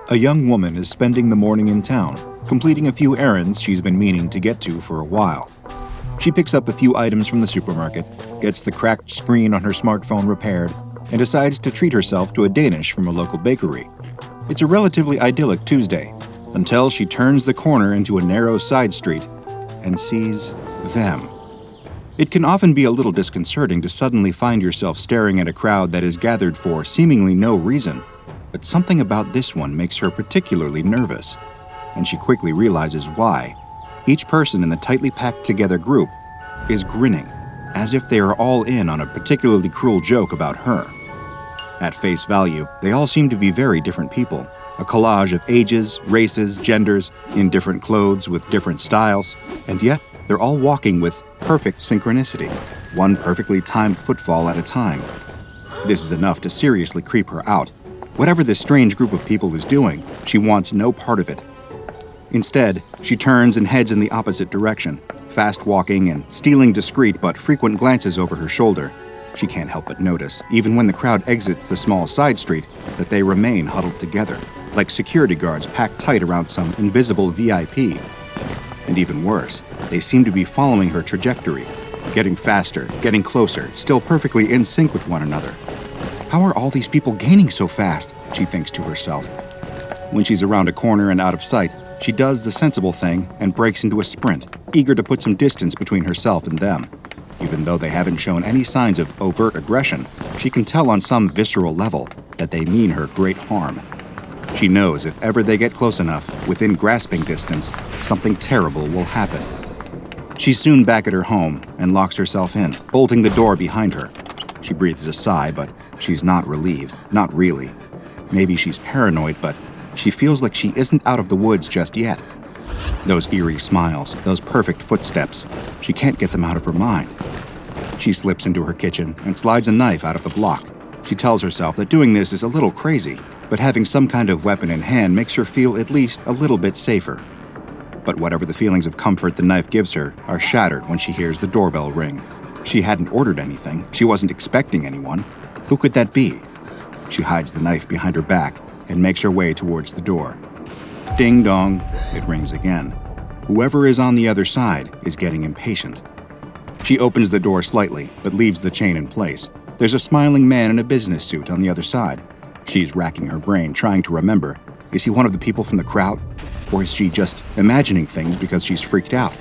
A young woman is spending the morning in town, completing a few errands she's been meaning to get to for a while. She picks up a few items from the supermarket, gets the cracked screen on her smartphone repaired, and decides to treat herself to a Danish from a local bakery. It's a relatively idyllic Tuesday, until she turns the corner into a narrow side street and sees them. It can often be a little disconcerting to suddenly find yourself staring at a crowd that is gathered for seemingly no reason, but something about this one makes her particularly nervous, and she quickly realizes why. Each person in the tightly packed together group is grinning, as if they are all in on a particularly cruel joke about her. At face value, they all seem to be very different people, a collage of ages, races, genders, in different clothes with different styles, and yet they're all walking with perfect synchronicity, one perfectly timed footfall at a time. This is enough to seriously creep her out. Whatever this strange group of people is doing, she wants no part of it. Instead, she turns and heads in the opposite direction, fast walking and stealing discreet but frequent glances over her shoulder. She can't help but notice, even when the crowd exits the small side street, that they remain huddled together, like security guards packed tight around some invisible VIP. And even worse, they seem to be following her trajectory, getting faster, getting closer, still perfectly in sync with one another. How are all these people gaining so fast? She thinks to herself. When she's around a corner and out of sight, she does the sensible thing and breaks into a sprint, eager to put some distance between herself and them. Even though they haven't shown any signs of overt aggression, she can tell on some visceral level that they mean her great harm. She knows if ever they get close enough, within grasping distance, something terrible will happen. She's soon back at her home and locks herself in, bolting the door behind her. She breathes a sigh, but she's not relieved, not really. Maybe she's paranoid, but she feels like she isn't out of the woods just yet. Those eerie smiles, those perfect footsteps, she can't get them out of her mind. She slips into her kitchen and slides a knife out of the block. She tells herself that doing this is a little crazy, but having some kind of weapon in hand makes her feel at least a little bit safer. But whatever the feelings of comfort the knife gives her are shattered when she hears the doorbell ring. She hadn't ordered anything. She wasn't expecting anyone. Who could that be? She hides the knife behind her back and makes her way towards the door. Ding dong, it rings again. Whoever is on the other side is getting impatient. She opens the door slightly, but leaves the chain in place. There's a smiling man in a business suit on the other side. She's racking her brain, trying to remember. Is he one of the people from the crowd? Or is she just imagining things because she's freaked out?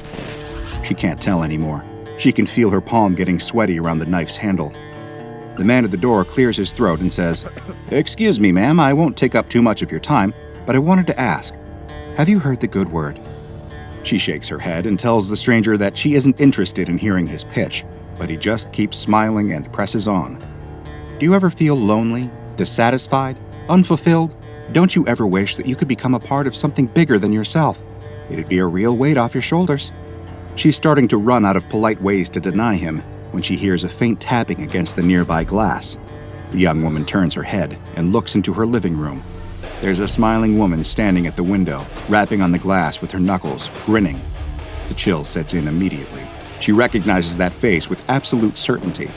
She can't tell anymore. She can feel her palm getting sweaty around the knife's handle. The man at the door clears his throat and says, "Excuse me, ma'am, I won't take up too much of your time, but I wanted to ask, have you heard the good word?" She shakes her head and tells the stranger that she isn't interested in hearing his pitch, but he just keeps smiling and presses on. Do you ever feel lonely, dissatisfied, unfulfilled? Don't you ever wish that you could become a part of something bigger than yourself? It'd be a real weight off your shoulders. She's starting to run out of polite ways to deny him when she hears a faint tapping against the nearby glass. The young woman turns her head and looks into her living room. There's a smiling woman standing at the window, rapping on the glass with her knuckles, grinning. The chill sets in immediately. She recognizes that face with absolute certainty.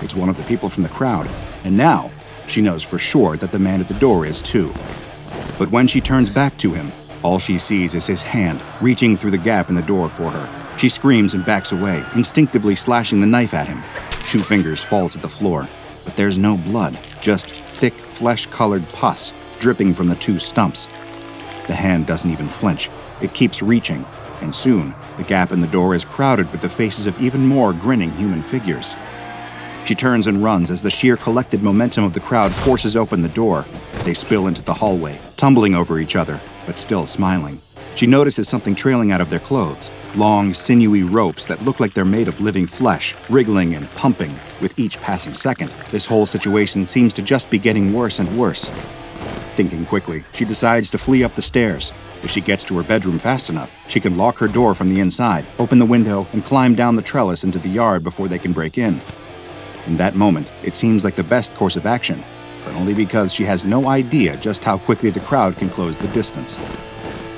It's one of the people from the crowd, and now she knows for sure that the man at the door is too. But when she turns back to him, all she sees is his hand reaching through the gap in the door for her. She screams and backs away, instinctively slashing the knife at him. 2 fingers fall to the floor, but there's no blood, just thick, flesh-colored pus dripping from the 2 stumps. The hand doesn't even flinch. It keeps reaching, and soon the gap in the door is crowded with the faces of even more grinning human figures. She turns and runs as the sheer collected momentum of the crowd forces open the door. They spill into the hallway, tumbling over each other, but still smiling. She notices something trailing out of their clothes, long, sinewy ropes that look like they're made of living flesh, wriggling and pumping with each passing second. This whole situation seems to just be getting worse and worse. Thinking quickly, she decides to flee up the stairs. If she gets to her bedroom fast enough, she can lock her door from the inside, open the window, and climb down the trellis into the yard before they can break in. In that moment, it seems like the best course of action, but only because she has no idea just how quickly the crowd can close the distance.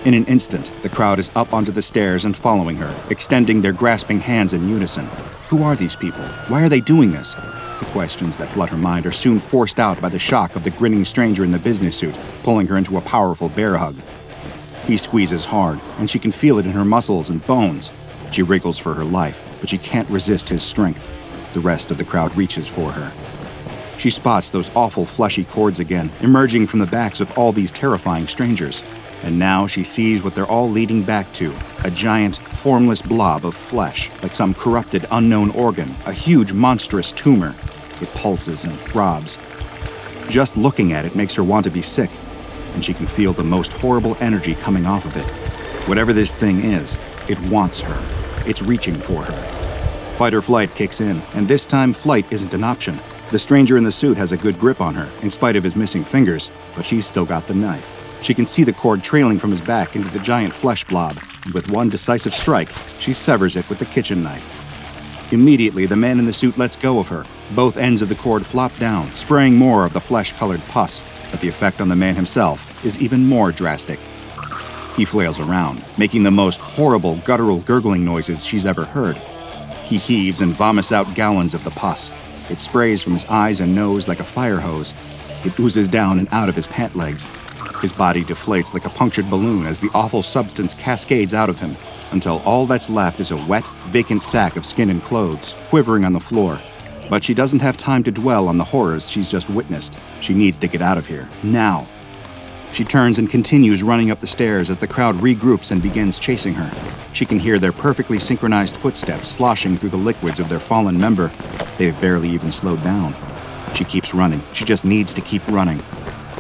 In an instant, the crowd is up onto the stairs and following her, extending their grasping hands in unison. Who are these people? Why are they doing this? The questions that flood her mind are soon forced out by the shock of the grinning stranger in the business suit, pulling her into a powerful bear hug. He squeezes hard, and she can feel it in her muscles and bones. She wriggles for her life, but she can't resist his strength. The rest of the crowd reaches for her. She spots those awful fleshy cords again, emerging from the backs of all these terrifying strangers. And now she sees what they're all leading back to, a giant, formless blob of flesh, like some corrupted, unknown organ, a huge, monstrous tumor. It pulses and throbs. Just looking at it makes her want to be sick, and she can feel the most horrible energy coming off of it. Whatever this thing is, it wants her. It's reaching for her. Fight or flight kicks in, and this time flight isn't an option. The stranger in the suit has a good grip on her, in spite of his missing fingers, but she's still got the knife. She can see the cord trailing from his back into the giant flesh blob, and with one decisive strike, she severs it with the kitchen knife. Immediately, the man in the suit lets go of her. Both ends of the cord flop down, spraying more of the flesh-colored pus, but the effect on the man himself is even more drastic. He flails around, making the most horrible, guttural gurgling noises she's ever heard. He heaves and vomits out gallons of the pus. It sprays from his eyes and nose like a fire hose. It oozes down and out of his pant legs. His body deflates like a punctured balloon as the awful substance cascades out of him, until all that's left is a wet, vacant sack of skin and clothes, quivering on the floor. But she doesn't have time to dwell on the horrors she's just witnessed. She needs to get out of here, now. She turns and continues running up the stairs as the crowd regroups and begins chasing her. She can hear their perfectly synchronized footsteps sloshing through the liquids of their fallen member. They've barely even slowed down. She keeps running. She just needs to keep running.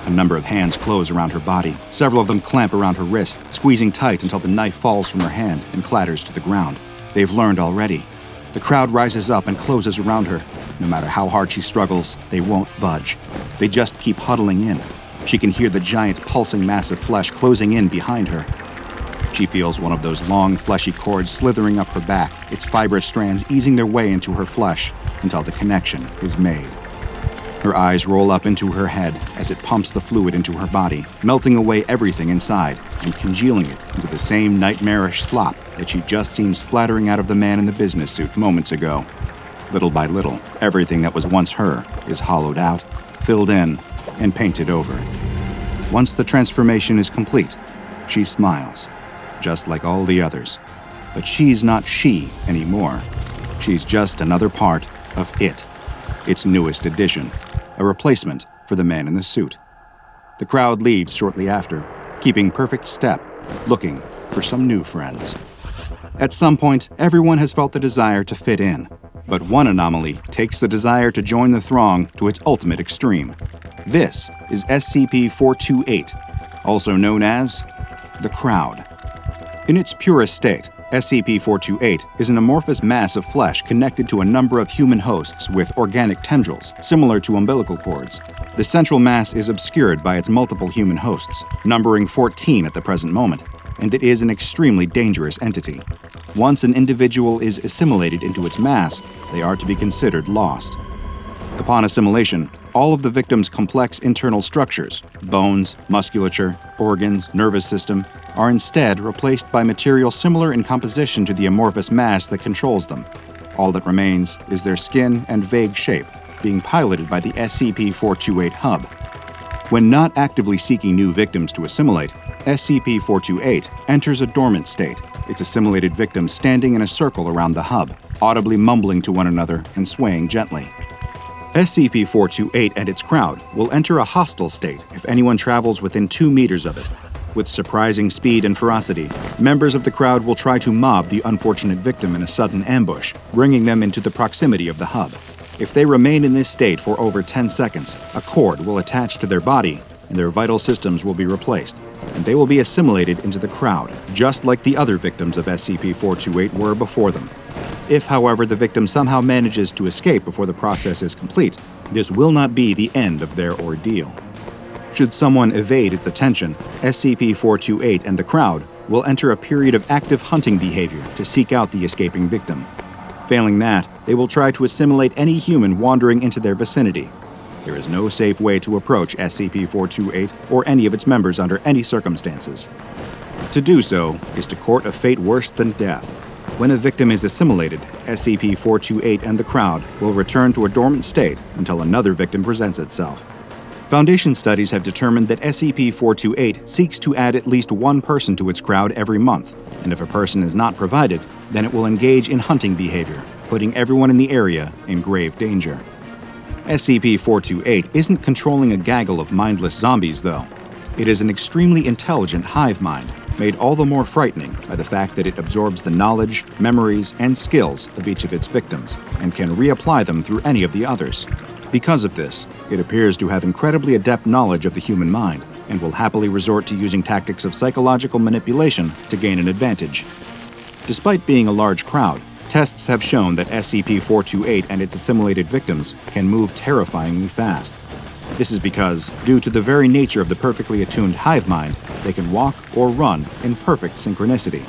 A number of hands close around her body. Several of them clamp around her wrist, squeezing tight until the knife falls from her hand and clatters to the ground. They've learned already. The crowd rises up and closes around her. No matter how hard she struggles, they won't budge. They just keep huddling in. She can hear the giant pulsing mass of flesh closing in behind her. She feels one of those long, fleshy cords slithering up her back, its fibrous strands easing their way into her flesh until the connection is made. Her eyes roll up into her head as it pumps the fluid into her body, melting away everything inside and congealing it into the same nightmarish slop that she'd just seen splattering out of the man in the business suit moments ago. Little by little, everything that was once her is hollowed out, filled in, and painted over. Once the transformation is complete, she smiles, just like all the others. But she's not she anymore. She's just another part of it, its newest addition. A replacement for the man in the suit. The crowd leaves shortly after, keeping perfect step, looking for some new friends. At some point, everyone has felt the desire to fit in, but one anomaly takes the desire to join the throng to its ultimate extreme. This is SCP-428, also known as The Crowd. In its purest state, SCP-428 is an amorphous mass of flesh connected to a number of human hosts with organic tendrils, similar to umbilical cords. The central mass is obscured by its multiple human hosts, numbering 14 at the present moment, and it is an extremely dangerous entity. Once an individual is assimilated into its mass, they are to be considered lost. Upon assimilation, all of the victim's complex internal structures, bones, musculature, organs, nervous system, are instead replaced by material similar in composition to the amorphous mass that controls them. All that remains is their skin and vague shape, being piloted by the SCP-428 hub. When not actively seeking new victims to assimilate, SCP-428 enters a dormant state, its assimilated victims standing in a circle around the hub, audibly mumbling to one another and swaying gently. SCP-428 and its crowd will enter a hostile state if anyone travels within 2 meters of it. With surprising speed and ferocity, members of the crowd will try to mob the unfortunate victim in a sudden ambush, bringing them into the proximity of the hub. If they remain in this state for over 10 seconds, a cord will attach to their body, and their vital systems will be replaced, and they will be assimilated into the crowd, just like the other victims of SCP-428 were before them. If, however, the victim somehow manages to escape before the process is complete, this will not be the end of their ordeal. Should someone evade its attention, SCP-428 and the crowd will enter a period of active hunting behavior to seek out the escaping victim. Failing that, they will try to assimilate any human wandering into their vicinity. There is no safe way to approach SCP-428 or any of its members under any circumstances. To do so is to court a fate worse than death. When a victim is assimilated, SCP-428 and the Crowd will return to a dormant state until another victim presents itself. Foundation studies have determined that SCP-428 seeks to add at least one person to its crowd every month, and if a person is not provided, then it will engage in hunting behavior, putting everyone in the area in grave danger. SCP-428 isn't controlling a gaggle of mindless zombies, though. It is an extremely intelligent hive mind, made all the more frightening by the fact that it absorbs the knowledge, memories, and skills of each of its victims, and can reapply them through any of the others. Because of this, it appears to have incredibly adept knowledge of the human mind, and will happily resort to using tactics of psychological manipulation to gain an advantage. Despite being a large crowd, tests have shown that SCP-428 and its assimilated victims can move terrifyingly fast. This is because, due to the very nature of the perfectly attuned hive mind, they can walk or run in perfect synchronicity.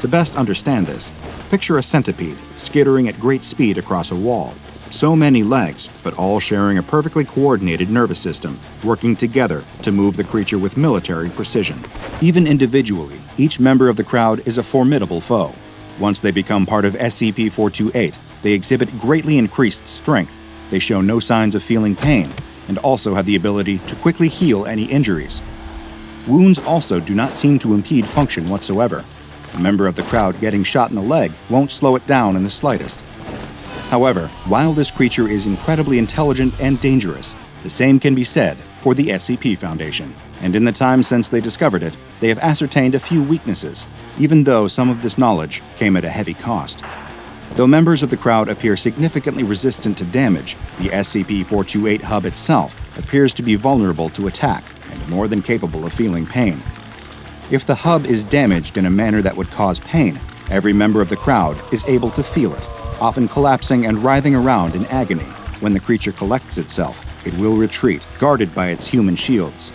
To best understand this, picture a centipede skittering at great speed across a wall. So many legs, but all sharing a perfectly coordinated nervous system, working together to move the creature with military precision. Even individually, each member of the crowd is a formidable foe. Once they become part of SCP-428, they exhibit greatly increased strength, they show no signs of feeling pain, and also have the ability to quickly heal any injuries. Wounds also do not seem to impede function whatsoever. A member of the crowd getting shot in the leg won't slow it down in the slightest. However, while this creature is incredibly intelligent and dangerous, the same can be said for the SCP Foundation, and in the time since they discovered it, they have ascertained a few weaknesses, even though some of this knowledge came at a heavy cost. Though members of the crowd appear significantly resistant to damage, the SCP-428 hub itself appears to be vulnerable to attack and more than capable of feeling pain. If the hub is damaged in a manner that would cause pain, every member of the crowd is able to feel it, often collapsing and writhing around in agony. When the creature collects itself, it will retreat, guarded by its human shields.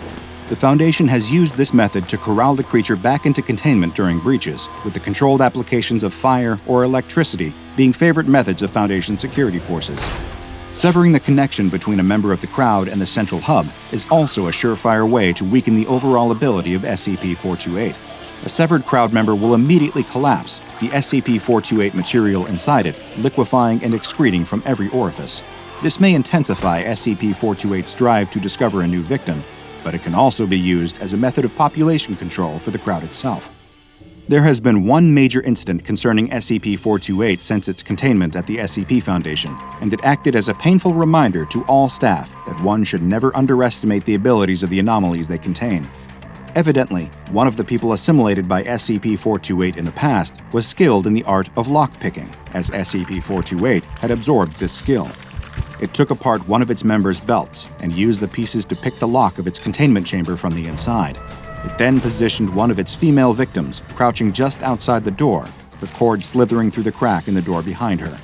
The Foundation has used this method to corral the creature back into containment during breaches, with the controlled applications of fire or electricity being favorite methods of Foundation security forces. Severing the connection between a member of the crowd and the central hub is also a surefire way to weaken the overall ability of SCP-428. A severed crowd member will immediately collapse, the SCP-428 material inside it liquefying and excreting from every orifice. This may intensify SCP-428's drive to discover a new victim, but it can also be used as a method of population control for the crowd itself. There has been one major incident concerning SCP-428 since its containment at the SCP Foundation, and it acted as a painful reminder to all staff that one should never underestimate the abilities of the anomalies they contain. Evidently, one of the people assimilated by SCP-428 in the past was skilled in the art of lockpicking, as SCP-428 had absorbed this skill. It took apart one of its members' belts and used the pieces to pick the lock of its containment chamber from the inside. It then positioned one of its female victims crouching just outside the door, the cord slithering through the crack in the door behind her.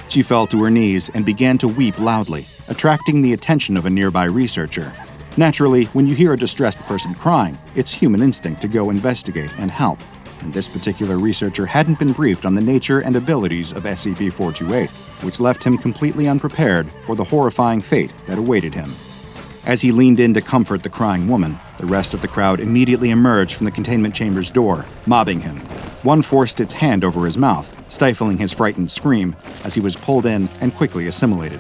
She fell to her knees and began to weep loudly, attracting the attention of a nearby researcher. Naturally, when you hear a distressed person crying, it's human instinct to go investigate and help, and this particular researcher hadn't been briefed on the nature and abilities of SCP-428, which left him completely unprepared for the horrifying fate that awaited him. As he leaned in to comfort the crying woman, the rest of the crowd immediately emerged from the containment chamber's door, mobbing him. One forced its hand over his mouth, stifling his frightened scream as he was pulled in and quickly assimilated.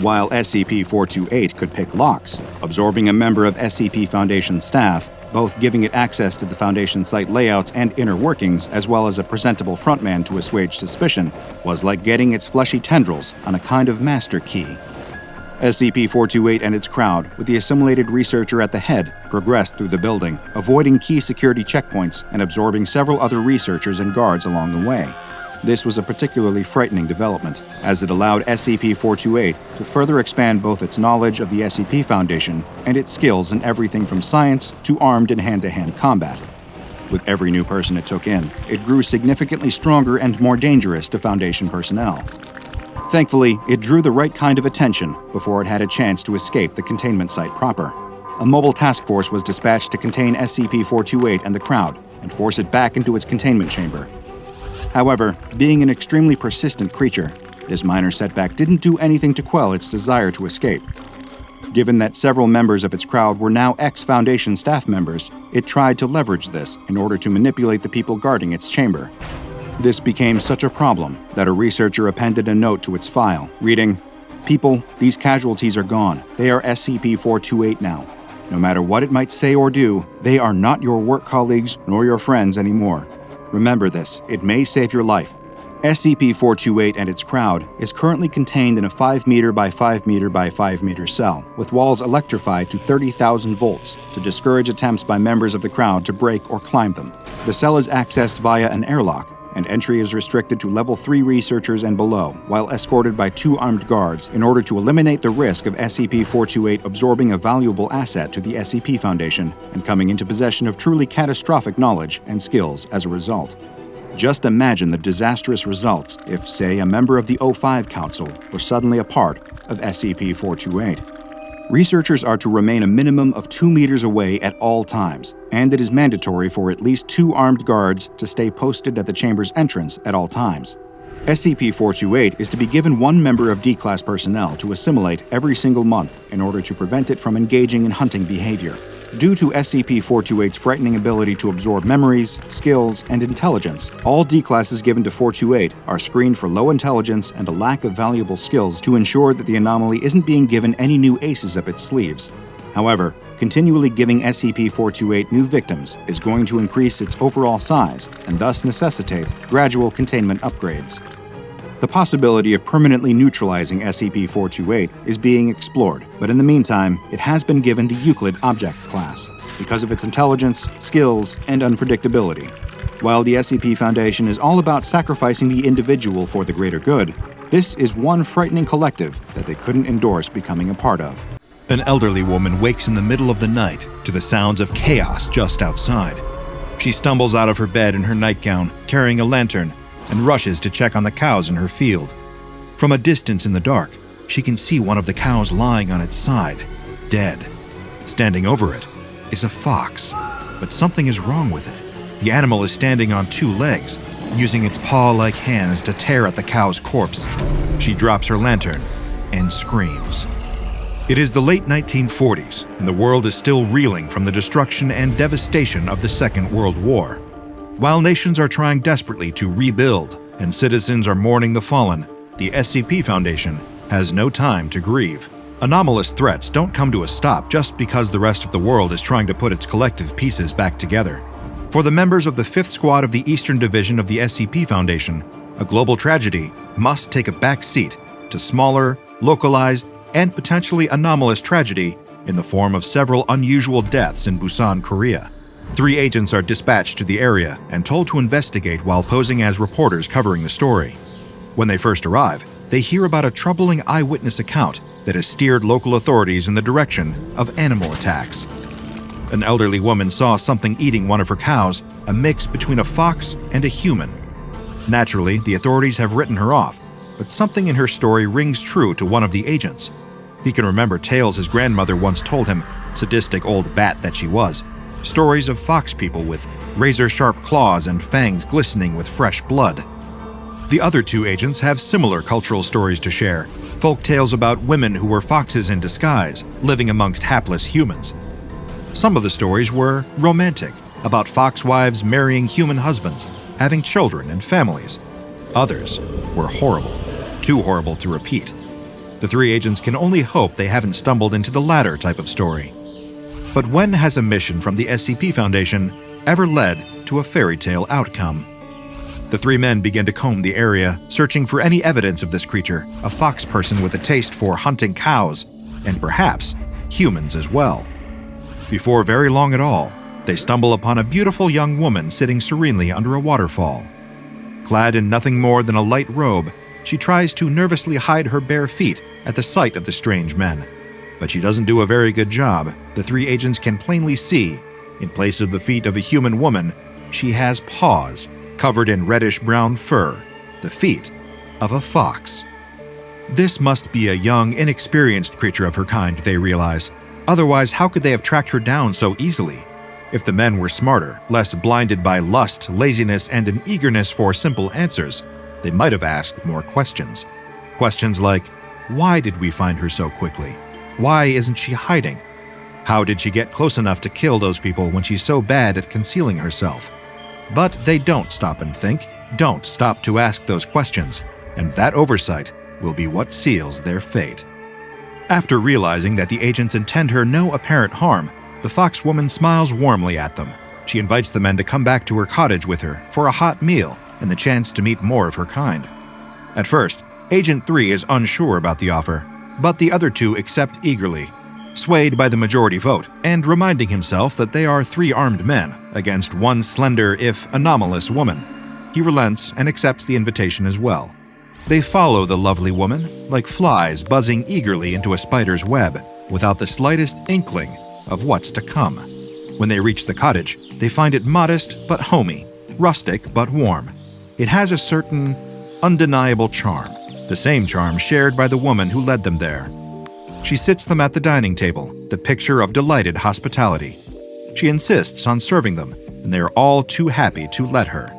While SCP-428 could pick locks, absorbing a member of SCP Foundation staff, both giving it access to the Foundation site layouts and inner workings, as well as a presentable frontman to assuage suspicion, was like getting its fleshy tendrils on a kind of master key. SCP-428 and its crowd, with the assimilated researcher at the head, progressed through the building, avoiding key security checkpoints and absorbing several other researchers and guards along the way. This was a particularly frightening development, as it allowed SCP-428 to further expand both its knowledge of the SCP Foundation and its skills in everything from science to armed and hand-to-hand combat. With every new person it took in, it grew significantly stronger and more dangerous to Foundation personnel. Thankfully, it drew the right kind of attention before it had a chance to escape the containment site proper. A mobile task force was dispatched to contain SCP-428 and the crowd and force it back into its containment chamber. However, being an extremely persistent creature, this minor setback didn't do anything to quell its desire to escape. Given that several members of its crowd were now ex-Foundation staff members, it tried to leverage this in order to manipulate the people guarding its chamber. This became such a problem that a researcher appended a note to its file, reading, "People, these casualties are gone. They are SCP-428 now. No matter what it might say or do, they are not your work colleagues nor your friends anymore. Remember this, it may save your life. SCP-428 and its crowd is currently contained in a 5 meter by 5 meter by 5 meter cell, with walls electrified to 30,000 volts to discourage attempts by members of the crowd to break or climb them. The cell is accessed via an airlock, and entry is restricted to Level 3 researchers and below, while escorted by 2 armed guards in order to eliminate the risk of SCP-428 absorbing a valuable asset to the SCP Foundation and coming into possession of truly catastrophic knowledge and skills as a result. Just imagine the disastrous results if, say, a member of the O5 Council were suddenly a part of SCP-428. Researchers are to remain a minimum of 2 meters away at all times, and it is mandatory for at least 2 armed guards to stay posted at the chamber's entrance at all times. SCP-428 is to be given 1 member of D-Class personnel to assimilate every single month in order to prevent it from engaging in hunting behavior. Due to SCP-428's frightening ability to absorb memories, skills, and intelligence, all D-classes given to 428 are screened for low intelligence and a lack of valuable skills to ensure that the anomaly isn't being given any new aces up its sleeves. However, continually giving SCP-428 new victims is going to increase its overall size and thus necessitate gradual containment upgrades. The possibility of permanently neutralizing SCP-428 is being explored, but in the meantime, it has been given the Euclid Object Class because of its intelligence, skills, and unpredictability. While the SCP Foundation is all about sacrificing the individual for the greater good, this is one frightening collective that they couldn't endorse becoming a part of. An elderly woman wakes in the middle of the night to the sounds of chaos just outside. She stumbles out of her bed in her nightgown, carrying a lantern, and rushes to check on the cows in her field. From a distance in the dark, she can see one of the cows lying on its side, dead. Standing over it is a fox, but something is wrong with it. The animal is standing on 2 legs, using its paw-like hands to tear at the cow's corpse. She drops her lantern and screams. It is the late 1940s, and the world is still reeling from the destruction and devastation of the Second World War. While nations are trying desperately to rebuild and citizens are mourning the fallen, the SCP Foundation has no time to grieve. Anomalous threats don't come to a stop just because the rest of the world is trying to put its collective pieces back together. For the members of the 5th Squad of the Eastern Division of the SCP Foundation, a global tragedy must take a back seat to smaller, localized, and potentially anomalous tragedy in the form of several unusual deaths in Busan, Korea. 3 agents are dispatched to the area and told to investigate while posing as reporters covering the story. When they first arrive, they hear about a troubling eyewitness account that has steered local authorities in the direction of animal attacks. An elderly woman saw something eating one of her cows, a mix between a fox and a human. Naturally, the authorities have written her off, but something in her story rings true to one of the agents. He can remember tales his grandmother once told him, sadistic old bat that she was. Stories of fox people with razor-sharp claws and fangs glistening with fresh blood. The other 2 agents have similar cultural stories to share, folk tales about women who were foxes in disguise, living amongst hapless humans. Some of the stories were romantic, about fox wives marrying human husbands, having children and families. Others were horrible, too horrible to repeat. The 3 agents can only hope they haven't stumbled into the latter type of story. But when has a mission from the SCP Foundation ever led to a fairy tale outcome? The 3 men begin to comb the area, searching for any evidence of this creature, a fox person with a taste for hunting cows, and perhaps humans as well. Before very long at all, they stumble upon a beautiful young woman sitting serenely under a waterfall. Clad in nothing more than a light robe, she tries to nervously hide her bare feet at the sight of the strange men. But she doesn't do a very good job. The 3 agents can plainly see, in place of the feet of a human woman, she has paws covered in reddish-brown fur, the feet of a fox. This must be a young, inexperienced creature of her kind, they realize. Otherwise, how could they have tracked her down so easily? If the men were smarter, less blinded by lust, laziness, and an eagerness for simple answers, they might have asked more questions. Questions like, why did we find her so quickly? Why isn't she hiding? How did she get close enough to kill those people when she's so bad at concealing herself? But they don't stop and think. don't stop to ask those questions, and that oversight will be what seals their fate. After realizing that the agents intend her no apparent harm, the fox woman smiles warmly at them. She invites the men to come back to her cottage with her for a hot meal and the chance to meet more of her kind. At first, Agent 3 is unsure about the offer, but the other two accept eagerly, swayed by the majority vote, and reminding himself that they are 3 armed men against 1 slender, if anomalous, woman. He relents and accepts the invitation as well. They follow the lovely woman, like flies buzzing eagerly into a spider's web, without the slightest inkling of what's to come. When they reach the cottage, they find it modest but homey, rustic but warm. It has a certain undeniable charm, the same charm shared by the woman who led them there. She sits them at the dining table, the picture of delighted hospitality. She insists on serving them, and they are all too happy to let her.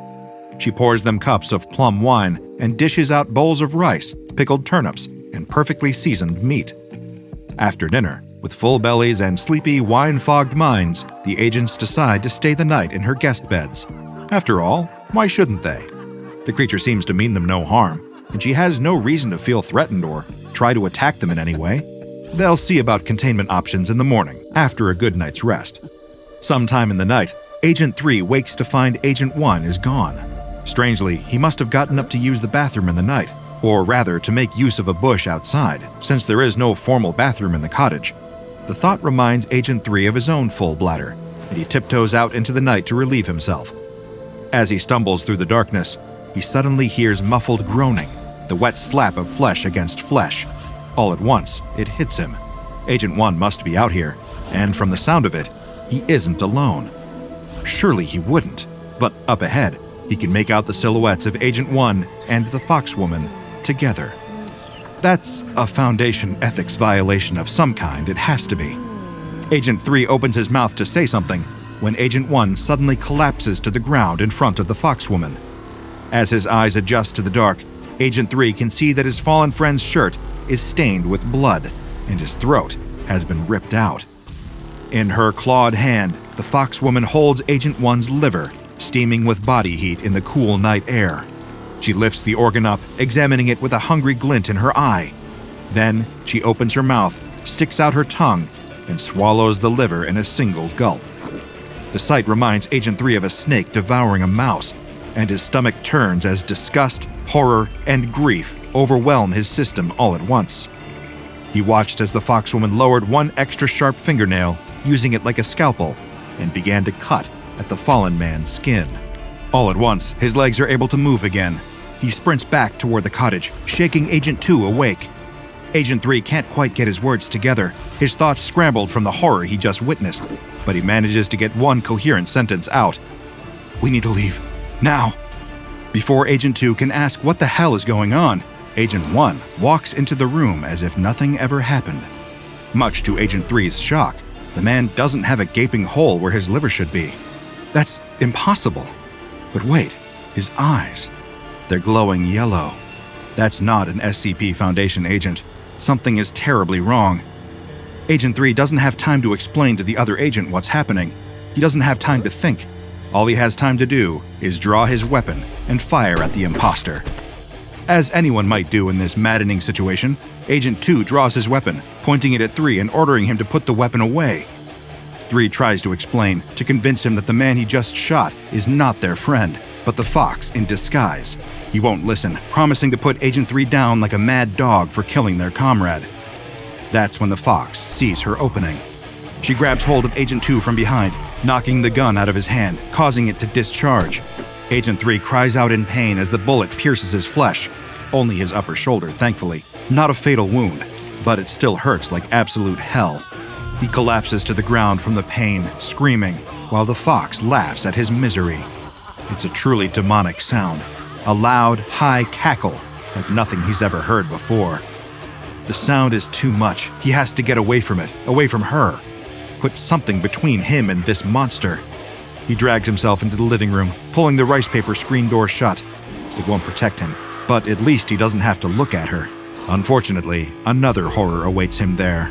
She pours them cups of plum wine and dishes out bowls of rice, pickled turnips, and perfectly seasoned meat. After dinner, with full bellies and sleepy, wine-fogged minds, the agents decide to stay the night in her guest beds. After all, why shouldn't they? The creature seems to mean them no harm, and she has no reason to feel threatened or try to attack them in any way. They'll see about containment options in the morning, after a good night's rest. Sometime in the night, Agent 3 wakes to find Agent 1 is gone. Strangely, he must have gotten up to use the bathroom in the night, or rather to make use of a bush outside, since there is no formal bathroom in the cottage. The thought reminds Agent 3 of his own full bladder, and he tiptoes out into the night to relieve himself. As he stumbles through the darkness, he suddenly hears muffled groaning, the wet slap of flesh against flesh. All at once, it hits him. Agent 1 must be out here, and from the sound of it, he isn't alone. Surely he wouldn't, but up ahead, he can make out the silhouettes of Agent 1 and the Fox Woman together. That's a Foundation ethics violation of some kind, it has to be. Agent 3 opens his mouth to say something when Agent 1 suddenly collapses to the ground in front of the Fox Woman. As his eyes adjust to the dark, Agent 3 can see that his fallen friend's shirt is stained with blood, and his throat has been ripped out. In her clawed hand, the Fox Woman holds Agent 1's liver, steaming with body heat in the cool night air. She lifts the organ up, examining it with a hungry glint in her eye. Then she opens her mouth, sticks out her tongue, and swallows the liver in a single gulp. The sight reminds Agent 3 of a snake devouring a mouse, and his stomach turns as disgust, horror, and grief overwhelm his system all at once. He watched as the Foxwoman lowered 1 extra sharp fingernail, using it like a scalpel, and began to cut at the fallen man's skin. All at once, his legs are able to move again. He sprints back toward the cottage, shaking Agent 2 awake. Agent 3 can't quite get his words together, his thoughts scrambled from the horror he just witnessed, but he manages to get 1 coherent sentence out. "We need to leave. Now." Before Agent 2 can ask what the hell is going on, Agent 1 walks into the room as if nothing ever happened. Much to Agent 3's shock, the man doesn't have a gaping hole where his liver should be. That's impossible. But wait, his eyes. They're glowing yellow. That's not an SCP Foundation agent. Something is terribly wrong. Agent 3 doesn't have time to explain to the other agent what's happening. He doesn't have time to think. All he has time to do is draw his weapon and fire at the imposter. As anyone might do in this maddening situation, Agent 2 draws his weapon, pointing it at 3 and ordering him to put the weapon away. 3 tries to explain, to convince him that the man he just shot is not their friend, but the Fox in disguise. He won't listen, promising to put Agent 3 down like a mad dog for killing their comrade. That's when the Fox sees her opening. She grabs hold of Agent 2 from behind, knocking the gun out of his hand, causing it to discharge. Agent 3 cries out in pain as the bullet pierces his flesh. Only his upper shoulder, thankfully. Not a fatal wound, but it still hurts like absolute hell. He collapses to the ground from the pain, screaming, while the Fox laughs at his misery. It's a truly demonic sound, a loud, high cackle, like nothing he's ever heard before. The sound is too much. He has to get away from it, away from her. Put something between him and this monster. He drags himself into the living room, pulling the rice paper screen door shut. It won't protect him, but at least he doesn't have to look at her. Unfortunately, another horror awaits him there.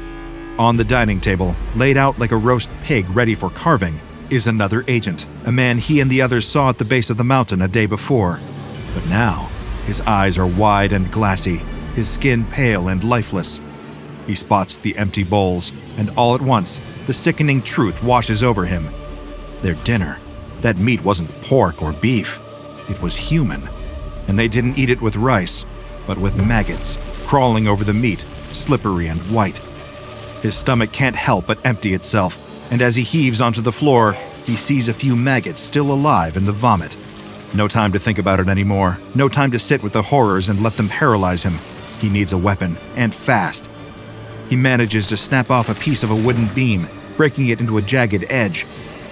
On the dining table, laid out like a roast pig ready for carving, is another agent, a man he and the others saw at the base of the mountain a day before. But now, his eyes are wide and glassy, his skin pale and lifeless. He spots the empty bowls, and all at once, the sickening truth washes over him. Their dinner. That meat wasn't pork or beef. It was human. And they didn't eat it with rice, but with maggots, crawling over the meat, slippery and white. His stomach can't help but empty itself, and as he heaves onto the floor, he sees a few maggots still alive in the vomit. No time to think about it anymore. No time to sit with the horrors and let them paralyze him. He needs a weapon, and fast. He manages to snap off a piece of a wooden beam, breaking it into a jagged edge.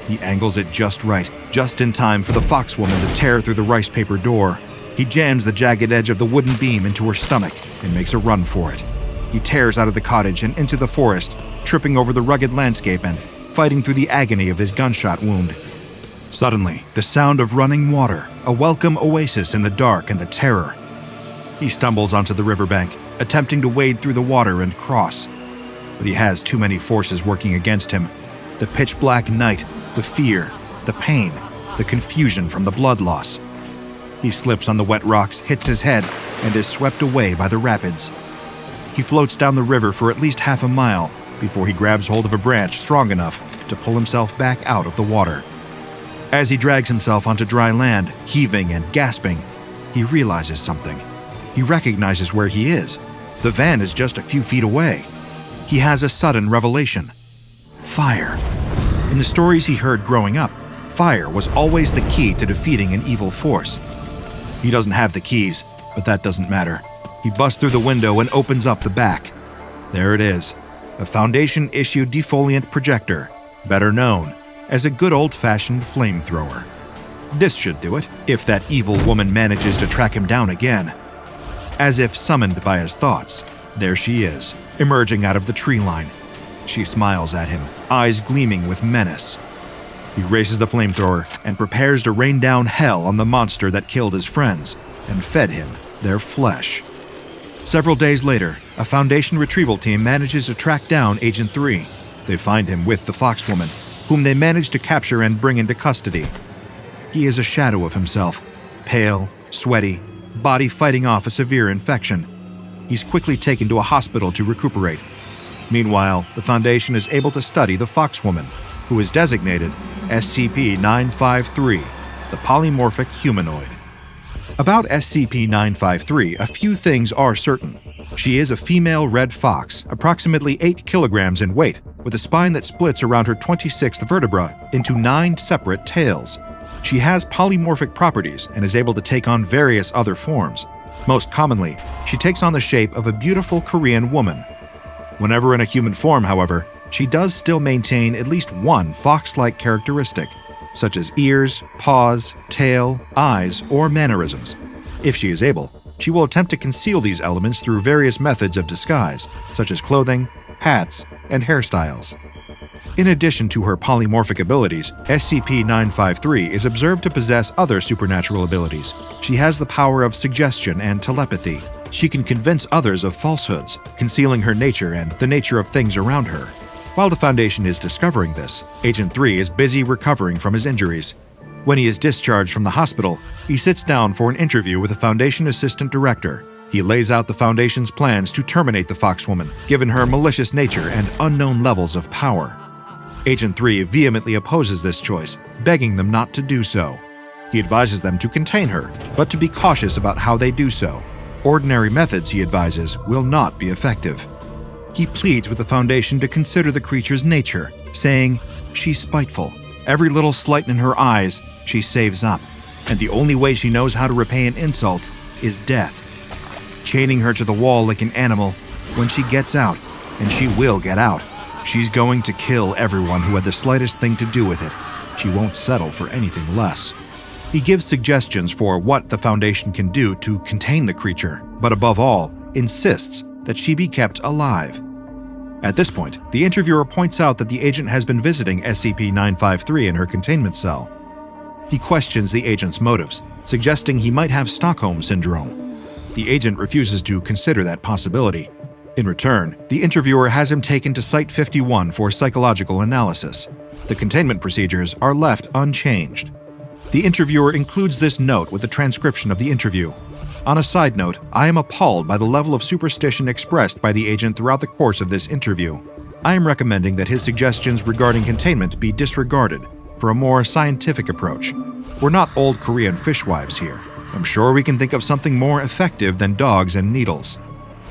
He angles it just right, just in time for the foxwoman to tear through the rice paper door. He jams the jagged edge of the wooden beam into her stomach and makes a run for it. He tears out of the cottage and into the forest, tripping over the rugged landscape and fighting through the agony of his gunshot wound. Suddenly, the sound of running water, a welcome oasis in the dark and the terror. He stumbles onto the riverbank, attempting to wade through the water and cross. But he has too many forces working against him. The pitch-black night, the fear, the pain, the confusion from the blood loss. He slips on the wet rocks, hits his head, and is swept away by the rapids. He floats down the river for at least half a mile before he grabs hold of a branch strong enough to pull himself back out of the water. As he drags himself onto dry land, heaving and gasping, he realizes something. He recognizes where he is. The van is just a few feet away. He has a sudden revelation. Fire. In the stories he heard growing up, fire was always the key to defeating an evil force. He doesn't have the keys, but that doesn't matter. He busts through the window and opens up the back. There it is, a Foundation-issued defoliant projector, better known as a good old-fashioned flamethrower. This should do it, if that evil woman manages to track him down again. As if summoned by his thoughts, there she is, emerging out of the tree line. She smiles at him, eyes gleaming with menace. He raises the flamethrower and prepares to rain down hell on the monster that killed his friends and fed him their flesh. Several days later, a Foundation retrieval team manages to track down Agent 3. They find him with the Foxwoman, whom they manage to capture and bring into custody. He is a shadow of himself, pale, sweaty, body fighting off a severe infection. He's quickly taken to a hospital to recuperate. Meanwhile, the Foundation is able to study the Foxwoman, who is designated SCP-973, the Polymorphic Humanoid. About SCP-953, a few things are certain. She is a female red fox, approximately 8 kilograms in weight, with a spine that splits around her 26th vertebra into 9 separate tails. She has polymorphic properties and is able to take on various other forms. Most commonly, she takes on the shape of a beautiful Korean woman. Whenever in a human form, however, she does still maintain at least one fox-like characteristic, such as ears, paws, tail, eyes, or mannerisms. If she is able, she will attempt to conceal these elements through various methods of disguise, such as clothing, hats, and hairstyles. In addition to her polymorphic abilities, SCP-953 is observed to possess other supernatural abilities. She has the power of suggestion and telepathy. She can convince others of falsehoods, concealing her nature and the nature of things around her. While the Foundation is discovering this, Agent 3 is busy recovering from his injuries. When he is discharged from the hospital, he sits down for an interview with the Foundation Assistant Director. He lays out the Foundation's plans to terminate the Foxwoman, given her malicious nature and unknown levels of power. Agent 3 vehemently opposes this choice, begging them not to do so. He advises them to contain her, but to be cautious about how they do so. Ordinary methods, he advises, will not be effective. He pleads with the Foundation to consider the creature's nature, saying, "She's spiteful. Every little slight in her eyes, she saves up. And the only way she knows how to repay an insult is death. Chaining her to the wall like an animal, when she gets out, and she will get out, she's going to kill everyone who had the slightest thing to do with it. She won't settle for anything less." He gives suggestions for what the Foundation can do to contain the creature, but above all, insists that she be kept alive. At this point, the interviewer points out that the agent has been visiting SCP-953 in her containment cell. He questions the agent's motives, suggesting he might have Stockholm Syndrome. The agent refuses to consider that possibility. In return, the interviewer has him taken to Site 51 for psychological analysis. The containment procedures are left unchanged. The interviewer includes this note with a transcription of the interview. On a side note, I am appalled by the level of superstition expressed by the agent throughout the course of this interview. I am recommending that his suggestions regarding containment be disregarded for a more scientific approach. We're not old Korean fishwives here. I'm sure we can think of something more effective than dogs and needles.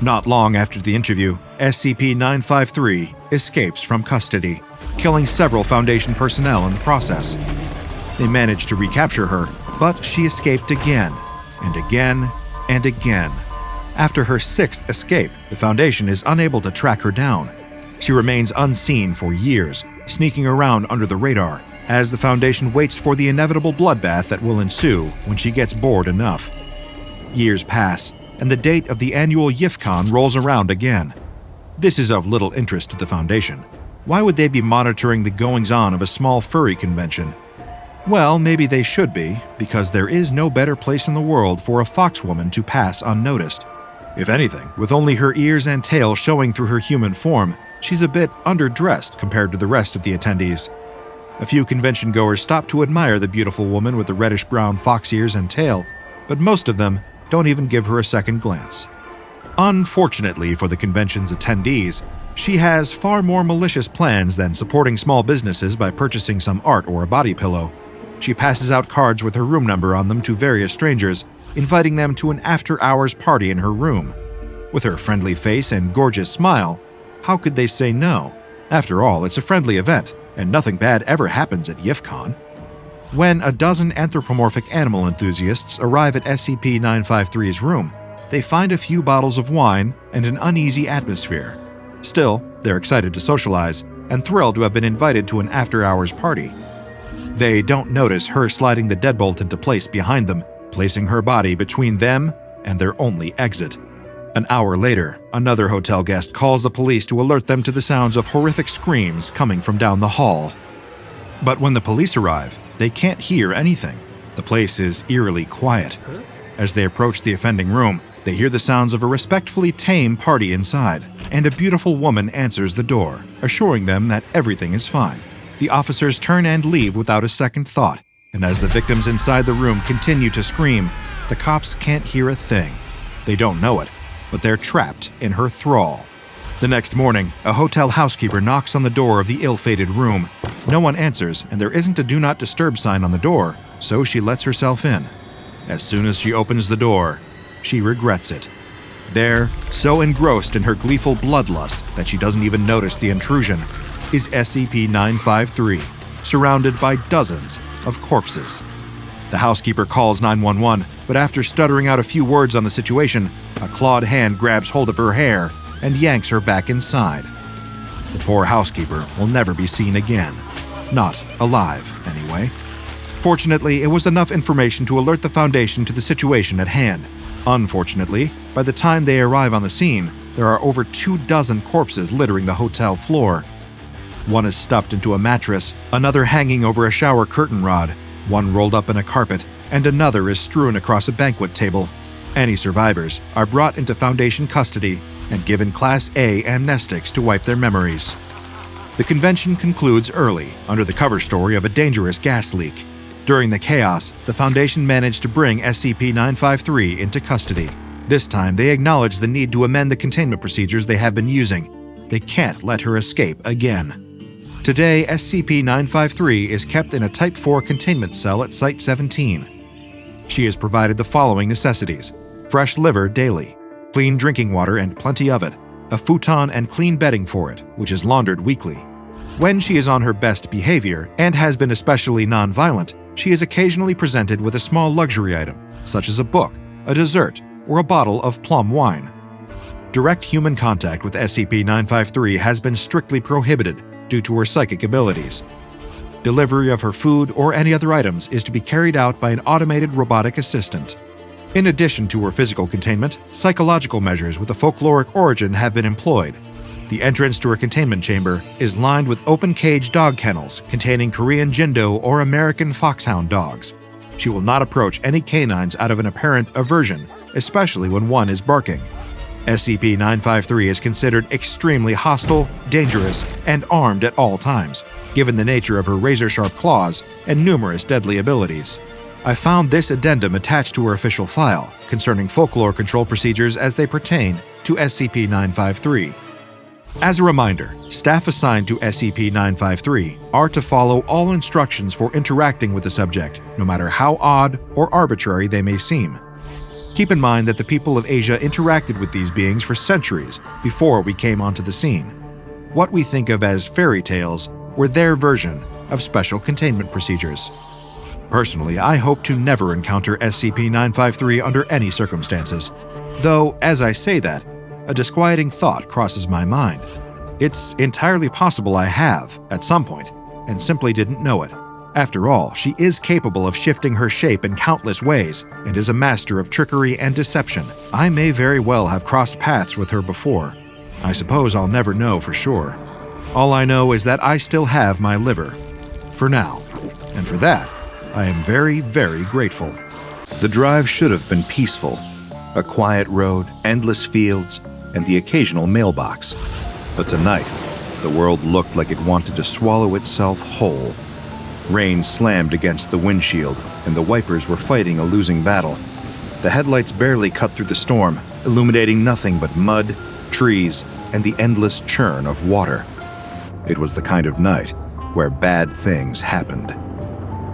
Not long after the interview, SCP-953 escapes from custody, killing several Foundation personnel in the process. They managed to recapture her, but she escaped again, and again, and again. After her sixth escape, the Foundation is unable to track her down. She remains unseen for years, sneaking around under the radar, as the Foundation waits for the inevitable bloodbath that will ensue when she gets bored enough. Years pass, and the date of the annual YIFCon rolls around again. This is of little interest to the Foundation. Why would they be monitoring the goings-on of a small furry convention? Well, maybe they should be, because there is no better place in the world for a foxwoman to pass unnoticed. If anything, with only her ears and tail showing through her human form, she's a bit underdressed compared to the rest of the attendees. A few convention-goers stop to admire the beautiful woman with the reddish-brown fox ears and tail, but most of them don't even give her a second glance. Unfortunately for the convention's attendees, she has far more malicious plans than supporting small businesses by purchasing some art or a body pillow. She passes out cards with her room number on them to various strangers, inviting them to an after-hours party in her room. With her friendly face and gorgeous smile, how could they say no? After all, it's a friendly event, and nothing bad ever happens at YIFCon. When a dozen anthropomorphic animal enthusiasts arrive at SCP-953's room, they find a few bottles of wine and an uneasy atmosphere. Still, they're excited to socialize and thrilled to have been invited to an after-hours party. They don't notice her sliding the deadbolt into place behind them, placing her body between them and their only exit. An hour later, another hotel guest calls the police to alert them to the sounds of horrific screams coming from down the hall. But when the police arrive, they can't hear anything. The place is eerily quiet. As they approach the offending room, they hear the sounds of a respectfully tame party inside, and a beautiful woman answers the door, assuring them that everything is fine. The officers turn and leave without a second thought, and as the victims inside the room continue to scream, the cops can't hear a thing. They don't know it, but they're trapped in her thrall. The next morning, a hotel housekeeper knocks on the door of the ill-fated room. No one answers, and there isn't a Do Not Disturb sign on the door, so she lets herself in. As soon as she opens the door, she regrets it. There, so engrossed in her gleeful bloodlust that she doesn't even notice the intrusion, is SCP-953, surrounded by dozens of corpses. The housekeeper calls 911, but after stuttering out a few words on the situation, a clawed hand grabs hold of her hair and yanks her back inside. The poor housekeeper will never be seen again. Not alive, anyway. Fortunately, it was enough information to alert the Foundation to the situation at hand. Unfortunately, by the time they arrive on the scene, there are over 24 corpses littering the hotel floor. One is stuffed into a mattress, another hanging over a shower curtain rod, one rolled up in a carpet, and another is strewn across a banquet table. Any survivors are brought into Foundation custody and given Class A amnestics to wipe their memories. The convention concludes early, under the cover story of a dangerous gas leak. During the chaos, the Foundation managed to bring SCP-953 into custody. This time, they acknowledge the need to amend the containment procedures they have been using. They can't let her escape again. Today, SCP-953 is kept in a Type 4 containment cell at Site-17. She is provided the following necessities: fresh liver daily, clean drinking water and plenty of it, a futon and clean bedding for it, which is laundered weekly. When she is on her best behavior and has been especially non-violent, she is occasionally presented with a small luxury item, such as a book, a dessert, or a bottle of plum wine. Direct human contact with SCP-953 has been strictly prohibited due to her psychic abilities. Delivery of her food or any other items is to be carried out by an automated robotic assistant. In addition to her physical containment, psychological measures with a folkloric origin have been employed. The entrance to her containment chamber is lined with open-cage dog kennels containing Korean Jindo or American Foxhound dogs. She will not approach any canines out of an apparent aversion, especially when one is barking. SCP-953 is considered extremely hostile, dangerous, and armed at all times, given the nature of her razor-sharp claws and numerous deadly abilities. I found this addendum attached to her official file concerning folklore control procedures as they pertain to SCP-953. As a reminder, staff assigned to SCP-953 are to follow all instructions for interacting with the subject, no matter how odd or arbitrary they may seem. Keep in mind that the people of Asia interacted with these beings for centuries before we came onto the scene. What we think of as fairy tales were their version of special containment procedures. Personally, I hope to never encounter SCP-953 under any circumstances. Though, as I say that, a disquieting thought crosses my mind. It's entirely possible I have, at some point, and simply didn't know it. After all, she is capable of shifting her shape in countless ways, and is a master of trickery and deception. I may very well have crossed paths with her before. I suppose I'll never know for sure. All I know is that I still have my liver. For now. And for that, I am very, very grateful. The drive should have been peaceful. A quiet road, endless fields, and the occasional mailbox. But tonight, the world looked like it wanted to swallow itself whole. Rain slammed against the windshield, and the wipers were fighting a losing battle. The headlights barely cut through the storm, illuminating nothing but mud, trees, and the endless churn of water. It was the kind of night where bad things happened.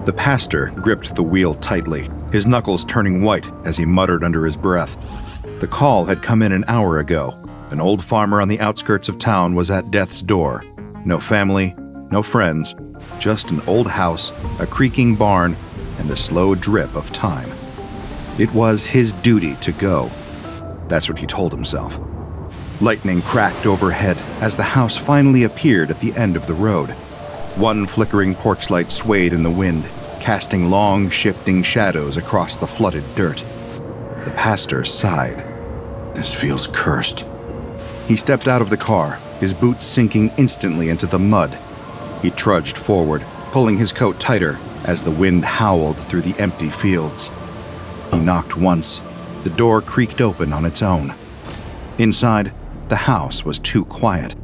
The pastor gripped the wheel tightly, his knuckles turning white as he muttered under his breath. The call had come in an hour ago. An old farmer on the outskirts of town was at death's door. No family, no friends, just an old house, a creaking barn, and the slow drip of time. It was his duty to go. That's what he told himself. Lightning cracked overhead as the house finally appeared at the end of the road. One flickering porch light swayed in the wind, casting long, shifting shadows across the flooded dirt. The pastor sighed. This feels cursed. He stepped out of the car, his boots sinking instantly into the mud. He trudged forward, pulling his coat tighter as the wind howled through the empty fields. He knocked once. The door creaked open on its own. Inside, the house was too quiet.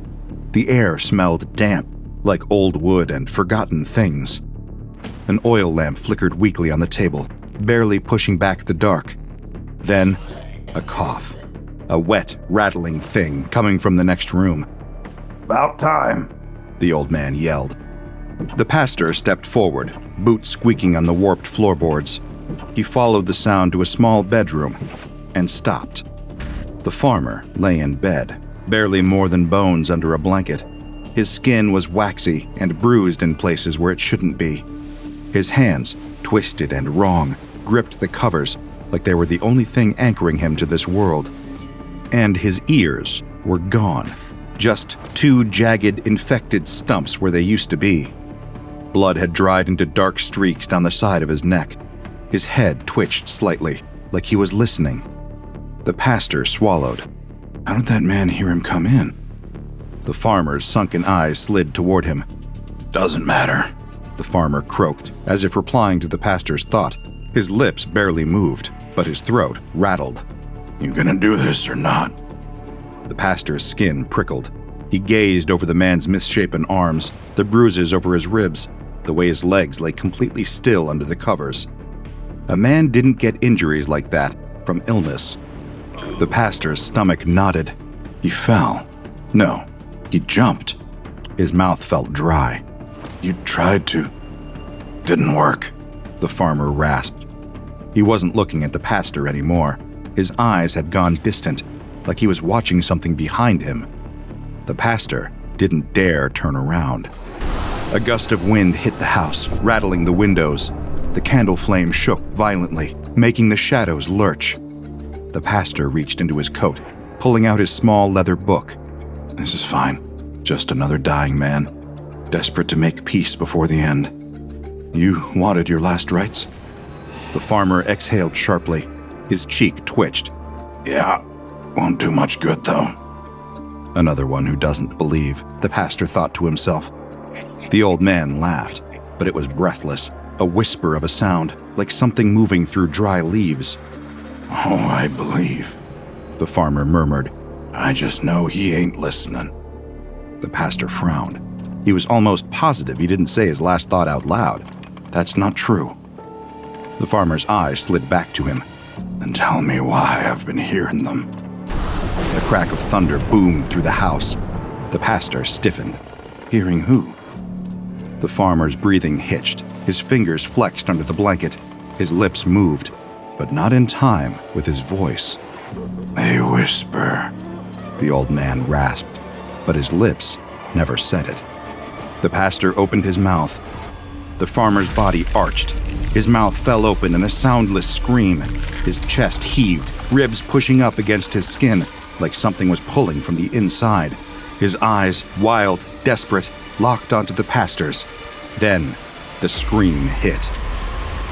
The air smelled damp, like old wood and forgotten things. An oil lamp flickered weakly on the table, barely pushing back the dark. Then, a cough. A wet, rattling thing coming from the next room. "About time," the old man yelled. The pastor stepped forward, boots squeaking on the warped floorboards. He followed the sound to a small bedroom and stopped. The farmer lay in bed, barely more than bones under a blanket. His skin was waxy and bruised in places where it shouldn't be. His hands, twisted and wrong, gripped the covers like they were the only thing anchoring him to this world. And his ears were gone. Just two jagged, infected stumps where they used to be. Blood had dried into dark streaks down the side of his neck. His head twitched slightly, like he was listening. The pastor swallowed. How did that man hear him come in? The farmer's sunken eyes slid toward him. Doesn't matter, the farmer croaked, as if replying to the pastor's thought. His lips barely moved, but his throat rattled. You gonna do this or not? The pastor's skin prickled. He gazed over the man's misshapen arms, the bruises over his ribs, the way his legs lay completely still under the covers. A man didn't get injuries like that from illness. The pastor's stomach knotted. He fell. No, he jumped. His mouth felt dry. You tried to. Didn't work, the farmer rasped. He wasn't looking at the pastor anymore. His eyes had gone distant, like he was watching something behind him. The pastor didn't dare turn around. A gust of wind hit the house, rattling the windows. The candle flame shook violently, making the shadows lurch. The pastor reached into his coat, pulling out his small leather book. This is fine. Just another dying man, desperate to make peace before the end. You wanted your last rites? The farmer exhaled sharply. His cheek twitched. Yeah, won't do much good though. Another one who doesn't believe, the pastor thought to himself. The old man laughed, but it was breathless, a whisper of a sound, like something moving through dry leaves. Oh, I believe. the farmer murmured. "I just know he ain't listening." The pastor frowned. He was almost positive he didn't say his last thought out loud. "That's not true." The farmer's eyes slid back to him. "Then tell me why I've been hearing them." The crack of thunder boomed through the house. The pastor stiffened. Hearing who? The farmer's breathing hitched. His fingers flexed under the blanket. His lips moved, but not in time with his voice. "A whisper," the old man rasped, but his lips never said it. The pastor opened his mouth. The farmer's body arched. His mouth fell open in a soundless scream. His chest heaved, ribs pushing up against his skin like something was pulling from the inside. His eyes, wild, desperate, locked onto the pastor's. Then, the scream hit.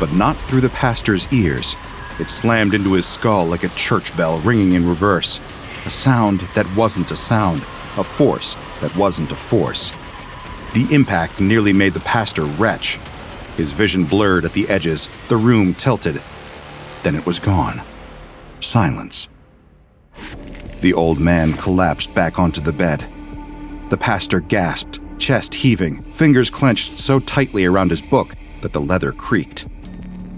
But not through the pastor's ears. It slammed into his skull like a church bell ringing in reverse. A sound that wasn't a sound. A force that wasn't a force. The impact nearly made the pastor retch. His vision blurred at the edges. The room tilted. Then it was gone. Silence. The old man collapsed back onto the bed. The pastor gasped, chest heaving, fingers clenched so tightly around his book that the leather creaked.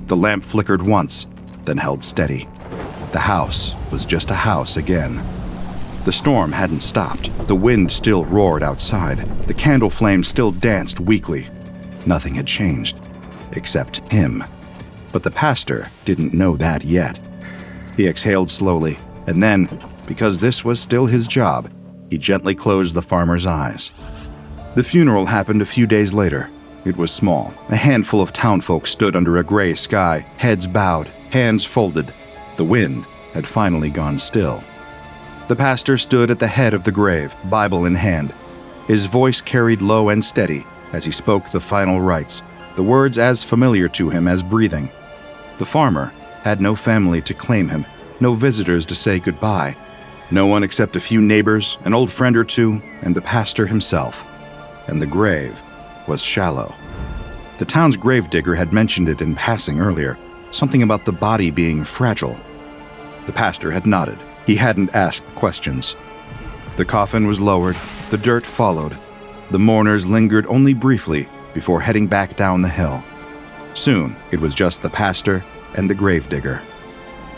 The lamp flickered once, then held steady. The house was just a house again. The storm hadn't stopped. The wind still roared outside. The candle flame still danced weakly. Nothing had changed, except him. But the pastor didn't know that yet. He exhaled slowly, and then, because this was still his job, he gently closed the farmer's eyes. The funeral happened a few days later. It was small. A handful of townfolk stood under a gray sky, heads bowed, hands folded. The wind had finally gone still. The pastor stood at the head of the grave, Bible in hand. His voice carried low and steady as he spoke the final rites, the words as familiar to him as breathing. The farmer had no family to claim him, no visitors to say goodbye. No one except a few neighbors, an old friend or two, and the pastor himself. And the grave was shallow. The town's gravedigger had mentioned it in passing earlier, something about the body being fragile. The pastor had nodded. He hadn't asked questions. The coffin was lowered, the dirt followed. The mourners lingered only briefly before heading back down the hill. Soon, it was just the pastor and the gravedigger.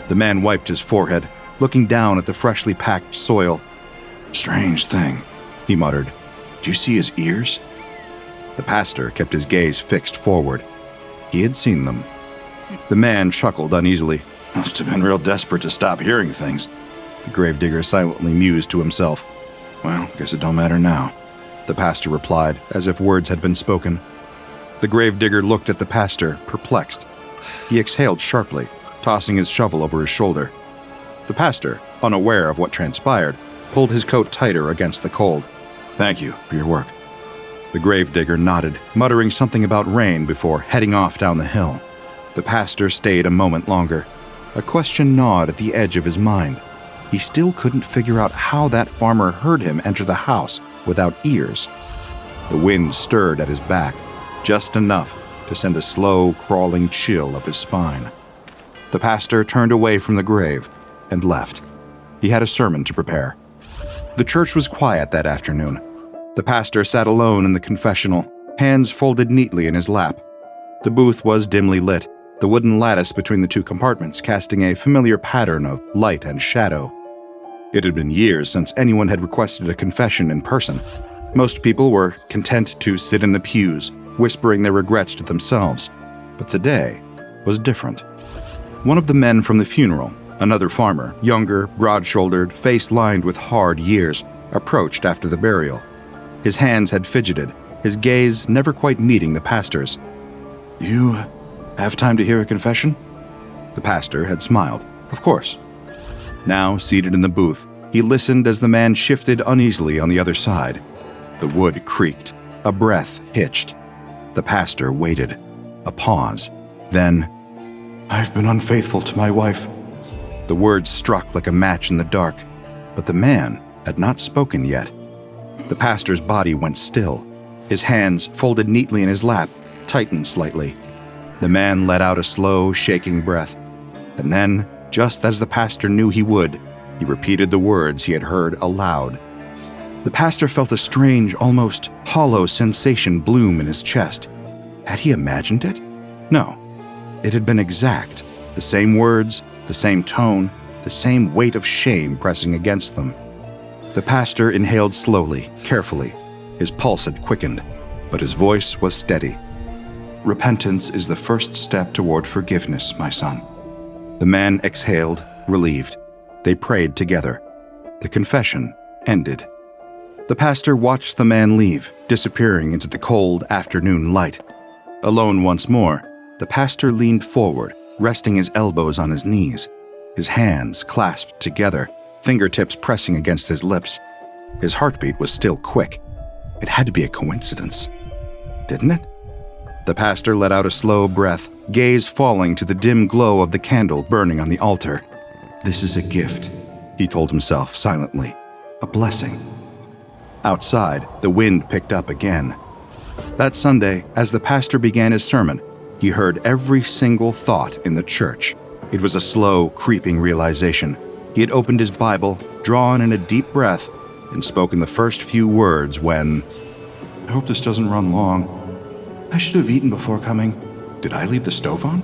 The man wiped his forehead, looking down at the freshly packed soil. "Strange thing," he muttered. "Do you see his ears?" The pastor kept his gaze fixed forward. He had seen them. The man chuckled uneasily. "Must have been real desperate to stop hearing things." The gravedigger silently mused to himself. "Well, guess it don't matter now," the pastor replied, as if words had been spoken. The gravedigger looked at the pastor, perplexed. He exhaled sharply, tossing his shovel over his shoulder. The pastor, unaware of what transpired, pulled his coat tighter against the cold. "Thank you for your work." The gravedigger nodded, muttering something about rain before heading off down the hill. The pastor stayed a moment longer. A question gnawed at the edge of his mind. He still couldn't figure out how that farmer heard him enter the house without ears. The wind stirred at his back, just enough to send a slow, crawling chill up his spine. The pastor turned away from the grave and left. He had a sermon to prepare. The church was quiet that afternoon. The pastor sat alone in the confessional, hands folded neatly in his lap. The booth was dimly lit, the wooden lattice between the two compartments casting a familiar pattern of light and shadow. It had been years since anyone had requested a confession in person. Most people were content to sit in the pews, whispering their regrets to themselves. But today was different. One of the men from the funeral, another farmer, younger, broad-shouldered, face lined with hard years, approached after the burial. His hands had fidgeted, his gaze never quite meeting the pastor's. "You have time to hear a confession?" The pastor had smiled. Of course. Now, seated in the booth, he listened as the man shifted uneasily on the other side. The wood creaked. A breath hitched. The pastor waited. A pause. Then, "I've been unfaithful to my wife." The words struck like a match in the dark, but the man had not spoken yet. The pastor's body went still. His hands, folded neatly in his lap, tightened slightly. The man let out a slow, shaking breath. And then, just as the pastor knew he would, He repeated the words he had heard aloud. The pastor felt a strange, almost hollow sensation bloom in his chest. Had he imagined it? No. It had been exact. The same words, the same tone, the same weight of shame pressing against them. The pastor inhaled slowly, carefully. His pulse had quickened, but his voice was steady. Repentance is the first step toward forgiveness, my son. The man exhaled, relieved. They prayed together. The confession ended. The pastor watched the man leave, disappearing into the cold afternoon light. Alone once more, the pastor leaned forward, resting his elbows on his knees, his hands clasped together, fingertips pressing against his lips. His heartbeat was still quick. It had to be a coincidence, didn't it? The pastor let out a slow breath, gaze falling to the dim glow of the candle burning on the altar. This is a gift, he told himself silently. A blessing. Outside, the wind picked up again. That Sunday, as the pastor began his sermon, he heard every single thought in the church. It was a slow, creeping realization. He had opened his Bible, drawn in a deep breath, and spoken the first few words when, I hope this doesn't run long. I should have eaten before coming. Did I leave the stove on?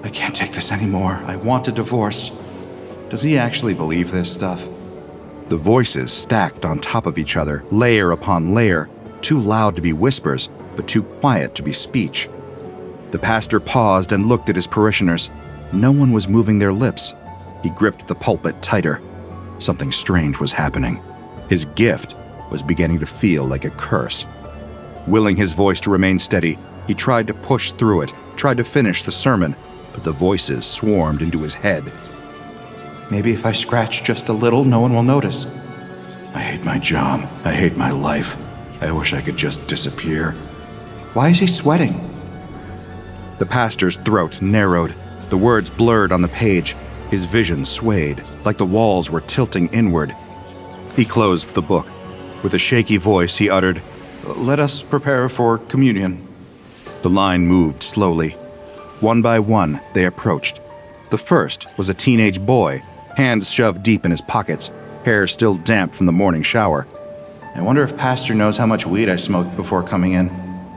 I can't take this anymore. I want a divorce. Does he actually believe this stuff? The voices stacked on top of each other, layer upon layer, too loud to be whispers, but too quiet to be speech. The pastor paused and looked at his parishioners. No one was moving their lips. He gripped the pulpit tighter. Something strange was happening. His gift was beginning to feel like a curse. Willing his voice to remain steady, he tried to push through it, tried to finish the sermon, but the voices swarmed into his head. Maybe if I scratch just a little, no one will notice. I hate my job. I hate my life. I wish I could just disappear. Why is he sweating? The pastor's throat narrowed. The words blurred on the page. His vision swayed, like the walls were tilting inward. He closed the book. With a shaky voice, he uttered, Let us prepare for communion. The line moved slowly. One by one, they approached. The first was a teenage boy, hands shoved deep in his pockets, hair still damp from the morning shower. I wonder if Pastor knows how much weed I smoked before coming in,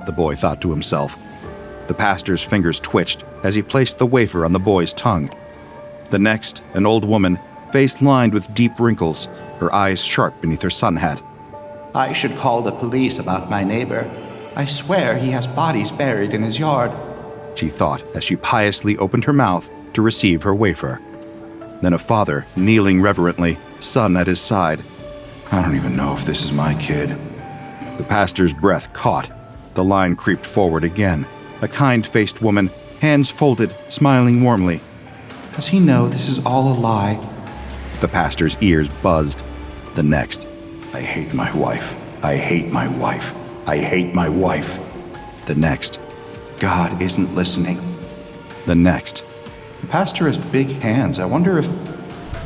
the boy thought to himself. The pastor's fingers twitched as he placed the wafer on the boy's tongue. The next, an old woman, face lined with deep wrinkles, her eyes sharp beneath her sun hat. I should call the police about my neighbor. I swear he has bodies buried in his yard, she thought as she piously opened her mouth to receive her wafer. Then a father, kneeling reverently, son at his side. I don't even know if this is my kid. The pastor's breath caught. The line creeped forward again. A kind-faced woman, hands folded, smiling warmly. Does he know this is all a lie? The pastor's ears buzzed. The next. I hate my wife. I hate my wife. I hate my wife. The next. God isn't listening. The next. The pastor has big hands. I wonder if...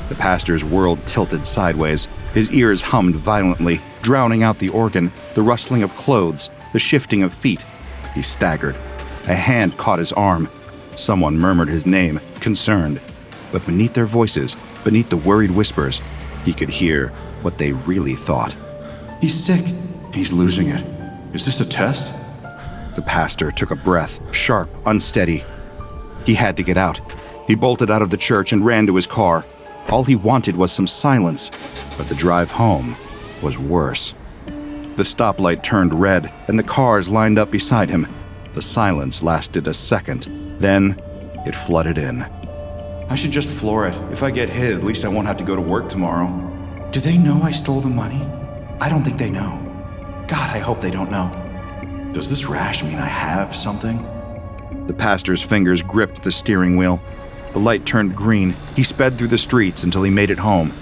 The pastor's world tilted sideways. His ears hummed violently, drowning out the organ, the rustling of clothes, the shifting of feet. He staggered. A hand caught his arm. Someone murmured his name, concerned. But beneath their voices, beneath the worried whispers, he could hear what they really thought. He's sick. He's losing it. Is this a test? The pastor took a breath, sharp, unsteady. He had to get out. He bolted out of the church and ran to his car. All he wanted was some silence, but the drive home was worse. The stoplight turned red, and the cars lined up beside him. The silence lasted a second. Then, it flooded in. I should just floor it. If I get hit, at least I won't have to go to work tomorrow. Do they know I stole the money? I don't think they know. God, I hope they don't know. Does this rash mean I have something? The pastor's fingers gripped the steering wheel. The light turned green. He sped through the streets until he made it home.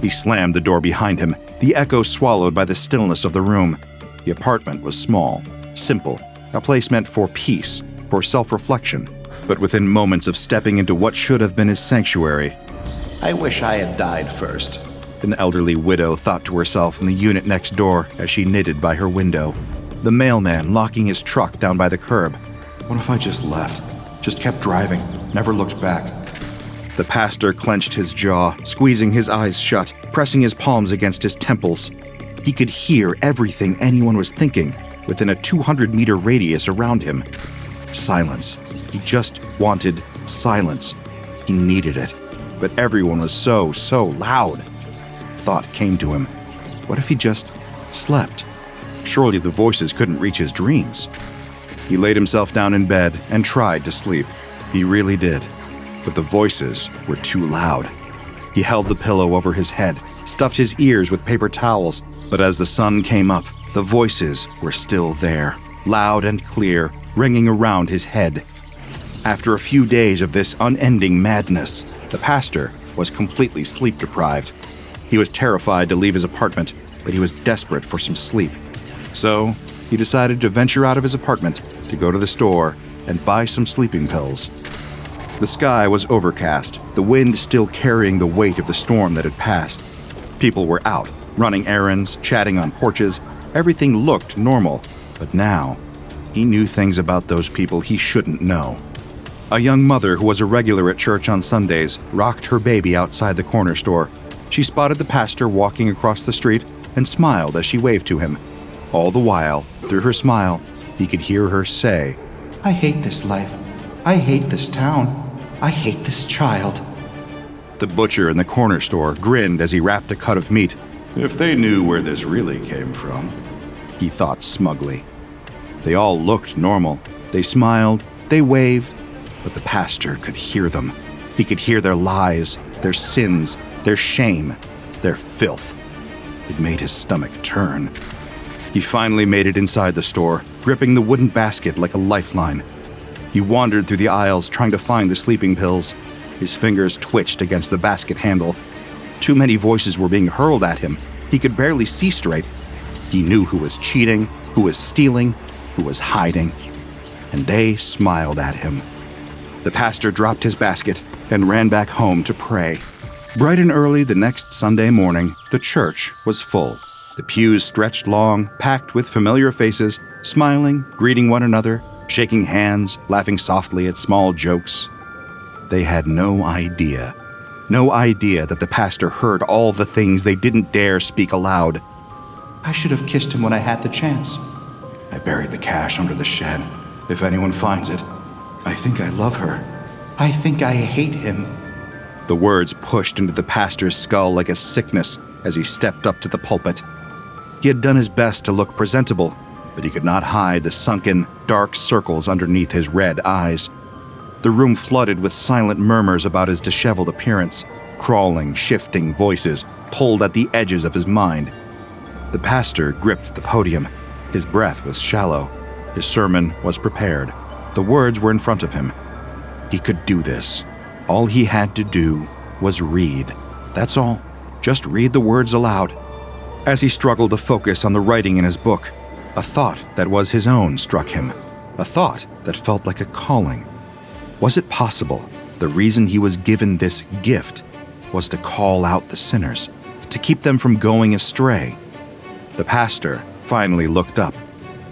He slammed the door behind him, the echo swallowed by the stillness of the room. The apartment was small, simple, a place meant for peace, for self-reflection. But within moments of stepping into what should have been his sanctuary, I wish I had died first, an elderly widow thought to herself in the unit next door as she knitted by her window. The mailman locking his truck down by the curb. What if I just left? Just kept driving, never looked back. The pastor clenched his jaw, squeezing his eyes shut, pressing his palms against his temples. He could hear everything anyone was thinking within a 200-meter radius around him. Silence. He just wanted silence. He needed it. But everyone was so loud. Thought came to him. What if he just slept? Surely the voices couldn't reach his dreams. He laid himself down in bed and tried to sleep. He really did. But the voices were too loud. He held the pillow over his head, stuffed his ears with paper towels, but as the sun came up, the voices were still there, loud and clear, ringing around his head. After a few days of this unending madness, the pastor was completely sleep-deprived. He was terrified to leave his apartment, but he was desperate for some sleep. So, he decided to venture out of his apartment to go to the store and buy some sleeping pills. The sky was overcast, the wind still carrying the weight of the storm that had passed. People were out, running errands, chatting on porches. Everything looked normal, but now, he knew things about those people he shouldn't know. A young mother who was a regular at church on Sundays rocked her baby outside the corner store. She spotted the pastor walking across the street and smiled as she waved to him. All the while, through her smile, he could hear her say, "I hate this life. I hate this town. I hate this child." The butcher in the corner store grinned as he wrapped a cut of meat. If they knew where this really came from, he thought smugly. They all looked normal. They smiled, they waved, but the pastor could hear them. He could hear their lies, their sins, their shame, their filth. It made his stomach turn. He finally made it inside the store, gripping the wooden basket like a lifeline. He wandered through the aisles trying to find the sleeping pills. His fingers twitched against the basket handle. Too many voices were being hurled at him. He could barely see straight. He knew who was cheating, who was stealing, who was hiding. And they smiled at him. The pastor dropped his basket and ran back home to pray. Bright and early the next Sunday morning, the church was full. The pews stretched long, packed with familiar faces, smiling, greeting one another, shaking hands, laughing softly at small jokes. They had no idea that the pastor heard all the things they didn't dare speak aloud. "I should have kissed him when I had the chance. I buried the cash under the shed. If anyone finds it, I think I love her. I think I hate him." The words pushed into the pastor's skull like a sickness as he stepped up to the pulpit. He had done his best to look presentable, but he could not hide the sunken, dark circles underneath his red eyes. The room flooded with silent murmurs about his disheveled appearance. Crawling, shifting voices pulled at the edges of his mind. The pastor gripped the podium. His breath was shallow. His sermon was prepared. The words were in front of him. He could do this. All he had to do was read. That's all. Just read the words aloud. As he struggled to focus on the writing in his book, a thought that was his own struck him. A thought that felt like a calling. Was it possible the reason he was given this gift was to call out the sinners, to keep them from going astray? The pastor finally looked up.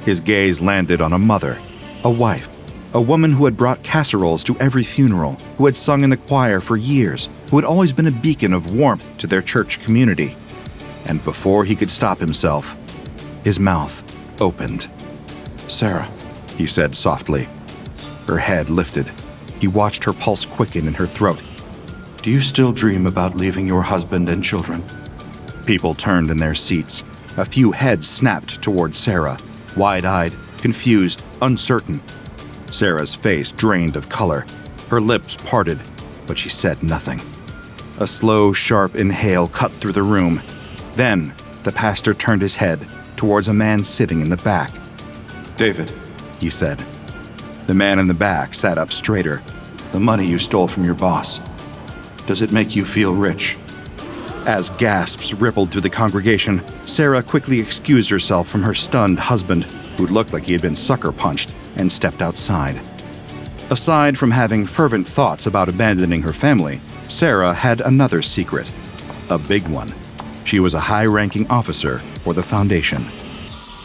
His gaze landed on a mother, a wife, a woman who had brought casseroles to every funeral, who had sung in the choir for years, who had always been a beacon of warmth to their church community. And before he could stop himself, his mouth opened. "Sarah," he said softly. Her head lifted. He watched her pulse quicken in her throat. "Do you still dream about leaving your husband and children?" People turned in their seats. A few heads snapped toward Sarah, wide-eyed, confused, uncertain. Sarah's face drained of color. Her lips parted, but she said nothing. A slow, sharp inhale cut through the room. Then, the pastor turned his head towards a man sitting in the back. "David," he said. The man in the back sat up straighter. "The money you stole from your boss, does it make you feel rich?" As gasps rippled through the congregation, Sarah quickly excused herself from her stunned husband, who looked like he had been sucker punched, and stepped outside. Aside from having fervent thoughts about abandoning her family, Sarah had another secret. A big one. She was a high-ranking officer for the Foundation.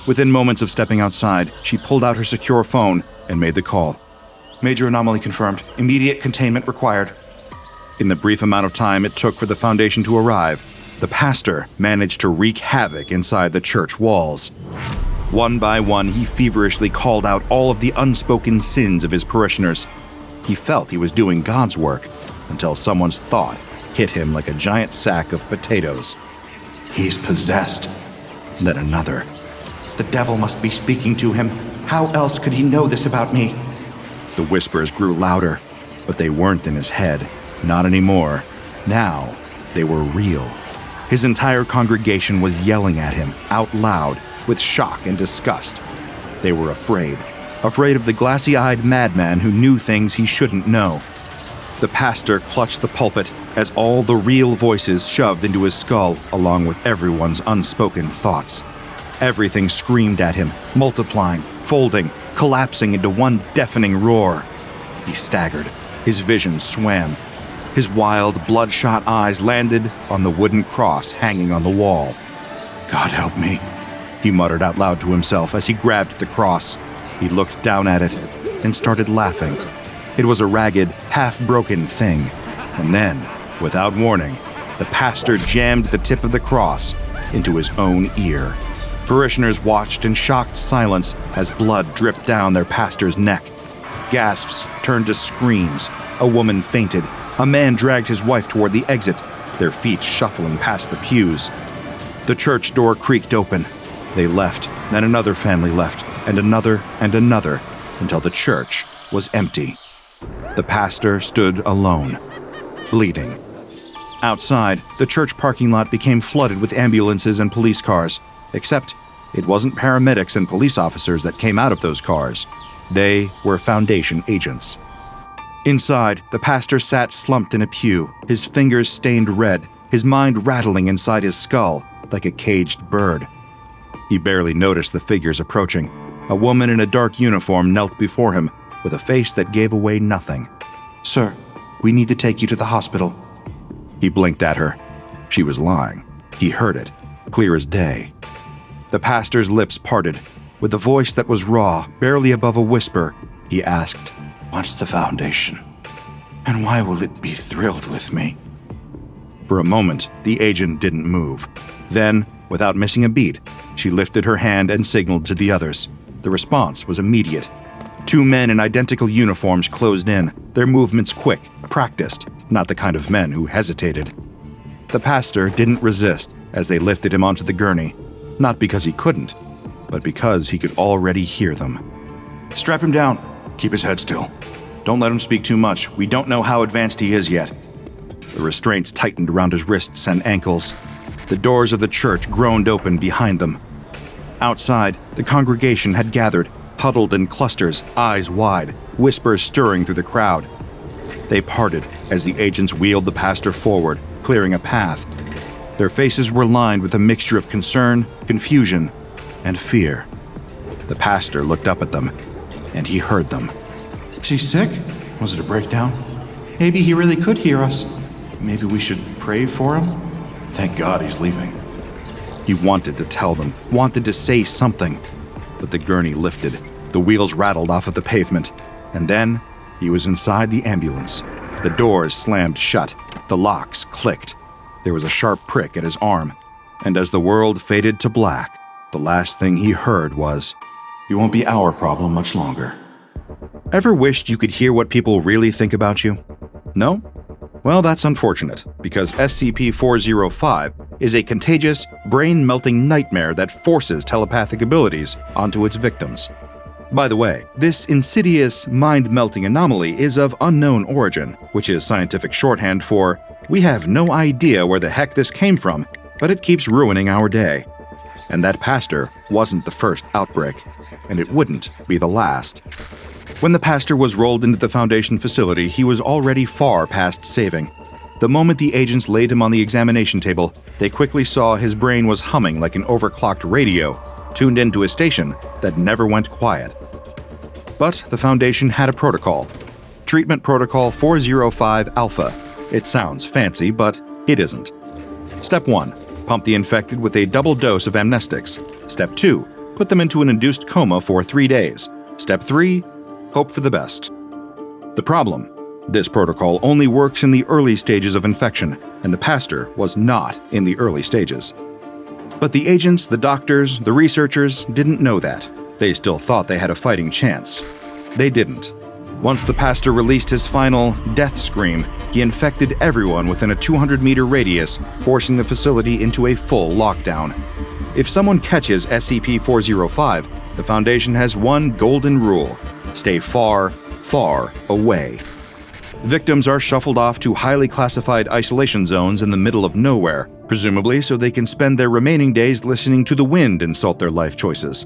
Within moments of stepping outside, she pulled out her secure phone and made the call. "Major anomaly confirmed. Immediate containment required." In the brief amount of time it took for the Foundation to arrive, the pastor managed to wreak havoc inside the church walls. One by one, he feverishly called out all of the unspoken sins of his parishioners. He felt he was doing God's work until someone's thought hit him like a giant sack of potatoes. He's possessed. Then another. The devil must be speaking to him. How else could he know this about me? The whispers grew louder, but they weren't in his head. Not anymore. Now, they were real. His entire congregation was yelling at him, out loud, with shock and disgust. They were afraid of the glassy-eyed madman who knew things he shouldn't know. The pastor clutched the pulpit as all the real voices shoved into his skull, along with everyone's unspoken thoughts. Everything screamed at him, multiplying, folding, collapsing into one deafening roar. He staggered. His vision swam. His wild, bloodshot eyes landed on the wooden cross hanging on the wall. God help me, he muttered out loud to himself as he grabbed the cross. He looked down at it and started laughing. It was a ragged, half-broken thing. And then, without warning, the pastor jammed the tip of the cross into his own ear. Parishioners watched in shocked silence as blood dripped down their pastor's neck. Gasps turned to screams. A woman fainted. A man dragged his wife toward the exit, their feet shuffling past the pews. The church door creaked open. They left, then another family left, and another, until the church was empty. The pastor stood alone, bleeding. Outside, the church parking lot became flooded with ambulances and police cars, except it wasn't paramedics and police officers that came out of those cars. They were Foundation agents. Inside, the pastor sat slumped in a pew, his fingers stained red, his mind rattling inside his skull like a caged bird. He barely noticed the figures approaching. A woman in a dark uniform knelt before him with a face that gave away nothing. Sir, we need to take you to the hospital. He blinked at her. She was lying. He heard it, clear as day. The pastor's lips parted. With a voice that was raw, barely above a whisper, he asked, "What's the Foundation? And why will it be thrilled with me?" For a moment, the agent didn't move. Then, without missing a beat, she lifted her hand and signaled to the others. The response was immediate. 2 men in identical uniforms closed in, their movements quick, practiced, not the kind of men who hesitated. The pastor didn't resist as they lifted him onto the gurney, not because he couldn't, but because he could already hear them. "Strap him down. Keep his head still. Don't let him speak too much. We don't know how advanced he is yet." The restraints tightened around his wrists and ankles. The doors of the church groaned open behind them. Outside, the congregation had gathered, huddled in clusters, eyes wide, whispers stirring through the crowd. They parted as the agents wheeled the pastor forward, clearing a path. Their faces were lined with a mixture of concern, confusion, and fear. The pastor looked up at them, and he heard them. "Is he sick? Was it a breakdown? Maybe he really could hear us. Maybe we should pray for him? Thank God he's leaving." He wanted to tell them, wanted to say something, but the gurney lifted. The wheels rattled off of the pavement, and then he was inside the ambulance. The doors slammed shut. The locks clicked. There was a sharp prick at his arm, and as the world faded to black, the last thing he heard was, "You won't be our problem much longer." Ever wished you could hear what people really think about you? No? Well, that's unfortunate, because SCP-405 is a contagious, brain-melting nightmare that forces telepathic abilities onto its victims. By the way, this insidious, mind-melting anomaly is of unknown origin, which is scientific shorthand for, we have no idea where the heck this came from, but it keeps ruining our day. And that pastor wasn't the first outbreak, and it wouldn't be the last. When the pastor was rolled into the Foundation facility, he was already far past saving. The moment the agents laid him on the examination table, they quickly saw his brain was humming like an overclocked radio, tuned into a station that never went quiet. But the Foundation had a protocol. Treatment Protocol 405 Alpha. It sounds fancy, but it isn't. Step 1. Pump the infected with a double dose of amnestics. Step 2. Put them into an induced coma for 3 days. Step 3. Hope for the best. The problem? This protocol only works in the early stages of infection, and the pastor was not in the early stages. But the agents, the doctors, the researchers didn't know that. They still thought they had a fighting chance. They didn't. Once the pastor released his final death scream, he infected everyone within a 200-meter radius, forcing the facility into a full lockdown. If someone catches SCP-405, the Foundation has one golden rule: stay far, far away. Victims are shuffled off to highly classified isolation zones in the middle of nowhere, presumably so they can spend their remaining days listening to the wind insult their life choices.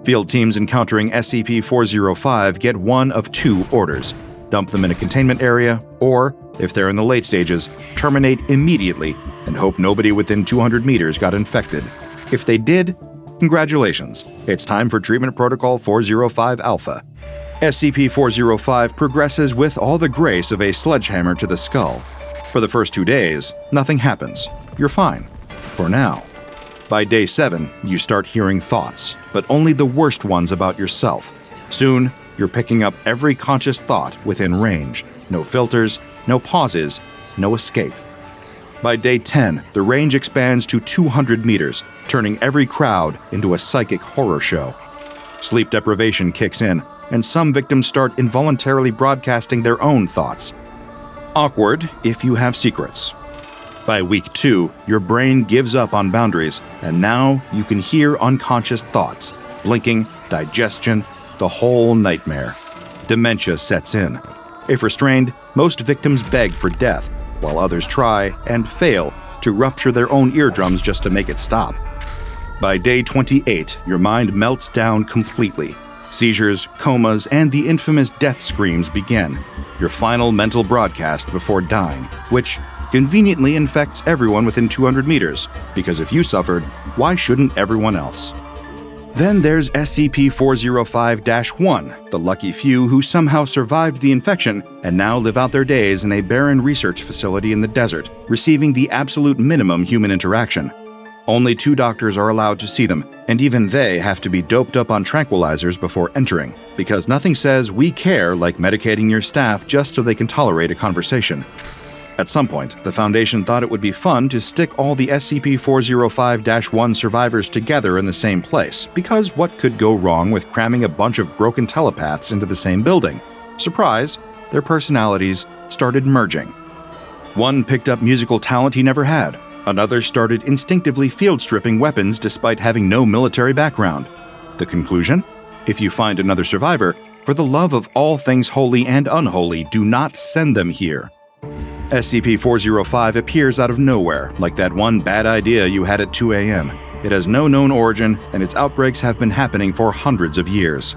Field teams encountering SCP-405 get one of two orders: dump them in a containment area, or, if they're in the late stages, terminate immediately and hope nobody within 200 meters got infected. If they did, congratulations, it's time for Treatment Protocol 405 Alpha. SCP-405 progresses with all the grace of a sledgehammer to the skull. For the first 2 days, nothing happens. You're fine. For now. By day 7, you start hearing thoughts, but only the worst ones about yourself. Soon, you're picking up every conscious thought within range. No filters, no pauses, no escape. By day 10, the range expands to 200 meters, turning every crowd into a psychic horror show. Sleep deprivation kicks in, and some victims start involuntarily broadcasting their own thoughts. Awkward if you have secrets. By week 2, your brain gives up on boundaries, and now you can hear unconscious thoughts, blinking, digestion, the whole nightmare. Dementia sets in. If restrained, most victims beg for death, while others try and fail to rupture their own eardrums just to make it stop. By day 28, your mind melts down completely. Seizures, comas, and the infamous death screams begin, your final mental broadcast before dying, which conveniently infects everyone within 200 meters, because if you suffered, why shouldn't everyone else? Then there's SCP-405-1, the lucky few who somehow survived the infection and now live out their days in a barren research facility in the desert, receiving the absolute minimum human interaction. Only 2 doctors are allowed to see them, and even they have to be doped up on tranquilizers before entering, because nothing says we care like medicating your staff just so they can tolerate a conversation. At some point, the Foundation thought it would be fun to stick all the SCP-405-1 survivors together in the same place, because what could go wrong with cramming a bunch of broken telepaths into the same building? Surprise, their personalities started merging. One picked up musical talent he never had. Another started instinctively field-stripping weapons despite having no military background. The conclusion? If you find another survivor, for the love of all things holy and unholy, do not send them here. SCP-405 appears out of nowhere, like that one bad idea you had at 2 a.m. It has no known origin, and its outbreaks have been happening for hundreds of years.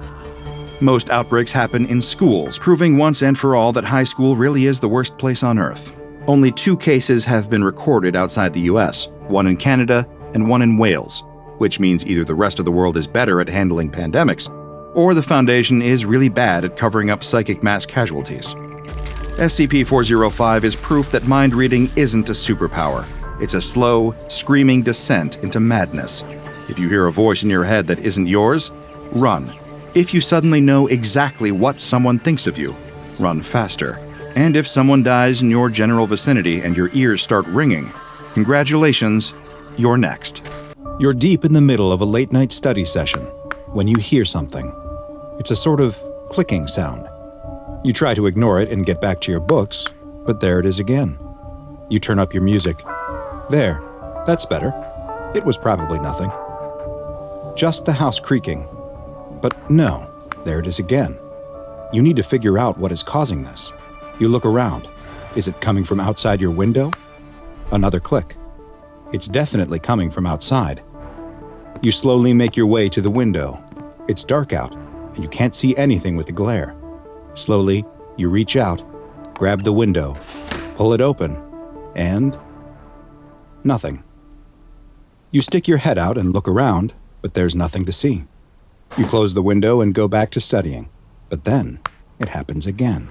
Most outbreaks happen in schools, proving once and for all that high school really is the worst place on Earth. Only 2 cases have been recorded outside the US, one in Canada and one in Wales, which means either the rest of the world is better at handling pandemics, or the Foundation is really bad at covering up psychic mass casualties. SCP-405 is proof that mind reading isn't a superpower. It's a slow, screaming descent into madness. If you hear a voice in your head that isn't yours, run. If you suddenly know exactly what someone thinks of you, run faster. And if someone dies in your general vicinity and your ears start ringing, congratulations, you're next. You're deep in the middle of a late-night study session when you hear something. It's a sort of clicking sound. You try to ignore it and get back to your books, but there it is again. You turn up your music. There, that's better. It was probably nothing. Just the house creaking. But no, there it is again. You need to figure out what is causing this. You look around. Is it coming from outside your window? Another click. It's definitely coming from outside. You slowly make your way to the window. It's dark out, and you can't see anything with the glare. Slowly, you reach out, grab the window, pull it open, and nothing. You stick your head out and look around, but there's nothing to see. You close the window and go back to studying, but then it happens again.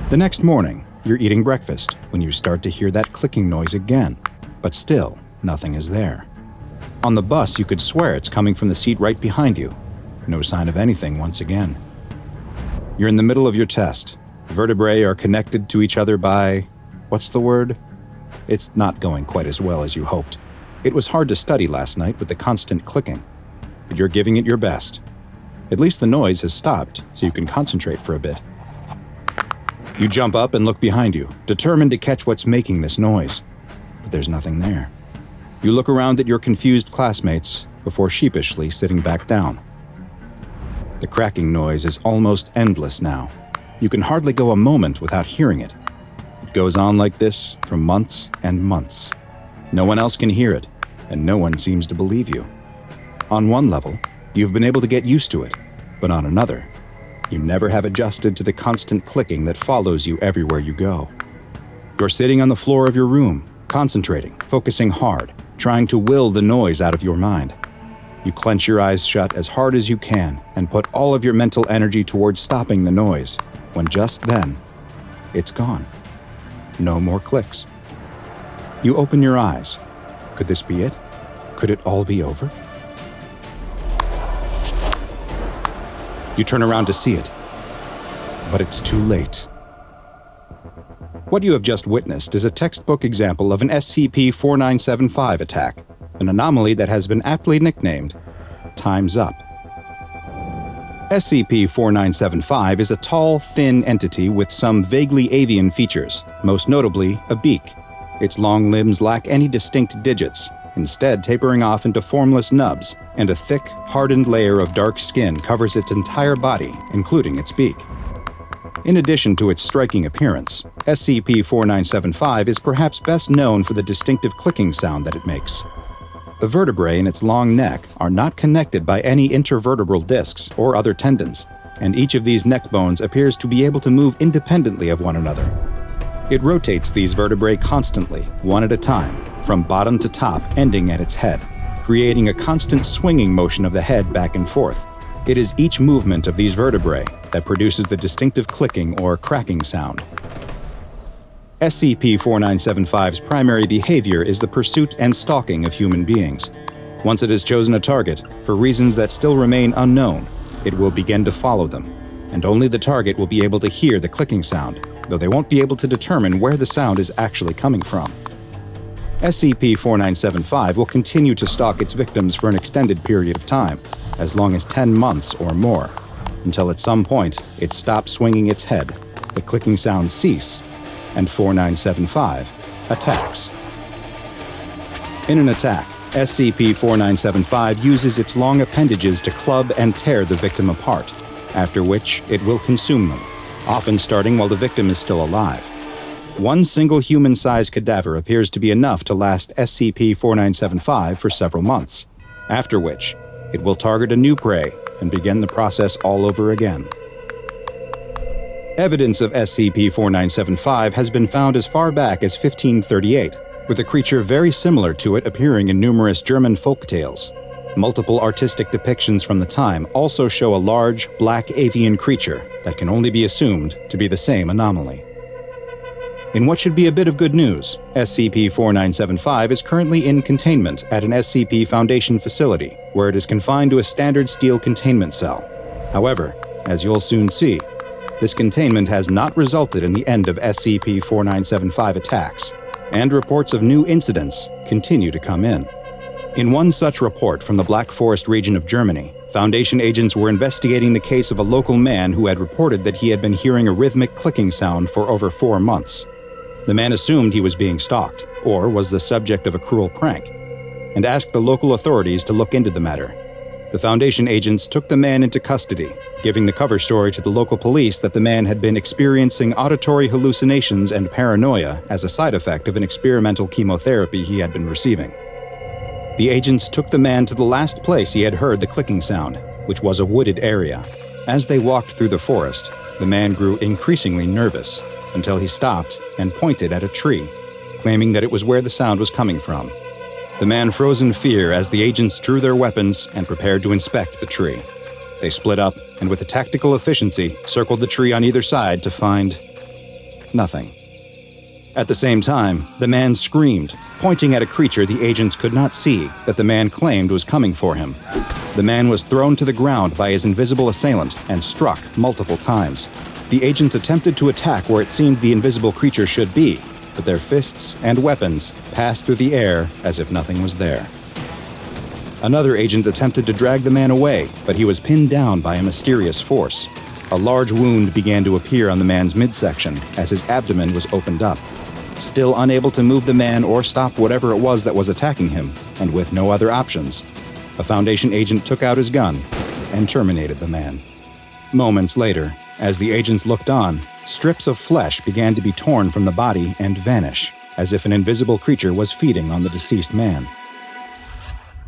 The next morning, you're eating breakfast when you start to hear that clicking noise again, but still, nothing is there. On the bus, you could swear it's coming from the seat right behind you. No sign of anything once again. You're in the middle of your test. Vertebrae are connected to each other by... what's the word? It's not going quite as well as you hoped. It was hard to study last night with the constant clicking, but you're giving it your best. At least the noise has stopped, so you can concentrate for a bit. You jump up and look behind you, determined to catch what's making this noise. But there's nothing there. You look around at your confused classmates before sheepishly sitting back down. The cracking noise is almost endless now. You can hardly go a moment without hearing it. It goes on like this for months and months. No one else can hear it, and no one seems to believe you. On one level, you've been able to get used to it, but on another, you never have adjusted to the constant clicking that follows you everywhere you go. You're sitting on the floor of your room, concentrating, focusing hard, trying to will the noise out of your mind. You clench your eyes shut as hard as you can and put all of your mental energy towards stopping the noise, when just then, it's gone. No more clicks. You open your eyes. Could this be it? Could it all be over? You turn around to see it, but it's too late. What you have just witnessed is a textbook example of an SCP-4975 attack, an anomaly that has been aptly nicknamed Time's Up. SCP-4975 is a tall, thin entity with some vaguely avian features, most notably a beak. Its long limbs lack any distinct digits, instead tapering off into formless nubs, and a thick, hardened layer of dark skin covers its entire body, including its beak. In addition to its striking appearance, SCP-4975 is perhaps best known for the distinctive clicking sound that it makes. The vertebrae in its long neck are not connected by any intervertebral discs or other tendons, and each of these neck bones appears to be able to move independently of one another. It rotates these vertebrae constantly, one at a time, from bottom to top, ending at its head, creating a constant swinging motion of the head back and forth. It is each movement of these vertebrae that produces the distinctive clicking or cracking sound. SCP-4975's primary behavior is the pursuit and stalking of human beings. Once it has chosen a target, for reasons that still remain unknown, it will begin to follow them, and only the target will be able to hear the clicking sound, though they won't be able to determine where the sound is actually coming from. SCP-4975 will continue to stalk its victims for an extended period of time, as long as 10 months or more, until at some point it stops swinging its head, the clicking sounds cease, and 4975 attacks. In an attack, SCP-4975 uses its long appendages to club and tear the victim apart, after which it will consume them, often starting while the victim is still alive. One single human-sized cadaver appears to be enough to last SCP-4975 for several months, after which it will target a new prey and begin the process all over again. Evidence of SCP-4975 has been found as far back as 1538, with a creature very similar to it appearing in numerous German folk tales. Multiple artistic depictions from the time also show a large, black avian creature that can only be assumed to be the same anomaly. In what should be a bit of good news, SCP-4975 is currently in containment at an SCP Foundation facility, where it is confined to a standard steel containment cell. However, as you'll soon see, this containment has not resulted in the end of SCP-4975 attacks, and reports of new incidents continue to come in. In one such report from the Black Forest region of Germany, Foundation agents were investigating the case of a local man who had reported that he had been hearing a rhythmic clicking sound for over 4 months. The man assumed he was being stalked, or was the subject of a cruel prank, and asked the local authorities to look into the matter. The Foundation agents took the man into custody, giving the cover story to the local police that the man had been experiencing auditory hallucinations and paranoia as a side effect of an experimental chemotherapy he had been receiving. The agents took the man to the last place he had heard the clicking sound, which was a wooded area. As they walked through the forest, the man grew increasingly nervous until he stopped and pointed at a tree, claiming that it was where the sound was coming from. The man froze in fear as the agents drew their weapons and prepared to inspect the tree. They split up and with a tactical efficiency circled the tree on either side to find nothing. At the same time, the man screamed, pointing at a creature the agents could not see that the man claimed was coming for him. The man was thrown to the ground by his invisible assailant and struck multiple times. The agents attempted to attack where it seemed the invisible creature should be, but their fists and weapons passed through the air as if nothing was there. Another agent attempted to drag the man away, but he was pinned down by a mysterious force. A large wound began to appear on the man's midsection as his abdomen was opened up. Still unable to move the man or stop whatever it was that was attacking him, and with no other options, a Foundation agent took out his gun and terminated the man. Moments later, as the agents looked on, strips of flesh began to be torn from the body and vanish, as if an invisible creature was feeding on the deceased man.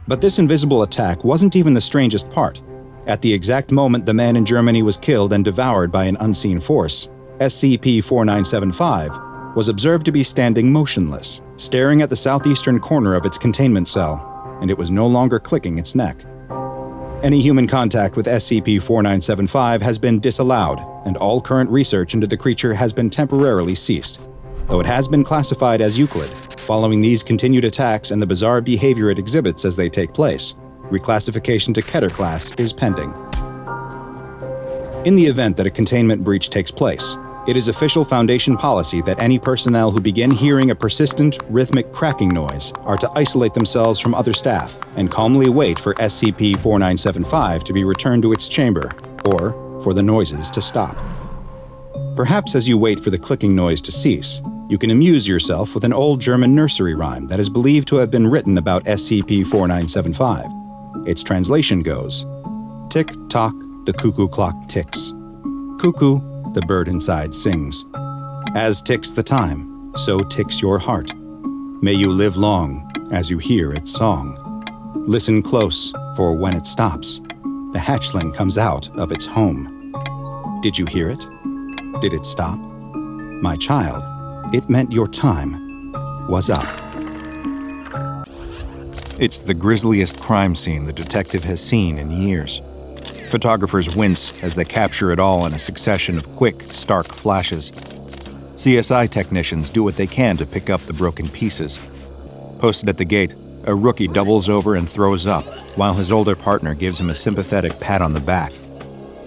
But this invisible attack wasn't even the strangest part. At the exact moment the man in Germany was killed and devoured by an unseen force, SCP-4975 was observed to be standing motionless, staring at the southeastern corner of its containment cell, and it was no longer clicking its neck. Any human contact with SCP-4975 has been disallowed, and all current research into the creature has been temporarily ceased, though it has been classified as Euclid. Following these continued attacks and the bizarre behavior it exhibits as they take place, reclassification to Keter class is pending. In the event that a containment breach takes place, it is official Foundation policy that any personnel who begin hearing a persistent, rhythmic cracking noise are to isolate themselves from other staff and calmly wait for SCP-4975 to be returned to its chamber, or for the noises to stop. Perhaps as you wait for the clicking noise to cease, you can amuse yourself with an old German nursery rhyme that is believed to have been written about SCP-4975. Its translation goes, "Tick-tock, the cuckoo clock ticks. Cuckoo, the bird inside sings. As ticks the time, so ticks your heart. May you live long as you hear its song. Listen close, for when it stops, the hatchling comes out of its home. Did you hear it? Did it stop? My child, it meant your time was up." It's the grisliest crime scene the detective has seen in years. Photographers wince as they capture it all in a succession of quick, stark flashes. CSI technicians do what they can to pick up the broken pieces. Posted at the gate, a rookie doubles over and throws up, while his older partner gives him a sympathetic pat on the back.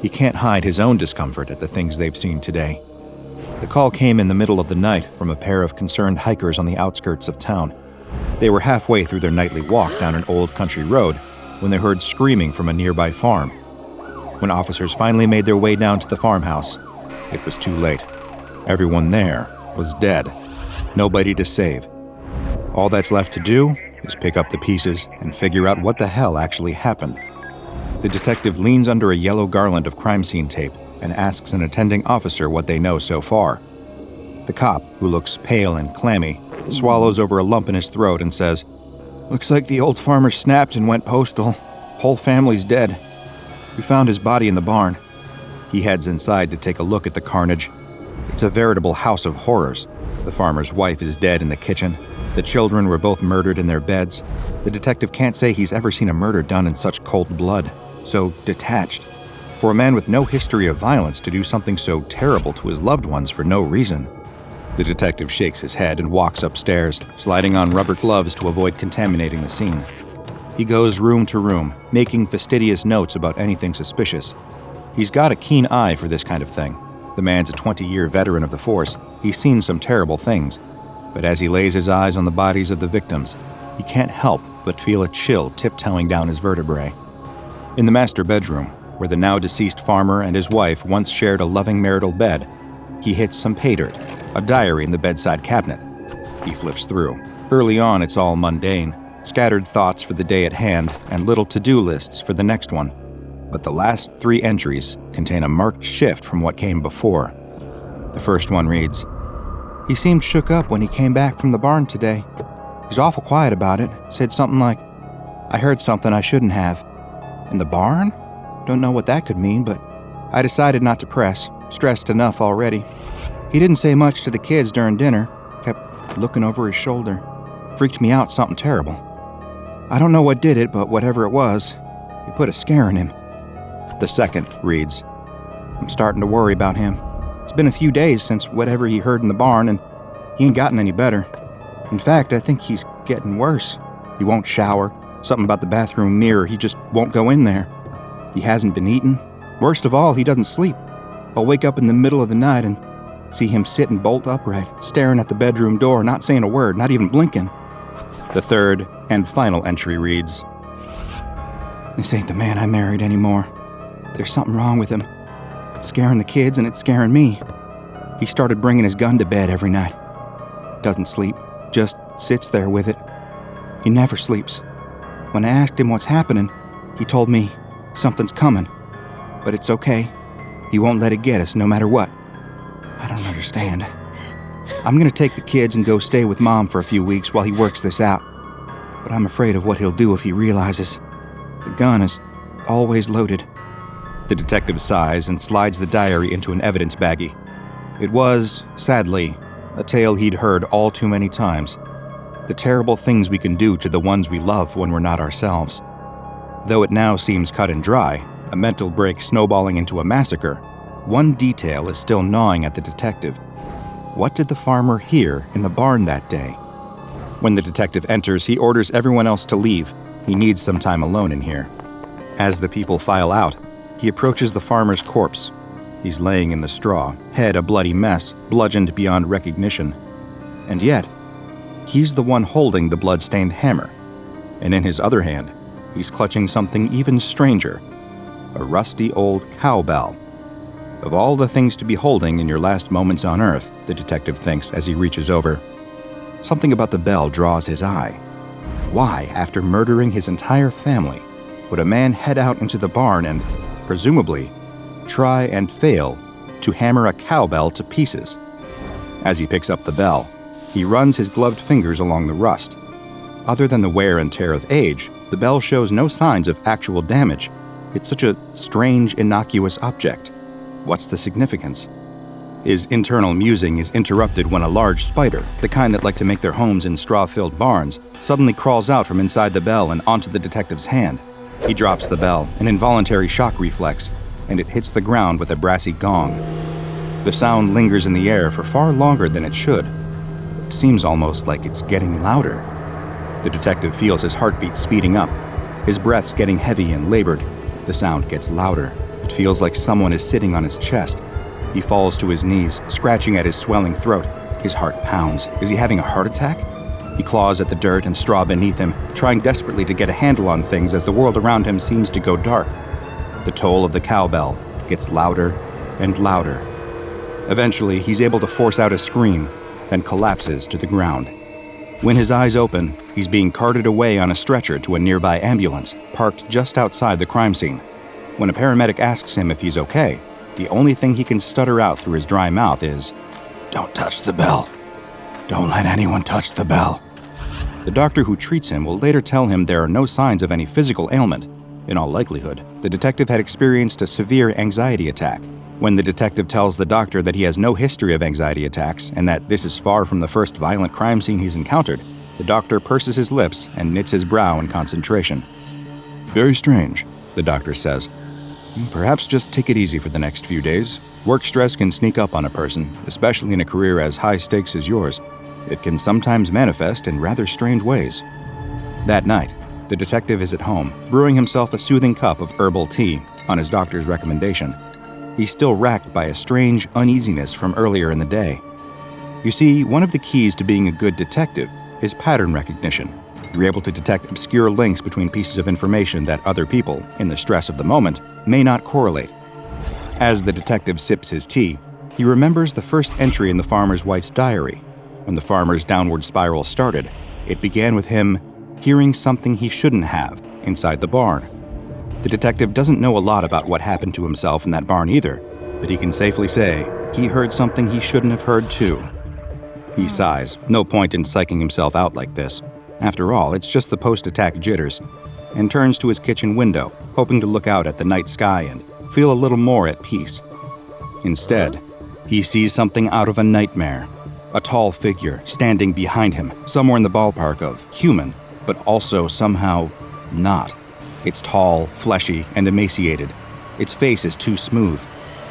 He can't hide his own discomfort at the things they've seen today. The call came in the middle of the night from a pair of concerned hikers on the outskirts of town. They were halfway through their nightly walk down an old country road when they heard screaming from a nearby farm. When officers finally made their way down to the farmhouse, it was too late. Everyone there was dead. Nobody to save. All that's left to do is pick up the pieces and figure out what the hell actually happened. The detective leans under a yellow garland of crime scene tape and asks an attending officer what they know so far. The cop, who looks pale and clammy, swallows over a lump in his throat and says, "Looks like the old farmer snapped and went postal. Whole family's dead. We found his body in the barn." He heads inside to take a look at the carnage. It's a veritable house of horrors. The farmer's wife is dead in the kitchen. The children were both murdered in their beds. The detective can't say he's ever seen a murder done in such cold blood, so detached. For a man with no history of violence to do something so terrible to his loved ones for no reason. The detective shakes his head and walks upstairs, sliding on rubber gloves to avoid contaminating the scene. He goes room to room, making fastidious notes about anything suspicious. He's got a keen eye for this kind of thing. The man's a 20-year veteran of the force. He's seen some terrible things. But as he lays his eyes on the bodies of the victims, he can't help but feel a chill tiptoeing down his vertebrae. In the master bedroom, where the now-deceased farmer and his wife once shared a loving marital bed, he hits some pay dirt, a diary in the bedside cabinet. He flips through. Early on, it's all mundane, scattered thoughts for the day at hand and little to-do lists for the next one. But the last 3 entries contain a marked shift from what came before. The first one reads, "He seemed shook up when he came back from the barn today. He's awful quiet about it. Said something like, 'I heard something I shouldn't have.' In the barn? Don't know what that could mean, but I decided not to press. Stressed enough already. He didn't say much to the kids during dinner. Kept looking over his shoulder. Freaked me out something terrible. I don't know what did it, but whatever it was, it put a scare in him." The second reads, "I'm starting to worry about him. It's been a few days since whatever he heard in the barn, and he ain't gotten any better. In fact, I think he's getting worse. He won't shower. Something about the bathroom mirror, he just won't go in there. He hasn't been eating. Worst of all, he doesn't sleep. I'll wake up in the middle of the night and see him sitting bolt upright, staring at the bedroom door, not saying a word, not even blinking. The third and final entry reads, This ain't the man I married anymore. There's something wrong with him. It's scaring the kids and it's scaring me. He started bringing his gun to bed every night. Doesn't sleep, just sits there with it. He never sleeps. When I asked him what's happening, he told me something's coming. But it's okay. He won't let it get us no matter what. I don't understand. I'm gonna take the kids and go stay with Mom for a few weeks while he works this out. But I'm afraid of what he'll do if he realizes the gun is always loaded. The detective sighs and slides the diary into an evidence baggie. It was, sadly, a tale he'd heard all too many times. The terrible things we can do to the ones we love when we're not ourselves. Though it now seems cut and dry, a mental break snowballing into a massacre, one detail is still gnawing at the detective. What did the farmer hear in the barn that day? When the detective enters, he orders everyone else to leave. He needs some time alone in here. As the people file out, he approaches the farmer's corpse. He's laying in the straw, head a bloody mess, bludgeoned beyond recognition. And yet, he's the one holding the blood-stained hammer. And in his other hand, he's clutching something even stranger, a rusty old cowbell. Of all the things to be holding in your last moments on Earth, the detective thinks as he reaches over, something about the bell draws his eye. Why, after murdering his entire family, would a man head out into the barn and, presumably, try and fail to hammer a cowbell to pieces? As he picks up the bell, he runs his gloved fingers along the rust. Other than the wear and tear of age, the bell shows no signs of actual damage. It's such a strange, innocuous object. What's the significance? His internal musing is interrupted when a large spider, the kind that like to make their homes in straw-filled barns, suddenly crawls out from inside the bell and onto the detective's hand. He drops the bell, an involuntary shock reflex, and it hits the ground with a brassy gong. The sound lingers in the air for far longer than it should. It seems almost like it's getting louder. The detective feels his heartbeat speeding up, his breaths getting heavy and labored. The sound gets louder. It feels like someone is sitting on his chest. He falls to his knees, scratching at his swelling throat. His heart pounds. Is he having a heart attack? He claws at the dirt and straw beneath him, trying desperately to get a handle on things as the world around him seems to go dark. The toll of the cowbell gets louder and louder. Eventually, he's able to force out a scream, then collapses to the ground. When his eyes open, he's being carted away on a stretcher to a nearby ambulance, parked just outside the crime scene. When a paramedic asks him if he's okay, the only thing he can stutter out through his dry mouth is, "Don't touch the bell. Don't let anyone touch the bell." The doctor who treats him will later tell him there are no signs of any physical ailment. In all likelihood, the detective had experienced a severe anxiety attack. When the detective tells the doctor that he has no history of anxiety attacks and that this is far from the first violent crime scene he's encountered, the doctor purses his lips and knits his brow in concentration. "Very strange," the doctor says. "Perhaps just take it easy for the next few days. Work stress can sneak up on a person, especially in a career as high stakes as yours. It can sometimes manifest in rather strange ways." That night, the detective is at home, brewing himself a soothing cup of herbal tea on his doctor's recommendation. He's still racked by a strange uneasiness from earlier in the day. You see, one of the keys to being a good detective is pattern recognition. You're able to detect obscure links between pieces of information that other people, in the stress of the moment, may not correlate. As the detective sips his tea, he remembers the first entry in the farmer's wife's diary. When the farmer's downward spiral started, it began with him hearing something he shouldn't have inside the barn. The detective doesn't know a lot about what happened to himself in that barn either, but he can safely say he heard something he shouldn't have heard too. He sighs, no point in psyching himself out like this. After all, it's just the post-attack jitters, and turns to his kitchen window, hoping to look out at the night sky and feel a little more at peace. Instead, he sees something out of a nightmare. A tall figure standing behind him, somewhere in the ballpark of human, but also somehow not. It's tall, fleshy, and emaciated. Its face is too smooth,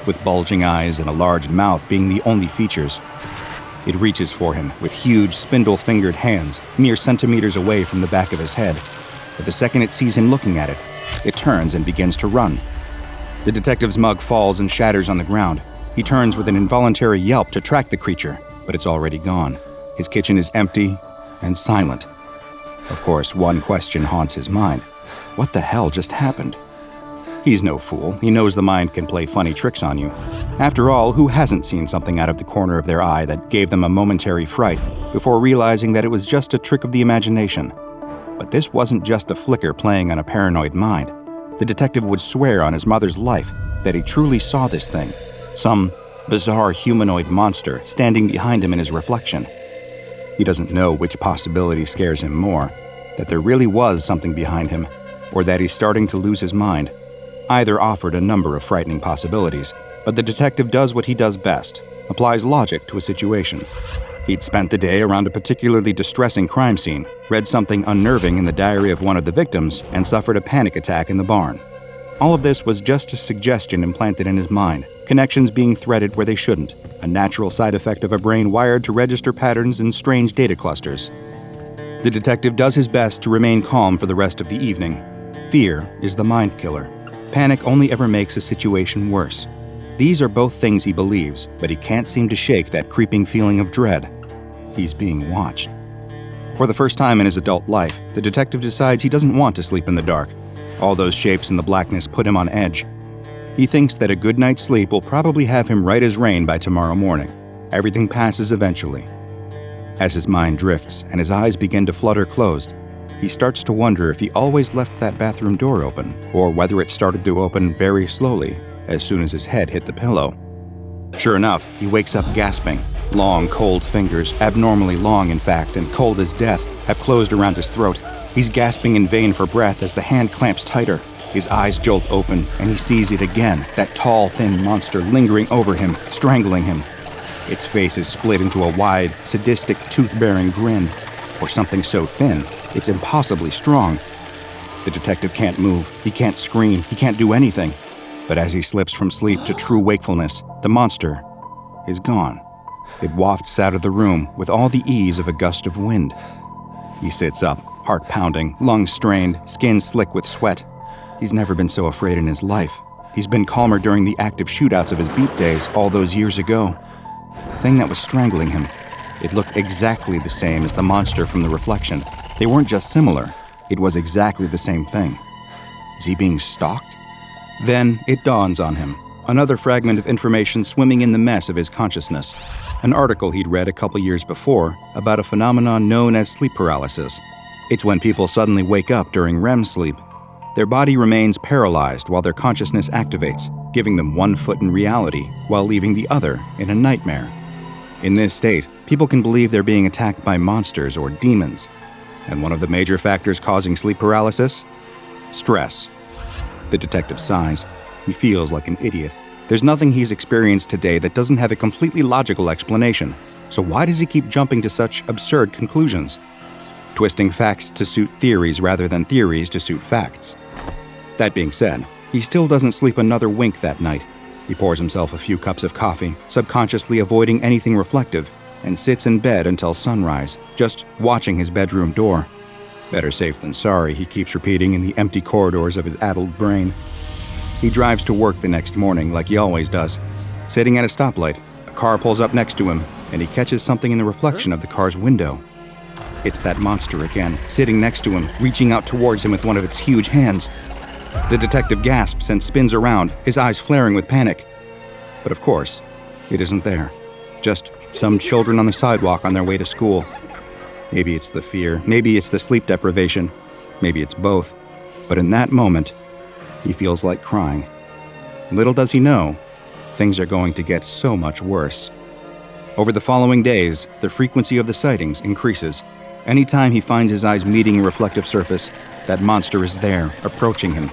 with bulging eyes and a large mouth being the only features. It reaches for him with huge, spindle-fingered hands, mere centimeters away from the back of his head. But the second it sees him looking at it, it turns and begins to run. The detective's mug falls and shatters on the ground. He turns with an involuntary yelp to track the creature, but it's already gone. His kitchen is empty and silent. Of course, one question haunts his mind. What the hell just happened? He's no fool. He knows the mind can play funny tricks on you. After all, who hasn't seen something out of the corner of their eye that gave them a momentary fright before realizing that it was just a trick of the imagination? But this wasn't just a flicker playing on a paranoid mind. The detective would swear on his mother's life that he truly saw this thing, some bizarre humanoid monster standing behind him in his reflection. He doesn't know which possibility scares him more, that there really was something behind him, or that he's starting to lose his mind. Either offered a number of frightening possibilities, but the detective does what he does best, applies logic to a situation. He'd spent the day around a particularly distressing crime scene, read something unnerving in the diary of one of the victims, and suffered a panic attack in the barn. All of this was just a suggestion implanted in his mind, connections being threaded where they shouldn't, a natural side effect of a brain wired to register patterns in strange data clusters. The detective does his best to remain calm for the rest of the evening. Fear is the mind killer. Panic only ever makes a situation worse. These are both things he believes, but he can't seem to shake that creeping feeling of dread. He's being watched. For the first time in his adult life, the detective decides he doesn't want to sleep in the dark. All those shapes in the blackness put him on edge. He thinks that a good night's sleep will probably have him right as rain by tomorrow morning. Everything passes eventually. As his mind drifts and his eyes begin to flutter closed, he starts to wonder if he always left that bathroom door open, or whether it started to open very slowly as soon as his head hit the pillow. Sure enough, he wakes up gasping. Long, cold fingers, abnormally long in fact, and cold as death, have closed around his throat. He's gasping in vain for breath as the hand clamps tighter. His eyes jolt open, and he sees it again, that tall, thin monster lingering over him, strangling him. Its face is split into a wide, sadistic, tooth-bearing grin, or something so thin, it's impossibly strong. The detective can't move, he can't scream, he can't do anything. But as he slips from sleep to true wakefulness, the monster is gone. It wafts out of the room with all the ease of a gust of wind. He sits up, heart pounding, lungs strained, skin slick with sweat. He's never been so afraid in his life. He's been calmer during the active shootouts of his beat days all those years ago. The thing that was strangling him, it looked exactly the same as the monster from the reflection. They weren't just similar, it was exactly the same thing. Is he being stalked? Then it dawns on him. Another fragment of information swimming in the mess of his consciousness. An article he'd read a couple years before about a phenomenon known as sleep paralysis. It's when people suddenly wake up during REM sleep. Their body remains paralyzed while their consciousness activates, giving them one foot in reality while leaving the other in a nightmare. In this state, people can believe they're being attacked by monsters or demons. And one of the major factors causing sleep paralysis? Stress. The detective sighs. He feels like an idiot. There's nothing he's experienced today that doesn't have a completely logical explanation. So why does he keep jumping to such absurd conclusions? Twisting facts to suit theories rather than theories to suit facts. That being said, he still doesn't sleep another wink that night. He pours himself a few cups of coffee, subconsciously avoiding anything reflective, and sits in bed until sunrise, just watching his bedroom door. Better safe than sorry, he keeps repeating in the empty corridors of his addled brain. He drives to work the next morning like he always does. Sitting at a stoplight, a car pulls up next to him, and he catches something in the reflection of the car's window. It's that monster again, sitting next to him, reaching out towards him with one of its huge hands. The detective gasps and spins around, his eyes flaring with panic. But of course, it isn't there. Just some children on the sidewalk on their way to school. Maybe it's the fear, maybe it's the sleep deprivation, maybe it's both. But in that moment, he feels like crying. Little does he know, things are going to get so much worse. Over the following days, the frequency of the sightings increases. Anytime he finds his eyes meeting a reflective surface, that monster is there, approaching him.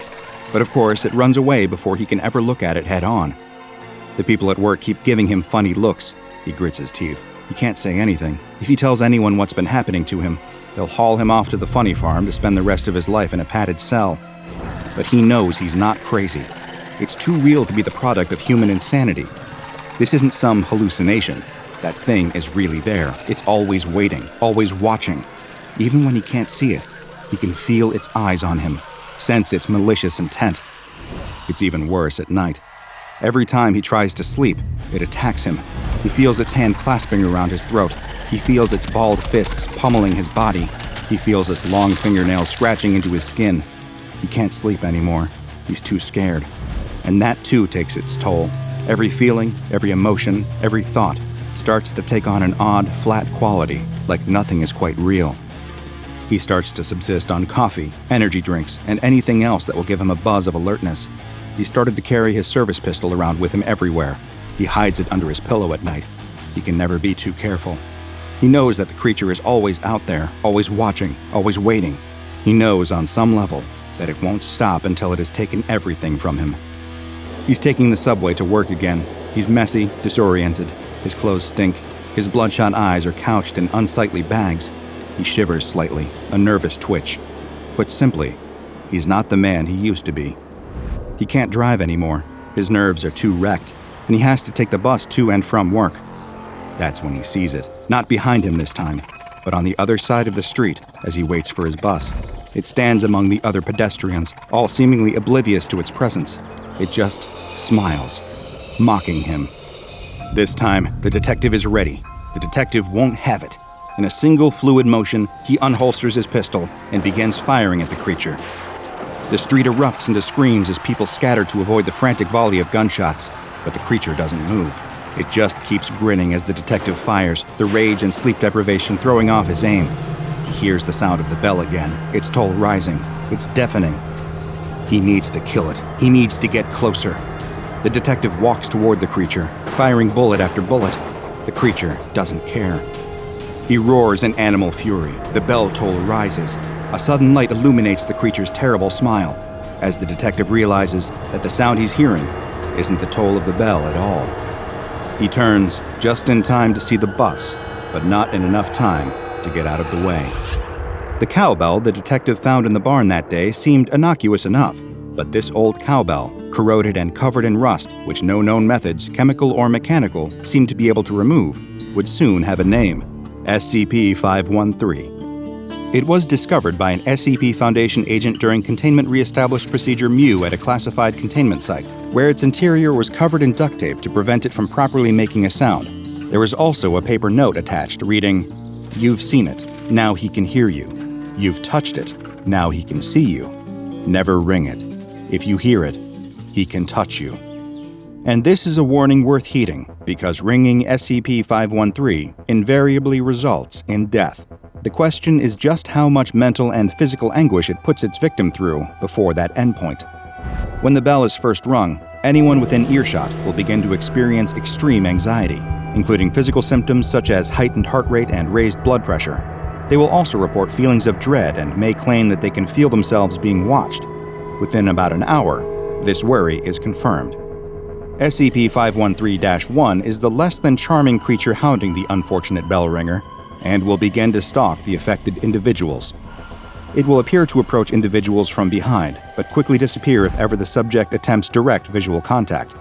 But of course, it runs away before he can ever look at it head on. The people at work keep giving him funny looks. He grits his teeth. He can't say anything. If he tells anyone what's been happening to him, they'll haul him off to the funny farm to spend the rest of his life in a padded cell. But he knows he's not crazy. It's too real to be the product of human insanity. This isn't some hallucination. That thing is really there. It's always waiting, always watching. Even when he can't see it, he can feel its eyes on him, sense its malicious intent. It's even worse at night. Every time he tries to sleep, it attacks him. He feels its hand clasping around his throat. He feels its balled fists pummeling his body. He feels its long fingernails scratching into his skin. He can't sleep anymore. He's too scared. And that too takes its toll. Every feeling, every emotion, every thought starts to take on an odd, flat quality, like nothing is quite real. He starts to subsist on coffee, energy drinks, and anything else that will give him a buzz of alertness. He started to carry his service pistol around with him everywhere. He hides it under his pillow at night. He can never be too careful. He knows that the creature is always out there, always watching, always waiting. He knows on some level that it won't stop until it has taken everything from him. He's taking the subway to work again. He's messy, disoriented. His clothes stink. His bloodshot eyes are couched in unsightly bags. He shivers slightly, a nervous twitch. Put simply, he's not the man he used to be. He can't drive anymore. His nerves are too wrecked, and he has to take the bus to and from work. That's when he sees it, not behind him this time, but on the other side of the street as he waits for his bus. It stands among the other pedestrians, all seemingly oblivious to its presence. It just smiles, mocking him. This time, the detective is ready. The detective won't have it. In a single fluid motion, he unholsters his pistol and begins firing at the creature. The street erupts into screams as people scatter to avoid the frantic volley of gunshots, but the creature doesn't move. It just keeps grinning as the detective fires, the rage and sleep deprivation throwing off his aim. He hears the sound of the bell again, its toll rising. It's deafening. He needs to kill it. He needs to get closer. The detective walks toward the creature, firing bullet after bullet. The creature doesn't care. He roars in animal fury. The bell toll rises. A sudden light illuminates the creature's terrible smile, as the detective realizes that the sound he's hearing isn't the toll of the bell at all. He turns just in time to see the bus, but not in enough time to get out of the way. The cowbell the detective found in the barn that day seemed innocuous enough, but this old cowbell, corroded and covered in rust, which no known methods, chemical or mechanical, seemed to be able to remove, would soon have a name: SCP-513. It was discovered by an SCP Foundation agent during Containment Reestablished Procedure Mu at a classified containment site, where its interior was covered in duct tape to prevent it from properly making a sound. There was also a paper note attached reading, "You've seen it, now he can hear you. You've touched it, now he can see you. Never ring it. If you hear it, he can touch you." And this is a warning worth heeding, because ringing SCP-513 invariably results in death. The question is just how much mental and physical anguish it puts its victim through before that endpoint. When the bell is first rung, anyone within earshot will begin to experience extreme anxiety, including physical symptoms such as heightened heart rate and raised blood pressure. They will also report feelings of dread and may claim that they can feel themselves being watched. Within about an hour, this worry is confirmed. SCP-513-1 is the less than charming creature hounding the unfortunate bell ringer, and will begin to stalk the affected individuals. It will appear to approach individuals from behind, but quickly disappear if ever the subject attempts direct visual contact.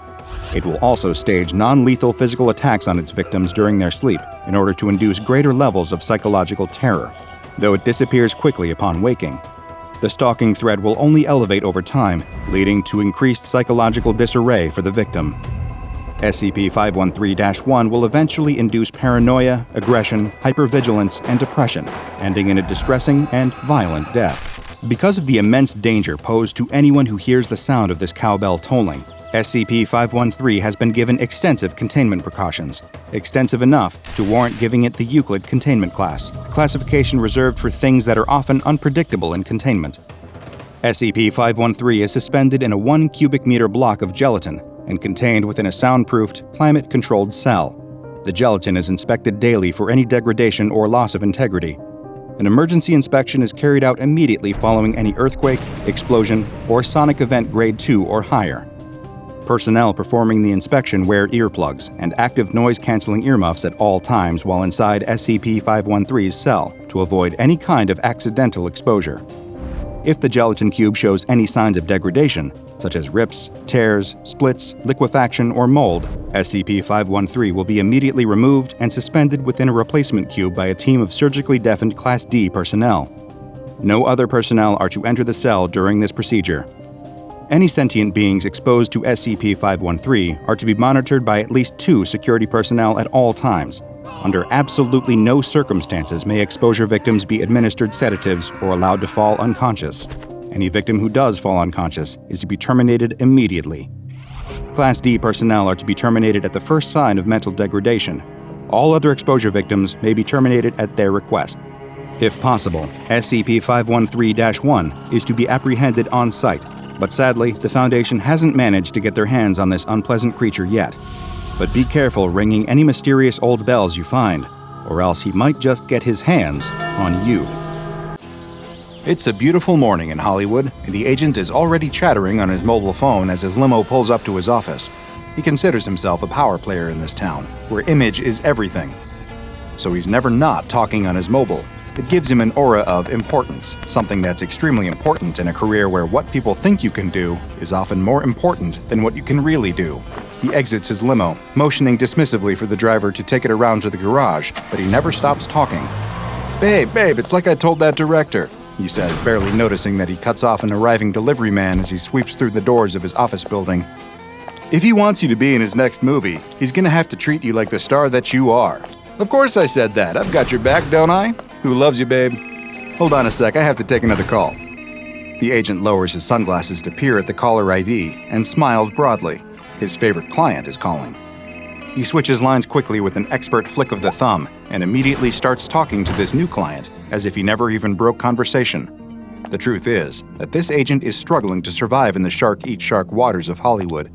It will also stage non-lethal physical attacks on its victims during their sleep in order to induce greater levels of psychological terror, though it disappears quickly upon waking. The stalking threat will only elevate over time, leading to increased psychological disarray for the victim. SCP-513-1 will eventually induce paranoia, aggression, hypervigilance, and depression, ending in a distressing and violent death. Because of the immense danger posed to anyone who hears the sound of this cowbell tolling, SCP-513 has been given extensive containment precautions, extensive enough to warrant giving it the Euclid Containment Class, a classification reserved for things that are often unpredictable in containment. SCP-513 is suspended in a 1 cubic meter block of gelatin and contained within a soundproofed, climate-controlled cell. The gelatin is inspected daily for any degradation or loss of integrity. An emergency inspection is carried out immediately following any earthquake, explosion, or sonic event grade 2 or higher. Personnel performing the inspection wear earplugs and active noise-canceling earmuffs at all times while inside SCP-513's cell to avoid any kind of accidental exposure. If the gelatin cube shows any signs of degradation, such as rips, tears, splits, liquefaction, or mold, SCP-513 will be immediately removed and suspended within a replacement cube by a team of surgically deafened Class D personnel. No other personnel are to enter the cell during this procedure. Any sentient beings exposed to SCP-513 are to be monitored by at least 2 security personnel at all times. Under absolutely no circumstances may exposure victims be administered sedatives or allowed to fall unconscious. Any victim who does fall unconscious is to be terminated immediately. Class D personnel are to be terminated at the first sign of mental degradation. All other exposure victims may be terminated at their request. If possible, SCP-513-1 is to be apprehended on site, but sadly, the Foundation hasn't managed to get their hands on this unpleasant creature yet. But be careful ringing any mysterious old bells you find, or else he might just get his hands on you. It's a beautiful morning in Hollywood, and the agent is already chattering on his mobile phone as his limo pulls up to his office. He considers himself a power player in this town, where image is everything. So he's never not talking on his mobile. It gives him an aura of importance, something that's extremely important in a career where what people think you can do is often more important than what you can really do. He exits his limo, motioning dismissively for the driver to take it around to the garage, but he never stops talking. Babe, it's like I told that director," he says, barely noticing that he cuts off an arriving delivery man as he sweeps through the doors of his office building. "If he wants you to be in his next movie, he's gonna have to treat you like the star that you are." "Of course I said that. I've got your back, don't I? Who loves you, babe? Hold on a sec, I have to take another call." The agent lowers his sunglasses to peer at the caller ID and smiles broadly. His favorite client is calling. He switches lines quickly with an expert flick of the thumb and immediately starts talking to this new client as if he never even broke conversation. The truth is that this agent is struggling to survive in the shark-eat-shark waters of Hollywood.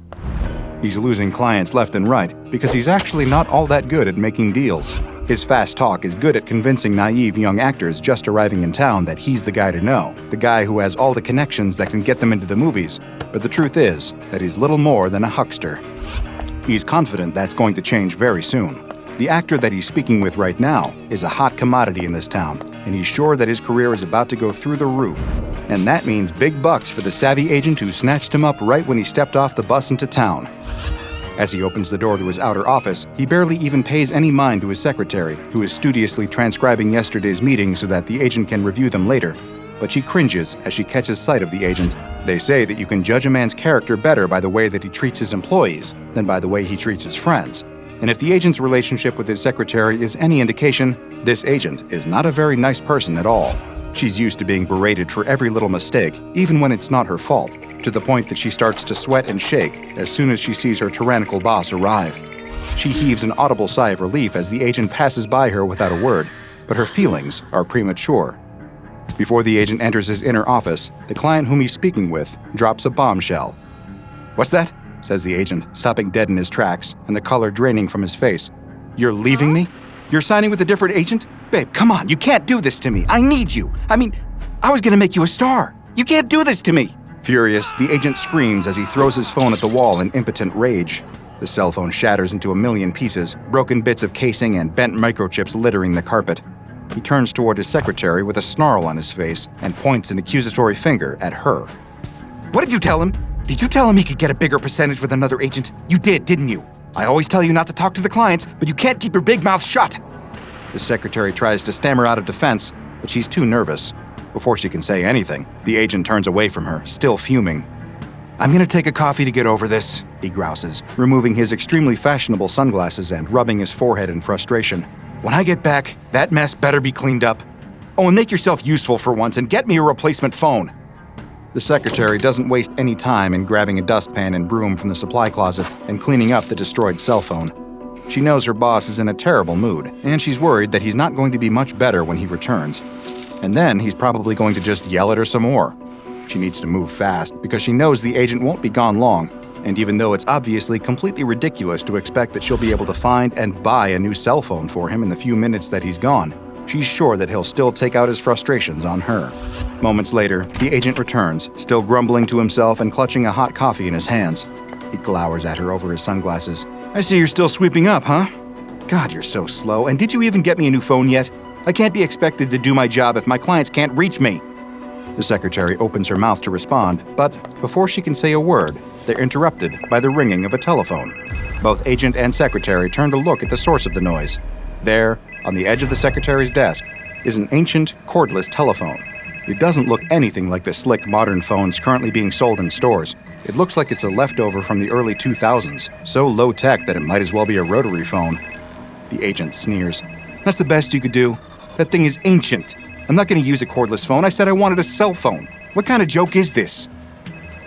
He's losing clients left and right because he's actually not all that good at making deals. His fast talk is good at convincing naive young actors just arriving in town that he's the guy to know, the guy who has all the connections that can get them into the movies. But the truth is that he's little more than a huckster. He's confident that's going to change very soon. The actor that he's speaking with right now is a hot commodity in this town, and he's sure that his career is about to go through the roof. And that means big bucks for the savvy agent who snatched him up right when he stepped off the bus into town. As he opens the door to his outer office, he barely even pays any mind to his secretary, who is studiously transcribing yesterday's meeting so that the agent can review them later. But she cringes as she catches sight of the agent. They say that you can judge a man's character better by the way that he treats his employees than by the way he treats his friends. And if the agent's relationship with his secretary is any indication, this agent is not a very nice person at all. She's used to being berated for every little mistake, even when it's not her fault, to the point that she starts to sweat and shake as soon as she sees her tyrannical boss arrive. She heaves an audible sigh of relief as the agent passes by her without a word, but her feelings are premature. Before the agent enters his inner office, the client whom he's speaking with drops a bombshell. "What's that?" says the agent, stopping dead in his tracks and the color draining from his face. "You're leaving me? You're signing with a different agent? Babe, come on, you can't do this to me. I need you. I was gonna make you a star. You can't do this to me." Furious, the agent screams as he throws his phone at the wall in impotent rage. The cell phone shatters into a million pieces, broken bits of casing and bent microchips littering the carpet. He turns toward his secretary with a snarl on his face and points an accusatory finger at her. "What did you tell him? Did you tell him he could get a bigger percentage with another agent? You did, didn't you? I always tell you not to talk to the clients, but you can't keep your big mouth shut." The secretary tries to stammer out a defense, but she's too nervous. Before she can say anything, the agent turns away from her, still fuming. "I'm gonna take a coffee to get over this," he grouses, removing his extremely fashionable sunglasses and rubbing his forehead in frustration. "When I get back, that mess better be cleaned up. Oh, and make yourself useful for once and get me a replacement phone." The secretary doesn't waste any time in grabbing a dustpan and broom from the supply closet and cleaning up the destroyed cell phone. She knows her boss is in a terrible mood, and she's worried that he's not going to be much better when he returns. And then he's probably going to just yell at her some more. She needs to move fast because she knows the agent won't be gone long, and even though it's obviously completely ridiculous to expect that she'll be able to find and buy a new cell phone for him in the few minutes that he's gone, she's sure that he'll still take out his frustrations on her. Moments later, the agent returns, still grumbling to himself and clutching a hot coffee in his hands. He glowers at her over his sunglasses. "I see you're still sweeping up, huh? God, you're so slow. And did you even get me a new phone yet? I can't be expected to do my job if my clients can't reach me." The secretary opens her mouth to respond, but before she can say a word, they're interrupted by the ringing of a telephone. Both agent and secretary turn to look at the source of the noise. There, on the edge of the secretary's desk, is an ancient, cordless telephone. It doesn't look anything like the slick modern phones currently being sold in stores. It looks like it's a leftover from the early 2000s, so low-tech that it might as well be a rotary phone. The agent sneers. That's the best you could do. That thing is ancient. I'm not going to use a cordless phone. I said I wanted a cell phone. What kind of joke is this?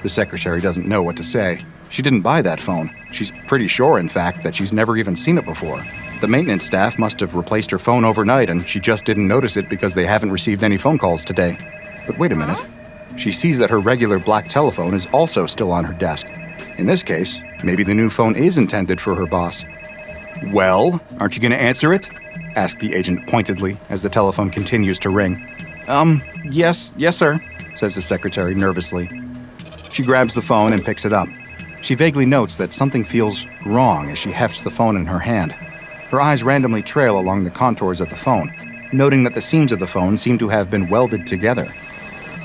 The secretary doesn't know what to say. She didn't buy that phone. She's pretty sure, in fact, that she's never even seen it before. The maintenance staff must have replaced her phone overnight, and she just didn't notice it because they haven't received any phone calls today. But wait a minute. She sees that her regular black telephone is also still on her desk. In this case, maybe the new phone is intended for her boss. Well, aren't you going to answer it? Asked the agent pointedly as the telephone continues to ring. Yes, sir, says the secretary nervously. She grabs the phone and picks it up. She vaguely notes that something feels wrong as she hefts the phone in her hand. Her eyes randomly trail along the contours of the phone, noting that the seams of the phone seem to have been welded together.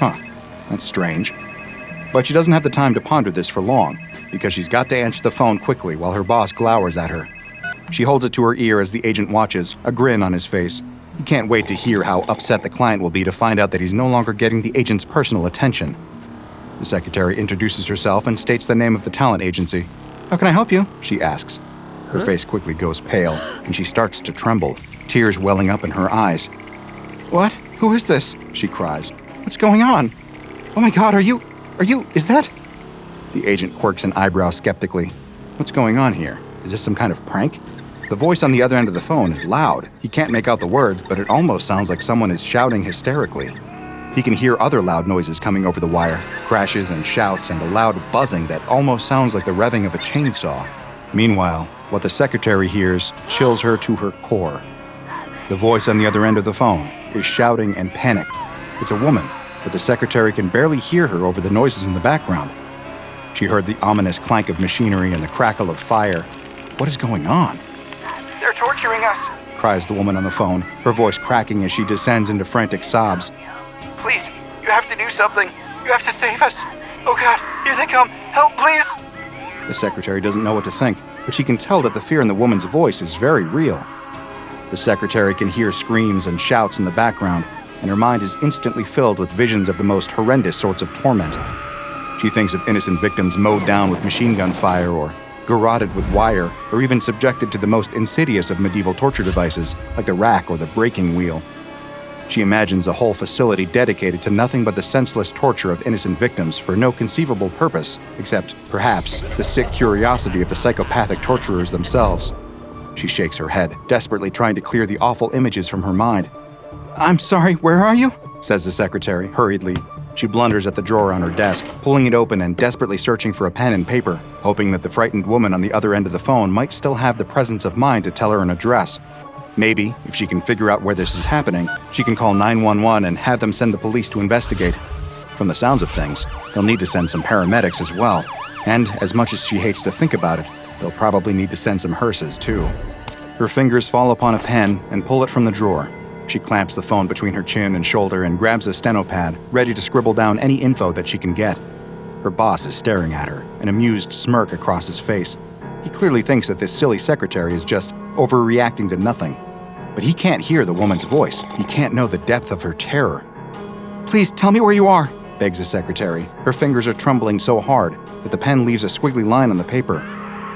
That's strange. But she doesn't have the time to ponder this for long, because she's got to answer the phone quickly while her boss glowers at her. She holds it to her ear as the agent watches, a grin on his face. He can't wait to hear how upset the client will be to find out that he's no longer getting the agent's personal attention. The secretary introduces herself and states the name of the talent agency. How can I help you? She asks. Her face quickly goes pale, and she starts to tremble, tears welling up in her eyes. What? Who is this? She cries. What's going on? Oh my God, are you, is that? The agent quirks an eyebrow skeptically. What's going on here? Is this some kind of prank? The voice on the other end of the phone is loud. He can't make out the words, but it almost sounds like someone is shouting hysterically. He can hear other loud noises coming over the wire, crashes and shouts and a loud buzzing that almost sounds like the revving of a chainsaw. Meanwhile, what the secretary hears chills her to her core. The voice on the other end of the phone is shouting and panicked. It's a woman, but the secretary can barely hear her over the noises in the background. She heard the ominous clank of machinery and the crackle of fire. What is going on? They're torturing us, cries the woman on the phone, her voice cracking as she descends into frantic sobs. Please, you have to do something. You have to save us. Oh God, here they come. Help, please. The secretary doesn't know what to think, but she can tell that the fear in the woman's voice is very real. The secretary can hear screams and shouts in the background, and her mind is instantly filled with visions of the most horrendous sorts of torment. She thinks of innocent victims mowed down with machine gun fire or garroted with wire, or even subjected to the most insidious of medieval torture devices, like the rack or the breaking wheel. She imagines a whole facility dedicated to nothing but the senseless torture of innocent victims for no conceivable purpose, except, perhaps, the sick curiosity of the psychopathic torturers themselves. She shakes her head, desperately trying to clear the awful images from her mind. I'm sorry, where are you? Says the secretary, hurriedly. She blunders at the drawer on her desk, pulling it open and desperately searching for a pen and paper, hoping that the frightened woman on the other end of the phone might still have the presence of mind to tell her an address. Maybe, if she can figure out where this is happening, she can call 911 and have them send the police to investigate. From the sounds of things, they'll need to send some paramedics as well. And, as much as she hates to think about it, they'll probably need to send some hearses, too. Her fingers fall upon a pen and pull it from the drawer. She clamps the phone between her chin and shoulder and grabs a steno pad, ready to scribble down any info that she can get. Her boss is staring at her, an amused smirk across his face. He clearly thinks that this silly secretary is just overreacting to nothing. But he can't hear the woman's voice. He can't know the depth of her terror. Please tell me where you are, begs the secretary. Her fingers are trembling so hard that the pen leaves a squiggly line on the paper.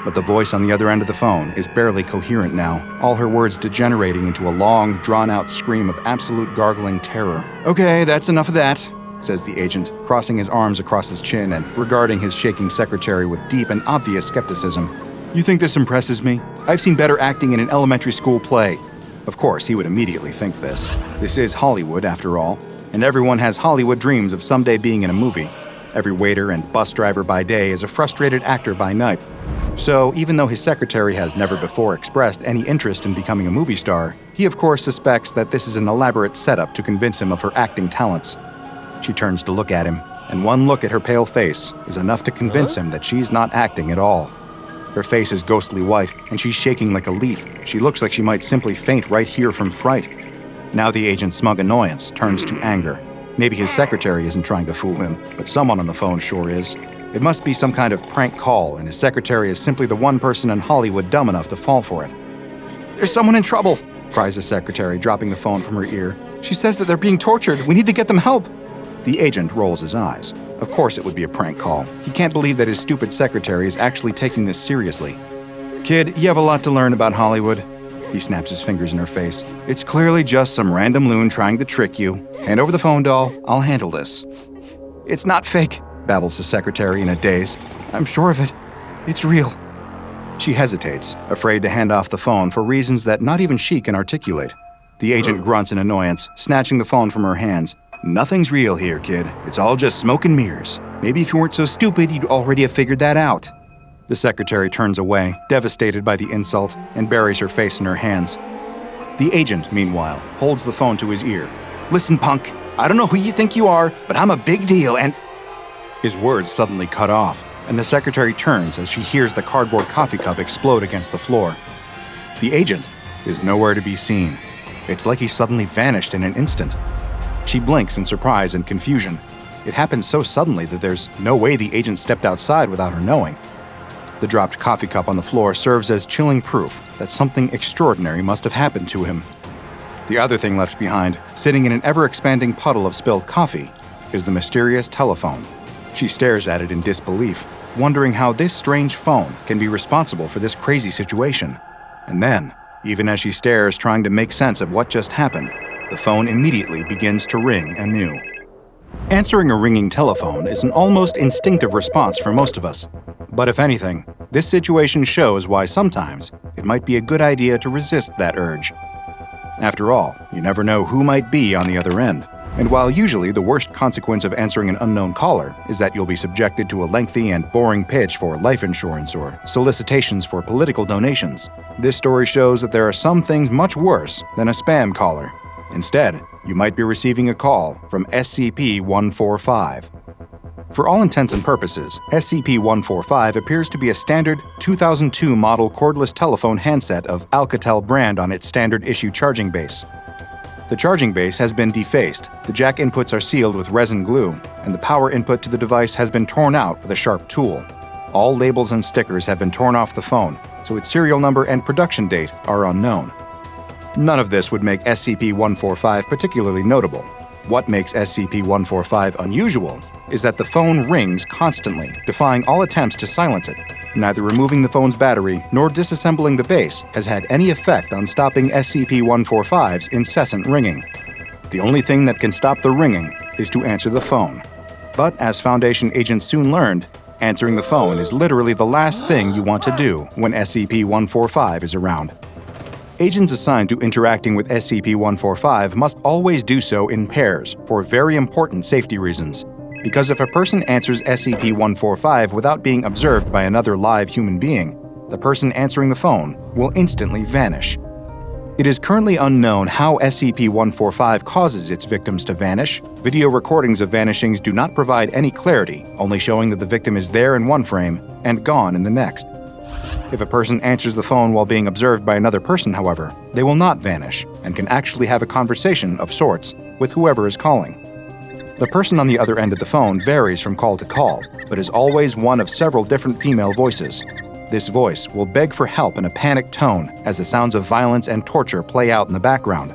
But the voice on the other end of the phone is barely coherent now, all her words degenerating into a long, drawn-out scream of absolute gargling terror. Okay, that's enough of that, says the agent, crossing his arms across his chin and regarding his shaking secretary with deep and obvious skepticism. You think this impresses me? I've seen better acting in an elementary school play. Of course, he would immediately think this. This is Hollywood, after all, and everyone has Hollywood dreams of someday being in a movie. Every waiter and bus driver by day is a frustrated actor by night. So, even though his secretary has never before expressed any interest in becoming a movie star, he of course suspects that this is an elaborate setup to convince him of her acting talents. She turns to look at him, and one look at her pale face is enough to convince him that she's not acting at all. Her face is ghostly white, and she's shaking like a leaf. She looks like she might simply faint right here from fright. Now the agent's smug annoyance turns to anger. Maybe his secretary isn't trying to fool him, but someone on the phone sure is. It must be some kind of prank call, and his secretary is simply the one person in Hollywood dumb enough to fall for it. There's someone in trouble, cries the secretary, dropping the phone from her ear. She says that they're being tortured. We need to get them help. The agent rolls his eyes. Of course it would be a prank call. He can't believe that his stupid secretary is actually taking this seriously. Kid, you have a lot to learn about Hollywood. He snaps his fingers in her face. It's clearly just some random loon trying to trick you. Hand over the phone, doll. I'll handle this. It's not fake, babbles the secretary in a daze. I'm sure of it. It's real. She hesitates, afraid to hand off the phone for reasons that not even she can articulate. The agent grunts in annoyance, snatching the phone from her hands. Nothing's real here, kid. It's all just smoke and mirrors. Maybe if you weren't so stupid, you'd already have figured that out. The secretary turns away, devastated by the insult, and buries her face in her hands. The agent, meanwhile, holds the phone to his ear. Listen, punk, I don't know who you think you are, but I'm a big deal and... His words suddenly cut off, and the secretary turns as she hears the cardboard coffee cup explode against the floor. The agent is nowhere to be seen. It's like he suddenly vanished in an instant. She blinks in surprise and confusion. It happens so suddenly that there's no way the agent stepped outside without her knowing. The dropped coffee cup on the floor serves as chilling proof that something extraordinary must have happened to him. The other thing left behind, sitting in an ever-expanding puddle of spilled coffee, is the mysterious telephone. She stares at it in disbelief, wondering how this strange phone can be responsible for this crazy situation. And then, even as she stares trying to make sense of what just happened, the phone immediately begins to ring anew. Answering a ringing telephone is an almost instinctive response for most of us. But if anything, this situation shows why sometimes it might be a good idea to resist that urge. After all, you never know who might be on the other end. And while usually the worst consequence of answering an unknown caller is that you'll be subjected to a lengthy and boring pitch for life insurance or solicitations for political donations, this story shows that there are some things much worse than a spam caller. Instead, you might be receiving a call from SCP-145. For all intents and purposes, SCP-145 appears to be a standard 2002 model cordless telephone handset of Alcatel brand on its standard issue charging base. The charging base has been defaced, the jack inputs are sealed with resin glue, and the power input to the device has been torn out with a sharp tool. All labels and stickers have been torn off the phone, so its serial number and production date are unknown. None of this would make SCP-145 particularly notable. What makes SCP-145 unusual is that the phone rings constantly, defying all attempts to silence it. Neither removing the phone's battery nor disassembling the base has had any effect on stopping SCP-145's incessant ringing. The only thing that can stop the ringing is to answer the phone. But as Foundation agents soon learned, answering the phone is literally the last thing you want to do when SCP-145 is around. Agents assigned to interacting with SCP-145 must always do so in pairs for very important safety reasons. Because if a person answers SCP-145 without being observed by another live human being, the person answering the phone will instantly vanish. It is currently unknown how SCP-145 causes its victims to vanish. Video recordings of vanishings do not provide any clarity, only showing that the victim is there in one frame and gone in the next. If a person answers the phone while being observed by another person, however, they will not vanish and can actually have a conversation of sorts with whoever is calling. The person on the other end of the phone varies from call to call, but is always one of several different female voices. This voice will beg for help in a panicked tone as the sounds of violence and torture play out in the background.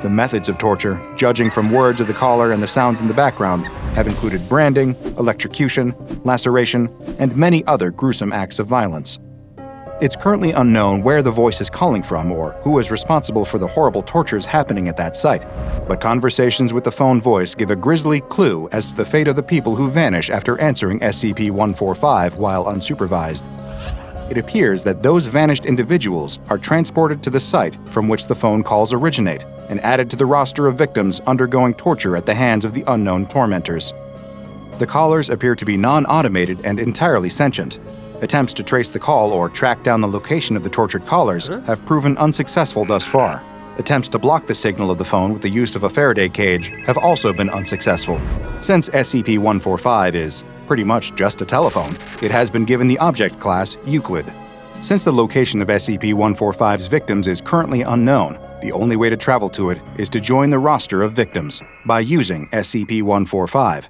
The methods of torture, judging from words of the caller and the sounds in the background, have included branding, electrocution, laceration, and many other gruesome acts of violence. It's currently unknown where the voice is calling from or who is responsible for the horrible tortures happening at that site, but conversations with the phone voice give a grisly clue as to the fate of the people who vanish after answering SCP-145 while unsupervised. It appears that those vanished individuals are transported to the site from which the phone calls originate and added to the roster of victims undergoing torture at the hands of the unknown tormentors. The callers appear to be non-automated and entirely sentient. Attempts to trace the call or track down the location of the tortured callers have proven unsuccessful thus far. Attempts to block the signal of the phone with the use of a Faraday cage have also been unsuccessful. Since SCP-145 is pretty much just a telephone, it has been given the object class Euclid. Since the location of SCP-145's victims is currently unknown, the only way to travel to it is to join the roster of victims by using SCP-145.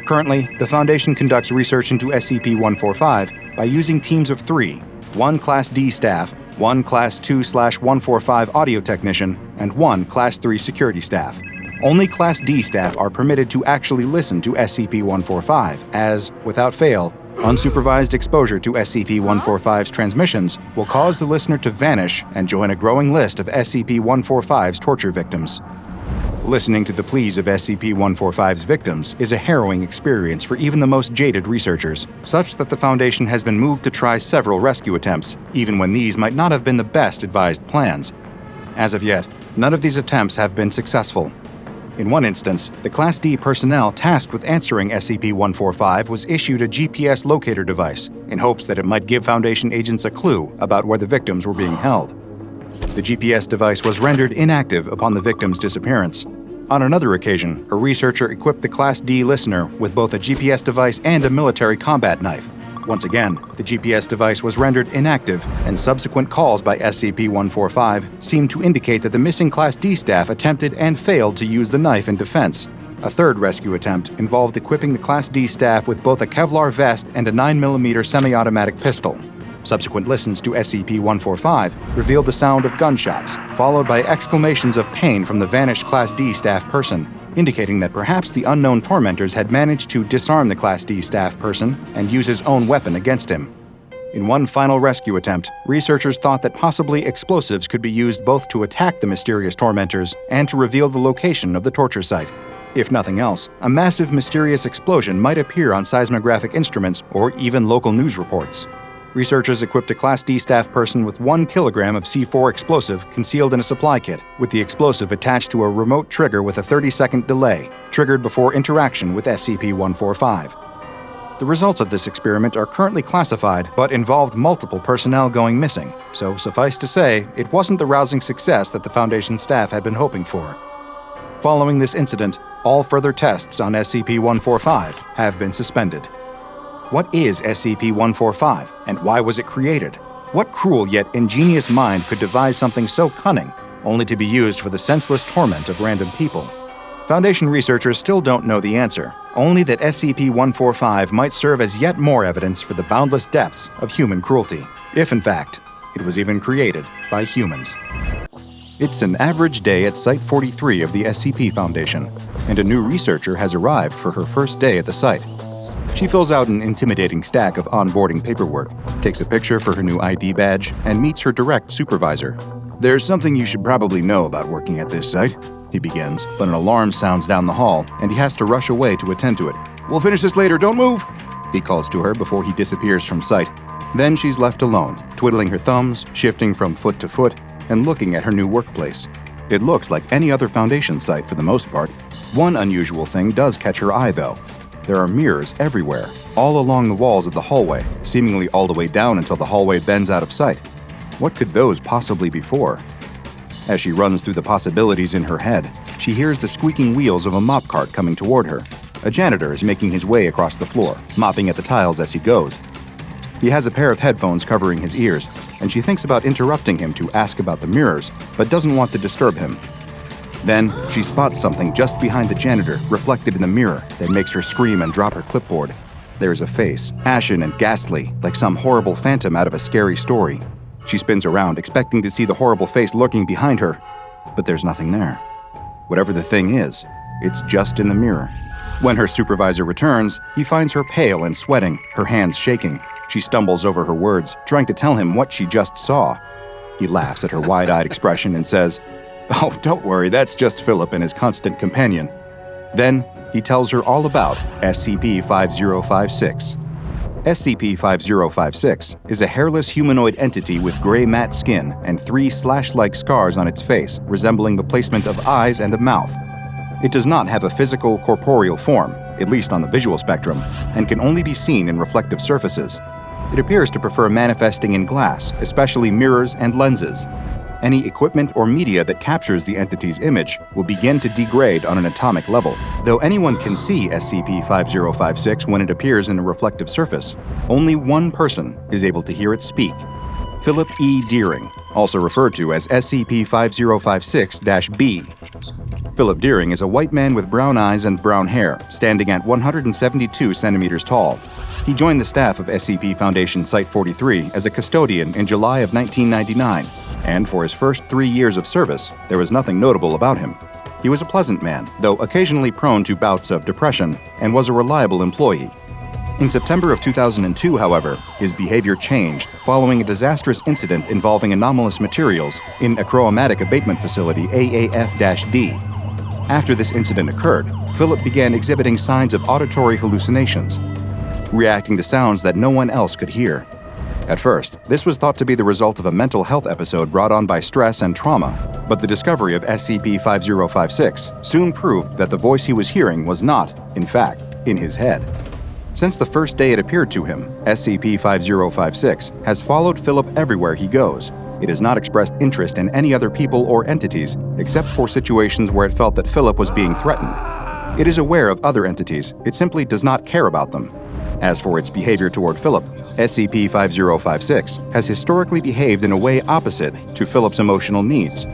Currently, the Foundation conducts research into SCP-145 by using teams of 3, 1 Class D staff, 1 Class 2/145 audio technician, and 1 Class 3 security staff. Only Class D staff are permitted to actually listen to SCP-145, as, without fail, unsupervised exposure to SCP-145's transmissions will cause the listener to vanish and join a growing list of SCP-145's torture victims. Listening to the pleas of SCP-145's victims is a harrowing experience for even the most jaded researchers, such that the Foundation has been moved to try several rescue attempts, even when these might not have been the best advised plans. As of yet, none of these attempts have been successful. In one instance, the Class D personnel tasked with answering SCP-145 was issued a GPS locator device in hopes that it might give Foundation agents a clue about where the victims were being held. The GPS device was rendered inactive upon the victim's disappearance. On another occasion, a researcher equipped the Class D listener with both a GPS device and a military combat knife. Once again, the GPS device was rendered inactive, and subsequent calls by SCP-145 seemed to indicate that the missing Class D staff attempted and failed to use the knife in defense. A third rescue attempt involved equipping the Class D staff with both a Kevlar vest and a 9mm semi-automatic pistol. Subsequent listens to SCP-145 revealed the sound of gunshots, followed by exclamations of pain from the vanished Class D staff person, indicating that perhaps the unknown tormentors had managed to disarm the Class D staff person and use his own weapon against him. In one final rescue attempt, researchers thought that possibly explosives could be used both to attack the mysterious tormentors and to reveal the location of the torture site. If nothing else, a massive mysterious explosion might appear on seismographic instruments or even local news reports. Researchers equipped a Class D staff person with 1 kilogram of C4 explosive concealed in a supply kit, with the explosive attached to a remote trigger with a 30-second delay, triggered before interaction with SCP-145. The results of this experiment are currently classified, but involved multiple personnel going missing, so suffice to say, it wasn't the rousing success that the Foundation staff had been hoping for. Following this incident, all further tests on SCP-145 have been suspended. What is SCP-145, and why was it created? What cruel yet ingenious mind could devise something so cunning, only to be used for the senseless torment of random people? Foundation researchers still don't know the answer, only that SCP-145 might serve as yet more evidence for the boundless depths of human cruelty, if in fact, it was even created by humans. It's an average day at Site 43 of the SCP Foundation, and a new researcher has arrived for her first day at the site. She fills out an intimidating stack of onboarding paperwork, takes a picture for her new ID badge, and meets her direct supervisor. "There's something you should probably know about working at this site," he begins, but an alarm sounds down the hall, and he has to rush away to attend to it. "We'll finish this later, don't move," he calls to her before he disappears from sight. Then she's left alone, twiddling her thumbs, shifting from foot to foot, and looking at her new workplace. It looks like any other Foundation site for the most part. One unusual thing does catch her eye, though. There are mirrors everywhere, all along the walls of the hallway, seemingly all the way down until the hallway bends out of sight. What could those possibly be for? As she runs through the possibilities in her head, she hears the squeaking wheels of a mop cart coming toward her. A janitor is making his way across the floor, mopping at the tiles as he goes. He has a pair of headphones covering his ears, and she thinks about interrupting him to ask about the mirrors, but doesn't want to disturb him. Then, she spots something just behind the janitor, reflected in the mirror, that makes her scream and drop her clipboard. There is a face, ashen and ghastly, like some horrible phantom out of a scary story. She spins around, expecting to see the horrible face lurking behind her, but there's nothing there. Whatever the thing is, it's just in the mirror. When her supervisor returns, he finds her pale and sweating, her hands shaking. She stumbles over her words, trying to tell him what she just saw. He laughs at her wide-eyed expression and says, "Oh, don't worry, that's just Philip and his constant companion." Then, he tells her all about SCP-5056. SCP-5056 is a hairless humanoid entity with gray matte skin and 3 slash-like scars on its face, resembling the placement of eyes and a mouth. It does not have a physical, corporeal form, at least on the visual spectrum, and can only be seen in reflective surfaces. It appears to prefer manifesting in glass, especially mirrors and lenses. Any equipment or media that captures the entity's image will begin to degrade on an atomic level. Though anyone can see SCP-5056 when it appears in a reflective surface, only one person is able to hear it speak. Philip E. Deering, also referred to as SCP-5056-B. Philip Deering is a white man with brown eyes and brown hair, standing at 172 centimeters tall. He joined the staff of SCP Foundation Site 43 as a custodian in July of 1999, and for his first 3 years of service, there was nothing notable about him. He was a pleasant man, though occasionally prone to bouts of depression, and was a reliable employee. In September of 2002, however, his behavior changed following a disastrous incident involving anomalous materials in a chromatic abatement facility AAF-D. After this incident occurred, Philip began exhibiting signs of auditory hallucinations, reacting to sounds that no one else could hear. At first, this was thought to be the result of a mental health episode brought on by stress and trauma, but the discovery of SCP-5056 soon proved that the voice he was hearing was not, in fact, in his head. Since the first day it appeared to him, SCP-5056 has followed Philip everywhere he goes. It has not expressed interest in any other people or entities, except for situations where it felt that Philip was being threatened. It is aware of other entities, it simply does not care about them. As for its behavior toward Philip, SCP-5056 has historically behaved in a way opposite to Philip's emotional needs.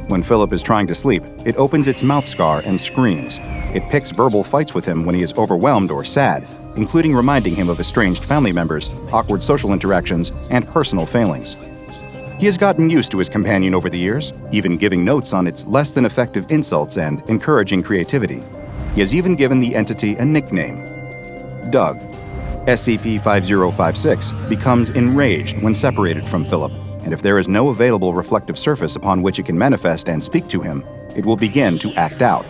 When Philip is trying to sleep, it opens its mouth scar and screams. It picks verbal fights with him when he is overwhelmed or sad, including reminding him of estranged family members, awkward social interactions, and personal failings. He has gotten used to his companion over the years, even giving notes on its less than effective insults and encouraging creativity. He has even given the entity a nickname, Doug. SCP-5056 becomes enraged when separated from Philip, and if there is no available reflective surface upon which it can manifest and speak to him, it will begin to act out.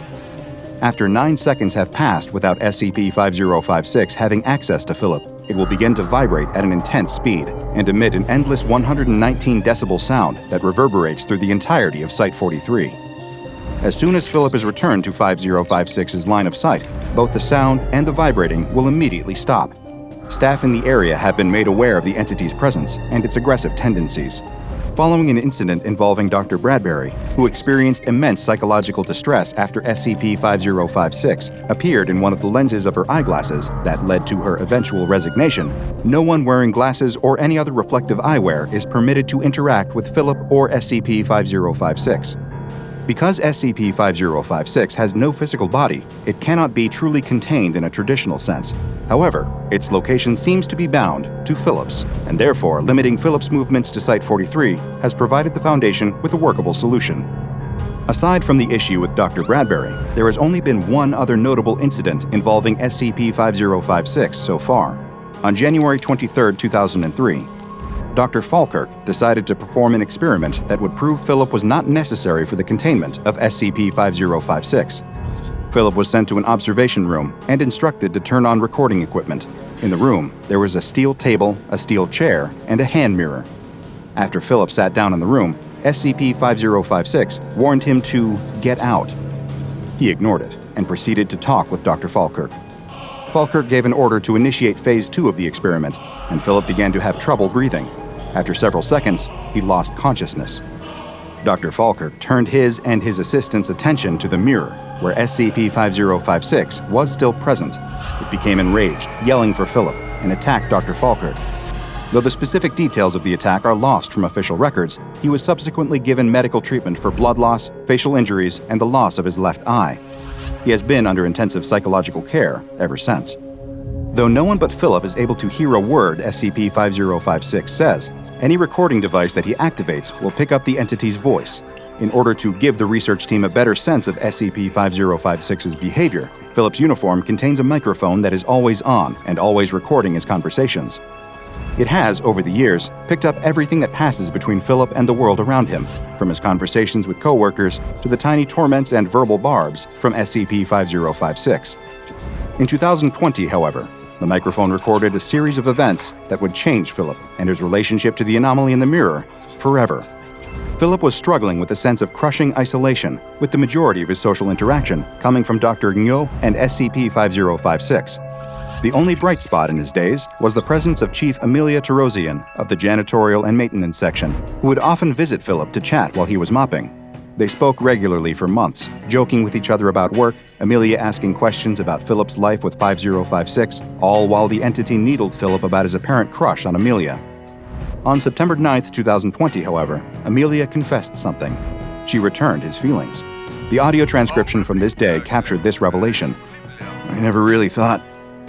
After 9 seconds have passed without SCP-5056 having access to Philip, it will begin to vibrate at an intense speed and emit an endless 119 decibel sound that reverberates through the entirety of Site-43. As soon as Philip is returned to 5056's line of sight, both the sound and the vibrating will immediately stop. Staff in the area have been made aware of the entity's presence and its aggressive tendencies. Following an incident involving Dr. Bradbury, who experienced immense psychological distress after SCP-5056 appeared in one of the lenses of her eyeglasses that led to her eventual resignation, no one wearing glasses or any other reflective eyewear is permitted to interact with Philip or SCP-5056. Because SCP-5056 has no physical body, it cannot be truly contained in a traditional sense. However, its location seems to be bound to Philip's, and therefore limiting Philip's movements to Site-43 has provided the Foundation with a workable solution. Aside from the issue with Dr. Bradbury, there has only been one other notable incident involving SCP-5056 so far. On January 23, 2003, Dr. Falkirk decided to perform an experiment that would prove Philip was not necessary for the containment of SCP-5056. Philip was sent to an observation room and instructed to turn on recording equipment. In the room, there was a steel table, a steel chair, and a hand mirror. After Philip sat down in the room, SCP-5056 warned him to get out. He ignored it and proceeded to talk with Dr. Falkirk. Falkirk gave an order to initiate Phase 2 of the experiment, and Philip began to have trouble breathing. After several seconds, he lost consciousness. Dr. Falkirk turned his and his assistant's attention to the mirror, where SCP-5056 was still present. It became enraged, yelling for Philip, and attacked Dr. Falkirk. Though the specific details of the attack are lost from official records, he was subsequently given medical treatment for blood loss, facial injuries, and the loss of his left eye. He has been under intensive psychological care ever since. Though no one but Philip is able to hear a word SCP-5056 says, any recording device that he activates will pick up the entity's voice. In order to give the research team a better sense of SCP-5056's behavior, Philip's uniform contains a microphone that is always on and always recording his conversations. It has, over the years, picked up everything that passes between Philip and the world around him, from his conversations with coworkers to the tiny torments and verbal barbs from SCP-5056. In 2020, however, the microphone recorded a series of events that would change Philip and his relationship to the anomaly in the mirror forever. Philip was struggling with a sense of crushing isolation, with the majority of his social interaction coming from Dr. Ngo and SCP-5056. The only bright spot in his days was the presence of Chief Amelia Tarosian of the Janitorial and Maintenance Section, who would often visit Philip to chat while he was mopping. They spoke regularly for months, joking with each other about work, Amelia asking questions about Philip's life with 5056, all while the entity needled Philip about his apparent crush on Amelia. On September 9, 2020, however, Amelia confessed something. She returned his feelings. The audio transcription from this day captured this revelation. "I never really thought.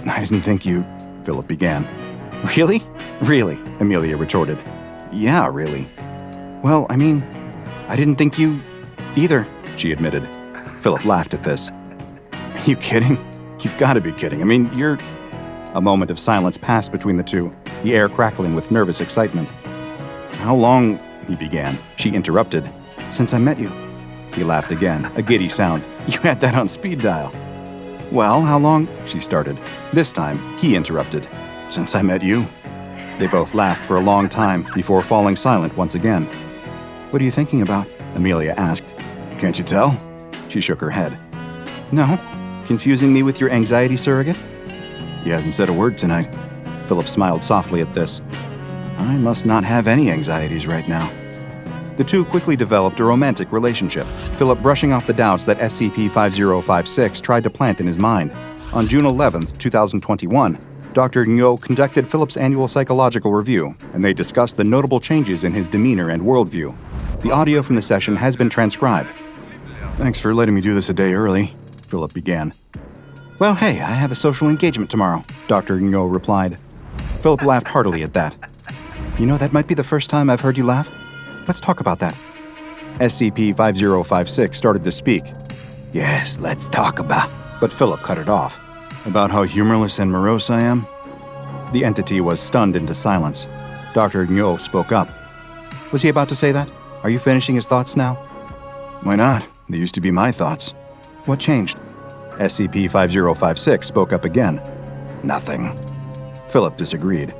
I didn't think you," Philip began. "Really? Really?" Amelia retorted. "Yeah, really. Well, I mean, I didn't think you either," she admitted. Philip laughed at this. Are you kidding? You've got to be kidding. I mean, you're... A moment of silence passed between the two, the air crackling with nervous excitement. How long, he began. She interrupted. Since I met you. He laughed again, a giddy sound. You had that on speed dial. Well, how long? She started. This time, he interrupted. Since I met you. They both laughed for a long time before falling silent once again. What are you thinking about? Amelia asked. Can't you tell? She shook her head. No. Confusing me with your anxiety surrogate? He hasn't said a word tonight. Philip smiled softly at this. I must not have any anxieties right now. The two quickly developed a romantic relationship, Philip brushing off the doubts that SCP-5056 tried to plant in his mind. On June 11, 2021, Dr. Ngo conducted Philip's annual psychological review, and they discussed the notable changes in his demeanor and worldview. The audio from the session has been transcribed. Thanks for letting me do this a day early, Philip began. Well, hey, I have a social engagement tomorrow, Dr. Ngo replied. Philip laughed heartily at that. You know, that might be the first time I've heard you laugh. Let's talk about that. SCP-5056 started to speak. Yes, let's talk about... But Philip cut it off. About how humorless and morose I am? The entity was stunned into silence. Dr. Ngo spoke up. Was he about to say that? Are you finishing his thoughts now? Why not? They used to be my thoughts. What changed? SCP-5056 spoke up again. Nothing. Philip disagreed.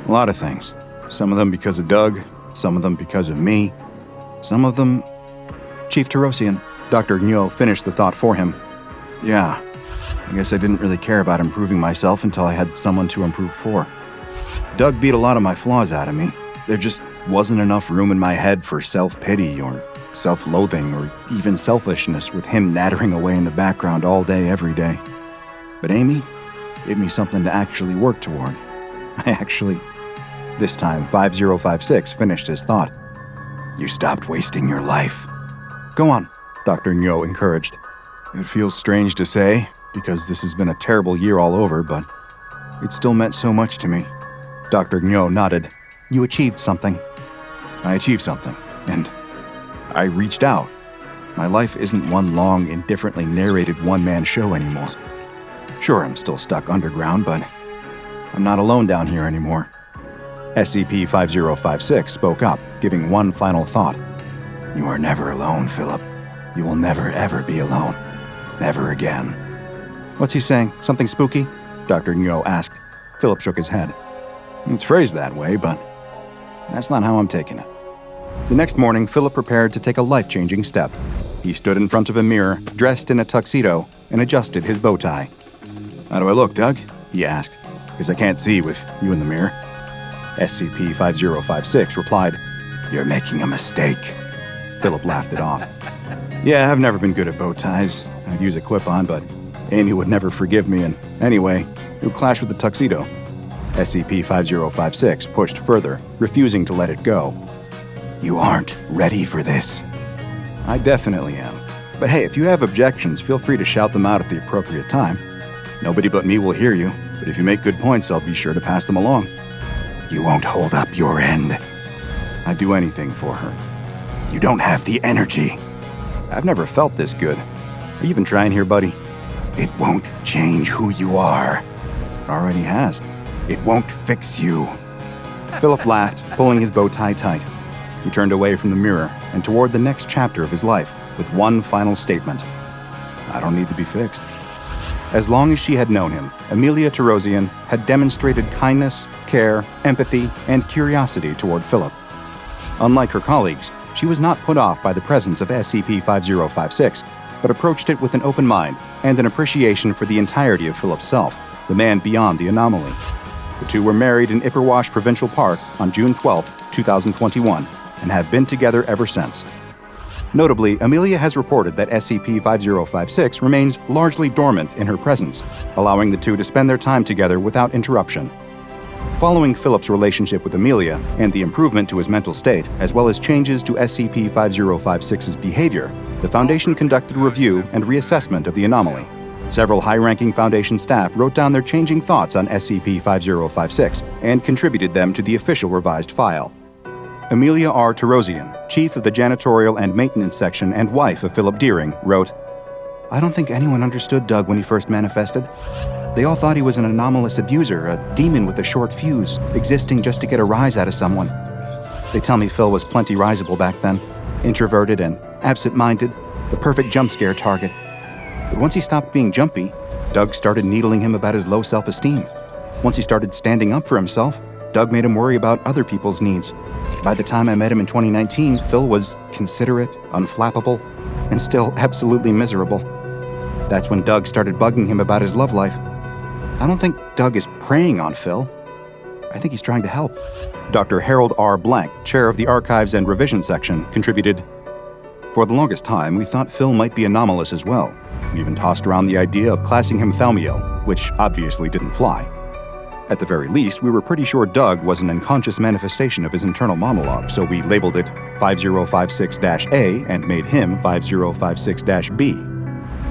A lot of things. Some of them because of Doug, some of them because of me, some of them... Chief Terosian, Dr. Ngo finished the thought for him. Yeah, I guess I didn't really care about improving myself until I had someone to improve for. Doug beat a lot of my flaws out of me. There just wasn't enough room in my head for self-pity or self-loathing or even selfishness with him nattering away in the background all day, every day. But Amy gave me something to actually work toward. This time, 5056 finished his thought. You stopped wasting your life. Go on, Dr. Ngo encouraged. It feels strange to say, because this has been a terrible year all over, but it still meant so much to me. Dr. Ngo nodded. You achieved something. I achieved something, and I reached out. My life isn't one long, indifferently narrated one-man show anymore. Sure, I'm still stuck underground, but I'm not alone down here anymore. SCP-5056 spoke up, giving one final thought. You are never alone, Philip. You will never, ever be alone. Never again. What's he saying? Something spooky? Dr. Ngo asked. Philip shook his head. It's phrased that way, but that's not how I'm taking it. The next morning, Philip prepared to take a life-changing step. He stood in front of a mirror, dressed in a tuxedo, and adjusted his bow tie. How do I look, Doug? He asked. Because I can't see with you in the mirror. SCP-5056 replied, You're making a mistake. Philip laughed it off. Yeah, I've never been good at bow ties. I'd use a clip-on, but Amy would never forgive me, and anyway, it would clash with the tuxedo. SCP-5056 pushed further, refusing to let it go. You aren't ready for this. I definitely am. But hey, if you have objections, feel free to shout them out at the appropriate time. Nobody but me will hear you, but if you make good points, I'll be sure to pass them along. You won't hold up your end. I'd do anything for her. You don't have the energy. I've never felt this good. Are you even trying here, buddy? It won't change who you are. It already has. It won't fix you. Philip laughed, pulling his bow tie tight. He turned away from the mirror and toward the next chapter of his life with one final statement. I don't need to be fixed. As long as she had known him, Amelia Terosian had demonstrated kindness, care, empathy, and curiosity toward Philip. Unlike her colleagues, she was not put off by the presence of SCP-5056, but approached it with an open mind and an appreciation for the entirety of Philip's self, the man beyond the anomaly. The two were married in Ipperwash Provincial Park on June 12, 2021, and have been together ever since. Notably, Amelia has reported that SCP-5056 remains largely dormant in her presence, allowing the two to spend their time together without interruption. Following Philip's relationship with Amelia and the improvement to his mental state, as well as changes to SCP-5056's behavior, the Foundation conducted a review and reassessment of the anomaly. Several high-ranking Foundation staff wrote down their changing thoughts on SCP-5056 and contributed them to the official revised file. Amelia R. Terosian, chief of the Janitorial and Maintenance Section and wife of Philip Deering, wrote, I don't think anyone understood Doug when he first manifested. They all thought he was an anomalous abuser, a demon with a short fuse, existing just to get a rise out of someone. They tell me Phil was plenty risible back then, introverted and absent-minded, the perfect jump scare target. But once he stopped being jumpy, Doug started needling him about his low self-esteem. Once he started standing up for himself, Doug made him worry about other people's needs. By the time I met him in 2019, Phil was considerate, unflappable, and still absolutely miserable. That's when Doug started bugging him about his love life. I don't think Doug is preying on Phil. I think he's trying to help. Dr. Harold R. Blank, chair of the Archives and Revision section, contributed, "For the longest time, we thought Phil might be anomalous as well. We even tossed around the idea of classing him Thaumiel, which obviously didn't fly. At the very least, we were pretty sure Doug was an unconscious manifestation of his internal monologue, so we labeled it 5056-A and made him 5056-B.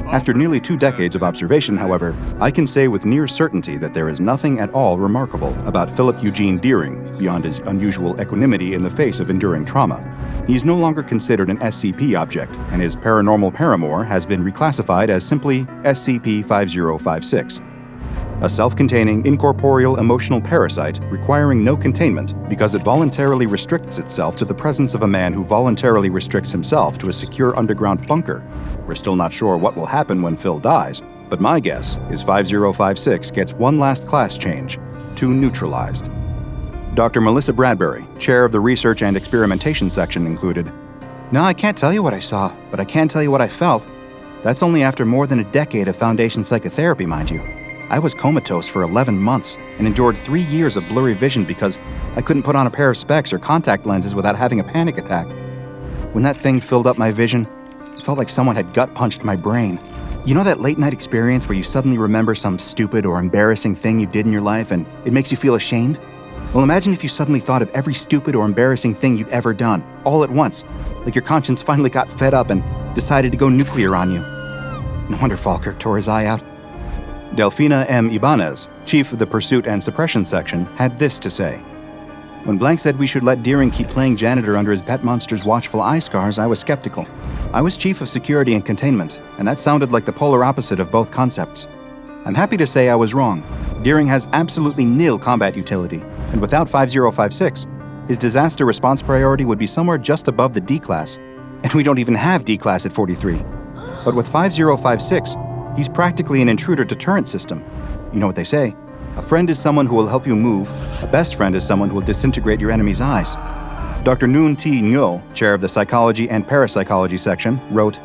After nearly 2 decades of observation, however, I can say with near certainty that there is nothing at all remarkable about Philip Eugene Deering beyond his unusual equanimity in the face of enduring trauma. He is no longer considered an SCP object, and his paranormal paramour has been reclassified as simply SCP-5056. A self-containing, incorporeal emotional parasite requiring no containment because it voluntarily restricts itself to the presence of a man who voluntarily restricts himself to a secure underground bunker. We're still not sure what will happen when Phil dies, but my guess is 5056 gets one last class change to neutralized." Dr. Melissa Bradbury, chair of the Research and Experimentation section, included, "No, I can't tell you what I saw, but I can tell you what I felt. That's only after more than a decade of Foundation psychotherapy, mind you. I was comatose for 11 months and endured 3 years of blurry vision because I couldn't put on a pair of specs or contact lenses without having a panic attack. When that thing filled up my vision, it felt like someone had gut-punched my brain. You know that late-night experience where you suddenly remember some stupid or embarrassing thing you did in your life and it makes you feel ashamed? Well, imagine if you suddenly thought of every stupid or embarrassing thing you'd ever done, all at once, like your conscience finally got fed up and decided to go nuclear on you. No wonder Falkirk tore his eye out." Delfina M. Ibanez, chief of the Pursuit and Suppression section, had this to say, "When Blank said we should let Deering keep playing janitor under his pet monster's watchful eye scars, I was skeptical. I was chief of security and containment, and that sounded like the polar opposite of both concepts. I'm happy to say I was wrong. Deering has absolutely nil combat utility, and without 5056, his disaster response priority would be somewhere just above the D class, and we don't even have D class at 43. But with 5056, he's practically an intruder deterrent system. You know what they say, a friend is someone who will help you move, a best friend is someone who will disintegrate your enemy's eyes." Dr. Noon T. Ngo, chair of the Psychology and Parapsychology section, wrote,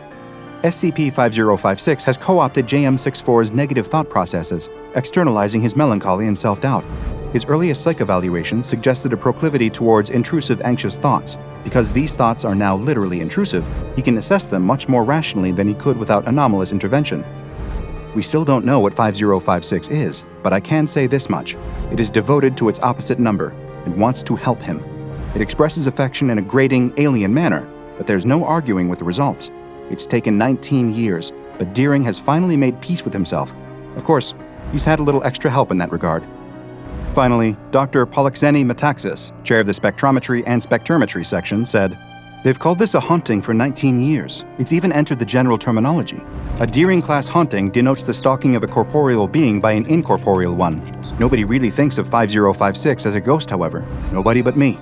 "SCP-5056 has co-opted JM64's negative thought processes, externalizing his melancholy and self-doubt. His earliest psych evaluation suggested a proclivity towards intrusive anxious thoughts. Because these thoughts are now literally intrusive, he can assess them much more rationally than he could without anomalous intervention. We still don't know what 5056 is, but I can say this much. It is devoted to its opposite number and wants to help him. It expresses affection in a grating, alien manner, but there's no arguing with the results. It's taken 19 years, but Deering has finally made peace with himself. Of course, he's had a little extra help in that regard." Finally, Dr. Polixeni Metaxas, chair of the Spectrometry and Spectrometry section, said, "They've called this a haunting for 19 years. It's even entered the general terminology. A Deering-class haunting denotes the stalking of a corporeal being by an incorporeal one. Nobody really thinks of 5056 as a ghost, however. Nobody but me.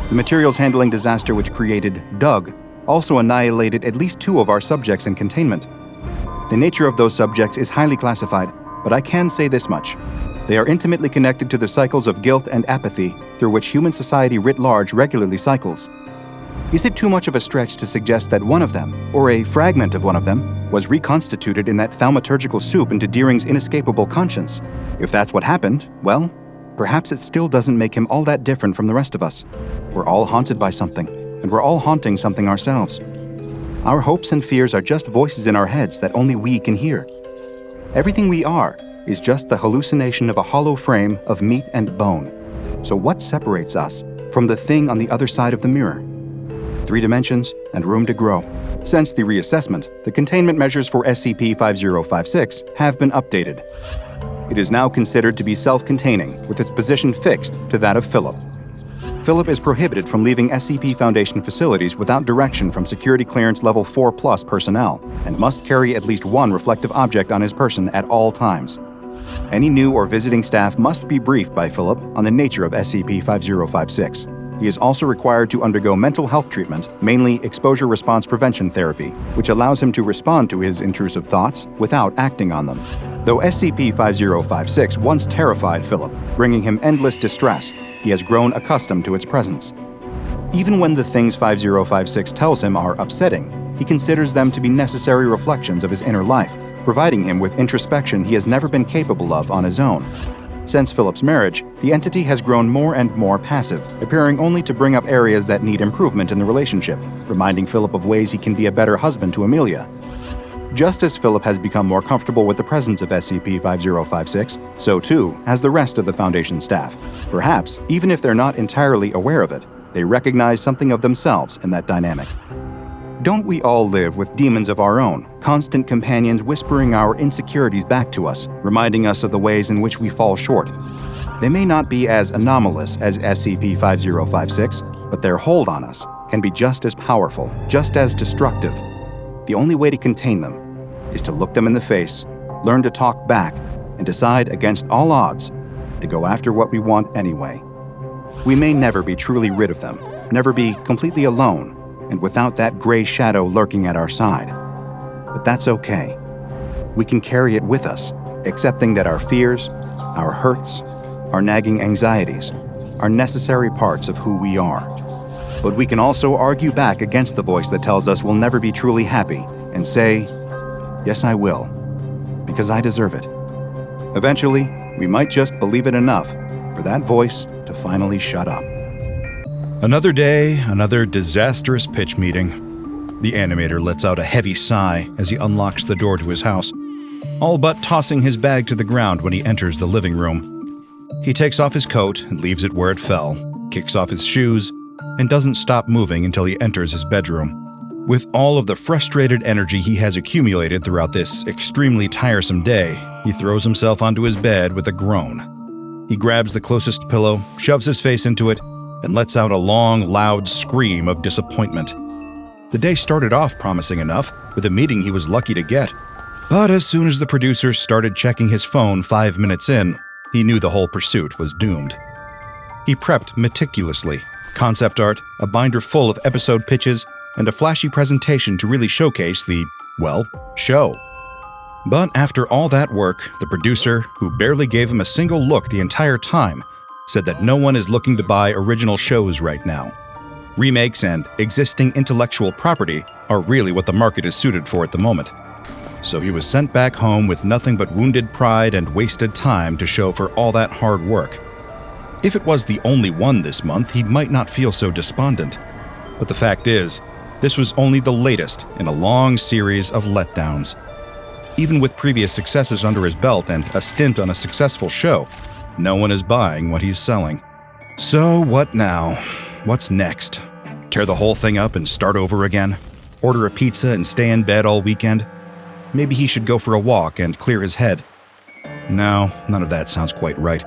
The materials handling disaster which created Doug also annihilated at least 2 of our subjects in containment. The nature of those subjects is highly classified, but I can say this much. They are intimately connected to the cycles of guilt and apathy through which human society writ large regularly cycles. Is it too much of a stretch to suggest that one of them, or a fragment of one of them, was reconstituted in that thaumaturgical soup into Deering's inescapable conscience? If that's what happened, well, perhaps it still doesn't make him all that different from the rest of us. We're all haunted by something, and we're all haunting something ourselves. Our hopes and fears are just voices in our heads that only we can hear. Everything we are is just the hallucination of a hollow frame of meat and bone. So what separates us from the thing on the other side of the mirror? 3 dimensions and room to grow. Since the reassessment, the containment measures for SCP-5056 have been updated. It is now considered to be self-containing, with its position fixed to that of Philip. Philip is prohibited from leaving SCP Foundation facilities without direction from Security Clearance Level 4+ personnel, and must carry at least one reflective object on his person at all times. Any new or visiting staff must be briefed by Philip on the nature of SCP-5056. He is also required to undergo mental health treatment, mainly exposure response prevention therapy, which allows him to respond to his intrusive thoughts without acting on them. Though SCP-5056 once terrified Philip, bringing him endless distress, he has grown accustomed to its presence. Even when the things 5056 tells him are upsetting, he considers them to be necessary reflections of his inner life, providing him with introspection he has never been capable of on his own. Since Philip's marriage, the entity has grown more and more passive, appearing only to bring up areas that need improvement in the relationship, reminding Philip of ways he can be a better husband to Amelia. Just as Philip has become more comfortable with the presence of SCP-5056, so too has the rest of the Foundation staff. Perhaps, even if they're not entirely aware of it, they recognize something of themselves in that dynamic. Don't we all live with demons of our own, constant companions whispering our insecurities back to us, reminding us of the ways in which we fall short? They may not be as anomalous as SCP-5056, but their hold on us can be just as powerful, just as destructive. The only way to contain them is to look them in the face, learn to talk back, and decide against all odds to go after what we want anyway. We may never be truly rid of them, never be completely alone, and without that gray shadow lurking at our side. But that's okay. We can carry it with us, accepting that our fears, our hurts, our nagging anxieties are necessary parts of who we are. But we can also argue back against the voice that tells us we'll never be truly happy and say, yes, I will, because I deserve it. Eventually, we might just believe it enough for that voice to finally shut up. Another day, another disastrous pitch meeting. The animator lets out a heavy sigh as he unlocks the door to his house, all but tossing his bag to the ground when he enters the living room. He takes off his coat and leaves it where it fell, kicks off his shoes, and doesn't stop moving until he enters his bedroom. With all of the frustrated energy he has accumulated throughout this extremely tiresome day, he throws himself onto his bed with a groan. He grabs the closest pillow, shoves his face into it, and lets out a long, loud scream of disappointment. The day started off promising enough, with a meeting he was lucky to get. But as soon as the producer started checking his phone 5 minutes in, he knew the whole pursuit was doomed. He prepped meticulously, concept art, a binder full of episode pitches, and a flashy presentation to really showcase the, well, show. But after all that work, the producer, who barely gave him a single look the entire time, said that no one is looking to buy original shows right now. Remakes and existing intellectual property are really what the market is suited for at the moment. So he was sent back home with nothing but wounded pride and wasted time to show for all that hard work. If it was the only one this month, he might not feel so despondent. But the fact is, this was only the latest in a long series of letdowns. Even with previous successes under his belt and a stint on a successful show, no one is buying what he's selling. So what now? What's next? Tear the whole thing up and start over again? Order a pizza and stay in bed all weekend? Maybe he should go for a walk and clear his head. No, none of that sounds quite right.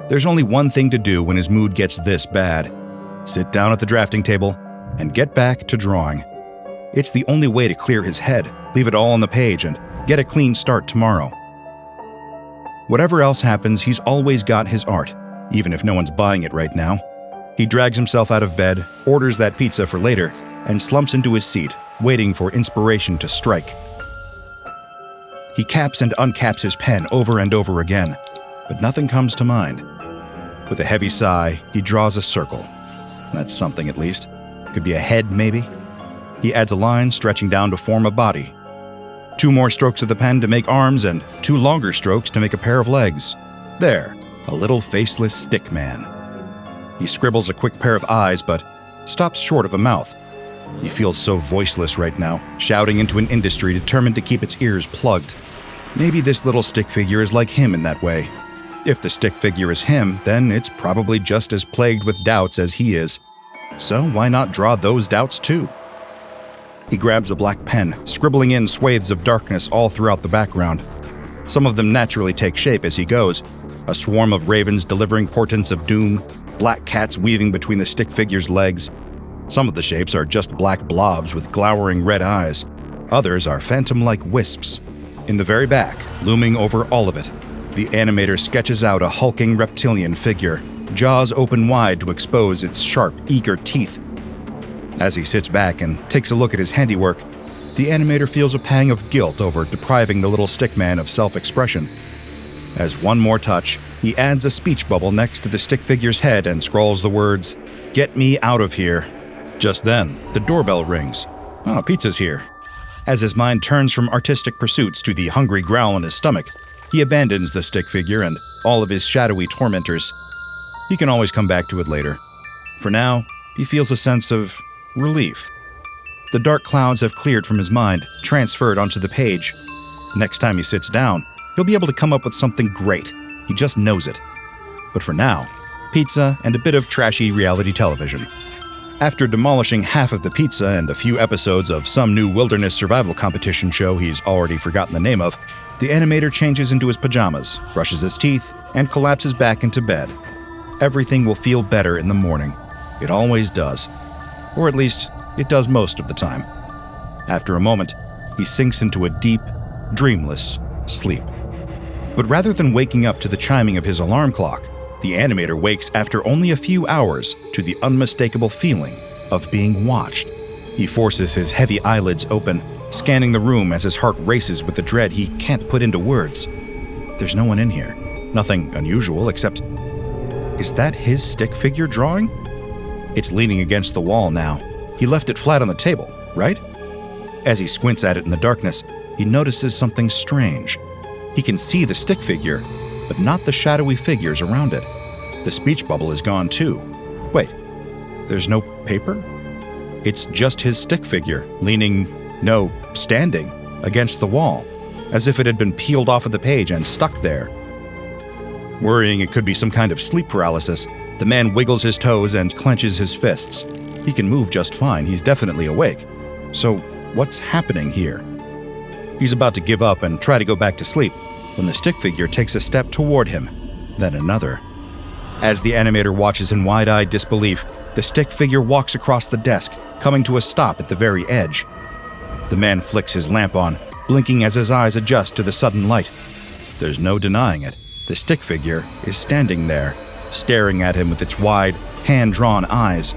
There's only one thing to do when his mood gets this bad. Sit down at the drafting table and get back to drawing. It's the only way to clear his head, leave it all on the page, and get a clean start tomorrow. Whatever else happens, he's always got his art, even if no one's buying it right now. He drags himself out of bed, orders that pizza for later, and slumps into his seat, waiting for inspiration to strike. He caps and uncaps his pen over and over again, but nothing comes to mind. With a heavy sigh, he draws a circle. That's something at least. Could be a head, maybe? He adds a line stretching down to form a body. 2 more strokes of the pen to make arms, and 2 longer strokes to make a pair of legs. There, a little faceless stick man. He scribbles a quick pair of eyes, but stops short of a mouth. He feels so voiceless right now, shouting into an industry determined to keep its ears plugged. Maybe this little stick figure is like him in that way. If the stick figure is him, then it's probably just as plagued with doubts as he is. So why not draw those doubts too? He grabs a black pen, scribbling in swathes of darkness all throughout the background. Some of them naturally take shape as he goes, a swarm of ravens delivering portents of doom, black cats weaving between the stick figure's legs. Some of the shapes are just black blobs with glowering red eyes. Others are phantom-like wisps. In the very back, looming over all of it, the animator sketches out a hulking reptilian figure, jaws open wide to expose its sharp, eager teeth. As he sits back and takes a look at his handiwork, the animator feels a pang of guilt over depriving the little stickman of self-expression. As one more touch, he adds a speech bubble next to the stick figure's head and scrawls the words, "Get me out of here." Just then, the doorbell rings. Oh, pizza's here. As his mind turns from artistic pursuits to the hungry growl in his stomach, he abandons the stick figure and all of his shadowy tormentors. He can always come back to it later. For now, he feels a sense of relief. The dark clouds have cleared from his mind, transferred onto the page. Next time he sits down, he'll be able to come up with something great. He just knows it. But for now, pizza and a bit of trashy reality television. After demolishing half of the pizza and a few episodes of some new wilderness survival competition show he's already forgotten the name of, the animator changes into his pajamas, brushes his teeth, and collapses back into bed. Everything will feel better in the morning. It always does. Or at least, it does most of the time. After a moment, he sinks into a deep, dreamless sleep. But rather than waking up to the chiming of his alarm clock, the animator wakes after only a few hours to the unmistakable feeling of being watched. He forces his heavy eyelids open, scanning the room as his heart races with the dread he can't put into words. There's no one in here. Nothing unusual except... Is that his stick figure drawing? It's leaning against the wall now. He left it flat on the table, right? As he squints at it in the darkness, he notices something strange. He can see the stick figure, but not the shadowy figures around it. The speech bubble is gone too. Wait, there's no paper? It's just his stick figure, standing, against the wall, as if it had been peeled off of the page and stuck there. Worrying it could be some kind of sleep paralysis, the man wiggles his toes and clenches his fists. He can move just fine, he's definitely awake. So, what's happening here? He's about to give up and try to go back to sleep, when the stick figure takes a step toward him, then another. As the animator watches in wide-eyed disbelief, the stick figure walks across the desk, coming to a stop at the very edge. The man flicks his lamp on, blinking as his eyes adjust to the sudden light. There's no denying it. The stick figure is standing there, staring at him with its wide, hand-drawn eyes.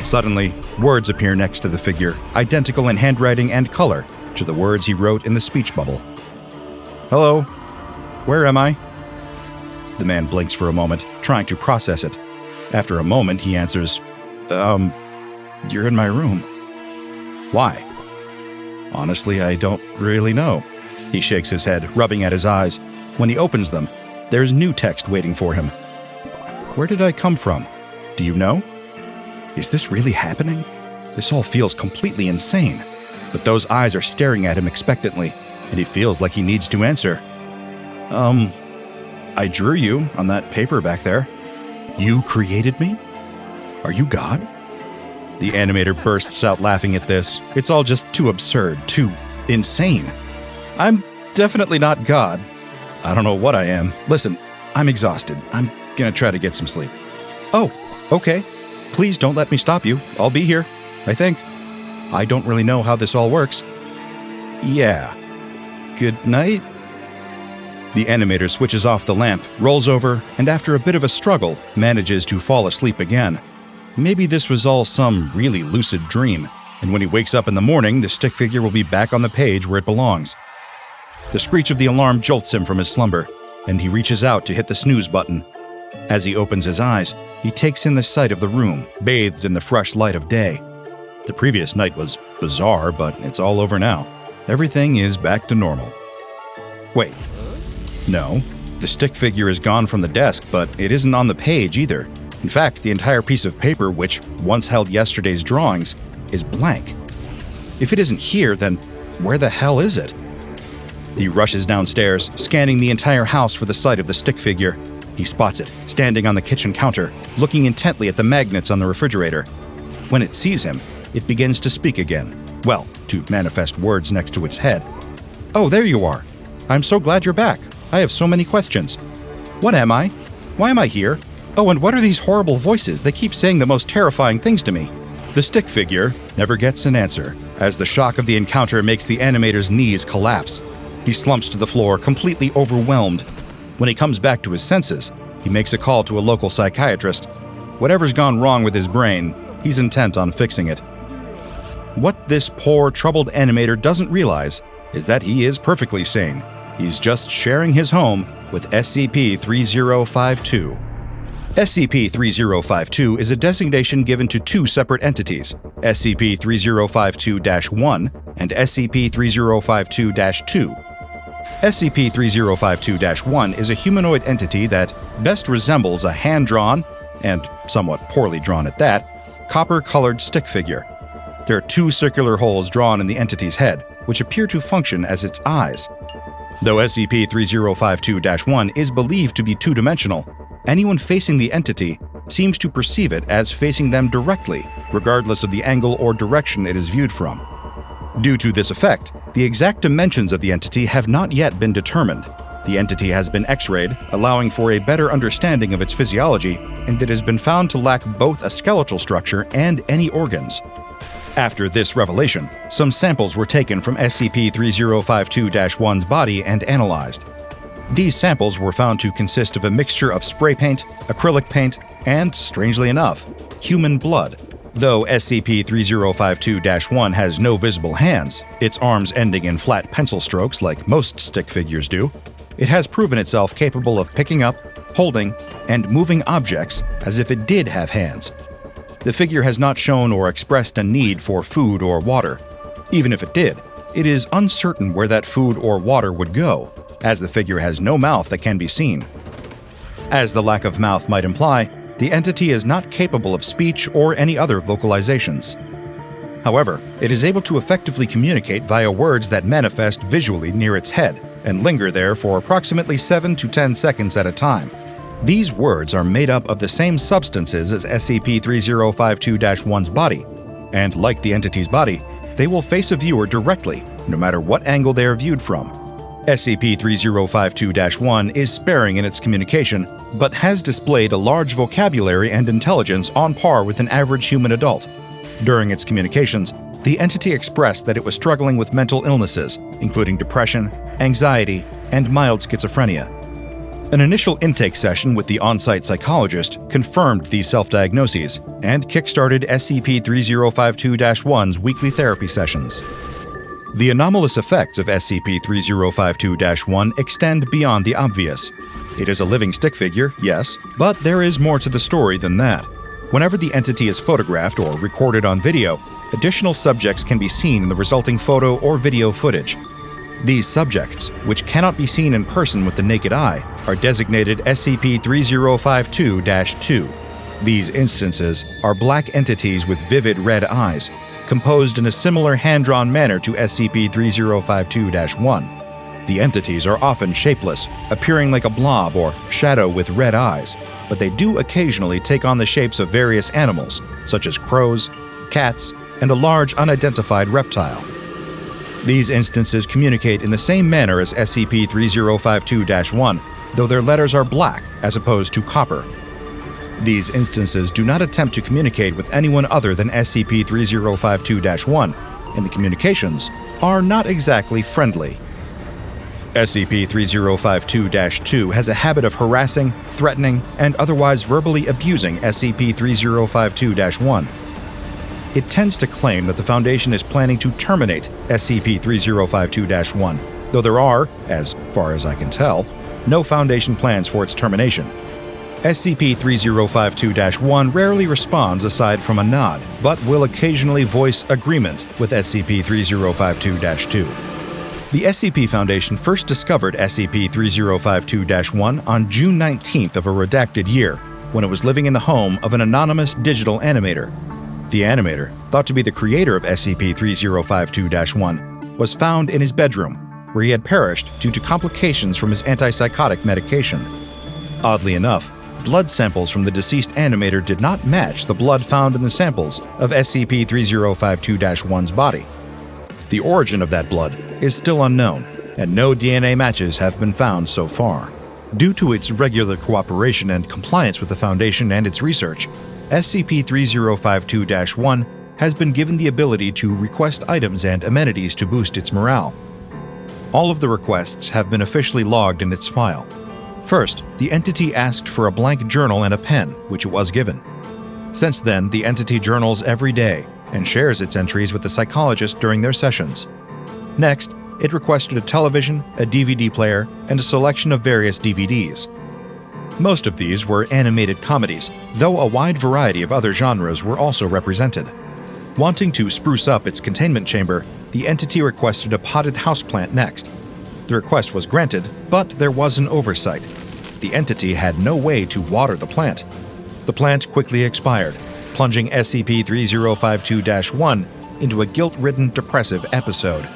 Suddenly, words appear next to the figure, identical in handwriting and color to the words he wrote in the speech bubble. "Hello, where am I?" The man blinks for a moment, trying to process it. After a moment, he answers, "You're in my room." "Why?" "Honestly, I don't really know." He shakes his head, rubbing at his eyes. When he opens them, there's new text waiting for him. "Where did I come from? Do you know? Is this really happening? This all feels completely insane." But those eyes are staring at him expectantly, and he feels like he needs to answer. I drew you on that paper back there." "You created me? Are you God?" The animator bursts out laughing at this. It's all just too absurd, too insane. "I'm definitely not God. I don't know what I am. Listen, I'm exhausted. I'm gonna try to get some sleep." "Oh, okay. Please don't let me stop you. I'll be here, I think. I don't really know how this all works." "Yeah. Good night." The animator switches off the lamp, rolls over, and after a bit of a struggle, manages to fall asleep again. Maybe this was all some really lucid dream, and when he wakes up in the morning, the stick figure will be back on the page where it belongs. The screech of the alarm jolts him from his slumber, and he reaches out to hit the snooze button. As he opens his eyes, he takes in the sight of the room, bathed in the fresh light of day. The previous night was bizarre, but it's all over now. Everything is back to normal. Wait. No, the stick figure is gone from the desk, but it isn't on the page either. In fact, the entire piece of paper, which once held yesterday's drawings, is blank. If it isn't here, then where the hell is it? He rushes downstairs, scanning the entire house for the sight of the stick figure. He spots it, standing on the kitchen counter, looking intently at the magnets on the refrigerator. When it sees him, it begins to speak again. Well, to manifest words next to its head. "Oh, there you are. I'm so glad you're back. I have so many questions." What am I? Why am I here? Oh, and what are these horrible voices? They keep saying the most terrifying things to me. The stick figure never gets an answer, as the shock of the encounter makes the animator's knees collapse. He slumps to the floor, completely overwhelmed. When he comes back to his senses, he makes a call to a local psychiatrist. Whatever's gone wrong with his brain, he's intent on fixing it. What this poor, troubled animator doesn't realize is that he is perfectly sane. He's just sharing his home with SCP-3052. SCP-3052 is a designation given to two separate entities, SCP-3052-1 and SCP-3052-2. SCP-3052-1 is a humanoid entity that best resembles a hand-drawn, and somewhat poorly drawn at that, copper-colored stick figure. There are two circular holes drawn in the entity's head, which appear to function as its eyes. Though SCP-3052-1 is believed to be two-dimensional, anyone facing the entity seems to perceive it as facing them directly, regardless of the angle or direction it is viewed from. Due to this effect, the exact dimensions of the entity have not yet been determined. The entity has been X-rayed, allowing for a better understanding of its physiology, and it has been found to lack both a skeletal structure and any organs. After this revelation, some samples were taken from SCP-3052-1's body and analyzed. These samples were found to consist of a mixture of spray paint, acrylic paint, and, strangely enough, human blood. Though SCP-3052-1 has no visible hands, its arms ending in flat pencil strokes like most stick figures do, it has proven itself capable of picking up, holding, and moving objects as if it did have hands. The figure has not shown or expressed a need for food or water. Even if it did, it is uncertain where that food or water would go, as the figure has no mouth that can be seen. As the lack of mouth might imply, the entity is not capable of speech or any other vocalizations. However, it is able to effectively communicate via words that manifest visually near its head and linger there for approximately 7 to 10 seconds at a time. These words are made up of the same substances as SCP-3052-1's body, and like the entity's body, they will face a viewer directly, no matter what angle they are viewed from. SCP-3052-1 is sparing in its communication, but has displayed a large vocabulary and intelligence on par with an average human adult. During its communications, the entity expressed that it was struggling with mental illnesses, including depression, anxiety, and mild schizophrenia. An initial intake session with the on-site psychologist confirmed these self-diagnoses and kickstarted SCP-3052-1's weekly therapy sessions. The anomalous effects of SCP-3052-1 extend beyond the obvious. It is a living stick figure, yes, but there is more to the story than that. Whenever the entity is photographed or recorded on video, additional subjects can be seen in the resulting photo or video footage. These subjects, which cannot be seen in person with the naked eye, are designated SCP-3052-2. These instances are black entities with vivid red eyes, composed in a similar hand-drawn manner to SCP-3052-1. The entities are often shapeless, appearing like a blob or shadow with red eyes, but they do occasionally take on the shapes of various animals, such as crows, cats, and a large unidentified reptile. These instances communicate in the same manner as SCP-3052-1, though their letters are black as opposed to copper. These instances do not attempt to communicate with anyone other than SCP-3052-1, and the communications are not exactly friendly. SCP-3052-2 has a habit of harassing, threatening, and otherwise verbally abusing SCP-3052-1. It tends to claim that the Foundation is planning to terminate SCP-3052-1, though there are, as far as I can tell, no Foundation plans for its termination. SCP-3052-1 rarely responds aside from a nod, but will occasionally voice agreement with SCP-3052-2. The SCP Foundation first discovered SCP-3052-1 on June 19th of a redacted year, when it was living in the home of an anonymous digital animator. The animator, thought to be the creator of SCP-3052-1, was found in his bedroom, where he had perished due to complications from his antipsychotic medication. Oddly enough, blood samples from the deceased animator did not match the blood found in the samples of SCP-3052-1's body. The origin of that blood is still unknown, and no DNA matches have been found so far. Due to its regular cooperation and compliance with the Foundation and its research, SCP-3052-1 has been given the ability to request items and amenities to boost its morale. All of the requests have been officially logged in its file. First, the entity asked for a blank journal and a pen, which it was given. Since then, the entity journals every day and shares its entries with the psychologist during their sessions. Next, it requested a television, a DVD player, and a selection of various DVDs. Most of these were animated comedies, though a wide variety of other genres were also represented. Wanting to spruce up its containment chamber, the entity requested a potted houseplant next. The request was granted, but there was an oversight. The entity had no way to water the plant. The plant quickly expired, plunging SCP-3052-1 into a guilt-ridden depressive episode.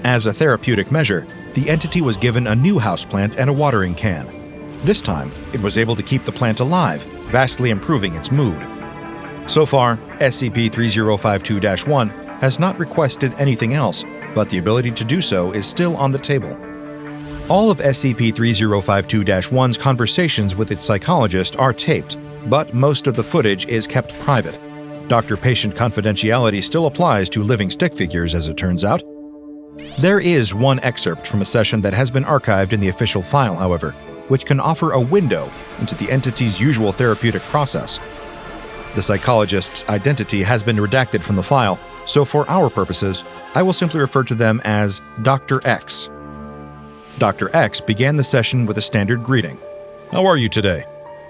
As a therapeutic measure, the entity was given a new houseplant and a watering can. This time, it was able to keep the plant alive, vastly improving its mood. So far, SCP-3052-1 has not requested anything else, but the ability to do so is still on the table. All of SCP-3052-1's conversations with its psychologist are taped, but most of the footage is kept private. Doctor-patient confidentiality still applies to living stick figures, as it turns out. There is one excerpt from a session that has been archived in the official file, however, which can offer a window into the entity's usual therapeutic process. The psychologist's identity has been redacted from the file, so for our purposes, I will simply refer to them as Dr. X. Dr. X began the session with a standard greeting. "How are you today?"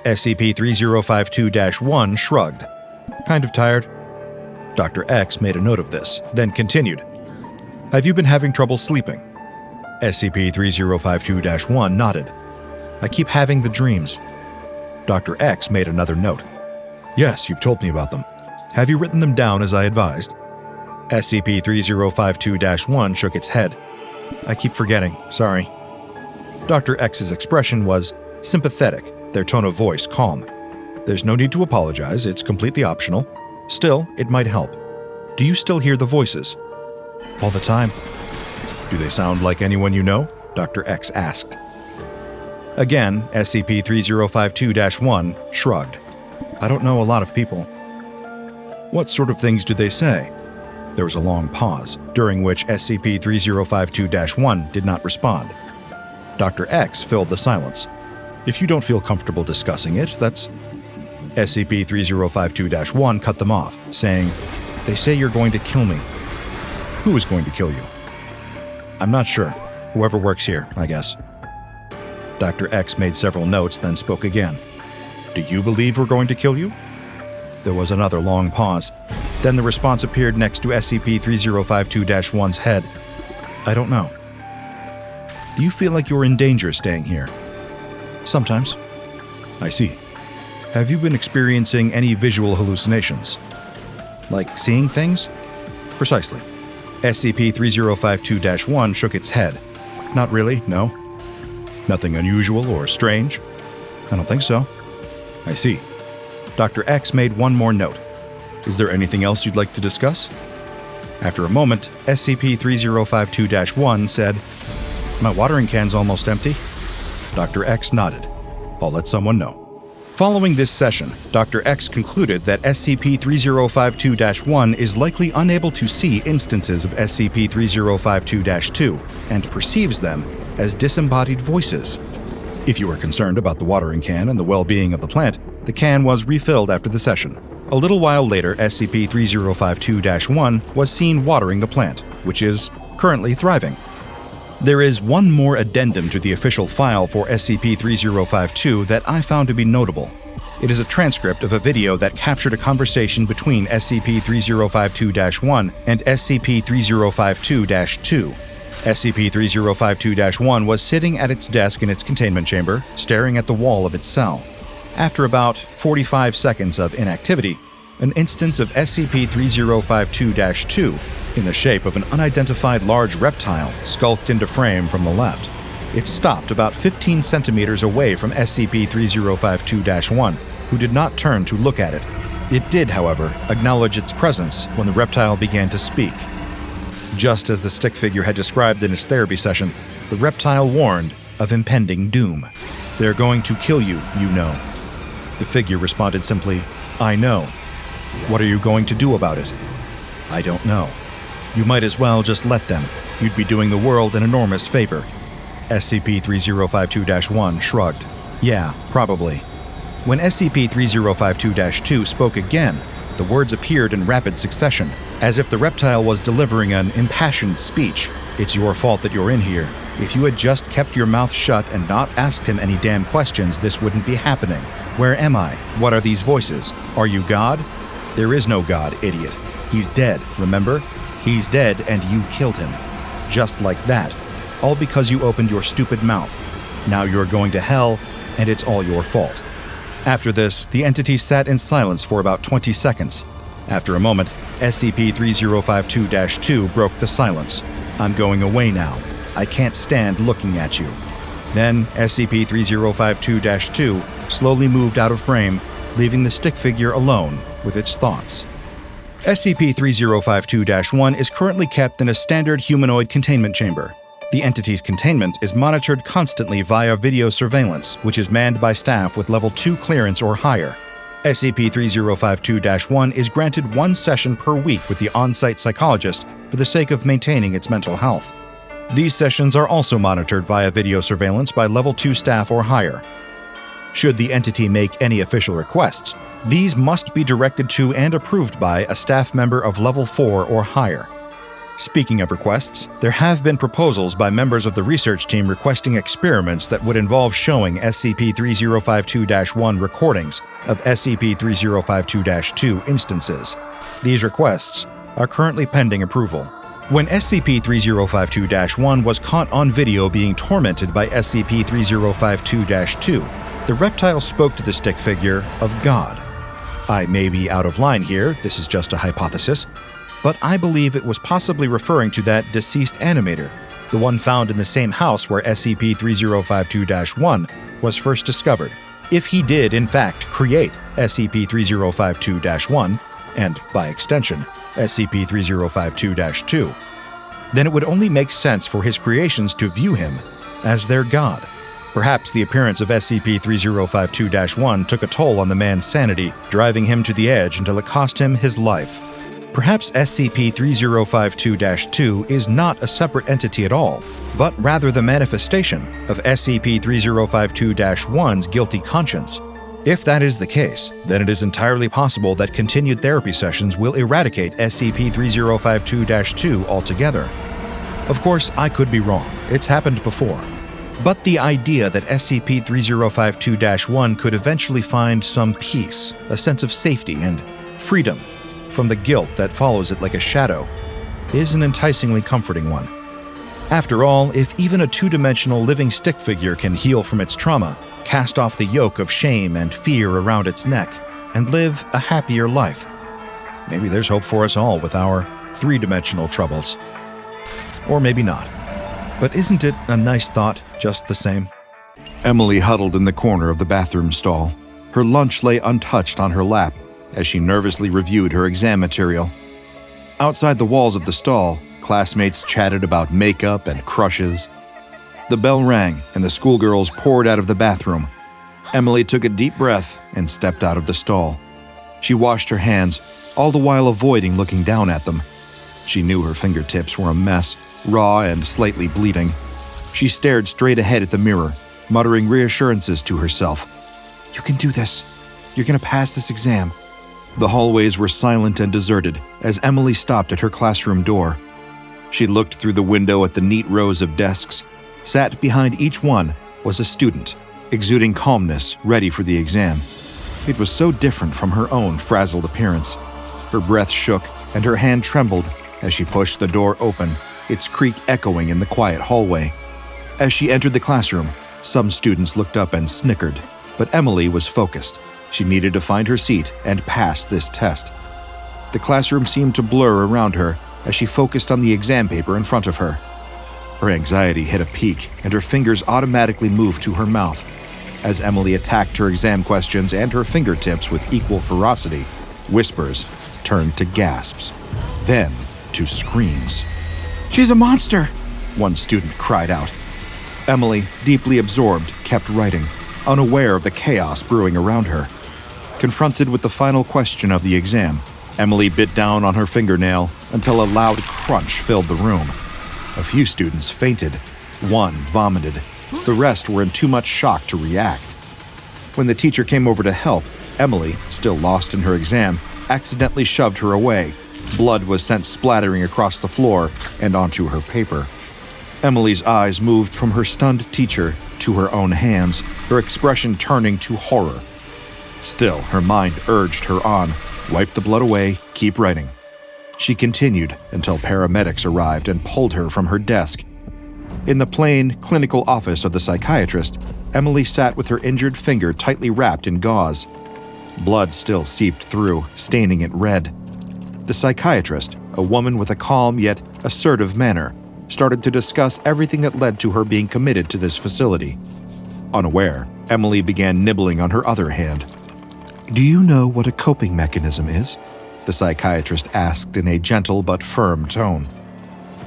SCP-3052-1 shrugged. "Kind of tired." Dr. X made a note of this, then continued. "Have you been having trouble sleeping?" SCP-3052-1 nodded. "I keep having the dreams." Dr. X made another note. "Yes, you've told me about them. Have you written them down as I advised?" SCP-3052-1 shook its head. "I keep forgetting, sorry." Dr. X's expression was sympathetic, their tone of voice calm. "There's no need to apologize, it's completely optional. Still, it might help. Do you still hear the voices?" "All the time." "Do they sound like anyone you know?" Dr. X asked. Again, SCP-3052-1 shrugged. "I don't know a lot of people." "What sort of things do they say?" There was a long pause, during which SCP-3052-1 did not respond. Dr. X filled the silence. "If you don't feel comfortable discussing it, that's..." SCP-3052-1 cut them off, saying, "They say you're going to kill me." "Who is going to kill you?" "I'm not sure. Whoever works here, I guess." Dr. X made several notes, then spoke again. "Do you believe we're going to kill you?" There was another long pause. Then the response appeared next to SCP-3052-1's head. "I don't know." "Do you feel like you're in danger staying here?" "Sometimes." "I see. Have you been experiencing any visual hallucinations?" "Like seeing things?" "Precisely." SCP-3052-1 shook its head. "Not really, no." "Nothing unusual or strange?" "I don't think so." "I see." Dr. X made one more note. "Is there anything else you'd like to discuss?" After a moment, SCP-3052-1 said, "My watering can's almost empty." Dr. X nodded. "I'll let someone know." Following this session, Dr. X concluded that SCP-3052-1 is likely unable to see instances of SCP-3052-2 and perceives them as disembodied voices. If you are concerned about the watering can and the well-being of the plant, the can was refilled after the session. A little while later, SCP-3052-1 was seen watering the plant, which is currently thriving. There is one more addendum to the official file for SCP-3052 that I found to be notable. It is a transcript of a video that captured a conversation between SCP-3052-1 and SCP-3052-2. SCP-3052-1 was sitting at its desk in its containment chamber, staring at the wall of its cell. After about 45 seconds of inactivity, an instance of SCP-3052-2, in the shape of an unidentified large reptile, skulked into frame from the left. It stopped about 15 centimeters away from SCP-3052-1, who did not turn to look at it. It did, however, acknowledge its presence when the reptile began to speak. Just as the stick figure had described in its therapy session, the reptile warned, of impending doom. They're going to kill you, you know. The figure responded simply, I know. What are you going to do about it? I don't know. You might as well just let them. You'd be doing the world an enormous favor. SCP-3052-1 shrugged. Yeah, probably. When SCP-3052-2 spoke again, the words appeared in rapid succession, as if the reptile was delivering an impassioned speech. It's your fault that you're in here. If you had just kept your mouth shut and not asked him any damn questions, this wouldn't be happening. Where am I? What are these voices? Are you God? There is no God, idiot. He's dead, remember? He's dead and you killed him. Just like that. All because you opened your stupid mouth. Now you're going to hell, and it's all your fault. After this, the entity sat in silence for about 20 seconds. After a moment, SCP-3052-2 broke the silence. I'm going away now. I can't stand looking at you. Then, SCP-3052-2 slowly moved out of frame, leaving the stick figure alone with its thoughts. SCP-3052-1 is currently kept in a standard humanoid containment chamber. The entity's containment is monitored constantly via video surveillance, which is manned by staff with Level 2 clearance or higher. SCP-3052-1 is granted 1 session per week with the on-site psychologist for the sake of maintaining its mental health. These sessions are also monitored via video surveillance by Level 2 staff or higher. Should the entity make any official requests, these must be directed to and approved by a staff member of Level 4 or higher. Speaking of requests, there have been proposals by members of the research team requesting experiments that would involve showing SCP-3052-1 recordings of SCP-3052-2 instances. These requests are currently pending approval. When SCP-3052-1 was caught on video being tormented by SCP-3052-2, the reptile spoke to the stick figure of God. I may be out of line here, this is just a hypothesis, but I believe it was possibly referring to that deceased animator, the one found in the same house where SCP-3052-1 was first discovered. If he did, in fact, create SCP-3052-1, and by extension, SCP-3052-2, then it would only make sense for his creations to view him as their god. Perhaps the appearance of SCP-3052-1 took a toll on the man's sanity, driving him to the edge until it cost him his life. Perhaps SCP-3052-2 is not a separate entity at all, but rather the manifestation of SCP-3052-1's guilty conscience. If that is the case, then it is entirely possible that continued therapy sessions will eradicate SCP-3052-2 altogether. Of course, I could be wrong. It's happened before. But the idea that SCP-3052-1 could eventually find some peace, a sense of safety and freedom from the guilt that follows it like a shadow, is an enticingly comforting one. After all, if even a two-dimensional living stick figure can heal from its trauma, cast off the yoke of shame and fear around its neck, and live a happier life, maybe there's hope for us all with our three-dimensional troubles. Or maybe not. But isn't it a nice thought, just the same? Emily huddled in the corner of the bathroom stall. Her lunch lay untouched on her lap as she nervously reviewed her exam material. Outside the walls of the stall, classmates chatted about makeup and crushes. The bell rang and the schoolgirls poured out of the bathroom. Emily took a deep breath and stepped out of the stall. She washed her hands, all the while avoiding looking down at them. She knew her fingertips were a mess, raw and slightly bleeding. She stared straight ahead at the mirror, muttering reassurances to herself. "You can do this. You're going to pass this exam." The hallways were silent and deserted as Emily stopped at her classroom door. She looked through the window at the neat rows of desks. Sat behind each one was a student, exuding calmness, ready for the exam. It was so different from her own frazzled appearance. Her breath shook and her hand trembled as she pushed the door open, its creak echoing in the quiet hallway. As she entered the classroom, some students looked up and snickered, but Emily was focused. She needed to find her seat and pass this test. The classroom seemed to blur around her as she focused on the exam paper in front of her. Her anxiety hit a peak, and her fingers automatically moved to her mouth. As Emily attacked her exam questions and her fingertips with equal ferocity, whispers turned to gasps, then to screams. "She's a monster!" one student cried out. Emily, deeply absorbed, kept writing, unaware of the chaos brewing around her. Confronted with the final question of the exam, Emily bit down on her fingernail until a loud crunch filled the room. A few students fainted. One vomited. The rest were in too much shock to react. When the teacher came over to help, Emily, still lost in her exam, accidentally shoved her away. Blood was sent splattering across the floor and onto her paper. Emily's eyes moved from her stunned teacher to her own hands, her expression turning to horror. Still, her mind urged her on. Wipe the blood away, keep writing. She continued until paramedics arrived and pulled her from her desk. In the plain, clinical office of the psychiatrist, Emily sat with her injured finger tightly wrapped in gauze. Blood still seeped through, staining it red. The psychiatrist, a woman with a calm yet assertive manner, started to discuss everything that led to her being committed to this facility. Unaware, Emily began nibbling on her other hand. "Do you know what a coping mechanism is?" the psychiatrist asked in a gentle but firm tone.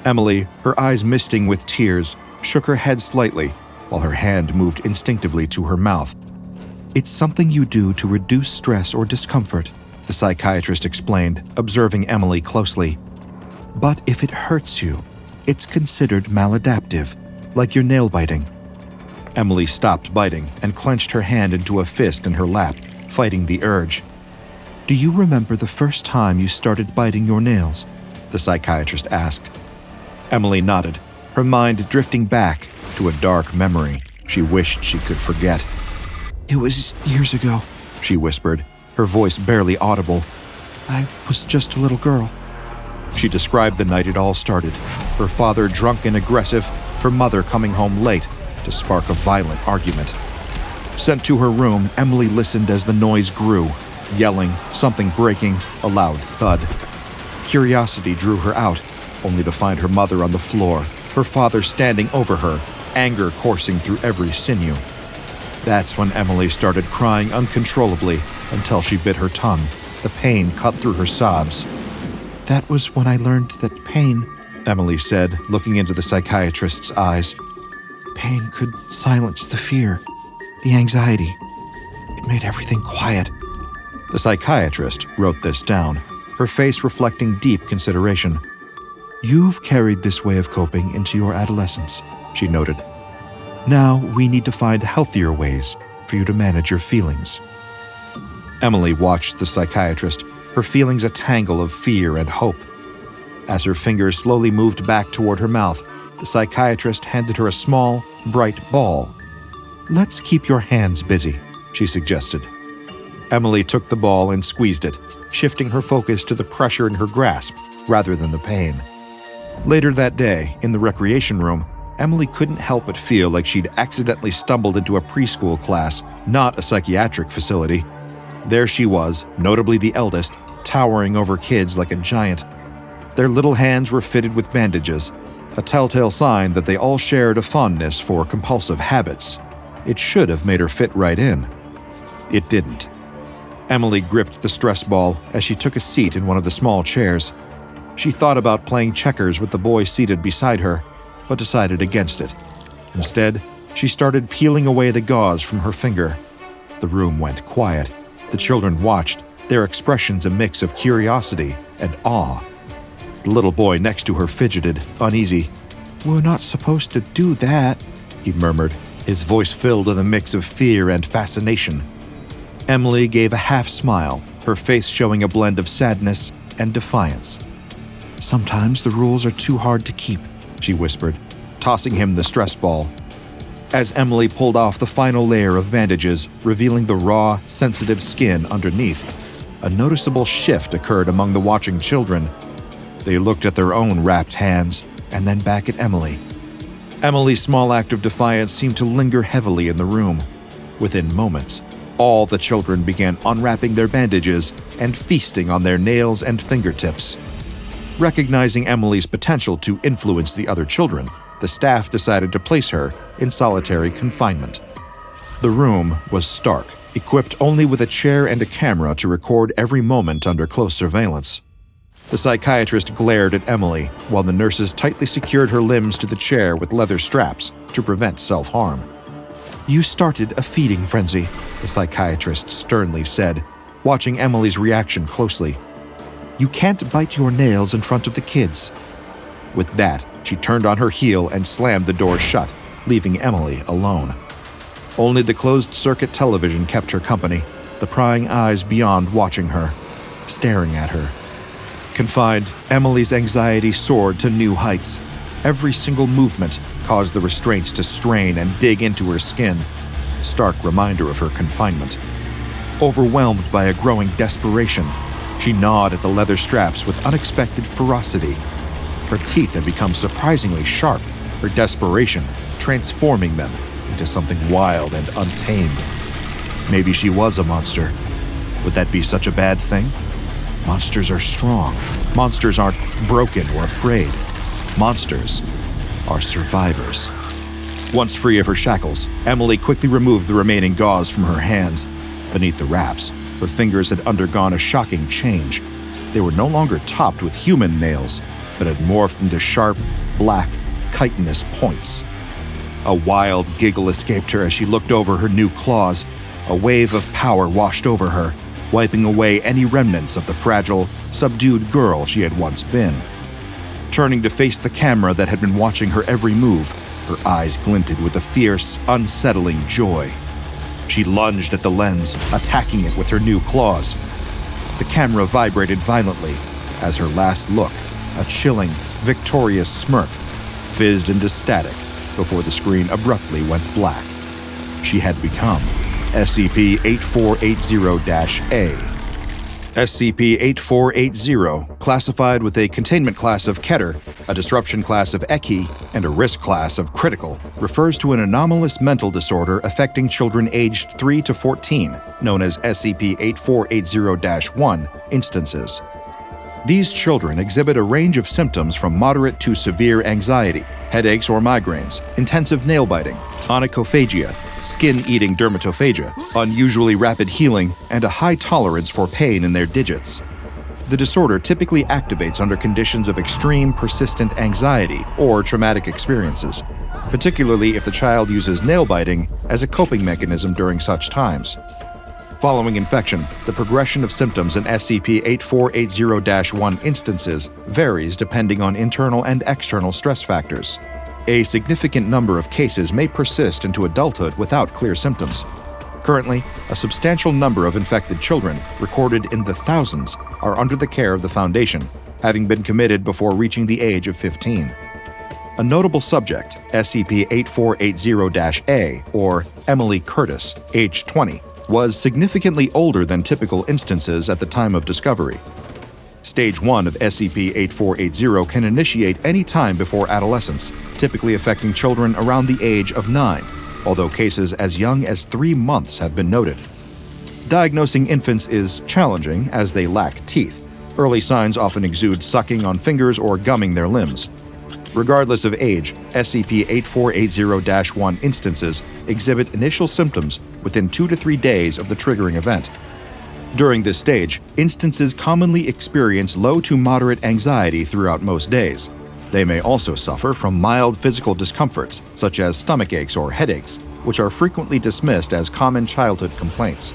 Emily, her eyes misting with tears, shook her head slightly, while her hand moved instinctively to her mouth. "It's something you do to reduce stress or discomfort," the psychiatrist explained, observing Emily closely. "But if it hurts you, it's considered maladaptive, like your nail biting." Emily stopped biting and clenched her hand into a fist in her lap, fighting the urge. "Do you remember the first time you started biting your nails?" the psychiatrist asked. Emily nodded, her mind drifting back to a dark memory she wished she could forget. "It was years ago," she whispered, her voice barely audible. "I was just a little girl." She described the night it all started, her father drunk and aggressive, her mother coming home late to spark a violent argument. Sent to her room, Emily listened as the noise grew, yelling, something breaking, a loud thud. Curiosity drew her out, only to find her mother on the floor, her father standing over her, anger coursing through every sinew. That's when Emily started crying uncontrollably until she bit her tongue, the pain cut through her sobs. "That was when I learned that pain," Emily said, looking into the psychiatrist's eyes. "Pain could silence the fear, the anxiety. It made everything quiet." The psychiatrist wrote this down, her face reflecting deep consideration. "You've carried this way of coping into your adolescence," she noted. "Now we need to find healthier ways for you to manage your feelings." Emily watched the psychiatrist, her feelings a tangle of fear and hope. As her fingers slowly moved back toward her mouth, the psychiatrist handed her a small, bright ball. "Let's keep your hands busy," she suggested. Emily took the ball and squeezed it, shifting her focus to the pressure in her grasp rather than the pain. Later that day, in the recreation room, Emily couldn't help but feel like she'd accidentally stumbled into a preschool class, not a psychiatric facility. There she was, notably the eldest, towering over kids like a giant. Their little hands were fitted with bandages, a telltale sign that they all shared a fondness for compulsive habits. It should have made her fit right in. It didn't. Emily gripped the stress ball as she took a seat in one of the small chairs. She thought about playing checkers with the boy seated beside her, but decided against it. Instead, she started peeling away the gauze from her finger. The room went quiet. The children watched, their expressions a mix of curiosity and awe. The little boy next to her fidgeted, uneasy. "We're not supposed to do that," he murmured, his voice filled with a mix of fear and fascination. Emily gave a half smile, her face showing a blend of sadness and defiance. "Sometimes the rules are too hard to keep," she whispered, tossing him the stress ball. As Emily pulled off the final layer of bandages, revealing the raw, sensitive skin underneath, a noticeable shift occurred among the watching children. They looked at their own wrapped hands, and then back at Emily. Emily's small act of defiance seemed to linger heavily in the room. Within moments, all the children began unwrapping their bandages and feasting on their nails and fingertips. Recognizing Emily's potential to influence the other children, the staff decided to place her in solitary confinement. The room was stark, equipped only with a chair and a camera to record every moment under close surveillance. The psychiatrist glared at Emily while the nurses tightly secured her limbs to the chair with leather straps to prevent self-harm. "You started a feeding frenzy," the psychiatrist sternly said, watching Emily's reaction closely. "You can't bite your nails in front of the kids." With that, she turned on her heel and slammed the door shut, leaving Emily alone. Only the closed-circuit television kept her company, the prying eyes beyond watching her, staring at her. Confined, Emily's anxiety soared to new heights. Every single movement caused the restraints to strain and dig into her skin, a stark reminder of her confinement. Overwhelmed by a growing desperation, she gnawed at the leather straps with unexpected ferocity. Her teeth had become surprisingly sharp, her desperation transforming them into something wild and untamed. Maybe she was a monster. Would that be such a bad thing? Monsters are strong. Monsters aren't broken or afraid. Monsters are survivors. Once free of her shackles, Emily quickly removed the remaining gauze from her hands. Beneath the wraps, her fingers had undergone a shocking change. They were no longer topped with human nails, but had morphed into sharp, black, chitinous points. A wild giggle escaped her as she looked over her new claws. A wave of power washed over her, wiping away any remnants of the fragile, subdued girl she had once been. Turning to face the camera that had been watching her every move, her eyes glinted with a fierce, unsettling joy. She lunged at the lens, attacking it with her new claws. The camera vibrated violently as her last look, a chilling, victorious smirk, fizzed into static before the screen abruptly went black. She had become SCP-8480-A. SCP-8480, classified with a containment class of Keter, a disruption class of Eki, and a risk class of Critical, refers to an anomalous mental disorder affecting children aged 3 to 14, known as SCP-8480-1 instances. These children exhibit a range of symptoms from moderate to severe anxiety, headaches or migraines, intensive nail biting, onychophagia, skin-eating dermatophagia, unusually rapid healing, and a high tolerance for pain in their digits. The disorder typically activates under conditions of extreme, persistent anxiety or traumatic experiences, particularly if the child uses nail biting as a coping mechanism during such times. Following infection, the progression of symptoms in SCP-8480-1 instances varies depending on internal and external stress factors. A significant number of cases may persist into adulthood without clear symptoms. Currently, a substantial number of infected children, recorded in the thousands, are under the care of the Foundation, having been committed before reaching the age of 15. A notable subject, SCP-8480-A, or Emily Curtis, age 20, was significantly older than typical instances at the time of discovery. Stage 1 of SCP-8480 can initiate any time before adolescence, typically affecting children around the age of 9, although cases as young as 3 months have been noted. Diagnosing infants is challenging as they lack teeth. Early signs often exude sucking on fingers or gumming their limbs. Regardless of age, SCP-8480-1 instances exhibit initial symptoms within 2 to 3 days of the triggering event. During this stage, instances commonly experience low to moderate anxiety throughout most days. They may also suffer from mild physical discomforts, such as stomach aches or headaches, which are frequently dismissed as common childhood complaints.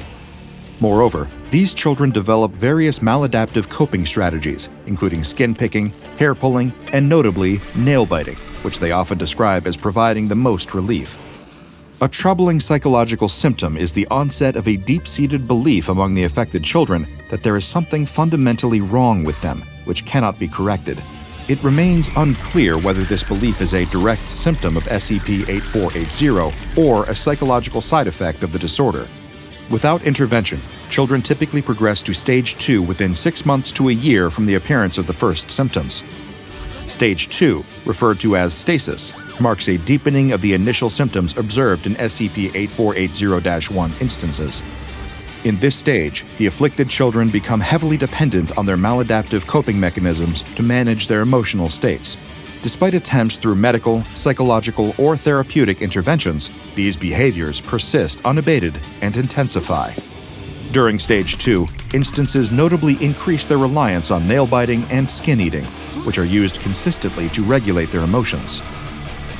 Moreover, these children develop various maladaptive coping strategies, including skin picking, hair pulling, and notably, nail biting, which they often describe as providing the most relief. A troubling psychological symptom is the onset of a deep-seated belief among the affected children that there is something fundamentally wrong with them, which cannot be corrected. It remains unclear whether this belief is a direct symptom of SCP-8480 or a psychological side effect of the disorder. Without intervention, children typically progress to Stage 2 within 6 months to a year from the appearance of the first symptoms. Stage 2, referred to as stasis, marks a deepening of the initial symptoms observed in SCP-8480-1 instances. In this stage, the afflicted children become heavily dependent on their maladaptive coping mechanisms to manage their emotional states. Despite attempts through medical, psychological, or therapeutic interventions, these behaviors persist unabated and intensify. During Stage 2, instances notably increase their reliance on nail biting and skin eating, which are used consistently to regulate their emotions.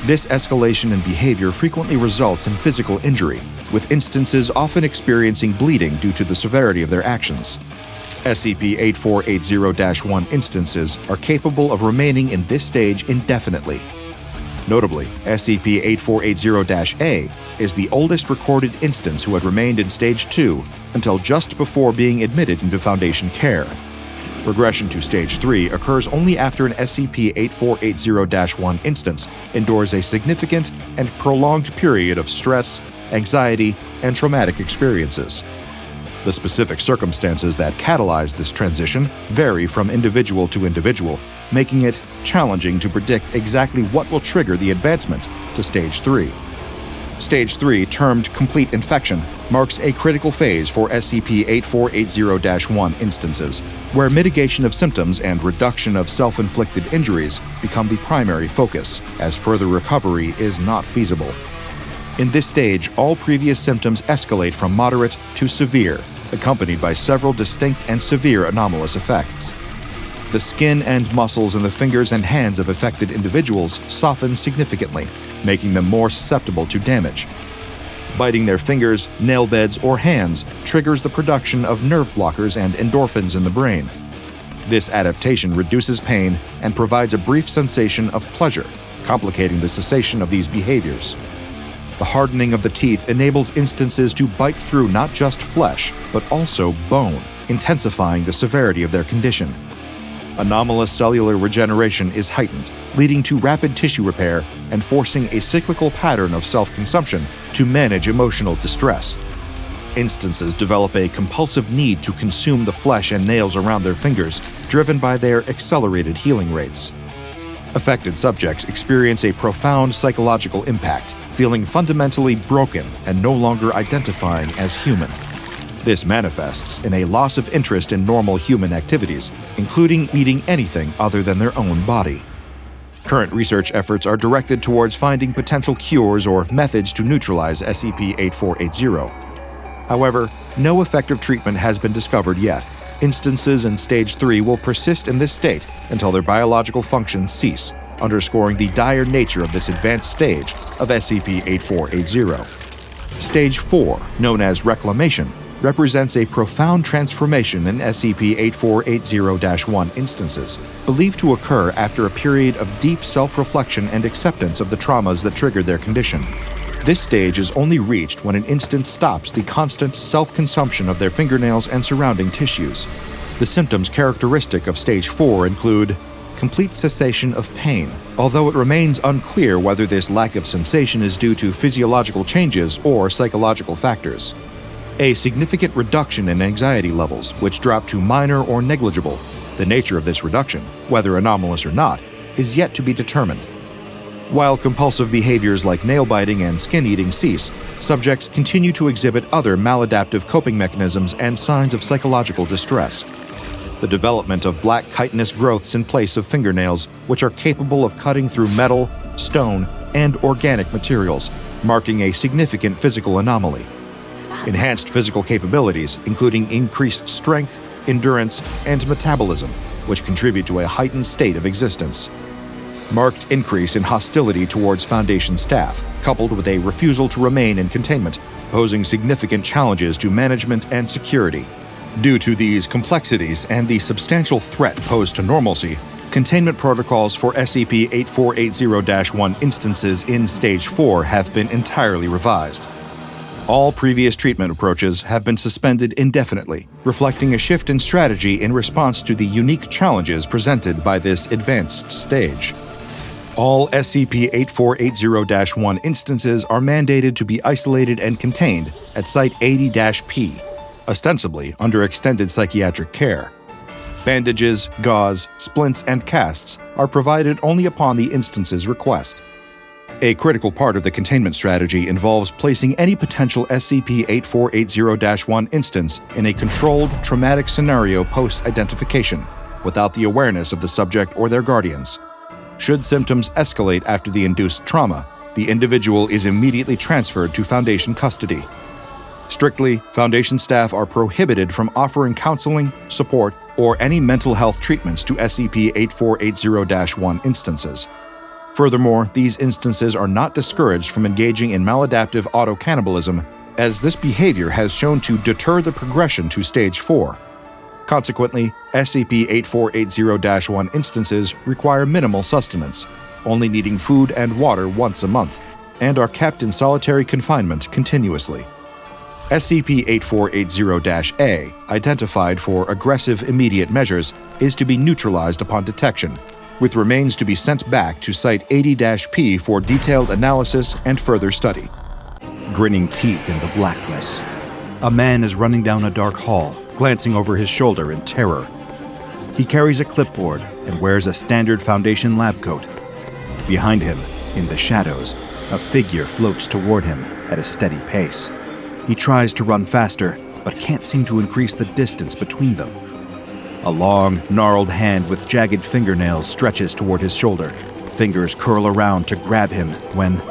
This escalation in behavior frequently results in physical injury, with instances often experiencing bleeding due to the severity of their actions. SCP-8480-1 instances are capable of remaining in this stage indefinitely. Notably, SCP-8480-A is the oldest recorded instance who had remained in Stage 2 until just before being admitted into Foundation care. Regression to Stage 3 occurs only after an SCP-8480-1 instance endures a significant and prolonged period of stress, anxiety, and traumatic experiences. The specific circumstances that catalyze this transition vary from individual to individual, making it challenging to predict exactly what will trigger the advancement to Stage 3. Stage 3, termed Complete Infection, marks a critical phase for SCP-8480-1 instances, where mitigation of symptoms and reduction of self-inflicted injuries become the primary focus, as further recovery is not feasible. In this stage, all previous symptoms escalate from moderate to severe, accompanied by several distinct and severe anomalous effects. The skin and muscles in the fingers and hands of affected individuals soften significantly, making them more susceptible to damage. Biting their fingers, nail beds, or hands triggers the production of nerve blockers and endorphins in the brain. This adaptation reduces pain and provides a brief sensation of pleasure, complicating the cessation of these behaviors. The hardening of the teeth enables instances to bite through not just flesh, but also bone, intensifying the severity of their condition. Anomalous cellular regeneration is heightened, leading to rapid tissue repair and forcing a cyclical pattern of self-consumption to manage emotional distress. Instances develop a compulsive need to consume the flesh and nails around their fingers, driven by their accelerated healing rates. Affected subjects experience a profound psychological impact, feeling fundamentally broken and no longer identifying as human. This manifests in a loss of interest in normal human activities, including eating anything other than their own body. Current research efforts are directed towards finding potential cures or methods to neutralize SCP-8480. However, no effective treatment has been discovered yet. Instances in Stage 3 will persist in this state until their biological functions cease, underscoring the dire nature of this advanced stage of SCP-8480. Stage 4, known as Reclamation, represents a profound transformation in SCP-8480-1 instances, believed to occur after a period of deep self-reflection and acceptance of the traumas that triggered their condition. This stage is only reached when an instance stops the constant self-consumption of their fingernails and surrounding tissues. The symptoms characteristic of Stage 4 include complete cessation of pain, although it remains unclear whether this lack of sensation is due to physiological changes or psychological factors. A significant reduction in anxiety levels, which drop to minor or negligible. The nature of this reduction, whether anomalous or not, is yet to be determined. While compulsive behaviors like nail biting and skin eating cease, subjects continue to exhibit other maladaptive coping mechanisms and signs of psychological distress. The development of black chitinous growths in place of fingernails, which are capable of cutting through metal, stone, and organic materials, marking a significant physical anomaly. Enhanced physical capabilities, including increased strength, endurance, and metabolism, which contribute to a heightened state of existence. Marked increase in hostility towards Foundation staff, coupled with a refusal to remain in containment, posing significant challenges to management and security. Due to these complexities and the substantial threat posed to normalcy, containment protocols for SCP-8480-1 instances in Stage 4 have been entirely revised. All previous treatment approaches have been suspended indefinitely, reflecting a shift in strategy in response to the unique challenges presented by this advanced stage. All SCP-8480-1 instances are mandated to be isolated and contained at Site 80-P, ostensibly under extended psychiatric care. Bandages, gauze, splints, and casts are provided only upon the instance's request. A critical part of the containment strategy involves placing any potential SCP-8480-1 instance in a controlled, traumatic scenario post-identification, without the awareness of the subject or their guardians. Should symptoms escalate after the induced trauma, the individual is immediately transferred to Foundation custody. Strictly, Foundation staff are prohibited from offering counseling, support, or any mental health treatments to SCP-8480-1 instances. Furthermore, these instances are not discouraged from engaging in maladaptive auto-cannibalism, as this behavior has shown to deter the progression to Stage 4. Consequently, SCP-8480-1 instances require minimal sustenance, only needing food and water once a month, and are kept in solitary confinement continuously. SCP-8480-A, identified for aggressive immediate measures, is to be neutralized upon detection, with remains to be sent back to Site 80-P for detailed analysis and further study. Grinning teeth in the blackness. A man is running down a dark hall, glancing over his shoulder in terror. He carries a clipboard and wears a standard Foundation lab coat. Behind him, in the shadows, a figure floats toward him at a steady pace. He tries to run faster, but can't seem to increase the distance between them. A long, gnarled hand with jagged fingernails stretches toward his shoulder. Fingers curl around to grab him when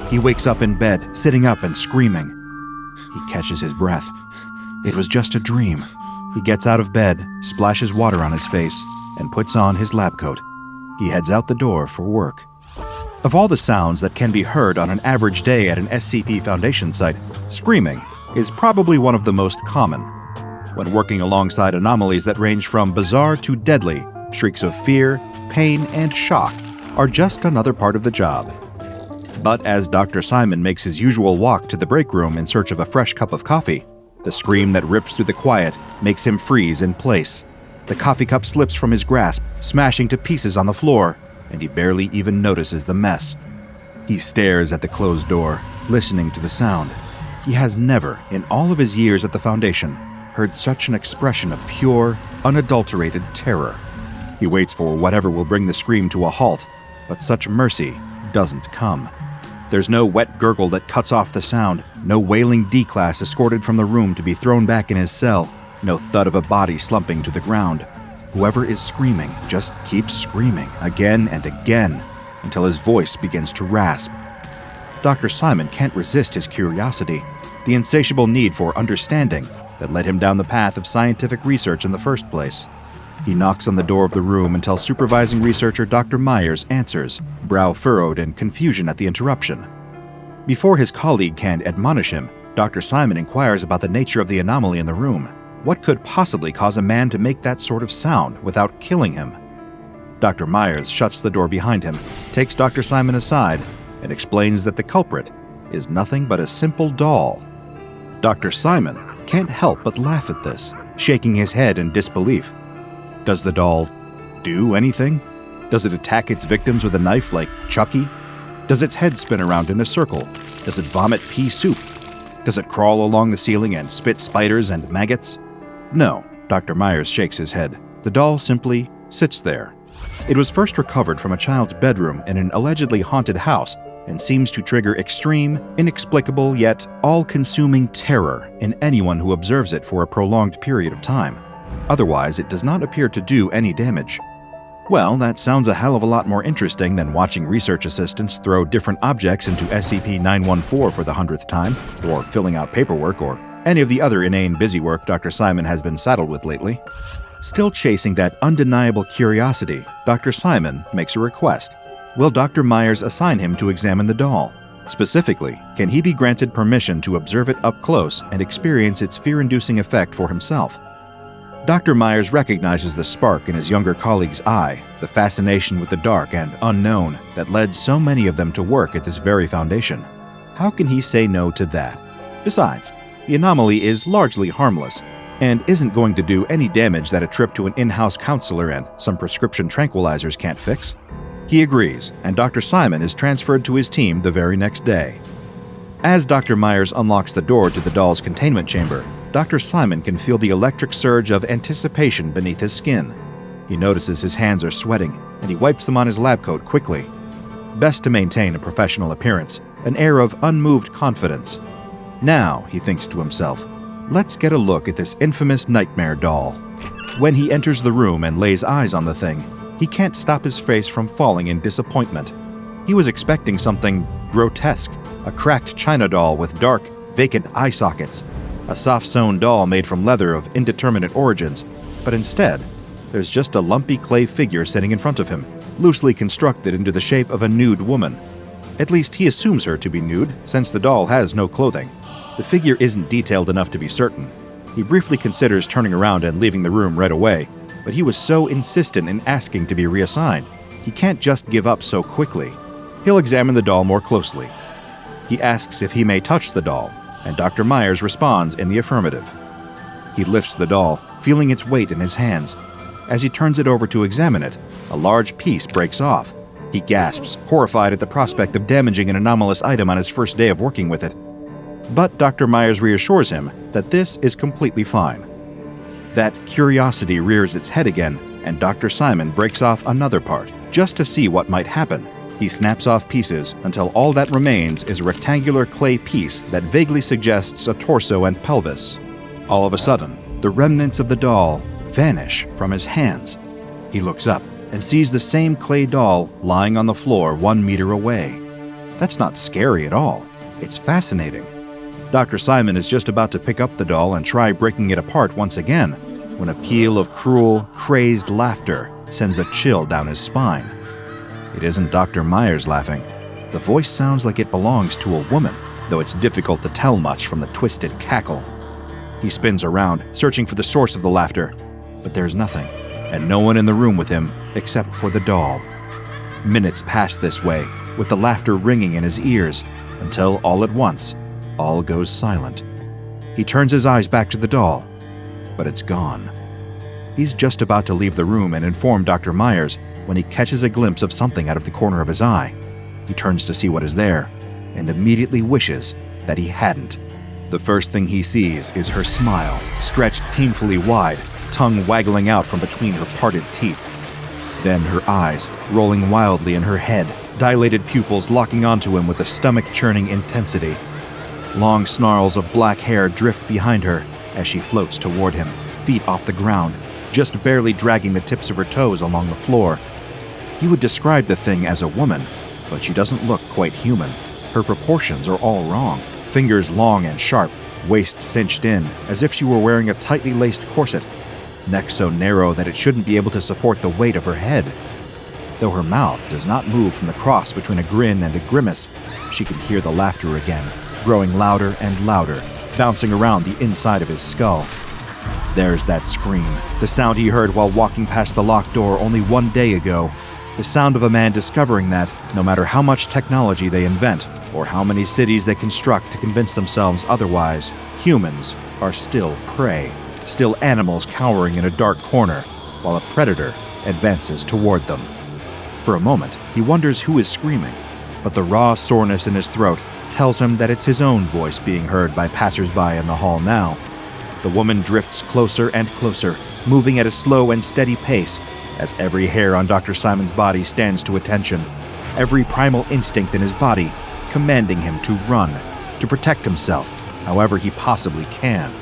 he wakes up in bed, sitting up and screaming. He catches his breath. It was just a dream. He gets out of bed, splashes water on his face, and puts on his lab coat. He heads out the door for work. Of all the sounds that can be heard on an average day at an SCP Foundation site, screaming is probably one of the most common. When working alongside anomalies that range from bizarre to deadly, shrieks of fear, pain, and shock are just another part of the job. But as Dr. Simon makes his usual walk to the break room in search of a fresh cup of coffee, the scream that rips through the quiet makes him freeze in place. The coffee cup slips from his grasp, smashing to pieces on the floor, and he barely even notices the mess. He stares at the closed door, listening to the sound. He has never, in all of his years at the Foundation, heard such an expression of pure, unadulterated terror. He waits for whatever will bring the scream to a halt, but such mercy doesn't come. There's no wet gurgle that cuts off the sound, no wailing D-class escorted from the room to be thrown back in his cell, no thud of a body slumping to the ground. Whoever is screaming just keeps screaming again and again until his voice begins to rasp. Dr. Simon can't resist his curiosity, the insatiable need for understanding that led him down the path of scientific research in the first place. He knocks on the door of the room until supervising researcher Dr. Myers answers, brow furrowed in confusion at the interruption. Before his colleague can admonish him, Dr. Simon inquires about the nature of the anomaly in the room. What could possibly cause a man to make that sort of sound without killing him? Dr. Myers shuts the door behind him, takes Dr. Simon aside, and explains that the culprit is nothing but a simple doll. Dr. Simon can't help but laugh at this, shaking his head in disbelief. Does the doll do anything? Does it attack its victims with a knife like Chucky? Does its head spin around in a circle? Does it vomit pea soup? Does it crawl along the ceiling and spit spiders and maggots? No, Dr. Myers shakes his head. The doll simply sits there. It was first recovered from a child's bedroom in an allegedly haunted house and seems to trigger extreme, inexplicable, yet all-consuming terror in anyone who observes it for a prolonged period of time. Otherwise, it does not appear to do any damage. Well, that sounds a hell of a lot more interesting than watching research assistants throw different objects into SCP-914 for the 100th time, or filling out paperwork, or any of the other inane busywork Dr. Simon has been saddled with lately. Still chasing that undeniable curiosity, Dr. Simon makes a request. Will Dr. Myers assign him to examine the doll? Specifically, can he be granted permission to observe it up close and experience its fear-inducing effect for himself? Dr. Myers recognizes the spark in his younger colleague's eye, the fascination with the dark and unknown that led so many of them to work at this very Foundation. How can he say no to that? Besides, the anomaly is largely harmless and isn't going to do any damage that a trip to an in-house counselor and some prescription tranquilizers can't fix. He agrees, and Dr. Simon is transferred to his team the very next day. As Dr. Myers unlocks the door to the doll's containment chamber, Dr. Simon can feel the electric surge of anticipation beneath his skin. He notices his hands are sweating, and he wipes them on his lab coat quickly. Best to maintain a professional appearance, an air of unmoved confidence. Now, he thinks to himself, let's get a look at this infamous nightmare doll. When he enters the room and lays eyes on the thing, he can't stop his face from falling in disappointment. He was expecting something grotesque, a cracked china doll with dark, vacant eye sockets, a soft-sewn doll made from leather of indeterminate origins, but instead, there's just a lumpy clay figure sitting in front of him, loosely constructed into the shape of a nude woman. At least he assumes her to be nude, since the doll has no clothing. The figure isn't detailed enough to be certain. He briefly considers turning around and leaving the room right away, but he was so insistent in asking to be reassigned, he can't just give up so quickly. He'll examine the doll more closely. He asks if he may touch the doll, and Dr. Myers responds in the affirmative. He lifts the doll, feeling its weight in his hands. As he turns it over to examine it, a large piece breaks off. He gasps, horrified at the prospect of damaging an anomalous item on his first day of working with it. But Dr. Myers reassures him that this is completely fine. That curiosity rears its head again, and Dr. Simon breaks off another part, just to see what might happen. He snaps off pieces until all that remains is a rectangular clay piece that vaguely suggests a torso and pelvis. All of a sudden, the remnants of the doll vanish from his hands. He looks up and sees the same clay doll lying on the floor 1 meter away. That's not scary at all. It's fascinating. Dr. Simon is just about to pick up the doll and try breaking it apart once again, when a peal of cruel, crazed laughter sends a chill down his spine. It isn't Dr. Myers laughing. The voice sounds like it belongs to a woman, though it's difficult to tell much from the twisted cackle. He spins around, searching for the source of the laughter, but there's nothing, and no one in the room with him except for the doll. Minutes pass this way, with the laughter ringing in his ears, until all at once, all goes silent. He turns his eyes back to the doll, but it's gone. He's just about to leave the room and inform Dr. Myers when he catches a glimpse of something out of the corner of his eye. He turns to see what is there, and immediately wishes that he hadn't. The first thing he sees is her smile, stretched painfully wide, tongue waggling out from between her parted teeth. Then her eyes, rolling wildly in her head, dilated pupils locking onto him with a stomach-churning intensity. Long snarls of black hair drift behind her as she floats toward him, feet off the ground, just barely dragging the tips of her toes along the floor. He would describe the thing as a woman, but she doesn't look quite human. Her proportions are all wrong. Fingers long and sharp, waist cinched in, as if she were wearing a tightly laced corset, neck so narrow that it shouldn't be able to support the weight of her head. Though her mouth does not move from the cross between a grin and a grimace, she can hear the laughter again, growing louder and louder, bouncing around the inside of his skull. There's that scream, the sound he heard while walking past the locked door only 1 day ago. The sound of a man discovering that, no matter how much technology they invent, or how many cities they construct to convince themselves otherwise, humans are still prey, still animals cowering in a dark corner, while a predator advances toward them. For a moment, he wonders who is screaming, but the raw soreness in his throat tells him that it's his own voice being heard by passers-by in the hall now. The woman drifts closer and closer, moving at a slow and steady pace, as every hair on Dr. Simon's body stands to attention, every primal instinct in his body commanding him to run, to protect himself, however he possibly can.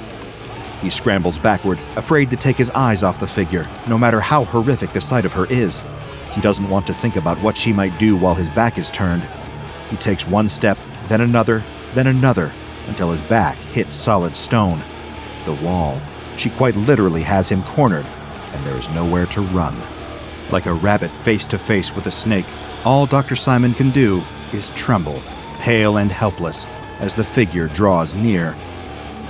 He scrambles backward, afraid to take his eyes off the figure, no matter how horrific the sight of her is. He doesn't want to think about what she might do while his back is turned. He takes one step, then another, until his back hits solid stone. The wall. She quite literally has him cornered, and there is nowhere to run. Like a rabbit face to face with a snake, all Dr. Simon can do is tremble, pale and helpless, as the figure draws near.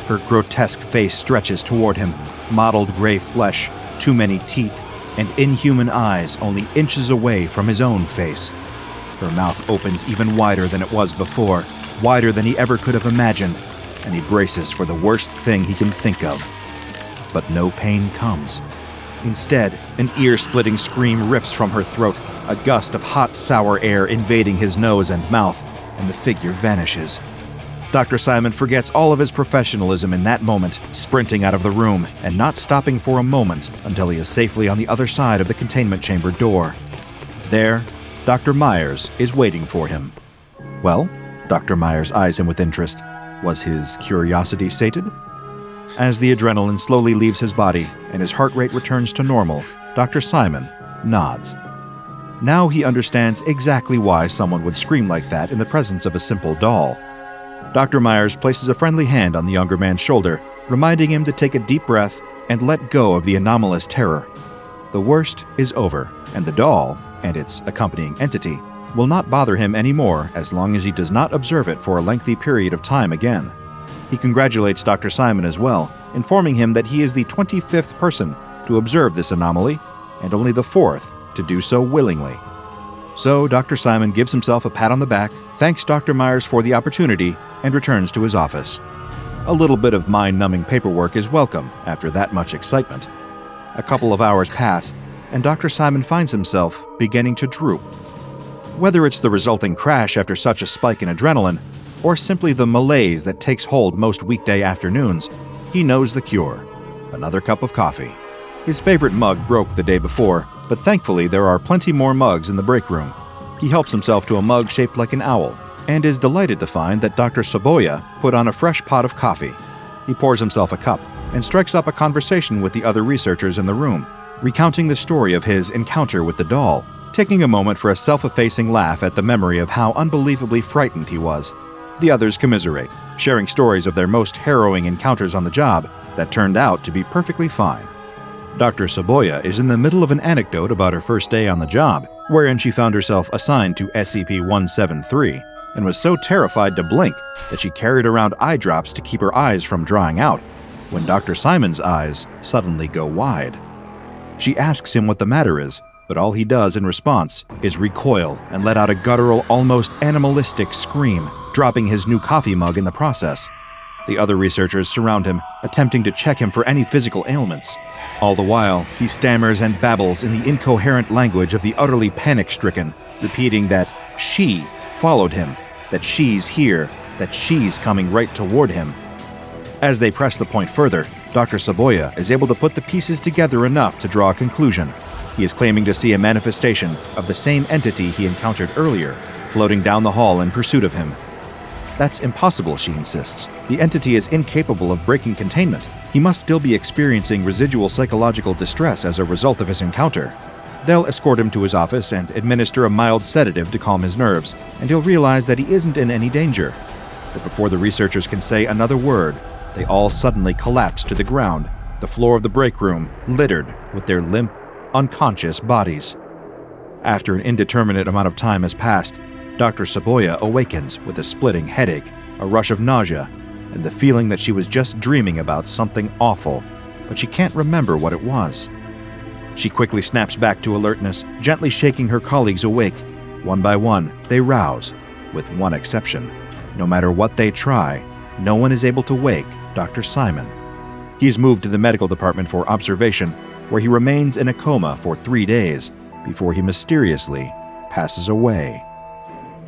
Her grotesque face stretches toward him, mottled gray flesh, too many teeth, and inhuman eyes only inches away from his own face. Her mouth opens even wider than it was before, wider than he ever could have imagined, and he braces for the worst thing he can think of. But no pain comes. Instead, an ear-splitting scream rips from her throat, a gust of hot, sour air invading his nose and mouth, and the figure vanishes. Dr. Simon forgets all of his professionalism in that moment, sprinting out of the room and not stopping for a moment until he is safely on the other side of the containment chamber door. There, Dr. Myers is waiting for him. Well, Dr. Myers eyes him with interest. Was his curiosity sated? As the adrenaline slowly leaves his body and his heart rate returns to normal, Dr. Simon nods. Now he understands exactly why someone would scream like that in the presence of a simple doll. Dr. Myers places a friendly hand on the younger man's shoulder, reminding him to take a deep breath and let go of the anomalous terror. The worst is over, and the doll, and its accompanying entity, will not bother him anymore as long as he does not observe it for a lengthy period of time again. He congratulates Dr. Simon as well, informing him that he is the 25th person to observe this anomaly, and only the 4th to do so willingly. So Dr. Simon gives himself a pat on the back, thanks Dr. Myers for the opportunity, and returns to his office. A little bit of mind-numbing paperwork is welcome after that much excitement. A couple of hours pass, and Dr. Simon finds himself beginning to droop. Whether it's the resulting crash after such a spike in adrenaline, or simply the malaise that takes hold most weekday afternoons, he knows the cure. Another cup of coffee. His favorite mug broke the day before, but thankfully there are plenty more mugs in the break room. He helps himself to a mug shaped like an owl, and is delighted to find that Dr. Saboya put on a fresh pot of coffee. He pours himself a cup, and strikes up a conversation with the other researchers in the room, recounting the story of his encounter with the doll, taking a moment for a self-effacing laugh at the memory of how unbelievably frightened he was. The others commiserate, sharing stories of their most harrowing encounters on the job that turned out to be perfectly fine. Dr. Saboya is in the middle of an anecdote about her first day on the job, wherein she found herself assigned to SCP-173, and was so terrified to blink that she carried around eye drops to keep her eyes from drying out, when Dr. Simon's eyes suddenly go wide. She asks him what the matter is, but all he does in response is recoil and let out a guttural, almost animalistic scream, dropping his new coffee mug in the process. The other researchers surround him, attempting to check him for any physical ailments. All the while, he stammers and babbles in the incoherent language of the utterly panic-stricken, repeating that she followed him, that she's here, that she's coming right toward him. As they press the point further, Dr. Saboya is able to put the pieces together enough to draw a conclusion. He is claiming to see a manifestation of the same entity he encountered earlier, floating down the hall in pursuit of him. That's impossible, she insists. The entity is incapable of breaking containment. He must still be experiencing residual psychological distress as a result of his encounter. They'll escort him to his office and administer a mild sedative to calm his nerves, and he'll realize that he isn't in any danger. But before the researchers can say another word, they all suddenly collapse to the ground, the floor of the break room littered with their limp, unconscious bodies. After an indeterminate amount of time has passed, Dr. Saboya awakens with a splitting headache, a rush of nausea, and the feeling that she was just dreaming about something awful, but she can't remember what it was. She quickly snaps back to alertness, gently shaking her colleagues awake. One by one, they rouse, with one exception. No matter what they try, no one is able to wake Dr. Simon. He is moved to the medical department for observation, where he remains in a coma for 3 days before he mysteriously passes away.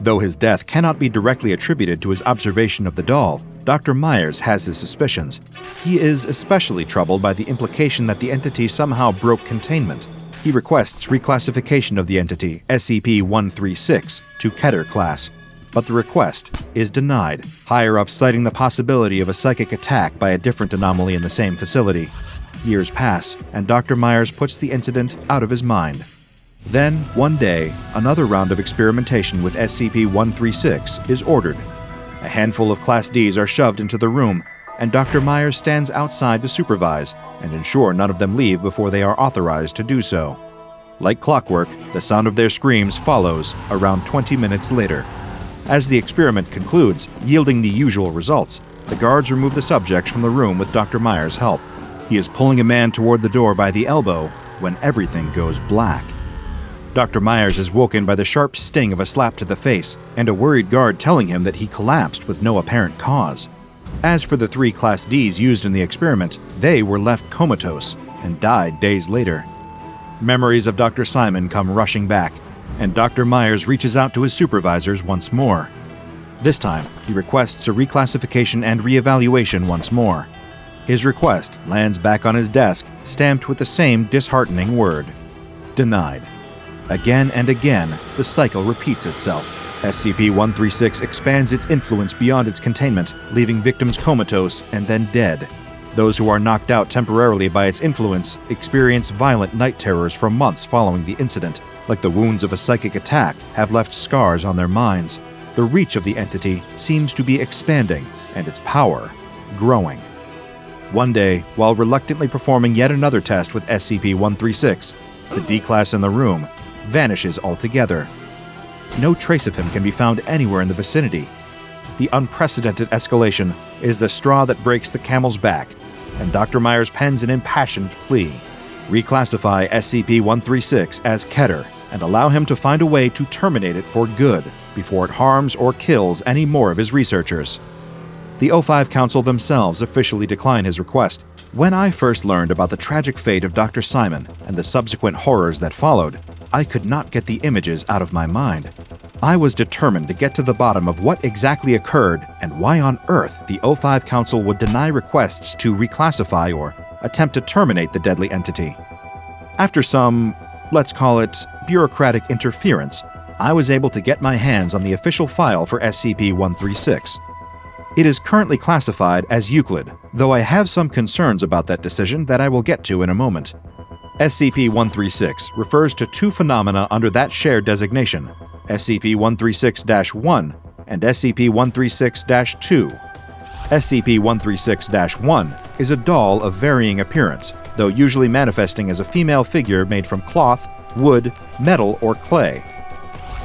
Though his death cannot be directly attributed to his observation of the doll, Dr. Myers has his suspicions. He is especially troubled by the implication that the entity somehow broke containment. He requests reclassification of the entity, SCP-136, to Keter class, but the request is denied, higher-ups citing the possibility of a psychic attack by a different anomaly in the same facility. Years pass, and Dr. Myers puts the incident out of his mind. Then, one day, another round of experimentation with SCP-136 is ordered. A handful of Class Ds are shoved into the room, and Dr. Myers stands outside to supervise and ensure none of them leave before they are authorized to do so. Like clockwork, the sound of their screams follows around 20 minutes later. As the experiment concludes, yielding the usual results, the guards remove the subject from the room with Dr. Myers' help. He is pulling a man toward the door by the elbow when everything goes black. Dr. Myers is woken by the sharp sting of a slap to the face and a worried guard telling him that he collapsed with no apparent cause. As for the 3 Class Ds used in the experiment, they were left comatose and died days later. Memories of Dr. Simon come rushing back, and Dr. Myers reaches out to his supervisors once more. This time, he requests a reclassification and reevaluation once more. His request lands back on his desk, stamped with the same disheartening word: denied. Again and again, the cycle repeats itself. SCP-136 expands its influence beyond its containment, leaving victims comatose and then dead. Those who are knocked out temporarily by its influence experience violent night terrors for months following the incident. Like the wounds of a psychic attack have left scars on their minds. the reach of the entity seems to be expanding and its power growing. One day, while reluctantly performing yet another test with SCP-136, the D-Class in the room vanishes altogether. No trace of him can be found anywhere in the vicinity. The unprecedented escalation is the straw that breaks the camel's back, and Dr. Myers pens an impassioned plea. Reclassify SCP-136 as Keter and allow him to find a way to terminate it for good before it harms or kills any more of his researchers. The O5 Council themselves officially decline his request. When I first learned about the tragic fate of Dr. Simon and the subsequent horrors that followed, I could not get the images out of my mind. I was determined to get to the bottom of what exactly occurred and why on earth the O5 Council would deny requests to reclassify or attempt to terminate the deadly entity. After some, let's call it, bureaucratic interference, I was able to get my hands on the official file for SCP-136. It is currently classified as Euclid, though I have some concerns about that decision that I will get to in a moment. SCP-136 refers to two phenomena under that shared designation, SCP-136-1 and SCP-136-2. SCP-136-1 is a doll of varying appearance, though usually manifesting as a female figure made from cloth, wood, metal, or clay.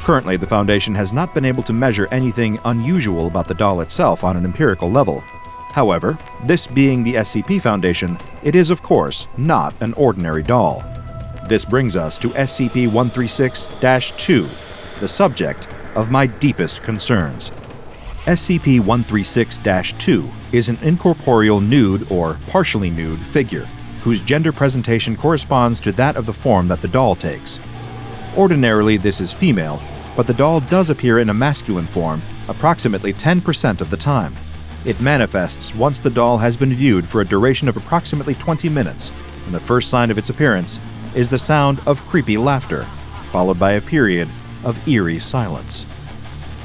Currently, the Foundation has not been able to measure anything unusual about the doll itself on an empirical level. However, this being the SCP Foundation, it is of course not an ordinary doll. This brings us to SCP-136-2, the subject of my deepest concerns. SCP-136-2 is an incorporeal nude or partially nude figure, whose gender presentation corresponds to that of the form that the doll takes. Ordinarily, this is female, but the doll does appear in a masculine form approximately 10% of the time. It manifests once the doll has been viewed for a duration of approximately 20 minutes, and the first sign of its appearance is the sound of creepy laughter, followed by a period of eerie silence.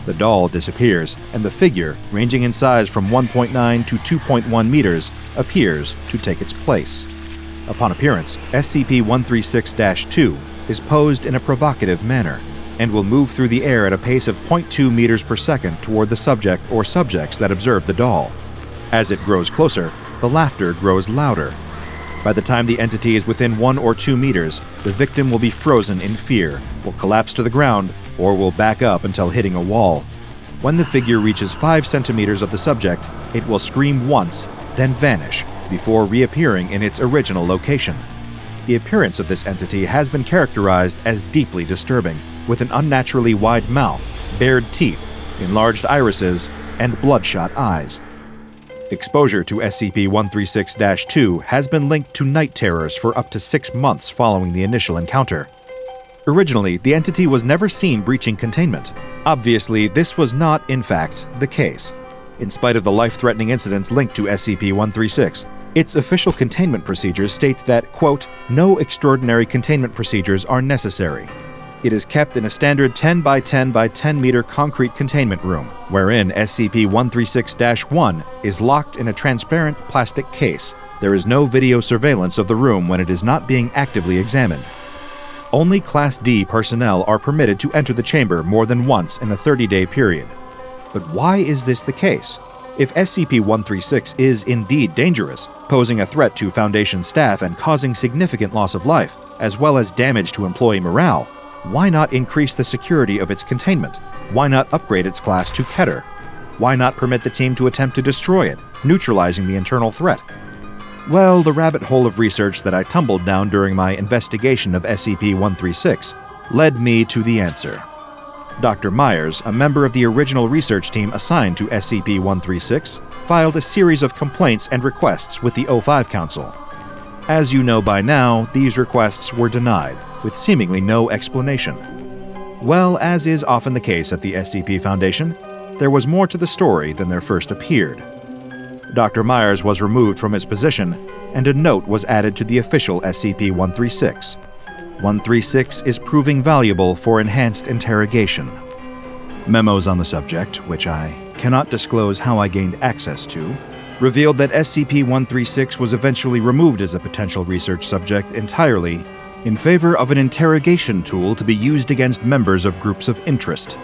The doll disappears, and the figure, ranging in size from 1.9 to 2.1 meters, appears to take its place. Upon appearance, SCP-136-2 is posed in a provocative manner, and will move through the air at a pace of 0.2 meters per second toward the subject or subjects that observe the doll. As it grows closer, the laughter grows louder. By the time the entity is within 1 or 2 meters, the victim will be frozen in fear, will collapse to the ground, or will back up until hitting a wall. When the figure reaches 5 centimeters of the subject, it will scream once, then vanish, before reappearing in its original location. The appearance of this entity has been characterized as deeply disturbing, with an unnaturally wide mouth, bared teeth, enlarged irises, and bloodshot eyes. Exposure to SCP-136-2 has been linked to night terrors for up to 6 months following the initial encounter. Originally, the entity was never seen breaching containment. Obviously, this was not, in fact, the case. In spite of the life-threatening incidents linked to SCP-136, its official containment procedures state that, quote, no extraordinary containment procedures are necessary. It is kept in a standard 10 by 10 by 10 meter concrete containment room, wherein SCP-136-1 is locked in a transparent plastic case. There is no video surveillance of the room when it is not being actively examined. Only Class D personnel are permitted to enter the chamber more than once in a 30-day period. But why is this the case? If SCP-136 is indeed dangerous, posing a threat to Foundation staff and causing significant loss of life, as well as damage to employee morale, why not increase the security of its containment? Why not upgrade its class to Keter? Why not permit the team to attempt to destroy it, neutralizing the internal threat? Well, the rabbit hole of research that I tumbled down during my investigation of SCP-136 led me to the answer. Dr. Myers, a member of the original research team assigned to SCP-136, filed a series of complaints and requests with the O5 Council. As you know by now, these requests were denied, with seemingly no explanation. Well, as is often the case at the SCP Foundation, there was more to the story than there first appeared. Dr. Myers was removed from his position, and a note was added to the official SCP-136. 136 is proving valuable for enhanced interrogation. Memos on the subject, which I cannot disclose how I gained access to, revealed that SCP-136 was eventually removed as a potential research subject entirely in favor of an interrogation tool to be used against members of groups of interest.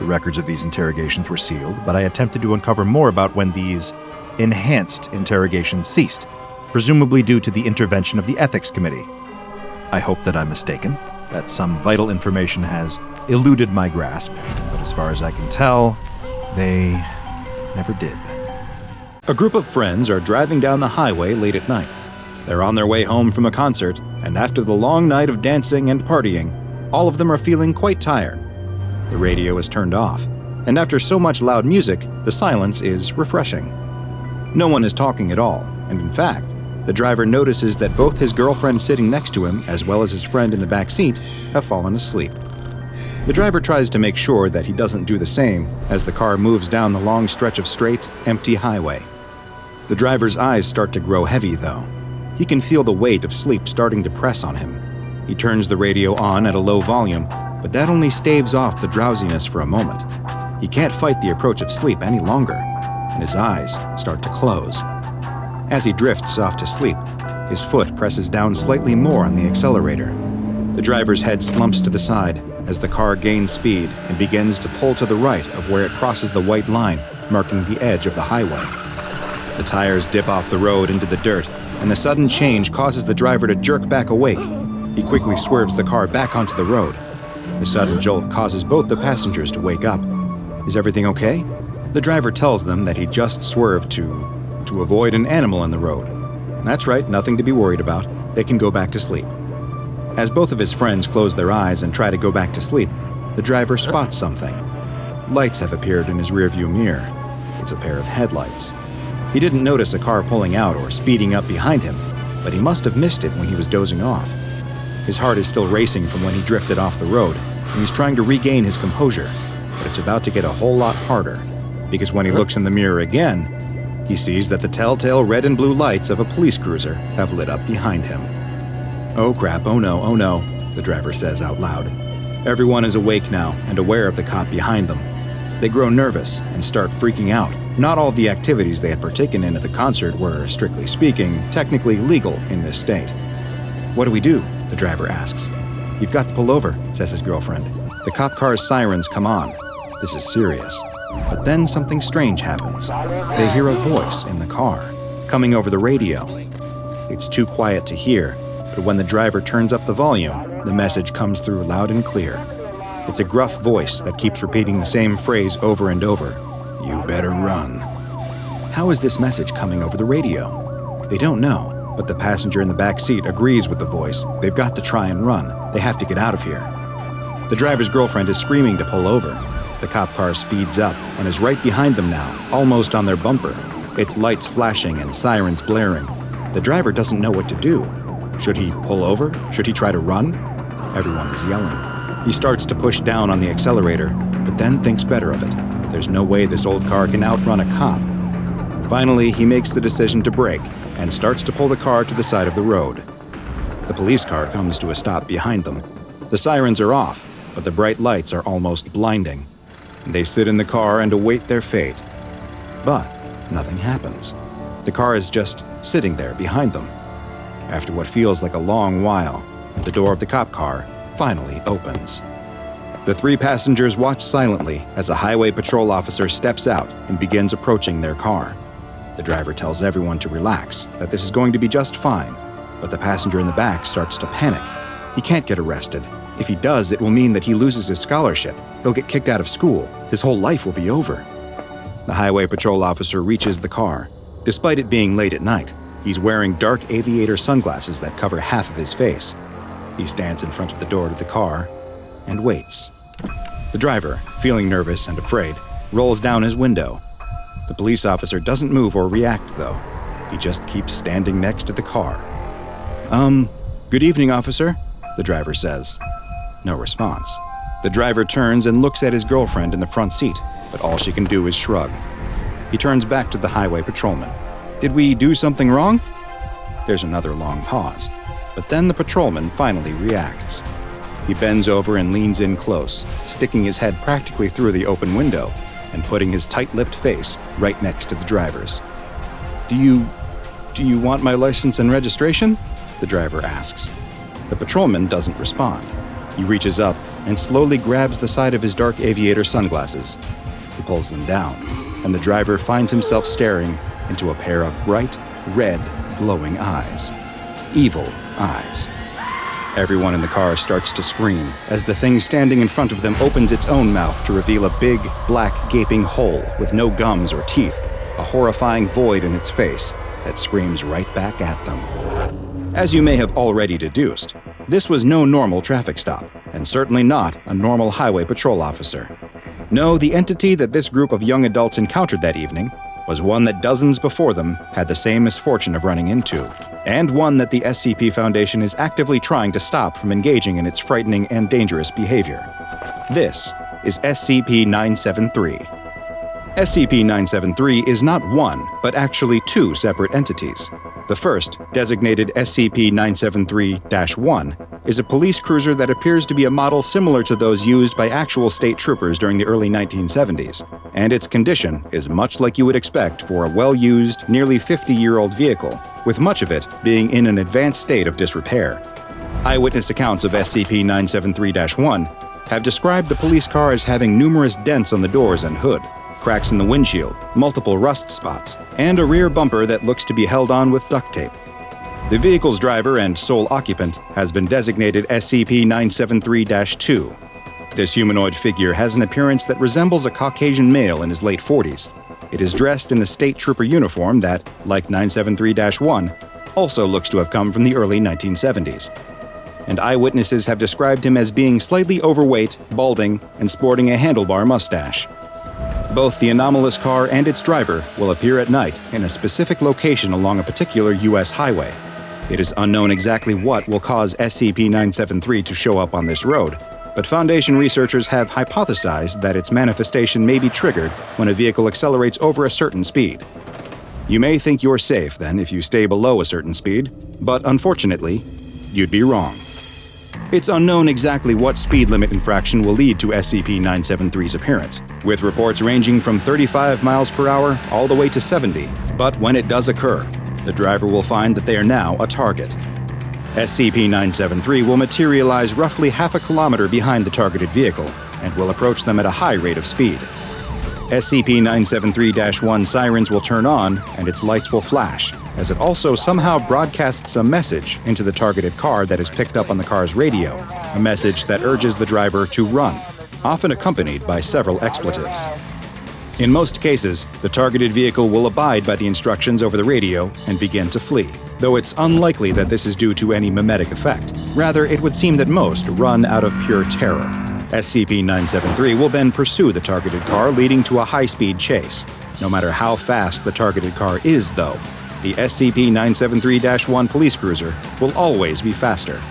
The records of these interrogations were sealed, but I attempted to uncover more about when these enhanced interrogations ceased, presumably due to the intervention of the Ethics Committee. I hope that I'm mistaken, that some vital information has eluded my grasp, but as far as I can tell, they never did. A group of friends are driving down the highway late at night. They're on their way home from a concert, and after the long night of dancing and partying, all of them are feeling quite tired. The radio is turned off, and after so much loud music, the silence is refreshing. No one is talking at all, and in fact, the driver notices that both his girlfriend sitting next to him, as well as his friend in the back seat, have fallen asleep. The driver tries to make sure that he doesn't do the same as the car moves down the long stretch of straight, empty highway. The driver's eyes start to grow heavy, though. He can feel the weight of sleep starting to press on him. He turns the radio on at a low volume, but that only staves off the drowsiness for a moment. He can't fight the approach of sleep any longer, and his eyes start to close. As he drifts off to sleep, his foot presses down slightly more on the accelerator. The driver's head slumps to the side as the car gains speed and begins to pull to the right of where it crosses the white line marking the edge of the highway. The tires dip off the road into the dirt, and the sudden change causes the driver to jerk back awake. He quickly swerves the car back onto the road. The sudden jolt causes both the passengers to wake up. Is everything okay? The driver tells them that he just swerved to avoid an animal in the road. That's right, nothing to be worried about. They can go back to sleep. As both of his friends close their eyes and try to go back to sleep, the driver spots something. Lights have appeared in his rearview mirror. It's a pair of headlights. He didn't notice a car pulling out or speeding up behind him, but he must have missed it when he was dozing off. His heart is still racing from when he drifted off the road, and he's trying to regain his composure, but it's about to get a whole lot harder, because when he looks in the mirror again, he sees that the telltale red and blue lights of a police cruiser have lit up behind him. "Oh crap, oh no," the driver says out loud. Everyone is awake now and aware of the cop behind them. They grow nervous and start freaking out. Not all of the activities they had partaken in at the concert were, strictly speaking, technically legal in this state. "What do we do?" the driver asks. "You've got to pull over," says his girlfriend. The cop car's sirens come on. This is serious. But then something strange happens. They hear a voice in the car, coming over the radio. It's too quiet to hear, but when the driver turns up the volume, the message comes through loud and clear. It's a gruff voice that keeps repeating the same phrase over and over. "You better run." How is this message coming over the radio? They don't know, but the passenger in the back seat agrees with the voice. They've got to try and run. They have to get out of here. The driver's girlfriend is screaming to pull over. The cop car speeds up and is right behind them now, almost on their bumper. Its lights flashing and sirens blaring. The driver doesn't know what to do. Should he pull over? Should he try to run? Everyone is yelling. He starts to push down on the accelerator, but then thinks better of it. There's no way this old car can outrun a cop. Finally, he makes the decision to brake and starts to pull the car to the side of the road. The police car comes to a stop behind them. The sirens are off, but the bright lights are almost blinding. They sit in the car and await their fate. But nothing happens. The car is just sitting there behind them. After what feels like a long while, the door of the cop car finally opens. The three passengers watch silently as a highway patrol officer steps out and begins approaching their car. The driver tells everyone to relax, that this is going to be just fine, but the passenger in the back starts to panic. He can't get arrested. If he does, it will mean that he loses his scholarship. He'll get kicked out of school. His whole life will be over. The highway patrol officer reaches the car. Despite it being late at night, he's wearing dark aviator sunglasses that cover half of his face. He stands in front of the door to the car and waits. The driver, feeling nervous and afraid, rolls down his window. The police officer doesn't move or react, though. He just keeps standing next to the car. Good evening, officer," the driver says. No response. The driver turns and looks at his girlfriend in the front seat, but all she can do is shrug. He turns back to the highway patrolman. "Did we do something wrong?" There's another long pause, but then the patrolman finally reacts. He bends over and leans in close, sticking his head practically through the open window and putting his tight-lipped face right next to the driver's. Do you want my license and registration?" the driver asks. The patrolman doesn't respond. He reaches up and slowly grabs the side of his dark aviator sunglasses. He pulls them down, and the driver finds himself staring into a pair of bright, red, glowing eyes. Evil eyes. Everyone in the car starts to scream as the thing standing in front of them opens its own mouth to reveal a big, black, gaping hole with no gums or teeth, a horrifying void in its face that screams right back at them. As you may have already deduced, this was no normal traffic stop, and certainly not a normal highway patrol officer. No, the entity that this group of young adults encountered that evening was one that dozens before them had the same misfortune of running into, and one that the SCP Foundation is actively trying to stop from engaging in its frightening and dangerous behavior. This is SCP-973. SCP-973 is not one, but actually two separate entities. The first, designated SCP-973-1, is a police cruiser that appears to be a model similar to those used by actual state troopers during the early 1970s, and its condition is much like you would expect for a well-used, nearly 50-year-old vehicle, with much of it being in an advanced state of disrepair. Eyewitness accounts of SCP-973-1 have described the police car as having numerous dents on the doors and hood, cracks in the windshield, multiple rust spots, and a rear bumper that looks to be held on with duct tape. The vehicle's driver and sole occupant has been designated SCP-973-2. This humanoid figure has an appearance that resembles a Caucasian male in his late 40s. It is dressed in the state trooper uniform that, like 973-1, also looks to have come from the early 1970s. And eyewitnesses have described him as being slightly overweight, balding, and sporting a handlebar mustache. Both the anomalous car and its driver will appear at night in a specific location along a particular U.S. highway. It is unknown exactly what will cause SCP-973 to show up on this road, but Foundation researchers have hypothesized that its manifestation may be triggered when a vehicle accelerates over a certain speed. You may think you're safe, then, if you stay below a certain speed, but unfortunately, you'd be wrong. It's unknown exactly what speed limit infraction will lead to SCP-973's appearance, with reports ranging from 35 miles per hour all the way to 70. But when it does occur, the driver will find that they are now a target. SCP-973 will materialize roughly half a kilometer behind the targeted vehicle and will approach them at a high rate of speed. SCP-973-1 sirens will turn on and its lights will flash, as it also somehow broadcasts a message into the targeted car that is picked up on the car's radio, a message that urges the driver to run, often accompanied by several expletives. In most cases, the targeted vehicle will abide by the instructions over the radio and begin to flee, though it's unlikely that this is due to any mimetic effect. Rather, it would seem that most run out of pure terror. SCP-973 will then pursue the targeted car, leading to a high-speed chase. No matter how fast the targeted car is, though, the SCP-973-1 police cruiser will always be faster.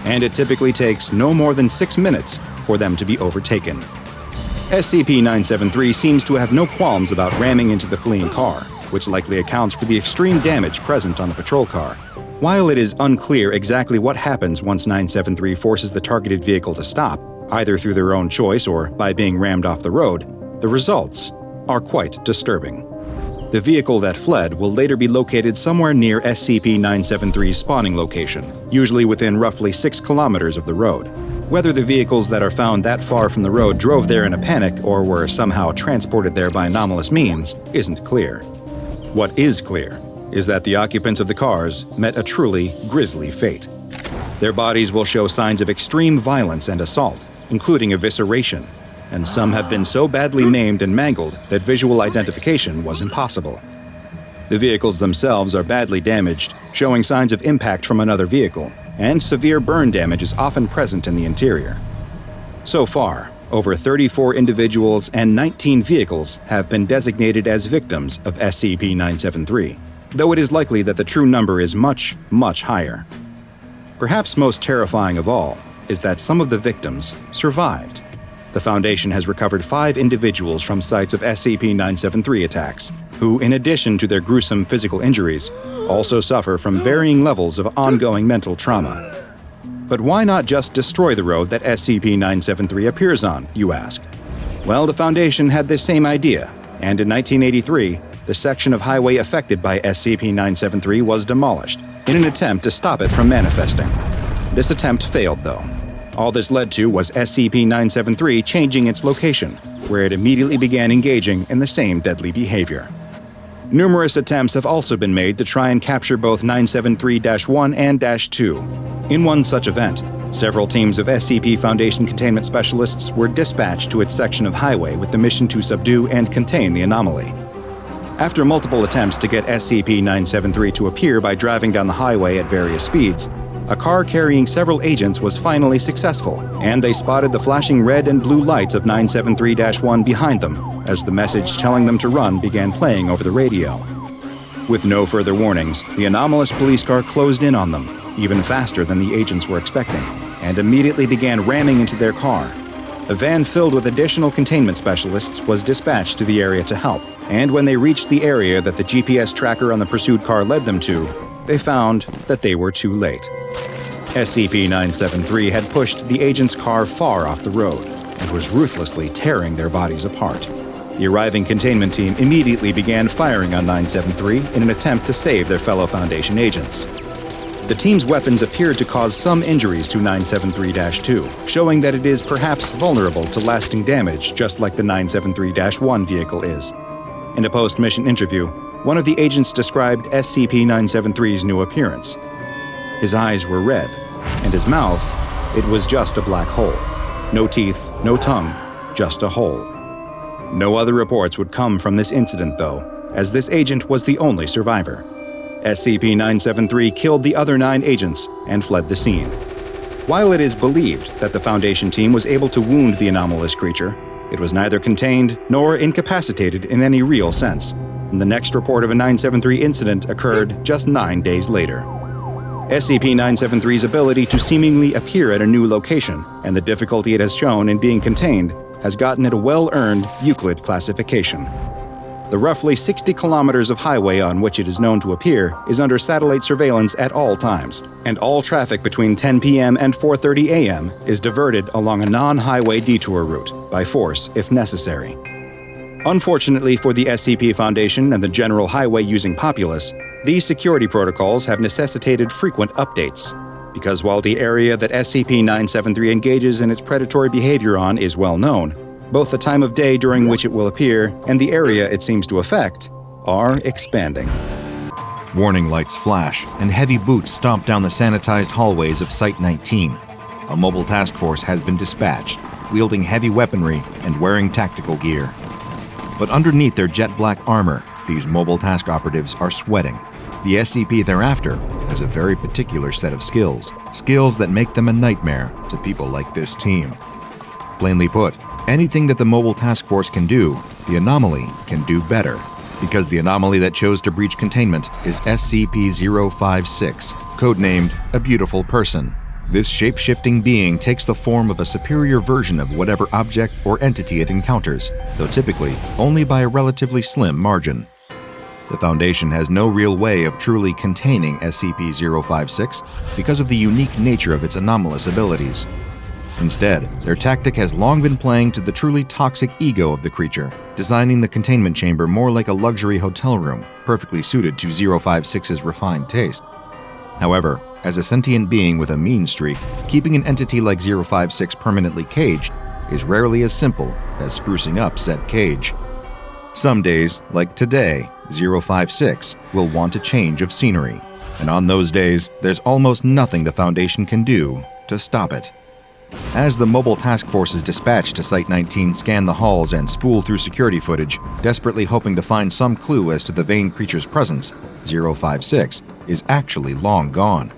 And it typically takes no more than 6 minutes for them to be overtaken. SCP-973 seems to have no qualms about ramming into the fleeing car, which likely accounts for the extreme damage present on the patrol car. While it is unclear exactly what happens once 973 forces the targeted vehicle to stop, either through their own choice or by being rammed off the road, the results are quite disturbing. The vehicle that fled will later be located somewhere near SCP-973's spawning location, usually within roughly 6 kilometers of the road. Whether the vehicles that are found that far from the road drove there in a panic or were somehow transported there by anomalous means isn't clear. What is clear is that the occupants of the cars met a truly grisly fate. Their bodies will show signs of extreme violence and assault, including evisceration, and some have been so badly maimed and mangled that visual identification was impossible. The vehicles themselves are badly damaged, showing signs of impact from another vehicle, and severe burn damage is often present in the interior. So far, over 34 individuals and 19 vehicles have been designated as victims of SCP-973, though it is likely that the true number is much, much higher. Perhaps most terrifying of all is that some of the victims survived. The Foundation has recovered 5 individuals from sites of SCP-973 attacks, who, in addition to their gruesome physical injuries, also suffer from varying levels of ongoing mental trauma. But why not just destroy the road that SCP-973 appears on, you ask? Well, the Foundation had this same idea, and in 1983, the section of highway affected by SCP-973 was demolished, in an attempt to stop it from manifesting. This attempt failed, though. All this led to was SCP-973 changing its location, where it immediately began engaging in the same deadly behavior. Numerous attempts have also been made to try and capture both 973-1 and -2. In one such event, several teams of SCP Foundation containment specialists were dispatched to its section of highway with the mission to subdue and contain the anomaly. After multiple attempts to get SCP-973 to appear by driving down the highway at various speeds, a car carrying several agents was finally successful, and they spotted the flashing red and blue lights of 973-1 behind them as the message telling them to run began playing over the radio. With no further warnings, the anomalous police car closed in on them, even faster than the agents were expecting, and immediately began ramming into their car. A van filled with additional containment specialists was dispatched to the area to help, and when they reached the area that the GPS tracker on the pursued car led them to, they found that they were too late. SCP-973 had pushed the agent's car far off the road and was ruthlessly tearing their bodies apart. The arriving containment team immediately began firing on 973 in an attempt to save their fellow Foundation agents. The team's weapons appeared to cause some injuries to 973-2, showing that it is perhaps vulnerable to lasting damage just like the 973-1 vehicle is. In a post-mission interview, one of the agents described SCP-973's new appearance. His eyes were red, and his mouth, it was just a black hole. No teeth, no tongue, just a hole. No other reports would come from this incident, though, as this agent was the only survivor. SCP-973 killed the other 9 agents and fled the scene. While it is believed that the Foundation team was able to wound the anomalous creature, it was neither contained nor incapacitated in any real sense, and the next report of a 973 incident occurred just 9 days later. SCP-973's ability to seemingly appear at a new location and the difficulty it has shown in being contained has gotten it a well-earned Euclid classification. The roughly 60 kilometers of highway on which it is known to appear is under satellite surveillance at all times, and all traffic between 10 p.m. and 4:30 a.m. is diverted along a non-highway detour route, by force if necessary. Unfortunately for the SCP Foundation and the general highway-using populace, these security protocols have necessitated frequent updates, because while the area that SCP-973 engages in its predatory behavior on is well known, both the time of day during which it will appear and the area it seems to affect are expanding. Warning lights flash, and heavy boots stomp down the sanitized hallways of Site-19. A mobile task force has been dispatched, wielding heavy weaponry and wearing tactical gear. But underneath their jet-black armor, these mobile task operatives are sweating. The SCP thereafter has a very particular set of skills that make them a nightmare to people like this team. Plainly put, anything that the Mobile Task Force can do, the Anomaly can do better, because the anomaly that chose to breach containment is SCP-056, codenamed A Beautiful Person. This shape-shifting being takes the form of a superior version of whatever object or entity it encounters, though typically only by a relatively slim margin. The Foundation has no real way of truly containing SCP-056 because of the unique nature of its anomalous abilities. Instead, their tactic has long been playing to the truly toxic ego of the creature, designing the containment chamber more like a luxury hotel room, perfectly suited to 056's refined taste. However, as a sentient being with a mean streak, keeping an entity like 056 permanently caged is rarely as simple as sprucing up said cage. Some days, like today, 056 will want a change of scenery, and on those days, there's almost nothing the Foundation can do to stop it. As the Mobile Task Forces dispatched to Site-19 scan the halls and spool through security footage, desperately hoping to find some clue as to the vain creature's presence, 056 is actually long gone.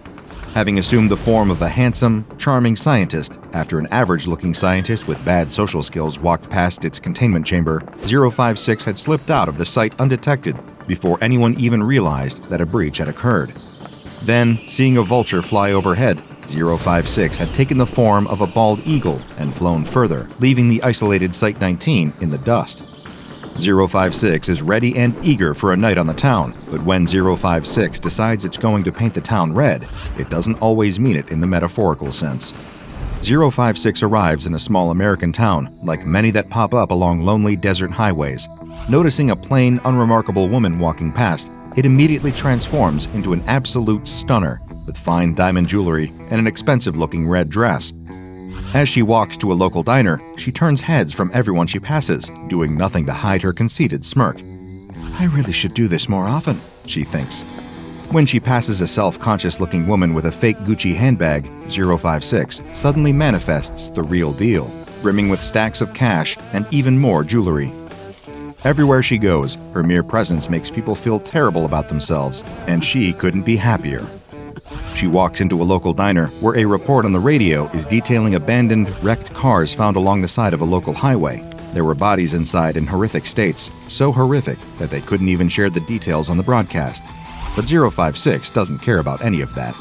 Having assumed the form of a handsome, charming scientist after an average-looking scientist with bad social skills walked past its containment chamber, 056 had slipped out of the site undetected before anyone even realized that a breach had occurred. Then, seeing a vulture fly overhead, 056 had taken the form of a bald eagle and flown further, leaving the isolated Site-19 in the dust. 056 is ready and eager for a night on the town, but when 056 decides it's going to paint the town red, it doesn't always mean it in the metaphorical sense. 056 arrives in a small American town, like many that pop up along lonely desert highways. Noticing a plain, unremarkable woman walking past, it immediately transforms into an absolute stunner, with fine diamond jewelry and an expensive-looking red dress. As she walks to a local diner, she turns heads from everyone she passes, doing nothing to hide her conceited smirk. I really should do this more often, she thinks. When she passes a self-conscious-looking woman with a fake Gucci handbag, 056 suddenly manifests the real deal, brimming with stacks of cash and even more jewelry. Everywhere she goes, her mere presence makes people feel terrible about themselves, and she couldn't be happier. She walks into a local diner where a report on the radio is detailing abandoned, wrecked cars found along the side of a local highway. There were bodies inside in horrific states, so horrific that they couldn't even share the details on the broadcast. But 056 doesn't care about any of that.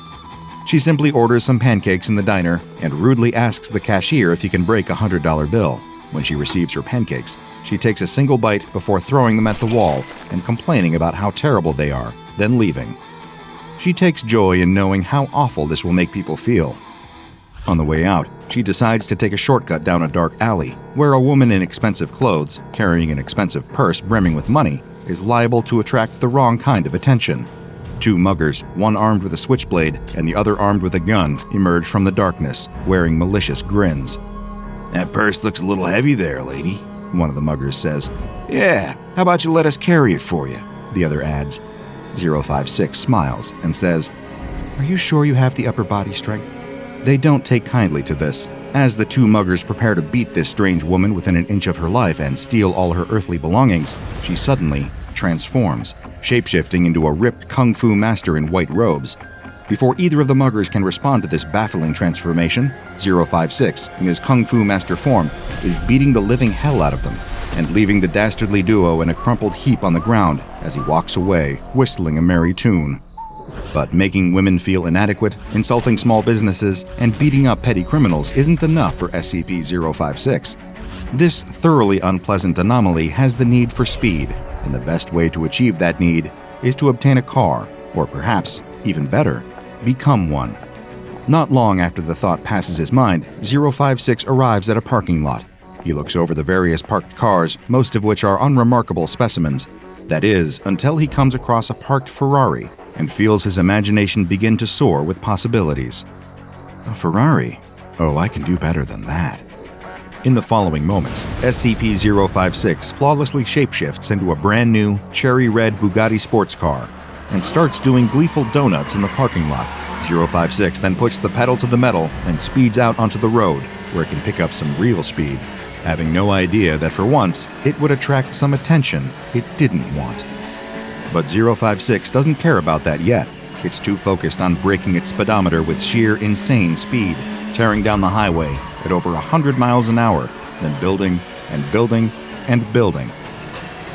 She simply orders some pancakes in the diner and rudely asks the cashier if he can break a $100 bill. When she receives her pancakes, she takes a single bite before throwing them at the wall and complaining about how terrible they are, then leaving. She takes joy in knowing how awful this will make people feel. On the way out, she decides to take a shortcut down a dark alley, where a woman in expensive clothes, carrying an expensive purse brimming with money, is liable to attract the wrong kind of attention. Two muggers, one armed with a switchblade and the other armed with a gun, emerge from the darkness, wearing malicious grins. That purse looks a little heavy there, lady, one of the muggers says. Yeah, how about you let us carry it for you, the other adds. 056 smiles and says, Are you sure you have the upper body strength? They don't take kindly to this. As the two muggers prepare to beat this strange woman within an inch of her life and steal all her earthly belongings, she suddenly transforms, shapeshifting into a ripped kung fu master in white robes. Before either of the muggers can respond to this baffling transformation, 056, in his kung fu master form, is beating the living hell out of them and leaving the dastardly duo in a crumpled heap on the ground as he walks away, whistling a merry tune. But making women feel inadequate, insulting small businesses, and beating up petty criminals isn't enough for SCP-056. This thoroughly unpleasant anomaly has the need for speed, and the best way to achieve that need is to obtain a car, or perhaps, even better, become one. Not long after the thought passes his mind, 056 arrives at a parking lot. He looks over the various parked cars, most of which are unremarkable specimens. That is, until he comes across a parked Ferrari and feels his imagination begin to soar with possibilities. A Ferrari? Oh, I can do better than that. In the following moments, SCP-056 flawlessly shapeshifts into a brand new, cherry red Bugatti sports car and starts doing gleeful donuts in the parking lot. 056 then puts the pedal to the metal and speeds out onto the road, where it can pick up some real speed, having no idea that for once it would attract some attention it didn't want. But 056 doesn't care about that yet. It's too focused on breaking its speedometer with sheer insane speed, tearing down the highway at over 100 miles an hour, then building and building and building.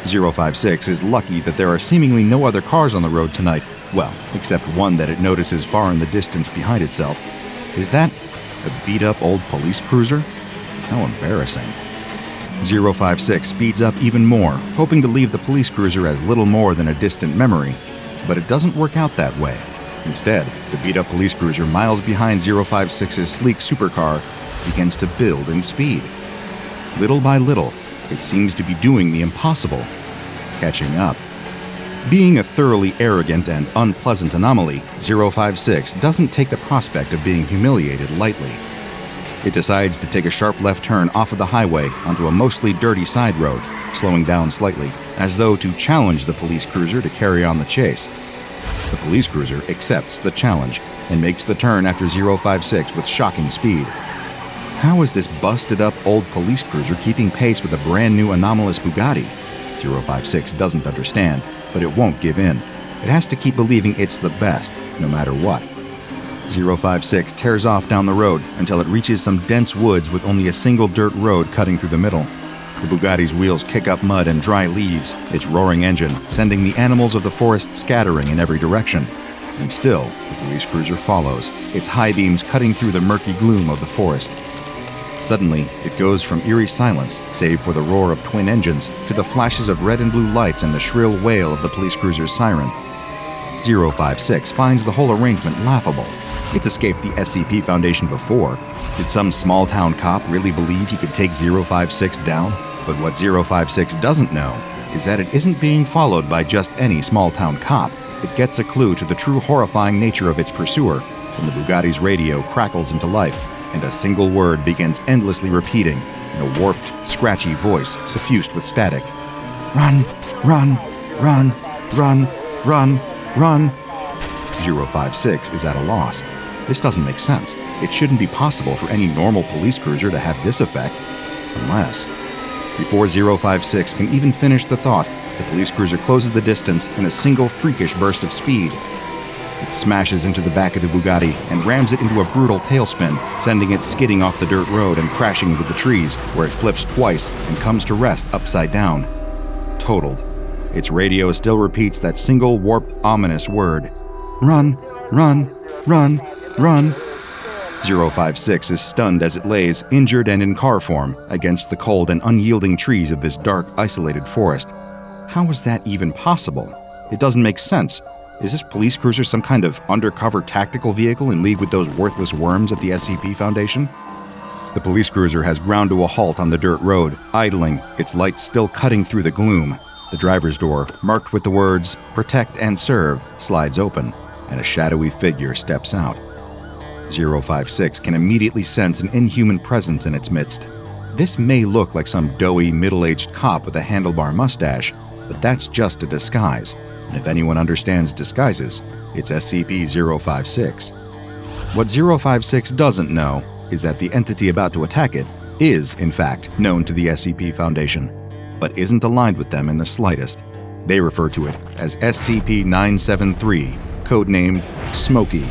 056 is lucky that there are seemingly no other cars on the road tonight, well, except one that it notices far in the distance behind itself. Is that a beat-up old police cruiser? How embarrassing. 056 speeds up even more, hoping to leave the police cruiser as little more than a distant memory, but it doesn't work out that way. Instead, the beat-up police cruiser miles behind 056's sleek supercar begins to build in speed. Little by little, it seems to be doing the impossible, catching up. Being a thoroughly arrogant and unpleasant anomaly, 056 doesn't take the prospect of being humiliated lightly. It decides to take a sharp left turn off of the highway onto a mostly dirty side road, slowing down slightly, as though to challenge the police cruiser to carry on the chase. The police cruiser accepts the challenge and makes the turn after 056 with shocking speed. How is this busted-up old police cruiser keeping pace with a brand-new anomalous Bugatti? 056 doesn't understand, but it won't give in. It has to keep believing it's the best, no matter what. 056 tears off down the road until it reaches some dense woods with only a single dirt road cutting through the middle. The Bugatti's wheels kick up mud and dry leaves, its roaring engine sending the animals of the forest scattering in every direction. And still, the police cruiser follows, its high beams cutting through the murky gloom of the forest. Suddenly, it goes from eerie silence, save for the roar of twin engines, to the flashes of red and blue lights and the shrill wail of the police cruiser's siren. 056 finds the whole arrangement laughable. It's escaped the SCP Foundation before. Did some small-town cop really believe he could take 056 down? But what 056 doesn't know is that it isn't being followed by just any small-town cop. It gets a clue to the true horrifying nature of its pursuer when the Bugatti's radio crackles into life. and a single word begins endlessly repeating in a warped, scratchy voice suffused with static. Run, run, run, run, run, run. 056 is at a loss. This doesn't make sense. It shouldn't be possible for any normal police cruiser to have this effect. Unless... Before 056 can even finish the thought, the police cruiser closes the distance in a single freakish burst of speed. It smashes into the back of the Bugatti and rams it into a brutal tailspin, sending it skidding off the dirt road and crashing into the trees, where it flips twice and comes to rest upside down. Totaled. Its radio still repeats that single warped, ominous word. Run, run, run, run. 056 is stunned as it lays, injured and in car form, against the cold and unyielding trees of this dark, isolated forest. How is that even possible? It doesn't make sense. Is this police cruiser some kind of undercover tactical vehicle in league with those worthless worms at the SCP Foundation? The police cruiser has ground to a halt on the dirt road, idling, its lights still cutting through the gloom. The driver's door, marked with the words, "Protect and Serve," slides open, and a shadowy figure steps out. 056 can immediately sense an inhuman presence in its midst. This may look like some doughy, middle-aged cop with a handlebar mustache, but that's just a disguise, and if anyone understands disguises, it's SCP-056. What 056 doesn't know is that the entity about to attack it is, in fact, known to the SCP Foundation, but isn't aligned with them in the slightest. They refer to it as SCP-973, codenamed Smokey,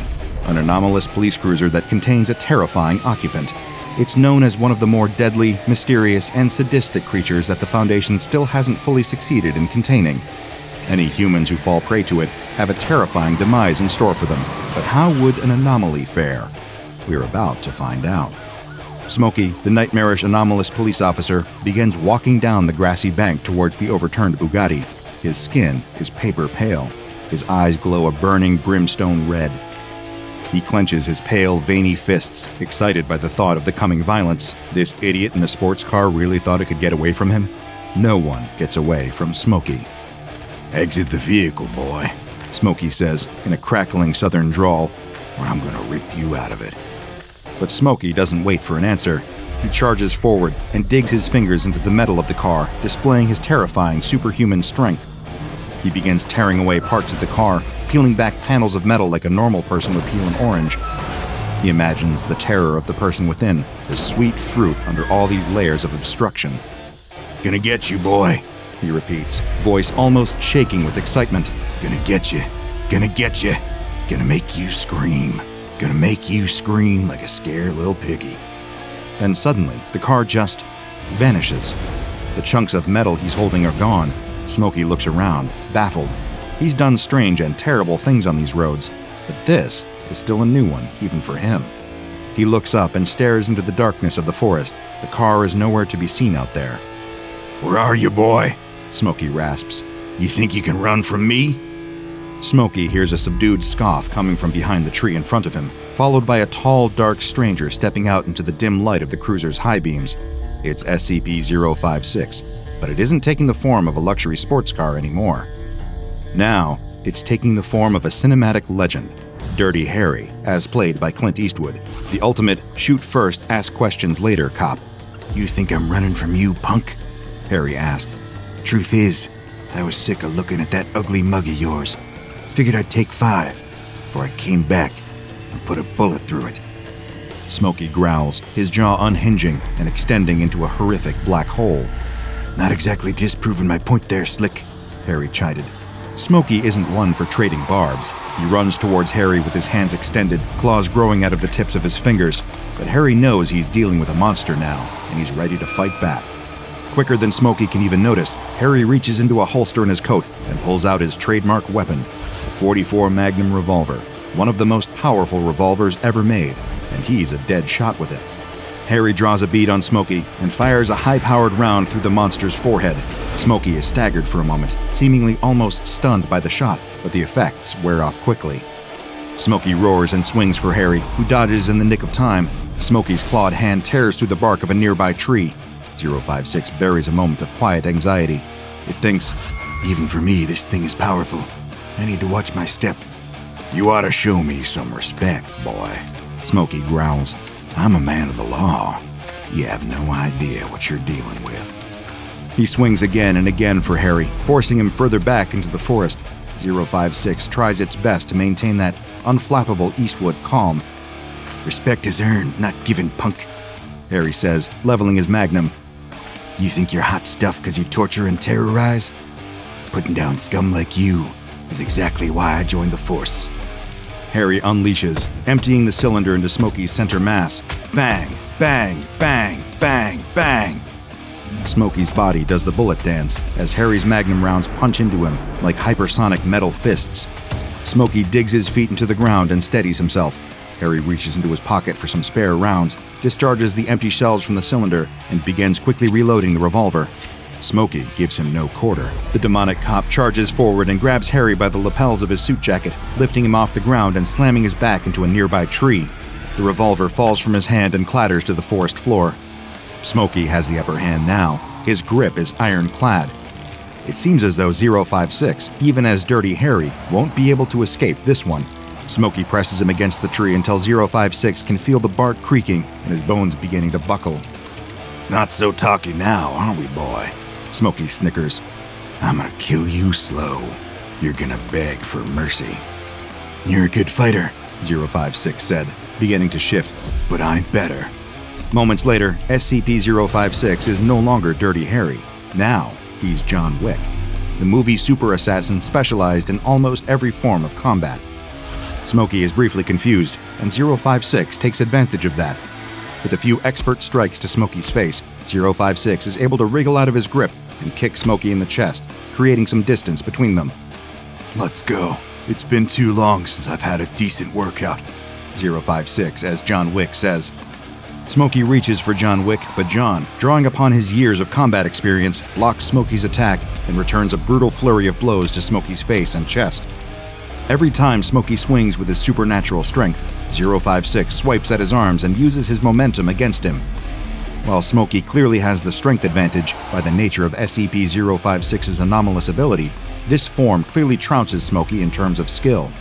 an anomalous police cruiser that contains a terrifying occupant. It's known as one of the more deadly, mysterious, and sadistic creatures that the Foundation still hasn't fully succeeded in containing. Any humans who fall prey to it have a terrifying demise in store for them, but how would an anomaly fare? We're about to find out. Smokey, the nightmarish anomalous police officer, begins walking down the grassy bank towards the overturned Bugatti. His skin is paper pale. His eyes glow a burning brimstone red. He clenches his pale, veiny fists, excited by the thought of the coming violence. This idiot in a sports car really thought it could get away from him? No one gets away from Smokey. Exit the vehicle, boy, Smokey says in a crackling southern drawl, or I'm gonna rip you out of it. But Smokey doesn't wait for an answer. He charges forward and digs his fingers into the metal of the car, displaying his terrifying superhuman strength. He begins tearing away parts of the car, peeling back panels of metal like a normal person would peel an orange. He imagines the terror of the person within, the sweet fruit under all these layers of obstruction. Gonna get you, boy, he repeats, voice almost shaking with excitement. Gonna get you. Gonna get you. Gonna make you scream. Gonna make you scream like a scared little piggy. Then suddenly, the car just vanishes. The chunks of metal he's holding are gone. Smokey looks around, baffled. He's done strange and terrible things on these roads, but this is still a new one, even for him. He looks up and stares into the darkness of the forest. The car is nowhere to be seen out there. Where are you, boy? Smokey rasps. You think you can run from me? Smokey hears a subdued scoff coming from behind the tree in front of him, followed by a tall, dark stranger stepping out into the dim light of the cruiser's high beams. It's SCP-056, but it isn't taking the form of a luxury sports car anymore. Now, it's taking the form of a cinematic legend, Dirty Harry, as played by Clint Eastwood, the ultimate shoot-first-ask-questions-later cop. You think I'm running from you, punk? Harry asked. Truth is, I was sick of looking at that ugly mug of yours. Figured I'd take 5 before I came back and put a bullet through it. Smokey growls, his jaw unhinging and extending into a horrific black hole. Not exactly disproving my point there, Slick, Harry chided. Smokey isn't one for trading barbs. He runs towards Harry with his hands extended, claws growing out of the tips of his fingers. But Harry knows he's dealing with a monster now, and he's ready to fight back. Quicker than Smokey can even notice, Harry reaches into a holster in his coat and pulls out his trademark weapon, a .44 Magnum revolver, one of the most powerful revolvers ever made, and he's a dead shot with it. Harry draws a bead on Smokey and fires a high-powered round through the monster's forehead. Smokey is staggered for a moment, seemingly almost stunned by the shot, but the effects wear off quickly. Smokey roars and swings for Harry, who dodges in the nick of time. Smokey's clawed hand tears through the bark of a nearby tree. 056 buries a moment of quiet anxiety. It thinks, even for me, this thing is powerful. I need to watch my step. You ought to show me some respect, boy. Smokey growls. I'm a man of the law. You have no idea what you're dealing with. He swings again and again for Harry, forcing him further back into the forest. 056 tries its best to maintain that unflappable Eastwood calm. Respect is earned, not given, punk, Harry says, leveling his magnum. You think you're hot stuff because you torture and terrorize? Putting down scum like you is exactly why I joined the force. Harry unleashes, emptying the cylinder into Smokey's center mass. Bang, bang, bang, bang, bang. Smokey's body does the bullet dance as Harry's magnum rounds punch into him like hypersonic metal fists. Smokey digs his feet into the ground and steadies himself. Harry reaches into his pocket for some spare rounds, discharges the empty shells from the cylinder, and begins quickly reloading the revolver. Smokey gives him no quarter. The demonic cop charges forward and grabs Harry by the lapels of his suit jacket, lifting him off the ground and slamming his back into a nearby tree. The revolver falls from his hand and clatters to the forest floor. Smokey has the upper hand now. His grip is ironclad. It seems as though 056, even as Dirty Harry, won't be able to escape this one. Smokey presses him against the tree until 056 can feel the bark creaking and his bones beginning to buckle. Not so talky now, aren't we, boy? Smokey snickers. I'm gonna kill you slow. You're gonna beg for mercy. You're a good fighter, 056 said, beginning to shift. But I'm better. Moments later, SCP-056 is no longer Dirty Harry. Now, he's John Wick, the movie super assassin specialized in almost every form of combat. Smokey is briefly confused, and 056 takes advantage of that. With a few expert strikes to Smokey's face, 056 is able to wriggle out of his grip and kick Smokey in the chest, creating some distance between them. Let's go. It's been too long since I've had a decent workout, 056, as John Wick says. Smokey reaches for John Wick, but John, drawing upon his years of combat experience, blocks Smokey's attack and returns a brutal flurry of blows to Smokey's face and chest. Every time Smokey swings with his supernatural strength, 056 swipes at his arms and uses his momentum against him. While Smokey clearly has the strength advantage by the nature of SCP-056's anomalous ability, this form clearly trounces Smokey in terms of skill.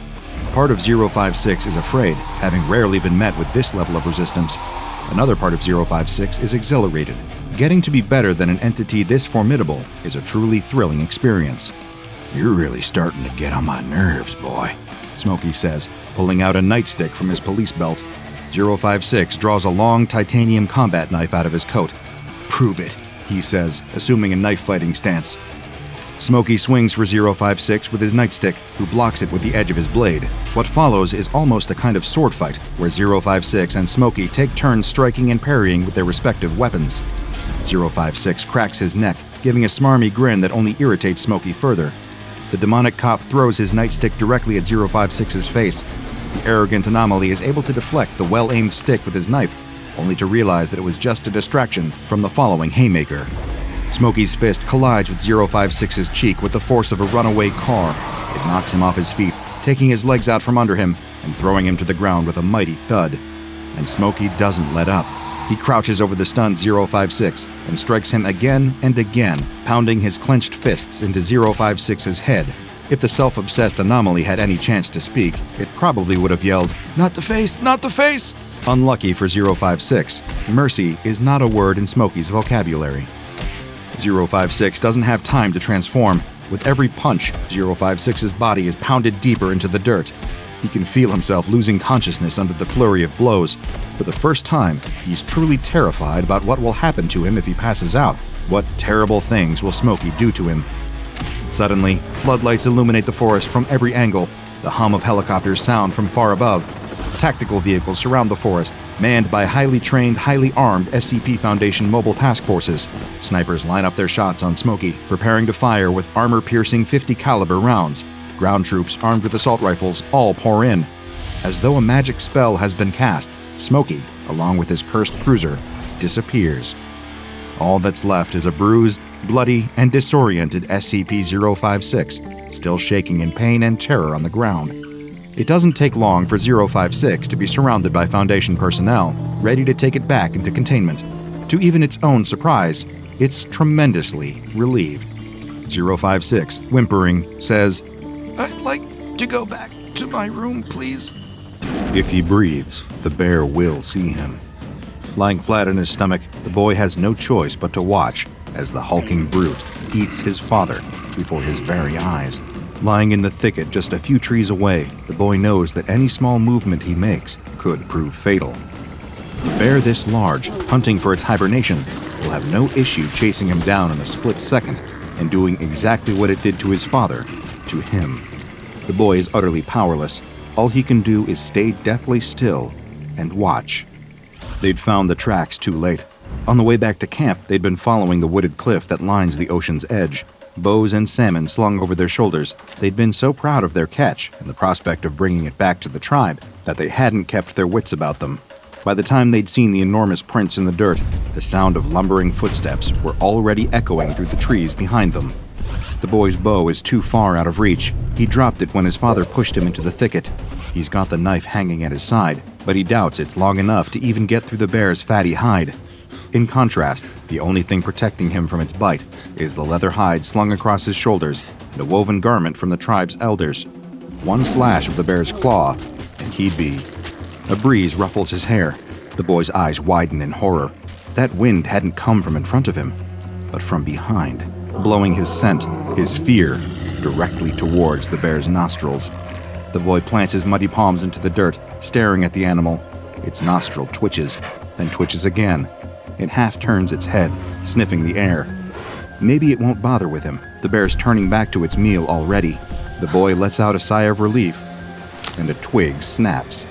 Part of 056 is afraid, having rarely been met with this level of resistance. Another part of 056 is exhilarated. Getting to be better than an entity this formidable is a truly thrilling experience. You're really starting to get on my nerves, boy, Smokey says, pulling out a nightstick from his police belt. 056 draws a long titanium combat knife out of his coat. Prove it, he says, assuming a knife-fighting stance. Smokey swings for 056 with his nightstick, who blocks it with the edge of his blade. What follows is almost a kind of sword fight, where 056 and Smokey take turns striking and parrying with their respective weapons. 056 cracks his neck, giving a smarmy grin that only irritates Smokey further. The demonic cop throws his nightstick directly at 056's face. The arrogant anomaly is able to deflect the well-aimed stick with his knife, only to realize that it was just a distraction from the following haymaker. Smokey's fist collides with 056's cheek with the force of a runaway car. It knocks him off his feet, taking his legs out from under him and throwing him to the ground with a mighty thud. And Smokey doesn't let up. He crouches over the stunned 056 and strikes him again and again, pounding his clenched fists into 056's head. If the self-obsessed anomaly had any chance to speak, it probably would have yelled, "Not the face! Not the face!" Unlucky for 056, mercy is not a word in Smokey's vocabulary. 056 doesn't have time to transform. With every punch, 056's body is pounded deeper into the dirt. He can feel himself losing consciousness under the flurry of blows. For the first time, he's truly terrified about what will happen to him if he passes out. What terrible things will Smokey do to him? Suddenly, floodlights illuminate the forest from every angle. The hum of helicopters sound from far above. Tactical vehicles surround the forest, manned by highly trained, highly armed SCP Foundation mobile task forces. Snipers line up their shots on Smokey, preparing to fire with armor-piercing .50 caliber rounds. Ground troops armed with assault rifles all pour in. As though a magic spell has been cast, Smokey, along with his cursed cruiser, disappears. All that's left is a bruised, bloody, and disoriented SCP-056, still shaking in pain and terror on the ground. It doesn't take long for 056 to be surrounded by Foundation personnel, ready to take it back into containment. To even its own surprise, it's tremendously relieved. 056, whimpering, says, "I'd like to go back to my room, please." If he breathes, the bear will see him. Lying flat on his stomach, the boy has no choice but to watch as the hulking brute eats his father before his very eyes. Lying in the thicket just a few trees away, the boy knows that any small movement he makes could prove fatal. A bear this large, hunting for its hibernation, will have no issue chasing him down in a split second and doing exactly what it did to his father, to him. The boy is utterly powerless. All he can do is stay deathly still and watch. They'd found the tracks too late. On the way back to camp, they'd been following the wooded cliff that lines the ocean's edge. Bows and salmon slung over their shoulders, they'd been so proud of their catch and the prospect of bringing it back to the tribe that they hadn't kept their wits about them. By the time they'd seen the enormous prints in the dirt, the sound of lumbering footsteps were already echoing through the trees behind them. The boy's bow is too far out of reach. He dropped it when his father pushed him into the thicket. He's got the knife hanging at his side, but he doubts it's long enough to even get through the bear's fatty hide. In contrast, the only thing protecting him from its bite is the leather hide slung across his shoulders and a woven garment from the tribe's elders. One slash of the bear's claw, and he'd be. A breeze ruffles his hair. The boy's eyes widen in horror. That wind hadn't come from in front of him, but from behind, blowing his scent, his fear, directly towards the bear's nostrils. The boy plants his muddy palms into the dirt, staring at the animal. Its nostril twitches, then twitches again. It half turns its head, sniffing the air. Maybe it won't bother with him. The bear's turning back to its meal already. The boy lets out a sigh of relief, and a twig snaps.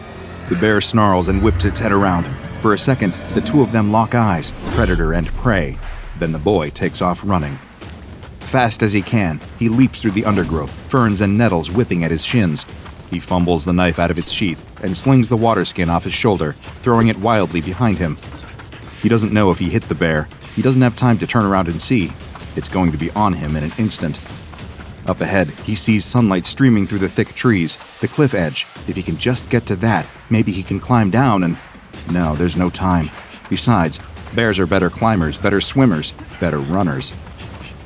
The bear snarls and whips its head around. For a second, the two of them lock eyes, predator and prey. Then the boy takes off running. Fast as he can, he leaps through the undergrowth, ferns and nettles whipping at his shins. He fumbles the knife out of its sheath and slings the water skin off his shoulder, throwing it wildly behind him. He doesn't know if he hit the bear. He doesn't have time to turn around and see. It's going to be on him in an instant. Up ahead, he sees sunlight streaming through the thick trees, the cliff edge. If he can just get to that, maybe he can climb down and... No, there's no time. Besides, bears are better climbers, better swimmers, better runners.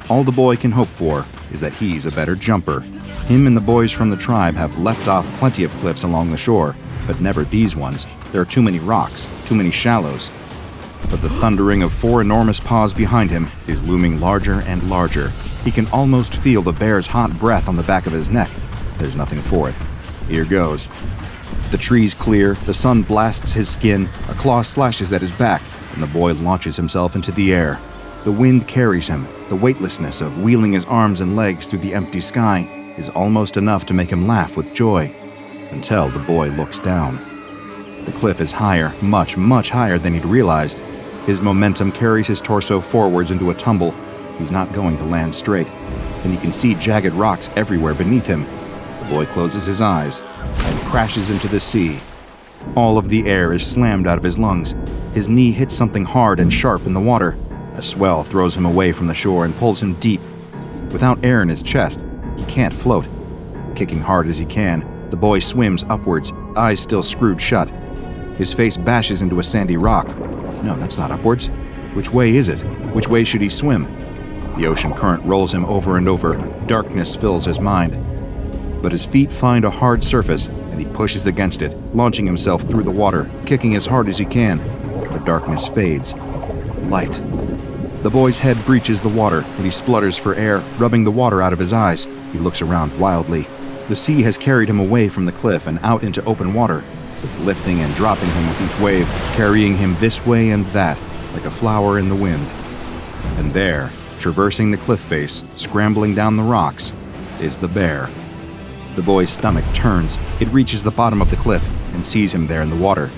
All the boy can hope for is that he's a better jumper. Him and the boys from the tribe have leapt off plenty of cliffs along the shore, but never these ones. There are too many rocks, too many shallows. But the thundering of four enormous paws behind him is looming larger and larger. He can almost feel the bear's hot breath on the back of his neck. There's nothing for it. Here goes. The trees clear, the sun blasts his skin, a claw slashes at his back, and the boy launches himself into the air. The wind carries him. The weightlessness of wheeling his arms and legs through the empty sky is almost enough to make him laugh with joy, until the boy looks down. The cliff is higher, much, much higher than he'd realized. His momentum carries his torso forwards into a tumble. He's not going to land straight, and he can see jagged rocks everywhere beneath him. The boy closes his eyes and crashes into the sea. All of the air is slammed out of his lungs. His knee hits something hard and sharp in the water. A swell throws him away from the shore and pulls him deep. Without air in his chest, he can't float. Kicking hard as he can, the boy swims upwards, eyes still screwed shut. His face bashes into a sandy rock. No, that's not upwards. Which way is it? Which way should he swim? The ocean current rolls him over and over. Darkness fills his mind. But his feet find a hard surface, and he pushes against it, launching himself through the water, kicking as hard as he can. The darkness fades. Light. The boy's head breaches the water, and he splutters for air, rubbing the water out of his eyes. He looks around wildly. The sea has carried him away from the cliff and out into open water. It's lifting and dropping him with each wave, carrying him this way and that, like a flower in the wind. And there, traversing the cliff face, scrambling down the rocks, is the bear. The boy's stomach turns. It reaches the bottom of the cliff and sees him there in the water.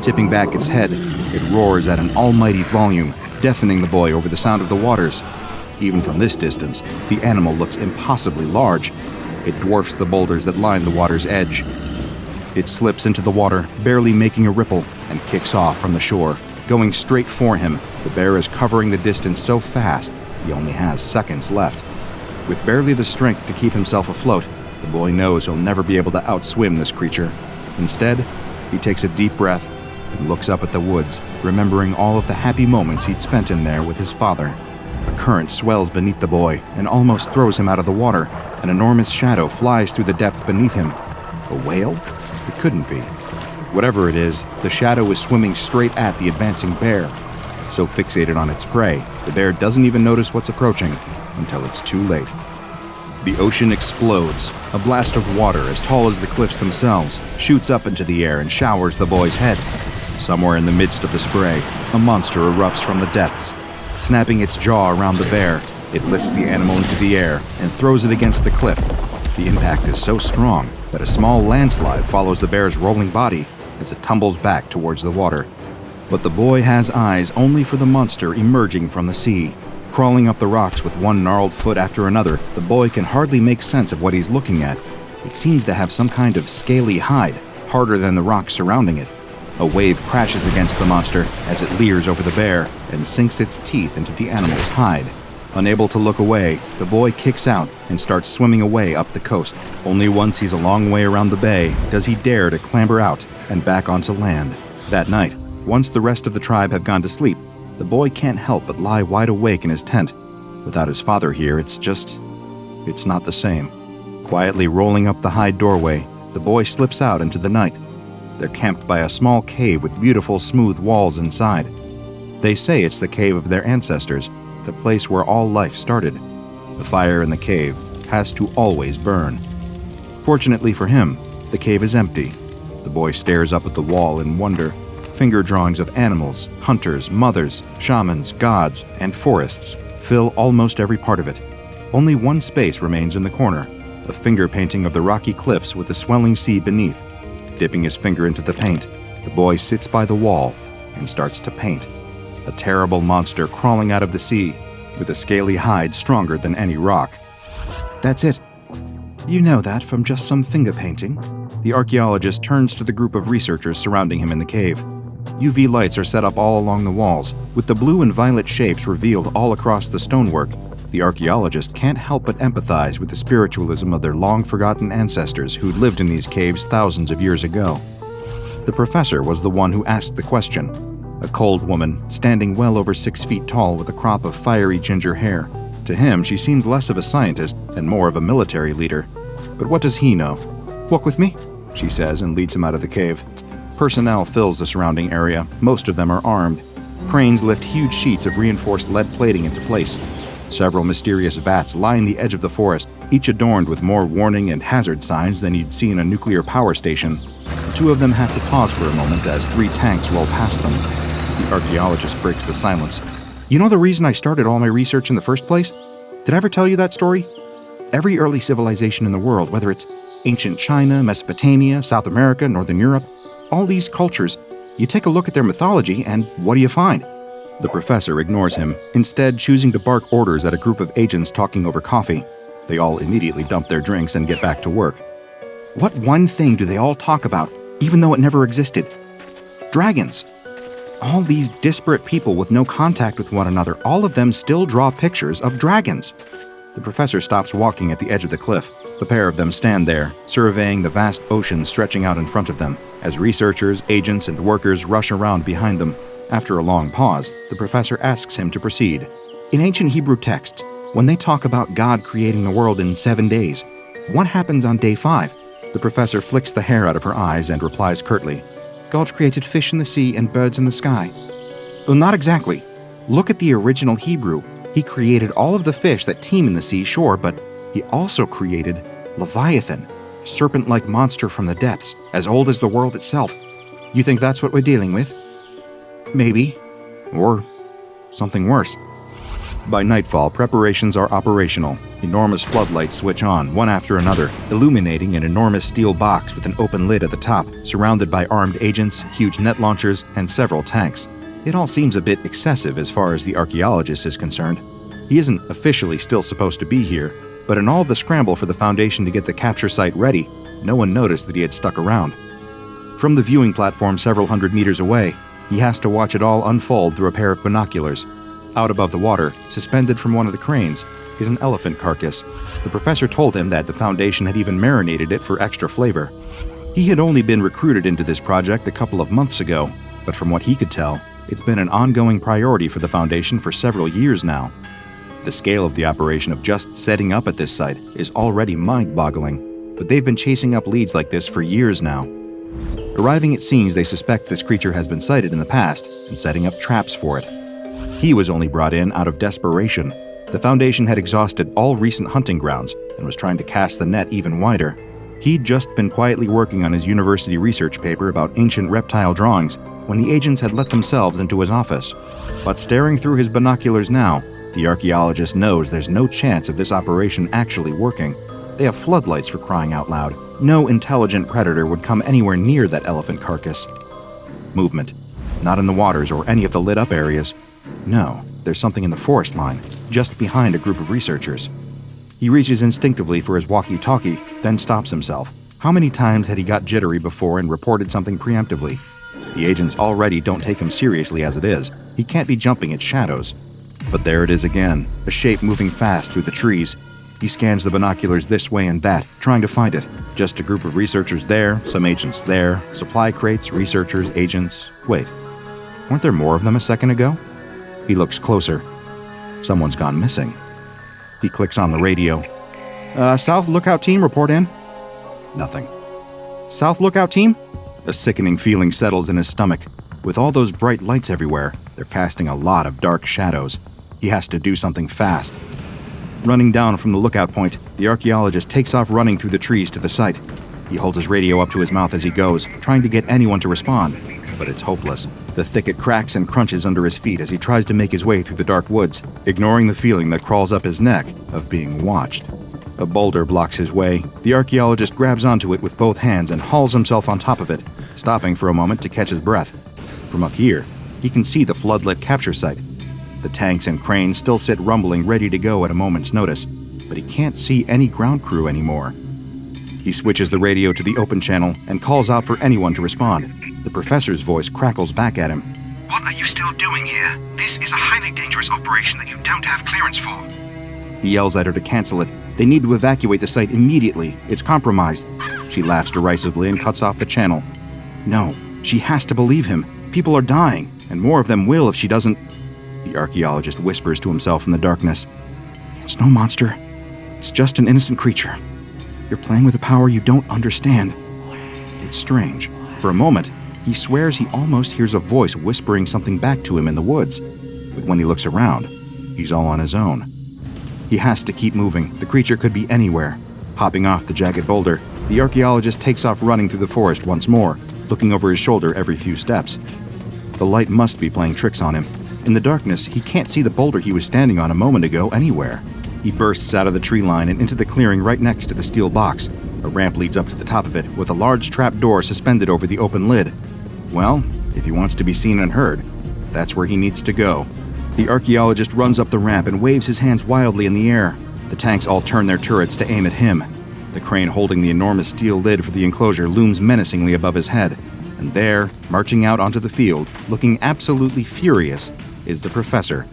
Tipping back its head, it roars at an almighty volume, deafening the boy over the sound of the waters. Even from this distance, the animal looks impossibly large. It dwarfs the boulders that line the water's edge. It slips into the water, barely making a ripple, and kicks off from the shore. Going straight for him, the bear is covering the distance so fast, he only has seconds left. With barely the strength to keep himself afloat, the boy knows he'll never be able to outswim this creature. Instead, he takes a deep breath and looks up at the woods, remembering all of the happy moments he'd spent in there with his father. A current swells beneath the boy and almost throws him out of the water. An enormous shadow flies through the depth beneath him. A whale? It couldn't be. Whatever it is, the shadow is swimming straight at the advancing bear. So fixated on its prey, the bear doesn't even notice what's approaching until it's too late. The ocean explodes. A blast of water as tall as the cliffs themselves shoots up into the air and showers the boy's head. Somewhere in the midst of the spray, a monster erupts from the depths. Snapping its jaw around the bear, it lifts the animal into the air and throws it against the cliff. The impact is so strong that a small landslide follows the bear's rolling body as it tumbles back towards the water. But the boy has eyes only for the monster emerging from the sea. Crawling up the rocks with one gnarled foot after another, the boy can hardly make sense of what he's looking at. It seems to have some kind of scaly hide, harder than the rocks surrounding it. A wave crashes against the monster as it leers over the bear and sinks its teeth into the animal's hide. Unable to look away, the boy kicks out and starts swimming away up the coast. Only once he's a long way around the bay does he dare to clamber out and back onto land. That night, once the rest of the tribe have gone to sleep, the boy can't help but lie wide awake in his tent. Without his father here, it's not the same. Quietly rolling up the hide doorway, the boy slips out into the night. They're camped by a small cave with beautiful smooth walls inside. They say it's the cave of their ancestors, the place where all life started. The fire in the cave has to always burn. Fortunately for him, the cave is empty. The boy stares up at the wall in wonder. Finger drawings of animals, hunters, mothers, shamans, gods, and forests fill almost every part of it. Only one space remains in the corner, a finger painting of the rocky cliffs with the swelling sea beneath. Dipping his finger into the paint, the boy sits by the wall and starts to paint. A terrible monster crawling out of the sea, with a scaly hide stronger than any rock. That's it. You know that from just some finger painting. The archaeologist turns to the group of researchers surrounding him in the cave. UV lights are set up all along the walls, with the blue and violet shapes revealed all across the stonework. The archaeologist can't help but empathize with the spiritualism of their long-forgotten ancestors who'd lived in these caves thousands of years ago. The professor was the one who asked the question, a cold woman standing well over 6 feet tall with a crop of fiery ginger hair. To him, she seems less of a scientist and more of a military leader. But what does he know? "Walk with me," she says and leads him out of the cave. Personnel fills the surrounding area. Most of them are armed. Cranes lift huge sheets of reinforced lead plating into place. Several mysterious vats line the edge of the forest, each adorned with more warning and hazard signs than you'd see in a nuclear power station. The two of them have to pause for a moment as 3 tanks roll past them. The archaeologist breaks the silence. "You know the reason I started all my research in the first place? Did I ever tell you that story? Every early civilization in the world, whether it's ancient China, Mesopotamia, South America, Northern Europe, all these cultures, you take a look at their mythology and what do you find?" The professor ignores him, instead choosing to bark orders at a group of agents talking over coffee. They all immediately dump their drinks and get back to work. What one thing do they all talk about, even though it never existed? Dragons. All these disparate people with no contact with one another, all of them still draw pictures of dragons. The professor stops walking at the edge of the cliff. The pair of them stand there, surveying the vast ocean stretching out in front of them, as researchers, agents, and workers rush around behind them. After a long pause, the professor asks him to proceed. In ancient Hebrew texts, when they talk about God creating the world in 7 days, what happens on day 5? The professor flicks the hair out of her eyes and replies curtly, "God created fish in the sea and birds in the sky." Well, not exactly. Look at the original Hebrew. He created all of the fish that teem in the sea, sure, but he also created Leviathan, a serpent-like monster from the depths, as old as the world itself. You think that's what we're dealing with? Maybe. Or something worse. By nightfall, preparations are operational. Enormous floodlights switch on, one after another, illuminating an enormous steel box with an open lid at the top, surrounded by armed agents, huge net launchers, and several tanks. It all seems a bit excessive as far as the archaeologist is concerned. He isn't officially still supposed to be here, but in all of the scramble for the Foundation to get the capture site ready, no one noticed that he had stuck around. From the viewing platform several hundred meters away, he has to watch it all unfold through a pair of binoculars. Out above the water, suspended from one of the cranes, is an elephant carcass. The professor told him that the Foundation had even marinated it for extra flavor. He had only been recruited into this project a couple of months ago, but from what he could tell, it's been an ongoing priority for the Foundation for several years now. The scale of the operation of just setting up at this site is already mind-boggling, but they've been chasing up leads like this for years now. Arriving at scenes, they suspect this creature has been sighted in the past and setting up traps for it. He was only brought in out of desperation. The Foundation had exhausted all recent hunting grounds and was trying to cast the net even wider. He'd just been quietly working on his university research paper about ancient reptile drawings when the agents had let themselves into his office. But staring through his binoculars now, the archaeologist knows there's no chance of this operation actually working. They have floodlights, for crying out loud. No intelligent predator would come anywhere near that elephant carcass. Movement. Not in the waters or any of the lit-up areas. No, there's something in the forest line, just behind a group of researchers. He reaches instinctively for his walkie-talkie, then stops himself. How many times had he got jittery before and reported something preemptively? The agents already don't take him seriously as it is. He can't be jumping at shadows. But there it is again, a shape moving fast through the trees. He scans the binoculars this way and that, trying to find it. Just a group of researchers there, some agents there, supply crates, researchers, agents. Wait, weren't there more of them a second ago? He looks closer. Someone's gone missing. He clicks on the radio. South Lookout Team, report in. Nothing. South Lookout Team? A sickening feeling settles in his stomach. With all those bright lights everywhere, they're casting a lot of dark shadows. He has to do something fast. Running down from the lookout point, the archaeologist takes off running through the trees to the site. He holds his radio up to his mouth as he goes, trying to get anyone to respond. But it's hopeless. The thicket cracks and crunches under his feet as he tries to make his way through the dark woods, ignoring the feeling that crawls up his neck of being watched. A boulder blocks his way. The archaeologist grabs onto it with both hands and hauls himself on top of it, stopping for a moment to catch his breath. From up here, he can see the floodlit capture site. The tanks and cranes still sit rumbling, ready to go at a moment's notice, but he can't see any ground crew anymore. He switches the radio to the open channel and calls out for anyone to respond. The professor's voice crackles back at him. What are you still doing here? This is a highly dangerous operation that you don't have clearance for. He yells at her to cancel it. They need to evacuate the site immediately. It's compromised. She laughs derisively and cuts off the channel. No, she has to believe him. People are dying, and more of them will if she doesn't... The archaeologist whispers to himself in the darkness. It's no monster. It's just an innocent creature. You're playing with a power you don't understand. It's strange. For a moment, he swears he almost hears a voice whispering something back to him in the woods. But when he looks around, he's all on his own. He has to keep moving. The creature could be anywhere. Hopping off the jagged boulder, the archaeologist takes off running through the forest once more, looking over his shoulder every few steps. The light must be playing tricks on him. In the darkness, he can't see the boulder he was standing on a moment ago anywhere. He bursts out of the tree line and into the clearing right next to the steel box. A ramp leads up to the top of it, with a large trap door suspended over the open lid. Well, if he wants to be seen and heard, that's where he needs to go. The archaeologist runs up the ramp and waves his hands wildly in the air. The tanks all turn their turrets to aim at him. The crane holding the enormous steel lid for the enclosure looms menacingly above his head. And there, marching out onto the field, looking absolutely furious, is the professor.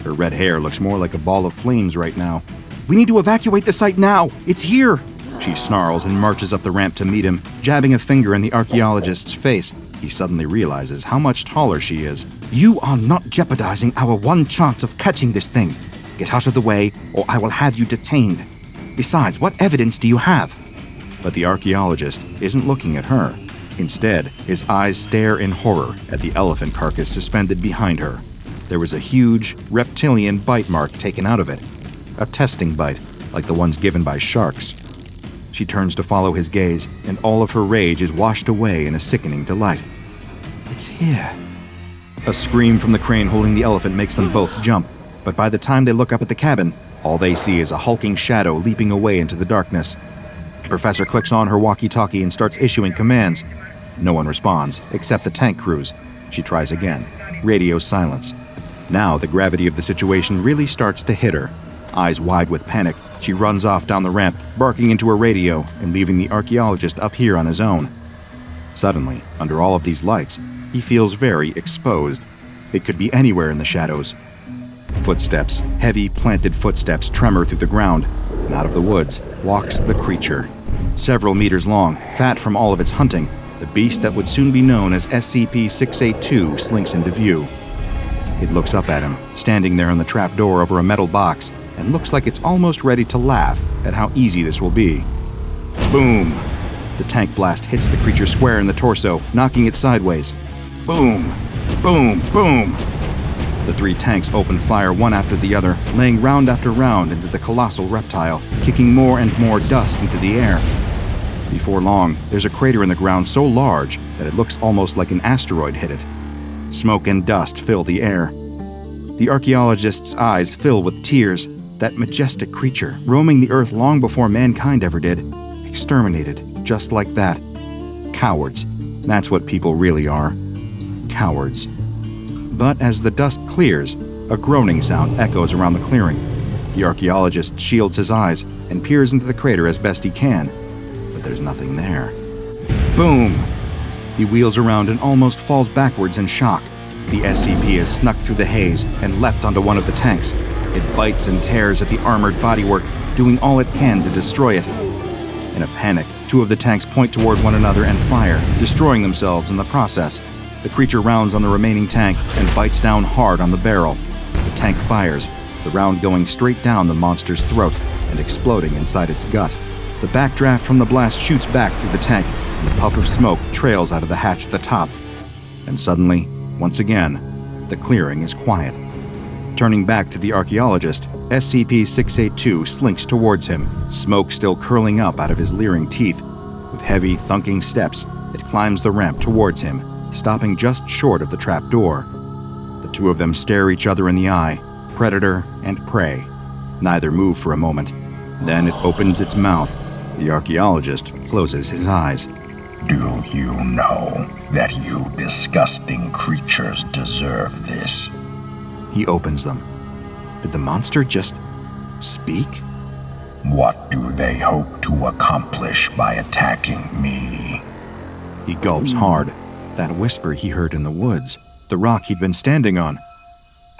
Her red hair looks more like a ball of flames right now. We need to evacuate the site now! It's here! She snarls and marches up the ramp to meet him, jabbing a finger in the archaeologist's face. He suddenly realizes how much taller she is. You are not jeopardizing our one chance of catching this thing. Get out of the way, or I will have you detained. Besides, what evidence do you have? But the archaeologist isn't looking at her. Instead, his eyes stare in horror at the elephant carcass suspended behind her. There was a huge, reptilian bite mark taken out of it. A testing bite, like the ones given by sharks. She turns to follow his gaze, and all of her rage is washed away in a sickening delight. It's here. A scream from the crane holding the elephant makes them both jump, but by the time they look up at the cabin, all they see is a hulking shadow leaping away into the darkness. The professor clicks on her walkie-talkie and starts issuing commands. No one responds, except the tank crews. She tries again. Radio silence. Now the gravity of the situation really starts to hit her. Eyes wide with panic, she runs off down the ramp, barking into her radio and leaving the archaeologist up here on his own. Suddenly, under all of these lights, he feels very exposed. It could be anywhere in the shadows. Footsteps, heavy, planted footsteps tremor through the ground, and out of the woods walks the creature. Several meters long, fat from all of its hunting, the beast that would soon be known as SCP-682 slinks into view. It looks up at him, standing there on the trap door over a metal box, and looks like it's almost ready to laugh at how easy this will be. Boom! The tank blast hits the creature square in the torso, knocking it sideways. Boom! Boom! Boom! The 3 tanks open fire one after the other, laying round after round into the colossal reptile, kicking more and more dust into the air. Before long, there's a crater in the ground so large that it looks almost like an asteroid hit it. Smoke and dust fill the air. The archaeologist's eyes fill with tears. That majestic creature, roaming the earth long before mankind ever did, exterminated just like that. Cowards. That's what people really are. Cowards. But as the dust clears, a groaning sound echoes around the clearing. The archaeologist shields his eyes and peers into the crater as best he can, but there's nothing there. Boom! He wheels around and almost falls backwards in shock. The SCP has snuck through the haze and leapt onto one of the tanks. It bites and tears at the armored bodywork, doing all it can to destroy it. In a panic, 2 of the tanks point toward one another and fire, destroying themselves in the process. The creature rounds on the remaining tank and bites down hard on the barrel. The tank fires, the round going straight down the monster's throat and exploding inside its gut. The backdraft from the blast shoots back through the tank, and a puff of smoke trails out of the hatch at the top. And suddenly, once again, the clearing is quiet. Turning back to the archaeologist, SCP-682 slinks towards him, smoke still curling up out of his leering teeth. With heavy, thunking steps, it climbs the ramp towards him, stopping just short of the trap door. The 2 of them stare each other in the eye, predator and prey. Neither move for a moment. Then it opens its mouth. The archaeologist closes his eyes. Do you know that you disgusting creatures deserve this? He opens them. Did the monster just speak? What do they hope to accomplish by attacking me? He gulps hard. That whisper he heard in the woods, the rock he'd been standing on.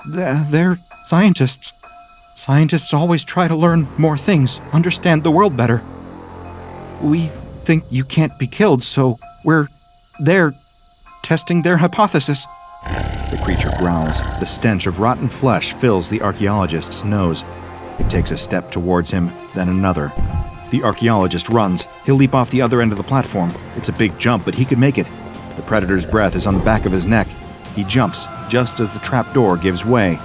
They're scientists. Scientists always try to learn more things, understand the world better. We think you can't be killed, so they're testing their hypothesis. The creature growls. The stench of rotten flesh fills the archaeologist's nose. It takes a step towards him, then another. The archaeologist runs. He'll leap off the other end of the platform. It's a big jump, but he could make it. The predator's breath is on the back of his neck. He jumps, just as the trapdoor gives way.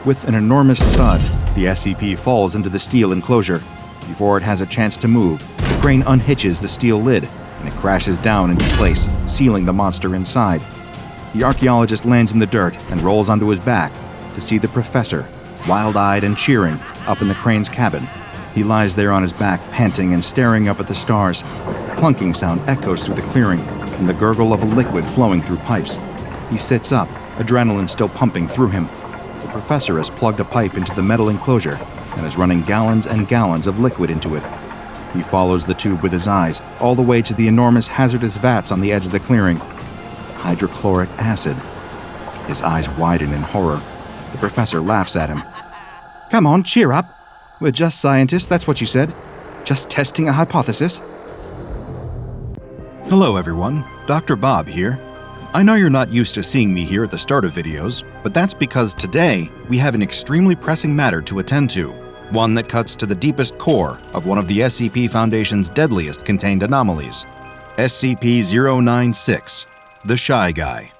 With an enormous thud, the SCP falls into the steel enclosure. Before it has a chance to move, the crane unhitches the steel lid, and it crashes down into place, sealing the monster inside. The archaeologist lands in the dirt and rolls onto his back to see the professor, wild-eyed and cheering, up in the crane's cabin. He lies there on his back, panting and staring up at the stars. A clunking sound echoes through the clearing, and the gurgle of a liquid flowing through pipes. He sits up, adrenaline still pumping through him. The professor has plugged a pipe into the metal enclosure and is running gallons and gallons of liquid into it. He follows the tube with his eyes, all the way to the enormous hazardous vats on the edge of the clearing. Hydrochloric acid. His eyes widen in horror. The professor laughs at him. Come on, cheer up. We're just scientists, that's what you said. Just testing a hypothesis. Hello everyone, Dr. Bob here. I know you're not used to seeing me here at the start of videos, but that's because today we have an extremely pressing matter to attend to, one that cuts to the deepest core of one of the SCP Foundation's deadliest contained anomalies, SCP-096, the Shy Guy.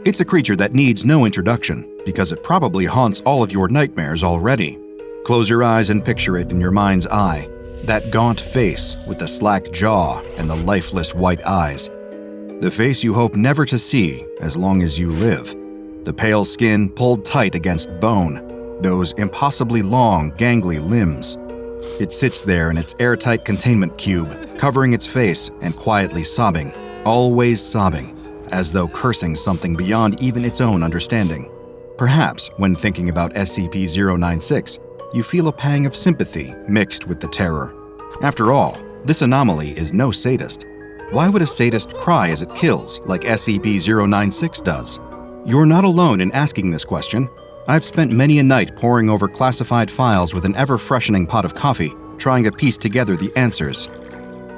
It's a creature that needs no introduction because it probably haunts all of your nightmares already. Close your eyes and picture it in your mind's eye, that gaunt face with the slack jaw and the lifeless white eyes. The face you hope never to see as long as you live. The pale skin pulled tight against bone, those impossibly long, gangly limbs. It sits there in its airtight containment cube, covering its face and quietly sobbing, always sobbing, as though cursing something beyond even its own understanding. Perhaps, when thinking about SCP-096, you feel a pang of sympathy mixed with the terror. After all, this anomaly is no sadist. Why would a sadist cry as it kills, like SCP-096 does? You're not alone in asking this question. I've spent many a night poring over classified files with an ever-freshening pot of coffee, trying to piece together the answers.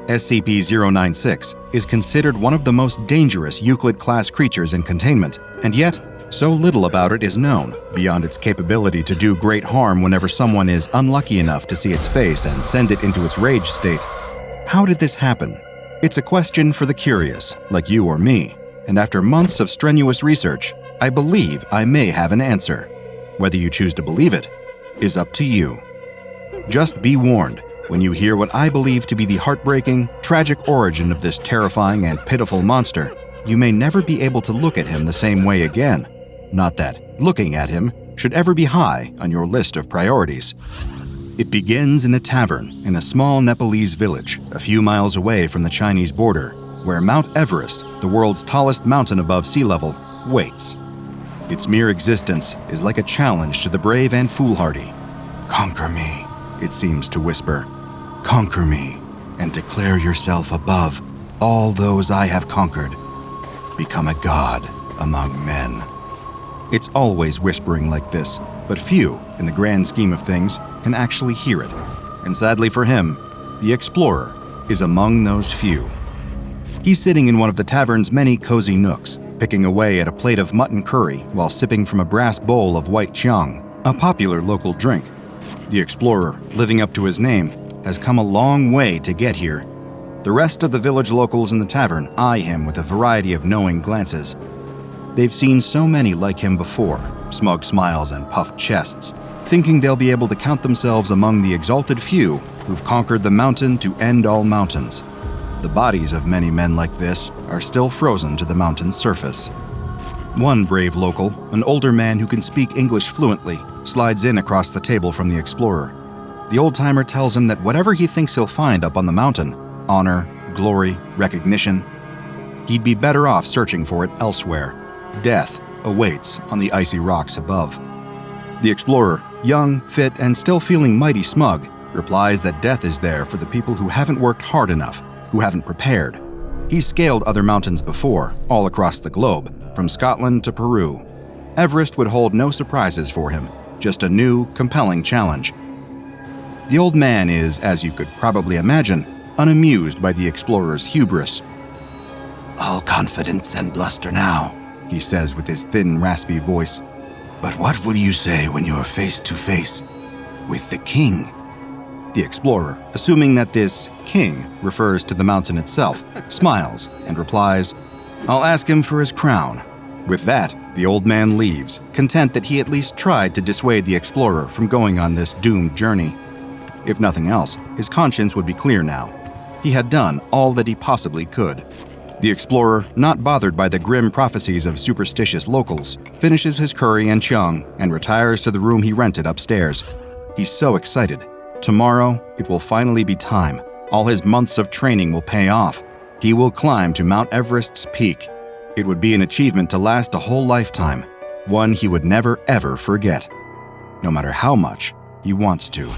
SCP-096 is considered one of the most dangerous Euclid-class creatures in containment, and yet, so little about it is known, beyond its capability to do great harm whenever someone is unlucky enough to see its face and send it into its rage state. How did this happen? It's a question for the curious, like you or me, and after months of strenuous research, I believe I may have an answer. Whether you choose to believe it is up to you. Just be warned, when you hear what I believe to be the heartbreaking, tragic origin of this terrifying and pitiful monster, you may never be able to look at him the same way again. Not that looking at him should ever be high on your list of priorities. It begins in a tavern in a small Nepalese village a few miles away from the Chinese border, where Mount Everest, the world's tallest mountain above sea level, waits. Its mere existence is like a challenge to the brave and foolhardy. "Conquer me," it seems to whisper. "Conquer me, and declare yourself above all those I have conquered. Become a god among men." It's always whispering like this, but few, in the grand scheme of things, can actually hear it. And sadly for him, the explorer is among those few. He's sitting in one of the tavern's many cozy nooks, picking away at a plate of mutton curry while sipping from a brass bowl of white chiang, a popular local drink. The explorer, living up to his name, has come a long way to get here. The rest of the village locals in the tavern eye him with a variety of knowing glances. They've seen so many like him before, smug smiles and puffed chests, thinking they'll be able to count themselves among the exalted few who've conquered the mountain to end all mountains. The bodies of many men like this are still frozen to the mountain's surface. One brave local, an older man who can speak English fluently, slides in across the table from the explorer. The old-timer tells him that whatever he thinks he'll find up on the mountain, honor, glory, recognition, he'd be better off searching for it elsewhere. Death awaits on the icy rocks above. The explorer, young, fit, and still feeling mighty smug, replies that death is there for the people who haven't worked hard enough, who haven't prepared. He's scaled other mountains before, all across the globe, from Scotland to Peru. Everest would hold no surprises for him, just a new, compelling challenge. The old man is, as you could probably imagine, unamused by the explorer's hubris. "All confidence and bluster now," he says with his thin, raspy voice. "But what will you say when you're face to face with the king?" The explorer, assuming that this king refers to the mountain itself, smiles and replies, "I'll ask him for his crown." With that, the old man leaves, content that he at least tried to dissuade the explorer from going on this doomed journey. If nothing else, his conscience would be clear now. He had done all that he possibly could. The explorer, not bothered by the grim prophecies of superstitious locals, finishes his curry and chiang and retires to the room he rented upstairs. He's so excited. Tomorrow, it will finally be time. All his months of training will pay off. He will climb to Mount Everest's peak. It would be an achievement to last a whole lifetime, one he would never ever forget, no matter how much he wants to.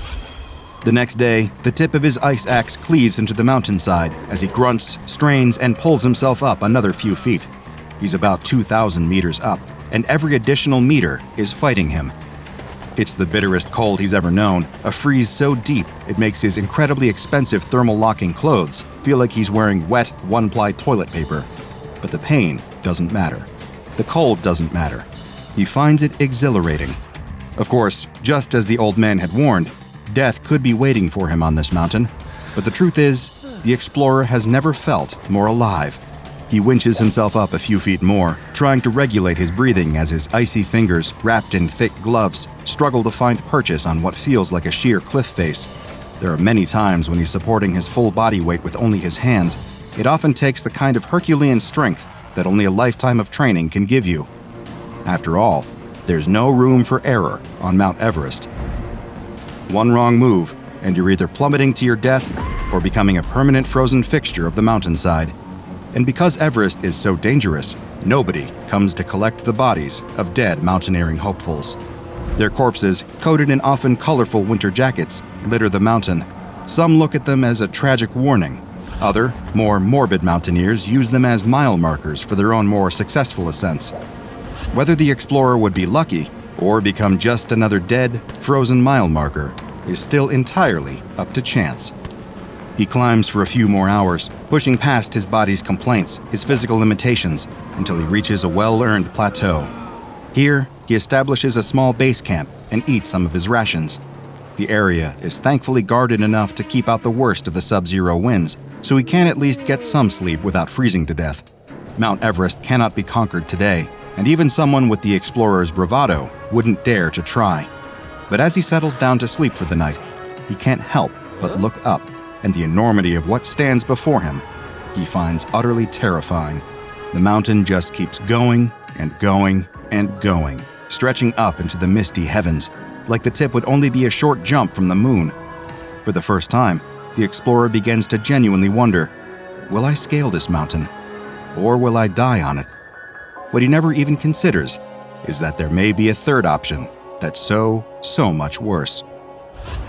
The next day, the tip of his ice axe cleaves into the mountainside as he grunts, strains, and pulls himself up another few feet. He's about 2,000 meters up, and every additional meter is fighting him. It's the bitterest cold he's ever known, a freeze so deep it makes his incredibly expensive thermal locking clothes feel like he's wearing wet, one-ply toilet paper. But the pain doesn't matter. The cold doesn't matter. He finds it exhilarating. Of course, just as the old man had warned, death could be waiting for him on this mountain, but the truth is, the explorer has never felt more alive. He winches himself up a few feet more, trying to regulate his breathing as his icy fingers, wrapped in thick gloves, struggle to find purchase on what feels like a sheer cliff face. There are many times when he's supporting his full body weight with only his hands. It often takes the kind of Herculean strength that only a lifetime of training can give you. After all, there's no room for error on Mount Everest. One wrong move, and you're either plummeting to your death or becoming a permanent frozen fixture of the mountainside. And because Everest is so dangerous, nobody comes to collect the bodies of dead mountaineering hopefuls. Their corpses, coated in often colorful winter jackets, litter the mountain. Some look at them as a tragic warning. Other, more morbid mountaineers use them as mile markers for their own more successful ascents. Whether the explorer would be lucky or become just another dead, frozen mile marker is still entirely up to chance. He climbs for a few more hours, pushing past his body's complaints, his physical limitations, until he reaches a well-earned plateau. Here, he establishes a small base camp and eats some of his rations. The area is thankfully guarded enough to keep out the worst of the sub-zero winds, so he can at least get some sleep without freezing to death. Mount Everest cannot be conquered today, and even someone with the explorer's bravado wouldn't dare to try. But as he settles down to sleep for the night, he can't help but look up, and the enormity of what stands before him he finds utterly terrifying. The mountain just keeps going and going and going, stretching up into the misty heavens, like the tip would only be a short jump from the moon. For the first time, the explorer begins to genuinely wonder, will I scale this mountain, or will I die on it? What he never even considers is that there may be a third option that's so much worse.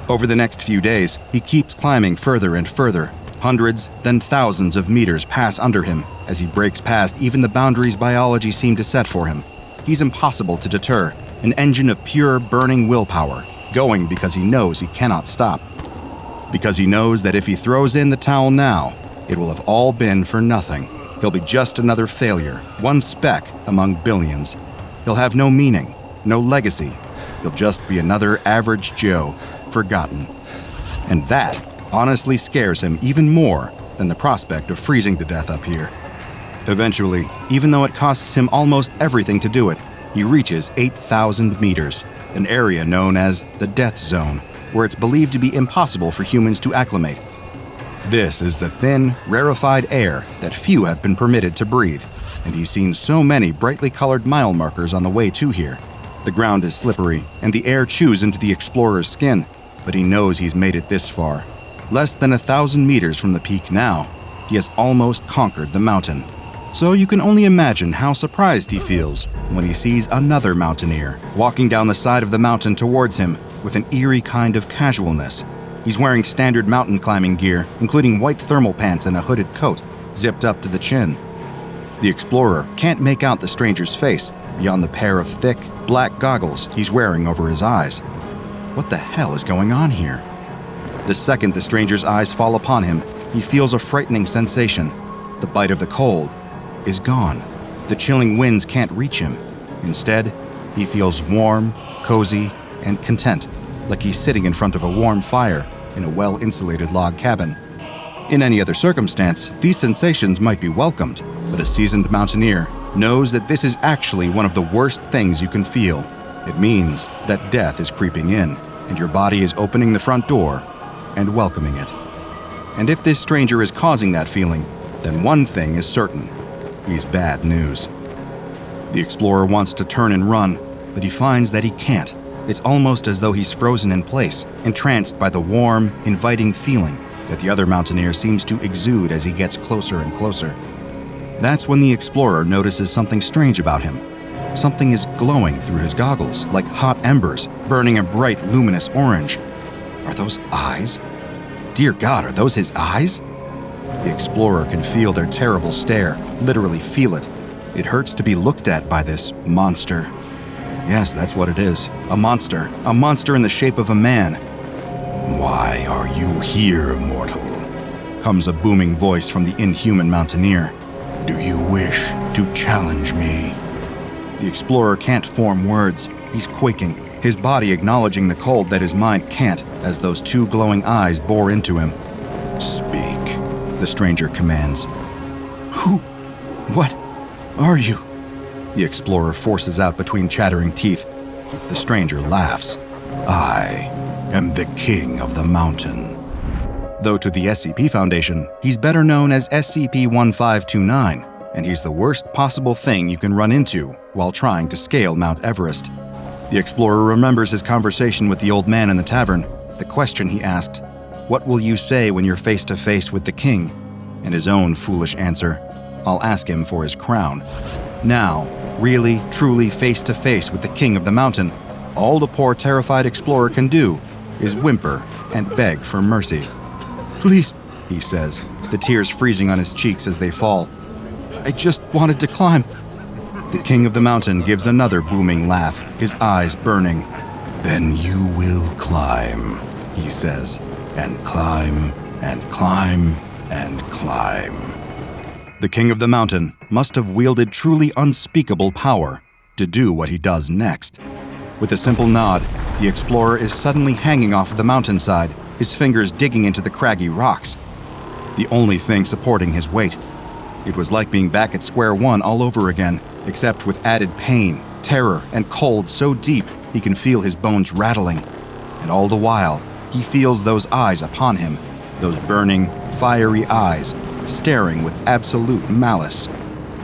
Over the next few days, he keeps climbing further and further. Hundreds, then thousands of meters pass under him as he breaks past even the boundaries biology seemed to set for him. He's impossible to deter, an engine of pure, burning willpower, going because he knows he cannot stop. Because he knows that if he throws in the towel now, it will have all been for nothing. He'll be just another failure, one speck among billions. He'll have no meaning, no legacy. He'll just be another average Joe, forgotten. And that honestly scares him even more than the prospect of freezing to death up here. Eventually, even though it costs him almost everything to do it, he reaches 8,000 meters, an area known as the Death Zone, where it's believed to be impossible for humans to acclimate. This is the thin, rarefied air that few have been permitted to breathe, and he's seen so many brightly colored mile markers on the way to here. The ground is slippery, and the air chews into the explorer's skin, but he knows he's made it this far. Less than 1,000 meters from the peak now, he has almost conquered the mountain. So you can only imagine how surprised he feels when he sees another mountaineer walking down the side of the mountain towards him with an eerie kind of casualness. He's wearing standard mountain climbing gear, including white thermal pants and a hooded coat, zipped up to the chin. The explorer can't make out the stranger's face beyond the pair of thick, black goggles he's wearing over his eyes. What the hell is going on here? The second the stranger's eyes fall upon him, he feels a frightening sensation. The bite of the cold is gone. The chilling winds can't reach him. Instead, he feels warm, cozy, and content, like he's sitting in front of a warm fire in a well-insulated log cabin. In any other circumstance, these sensations might be welcomed, but a seasoned mountaineer knows that this is actually one of the worst things you can feel. It means that death is creeping in, and your body is opening the front door and welcoming it. And if this stranger is causing that feeling, then one thing is certain. He's bad news. The explorer wants to turn and run, but he finds that he can't. It's almost as though he's frozen in place, entranced by the warm, inviting feeling that the other mountaineer seems to exude as he gets closer and closer. That's when the explorer notices something strange about him. Something is glowing through his goggles, like hot embers, burning a bright, luminous orange. Are those eyes? Dear God, are those his eyes? The explorer can feel their terrible stare, literally feel it. It hurts to be looked at by this monster. Yes, that's what it is. A monster in the shape of a man. Why are you here, mortal? Comes a booming voice from the inhuman mountaineer. Do you wish to challenge me? The explorer can't form words. He's quaking, his body acknowledging the cold that his mind can't, as those two glowing eyes bore into him. Speak, the stranger commands. Who? What are you? The explorer forces out between chattering teeth. The stranger laughs. I am the king of the mountain. Though to the SCP Foundation, he's better known as SCP-1529, and he's the worst possible thing you can run into while trying to scale Mount Everest. The explorer remembers his conversation with the old man in the tavern, the question he asked, "What will you say when you're face to face with the king?" And his own foolish answer, "I'll ask him for his crown." Now, really, truly face to face with the king of the mountain, all the poor terrified explorer can do is whimper and beg for mercy. "Please," he says, the tears freezing on his cheeks as they fall. "I just wanted to climb." The king of the mountain gives another booming laugh, his eyes burning. Then you will climb, he says, and climb, and climb, and climb. The king of the mountain must have wielded truly unspeakable power to do what he does next. With a simple nod, The explorer is suddenly hanging off the mountainside, his fingers digging into the craggy rocks. The only thing supporting his weight. It was like being back at square one all over again, except with added pain, terror, and cold so deep he can feel his bones rattling. And all the while, he feels those eyes upon him, those burning, fiery eyes, staring with absolute malice.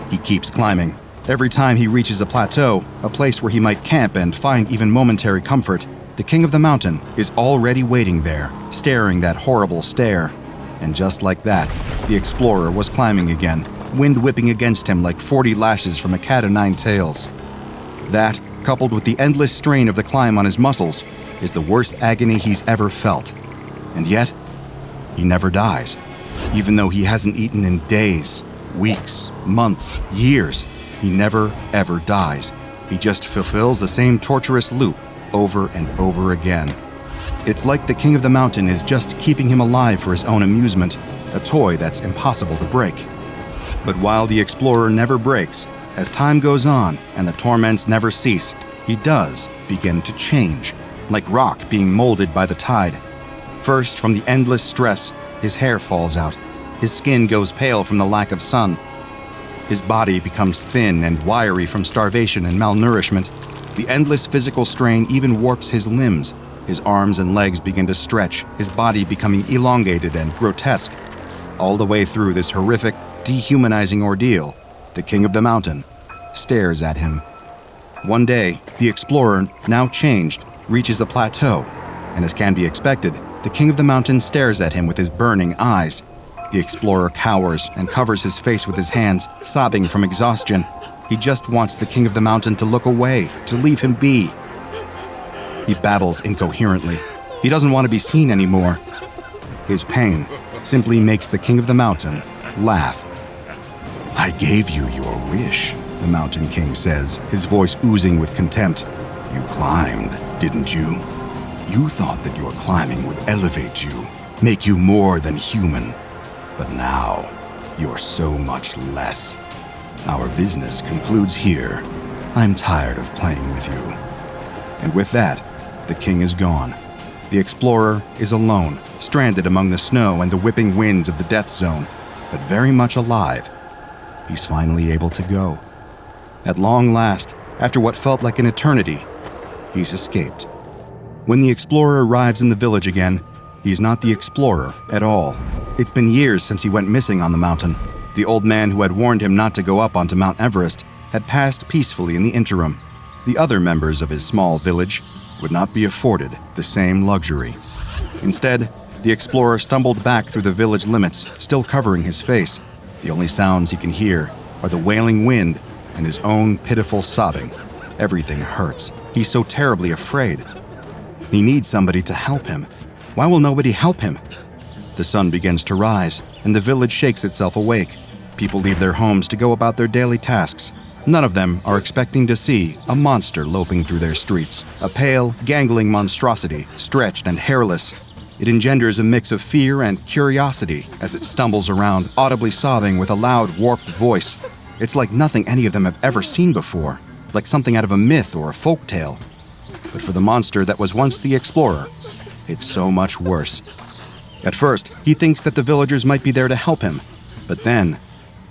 He keeps climbing. Every time he reaches a plateau, a place where he might camp and find even momentary comfort, the king of the mountain is already waiting there, staring that horrible stare. And just like that, the explorer was climbing again, wind whipping against him like 40 lashes from a cat o' nine tails. That, coupled with the endless strain of the climb on his muscles, is the worst agony he's ever felt. And yet, he never dies. Even though he hasn't eaten in days, weeks, months, years, he never, ever dies. He just fulfills the same torturous loop over and over again. It's like the king of the mountain is just keeping him alive for his own amusement, a toy that's impossible to break. But while the explorer never breaks, as time goes on and the torments never cease, he does begin to change, like rock being molded by the tide. First, from the endless stress, his hair falls out. His skin goes pale from the lack of sun. His body becomes thin and wiry from starvation and malnourishment. The endless physical strain even warps his limbs. His arms and legs begin to stretch, his body becoming elongated and grotesque. All the way through this horrific, dehumanizing ordeal, the king of the mountain stares at him. One day, the explorer, now changed, reaches a plateau, and as can be expected, the king of the mountain stares at him with his burning eyes. The explorer cowers and covers his face with his hands, sobbing from exhaustion. He just wants the king of the mountain to look away, to leave him be. He babbles incoherently. He doesn't want to be seen anymore. His pain simply makes the king of the mountain laugh. I gave you your wish, the mountain king says, his voice oozing with contempt. You climbed, didn't you? You thought that your climbing would elevate you, make you more than human. But now, you're so much less. Our business concludes here. I'm tired of playing with you. And with that, the king is gone. The explorer is alone, stranded among the snow and the whipping winds of the death zone, but very much alive. He's finally able to go. At long last, after what felt like an eternity, he's escaped. When the explorer arrives in the village again, he's not the explorer at all. It's been years since he went missing on the mountain. The old man who had warned him not to go up onto Mount Everest had passed peacefully in the interim. The other members of his small village would not be afforded the same luxury. Instead, the explorer stumbled back through the village limits, still covering his face. The only sounds he can hear are the wailing wind and his own pitiful sobbing. Everything hurts. He's so terribly afraid. He needs somebody to help him. Why will nobody help him? The sun begins to rise, and the village shakes itself awake. People leave their homes to go about their daily tasks. None of them are expecting to see a monster loping through their streets, a pale, gangling monstrosity, stretched and hairless. It engenders a mix of fear and curiosity as it stumbles around, audibly sobbing with a loud, warped voice. It's like nothing any of them have ever seen before, like something out of a myth or a folk tale. But for the monster that was once the explorer, it's so much worse. At first, he thinks that the villagers might be there to help him, but then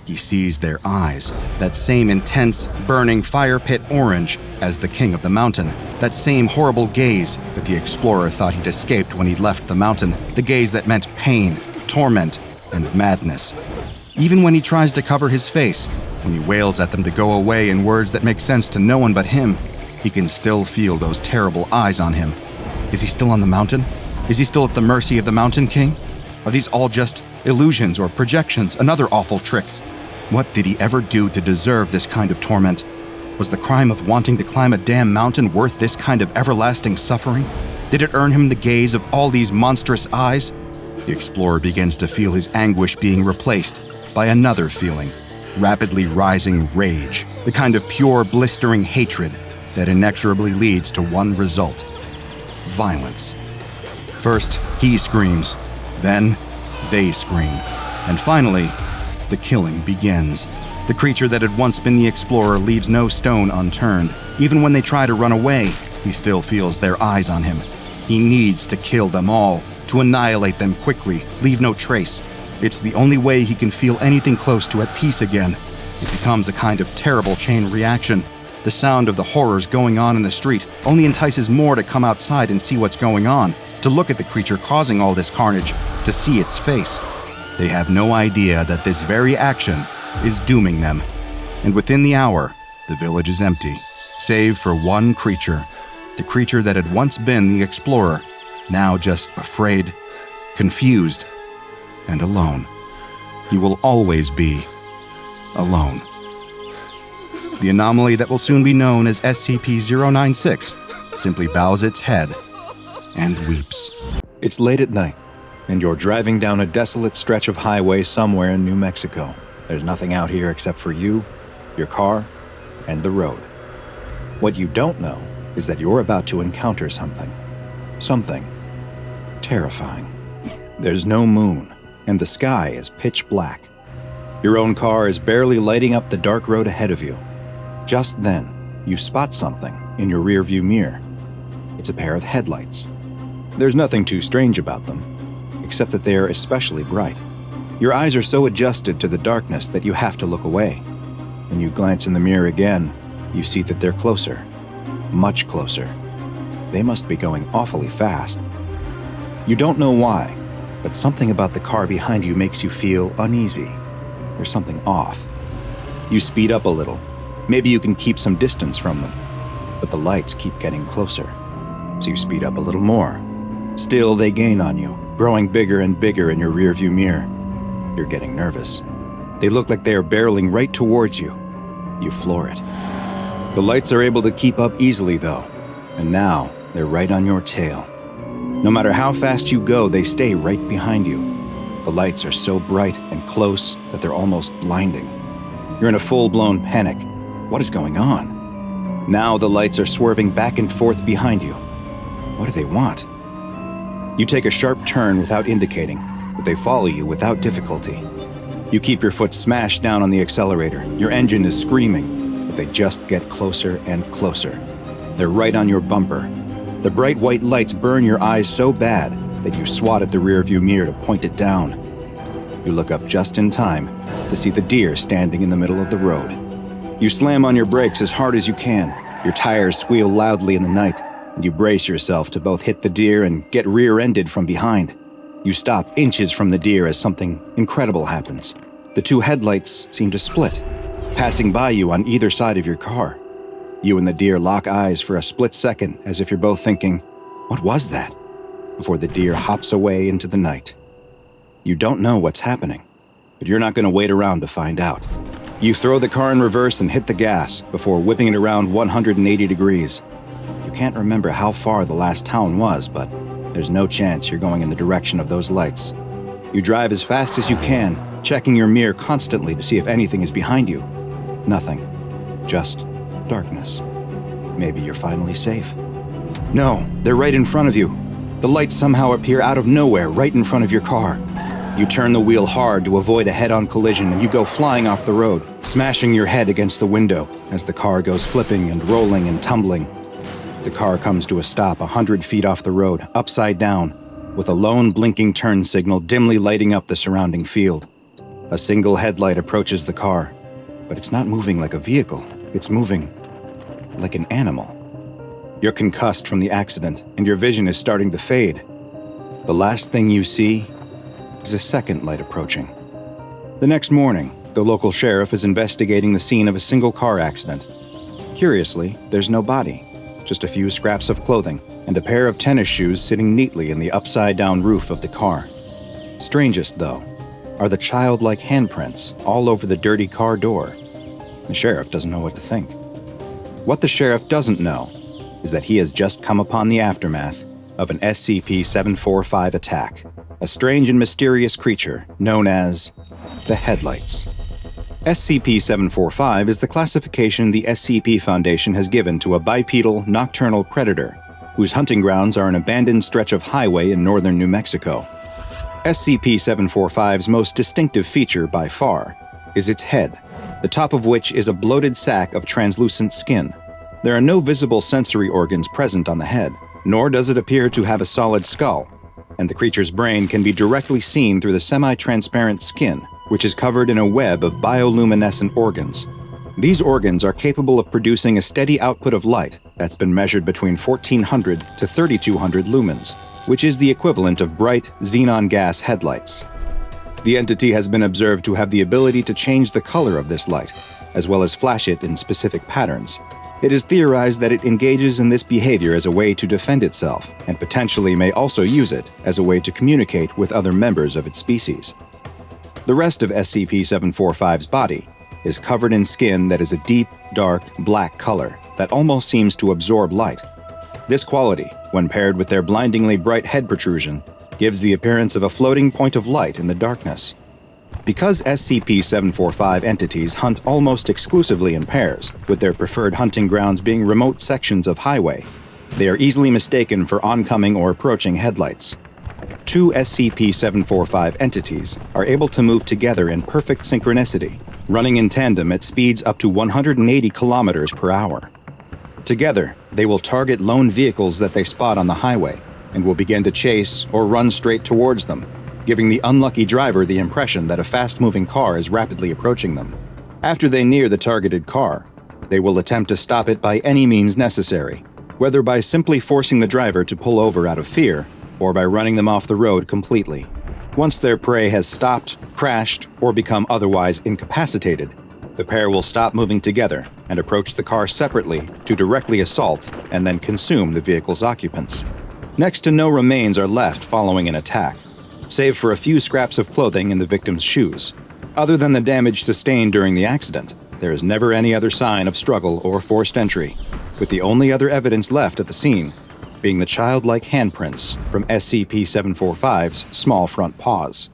he sees their eyes, that same intense, burning fire pit orange as the king of the mountain, that same horrible gaze that the explorer thought he'd escaped when he'd left the mountain, the gaze that meant pain, torment, and madness. Even when he tries to cover his face, when he wails at them to go away in words that make sense to no one but him, he can still feel those terrible eyes on him. Is he still on the mountain? Is he still at the mercy of the Mountain King? Are these all just illusions or projections, another awful trick? What did he ever do to deserve this kind of torment? Was the crime of wanting to climb a damn mountain worth this kind of everlasting suffering? Did it earn him the gaze of all these monstrous eyes? The explorer begins to feel his anguish being replaced by another feeling, rapidly rising rage, the kind of pure, blistering hatred that inexorably leads to one result: violence. First, he screams, then they scream, and finally, the killing begins. The creature that had once been the explorer leaves no stone unturned. Even when they try to run away, He still feels their eyes on him. He needs to kill them all, to annihilate them quickly, leave no trace. It's the only way he can feel anything close to at peace again. It becomes a kind of terrible chain reaction. The sound of the horrors going on in the street only entices more to come outside and see what's going on, to look at the creature causing all this carnage, to see its face. They have no idea that this very action is dooming them. And within the hour, the village is empty, save for one creature. The creature that had once been the explorer, now just afraid, confused, and alone. He will always be alone. The anomaly that will soon be known as SCP-096 simply bows its head and weeps. It's late at night, and you're driving down a desolate stretch of highway somewhere in New Mexico. There's nothing out here except for you, your car, and the road. What you don't know is that you're about to encounter something. Something terrifying. There's no moon, and the sky is pitch black. Your own car is barely lighting up the dark road ahead of you. Just then, you spot something in your rearview mirror. It's a pair of headlights. There's nothing too strange about them, except that they are especially bright. Your eyes are so adjusted to the darkness that you have to look away. When you glance in the mirror again, you see that they're closer. Much closer. They must be going awfully fast. You don't know why, but something about the car behind you makes you feel uneasy. There's something off. You speed up a little. Maybe you can keep some distance from them. But the lights keep getting closer. So you speed up a little more. Still, they gain on you, growing bigger and bigger in your rearview mirror. You're getting nervous. They look like they are barreling right towards you. You floor it. The lights are able to keep up easily, though, and now they're right on your tail. No matter how fast you go, they stay right behind you. The lights are so bright and close that they're almost blinding. You're in a full-blown panic. What is going on? Now the lights are swerving back and forth behind you. What do they want? You take a sharp turn without indicating, but they follow you without difficulty. You keep your foot smashed down on the accelerator. Your engine is screaming, but they just get closer and closer. They're right on your bumper. The bright white lights burn your eyes so bad that you swat at the rearview mirror to point it down. You look up just in time to see the deer standing in the middle of the road. You slam on your brakes as hard as you can. Your tires squeal loudly in the night, and you brace yourself to both hit the deer and get rear-ended from behind. You stop inches from the deer as something incredible happens. The two headlights seem to split, passing by you on either side of your car. You and the deer lock eyes for a split second as if you're both thinking, "What was that?" before the deer hops away into the night. You don't know what's happening, but you're not going to wait around to find out. You throw the car in reverse and hit the gas before whipping it around 180 degrees. You can't remember how far the last town was, but there's no chance you're going in the direction of those lights. You drive as fast as you can, checking your mirror constantly to see if anything is behind you. Nothing. Just darkness. Maybe you're finally safe. No, they're right in front of you. The lights somehow appear out of nowhere right in front of your car. You turn the wheel hard to avoid a head-on collision and you go flying off the road, smashing your head against the window as the car goes flipping and rolling and tumbling. The car comes to a stop 100 feet off the road, upside down, with a lone blinking turn signal dimly lighting up the surrounding field. A single headlight approaches the car, but it's not moving like a vehicle. It's moving like an animal. You're concussed from the accident, and your vision is starting to fade. The last thing you see is a second light approaching. The next morning, the local sheriff is investigating the scene of a single car accident. Curiously, there's no body, just a few scraps of clothing and a pair of tennis shoes sitting neatly in the upside-down roof of the car. Strangest, though, are the childlike handprints all over the dirty car door. The sheriff doesn't know what to think. What the sheriff doesn't know is that he has just come upon the aftermath of an SCP-745 attack, a strange and mysterious creature known as the Headlights. SCP-745 is the classification the SCP Foundation has given to a bipedal nocturnal predator whose hunting grounds are an abandoned stretch of highway in northern New Mexico. SCP-745's most distinctive feature by far is its head, the top of which is a bloated sack of translucent skin. There are no visible sensory organs present on the head, nor does it appear to have a solid skull, and the creature's brain can be directly seen through the semi-transparent skin, which is covered in a web of bioluminescent organs. These organs are capable of producing a steady output of light that's been measured between 1400 to 3200 lumens, which is the equivalent of bright xenon gas headlights. The entity has been observed to have the ability to change the color of this light, as well as flash it in specific patterns. It is theorized that it engages in this behavior as a way to defend itself, and potentially may also use it as a way to communicate with other members of its species. The rest of SCP-745's body is covered in skin that is a deep, dark, black color that almost seems to absorb light. This quality, when paired with their blindingly bright head protrusion, gives the appearance of a floating point of light in the darkness. Because SCP-745 entities hunt almost exclusively in pairs, with their preferred hunting grounds being remote sections of highway, they are easily mistaken for oncoming or approaching headlights. Two SCP-745 entities are able to move together in perfect synchronicity, running in tandem at speeds up to 180 kilometers per hour. Together, they will target lone vehicles that they spot on the highway and will begin to chase or run straight towards them, giving the unlucky driver the impression that a fast-moving car is rapidly approaching them. After they near the targeted car, they will attempt to stop it by any means necessary, whether by simply forcing the driver to pull over out of fear or by running them off the road completely. Once their prey has stopped, crashed, or become otherwise incapacitated, the pair will stop moving together and approach the car separately to directly assault and then consume the vehicle's occupants. Next to no remains are left following an attack, save for a few scraps of clothing in the victim's shoes. Other than the damage sustained during the accident, there is never any other sign of struggle or forced entry, with the only other evidence left at the scene being the childlike handprints from SCP-745's small front paws.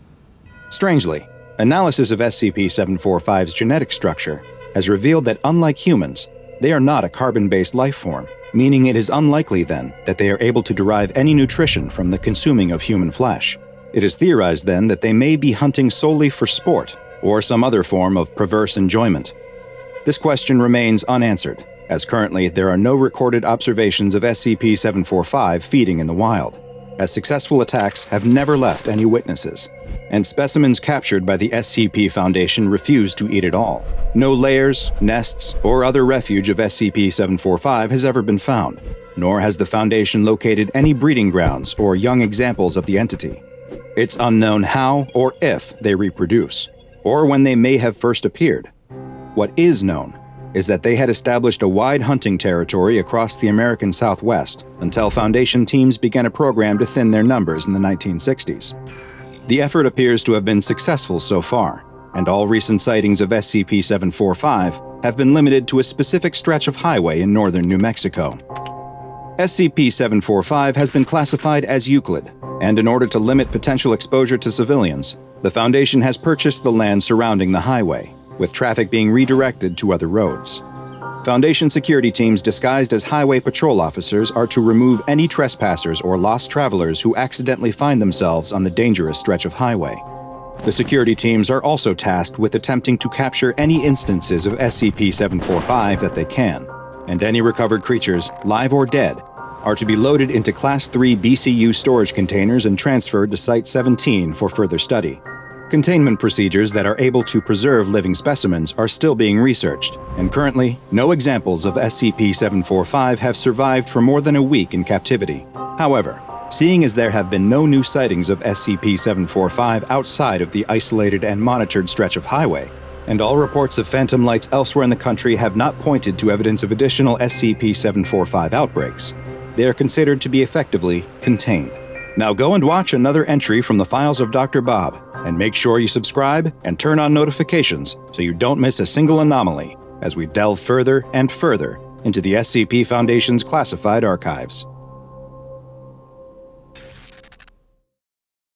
Strangely, analysis of SCP-745's genetic structure has revealed that unlike humans, they are not a carbon-based life form, meaning it is unlikely then that they are able to derive any nutrition from the consuming of human flesh. It is theorized then that they may be hunting solely for sport or some other form of perverse enjoyment. This question remains unanswered, as currently there are no recorded observations of SCP-745 feeding in the wild, as successful attacks have never left any witnesses, and specimens captured by the SCP Foundation refuse to eat at all. No lairs, nests, or other refuge of SCP-745 has ever been found, nor has the Foundation located any breeding grounds or young examples of the entity. It's unknown how or if they reproduce, or when they may have first appeared. What is known is that they had established a wide hunting territory across the American Southwest until Foundation teams began a program to thin their numbers in the 1960s. The effort appears to have been successful so far, and all recent sightings of SCP-745 have been limited to a specific stretch of highway in northern New Mexico. SCP-745 has been classified as Euclid, and in order to limit potential exposure to civilians, the Foundation has purchased the land surrounding the highway, with traffic being redirected to other roads. Foundation security teams disguised as highway patrol officers are to remove any trespassers or lost travelers who accidentally find themselves on the dangerous stretch of highway. The security teams are also tasked with attempting to capture any instances of SCP-745 that they can, and any recovered creatures, live or dead, are to be loaded into Class 3 BCU storage containers and transferred to Site-17 for further study. Containment procedures that are able to preserve living specimens are still being researched, and currently, no examples of SCP-745 have survived for more than a week in captivity. However, seeing as there have been no new sightings of SCP-745 outside of the isolated and monitored stretch of highway, and all reports of phantom lights elsewhere in the country have not pointed to evidence of additional SCP-745 outbreaks, they are considered to be effectively contained. Now go and watch another entry from the files of DrBob, and make sure you subscribe and turn on notifications so you don't miss a single anomaly as we delve further and further into the SCP Foundation's classified archives.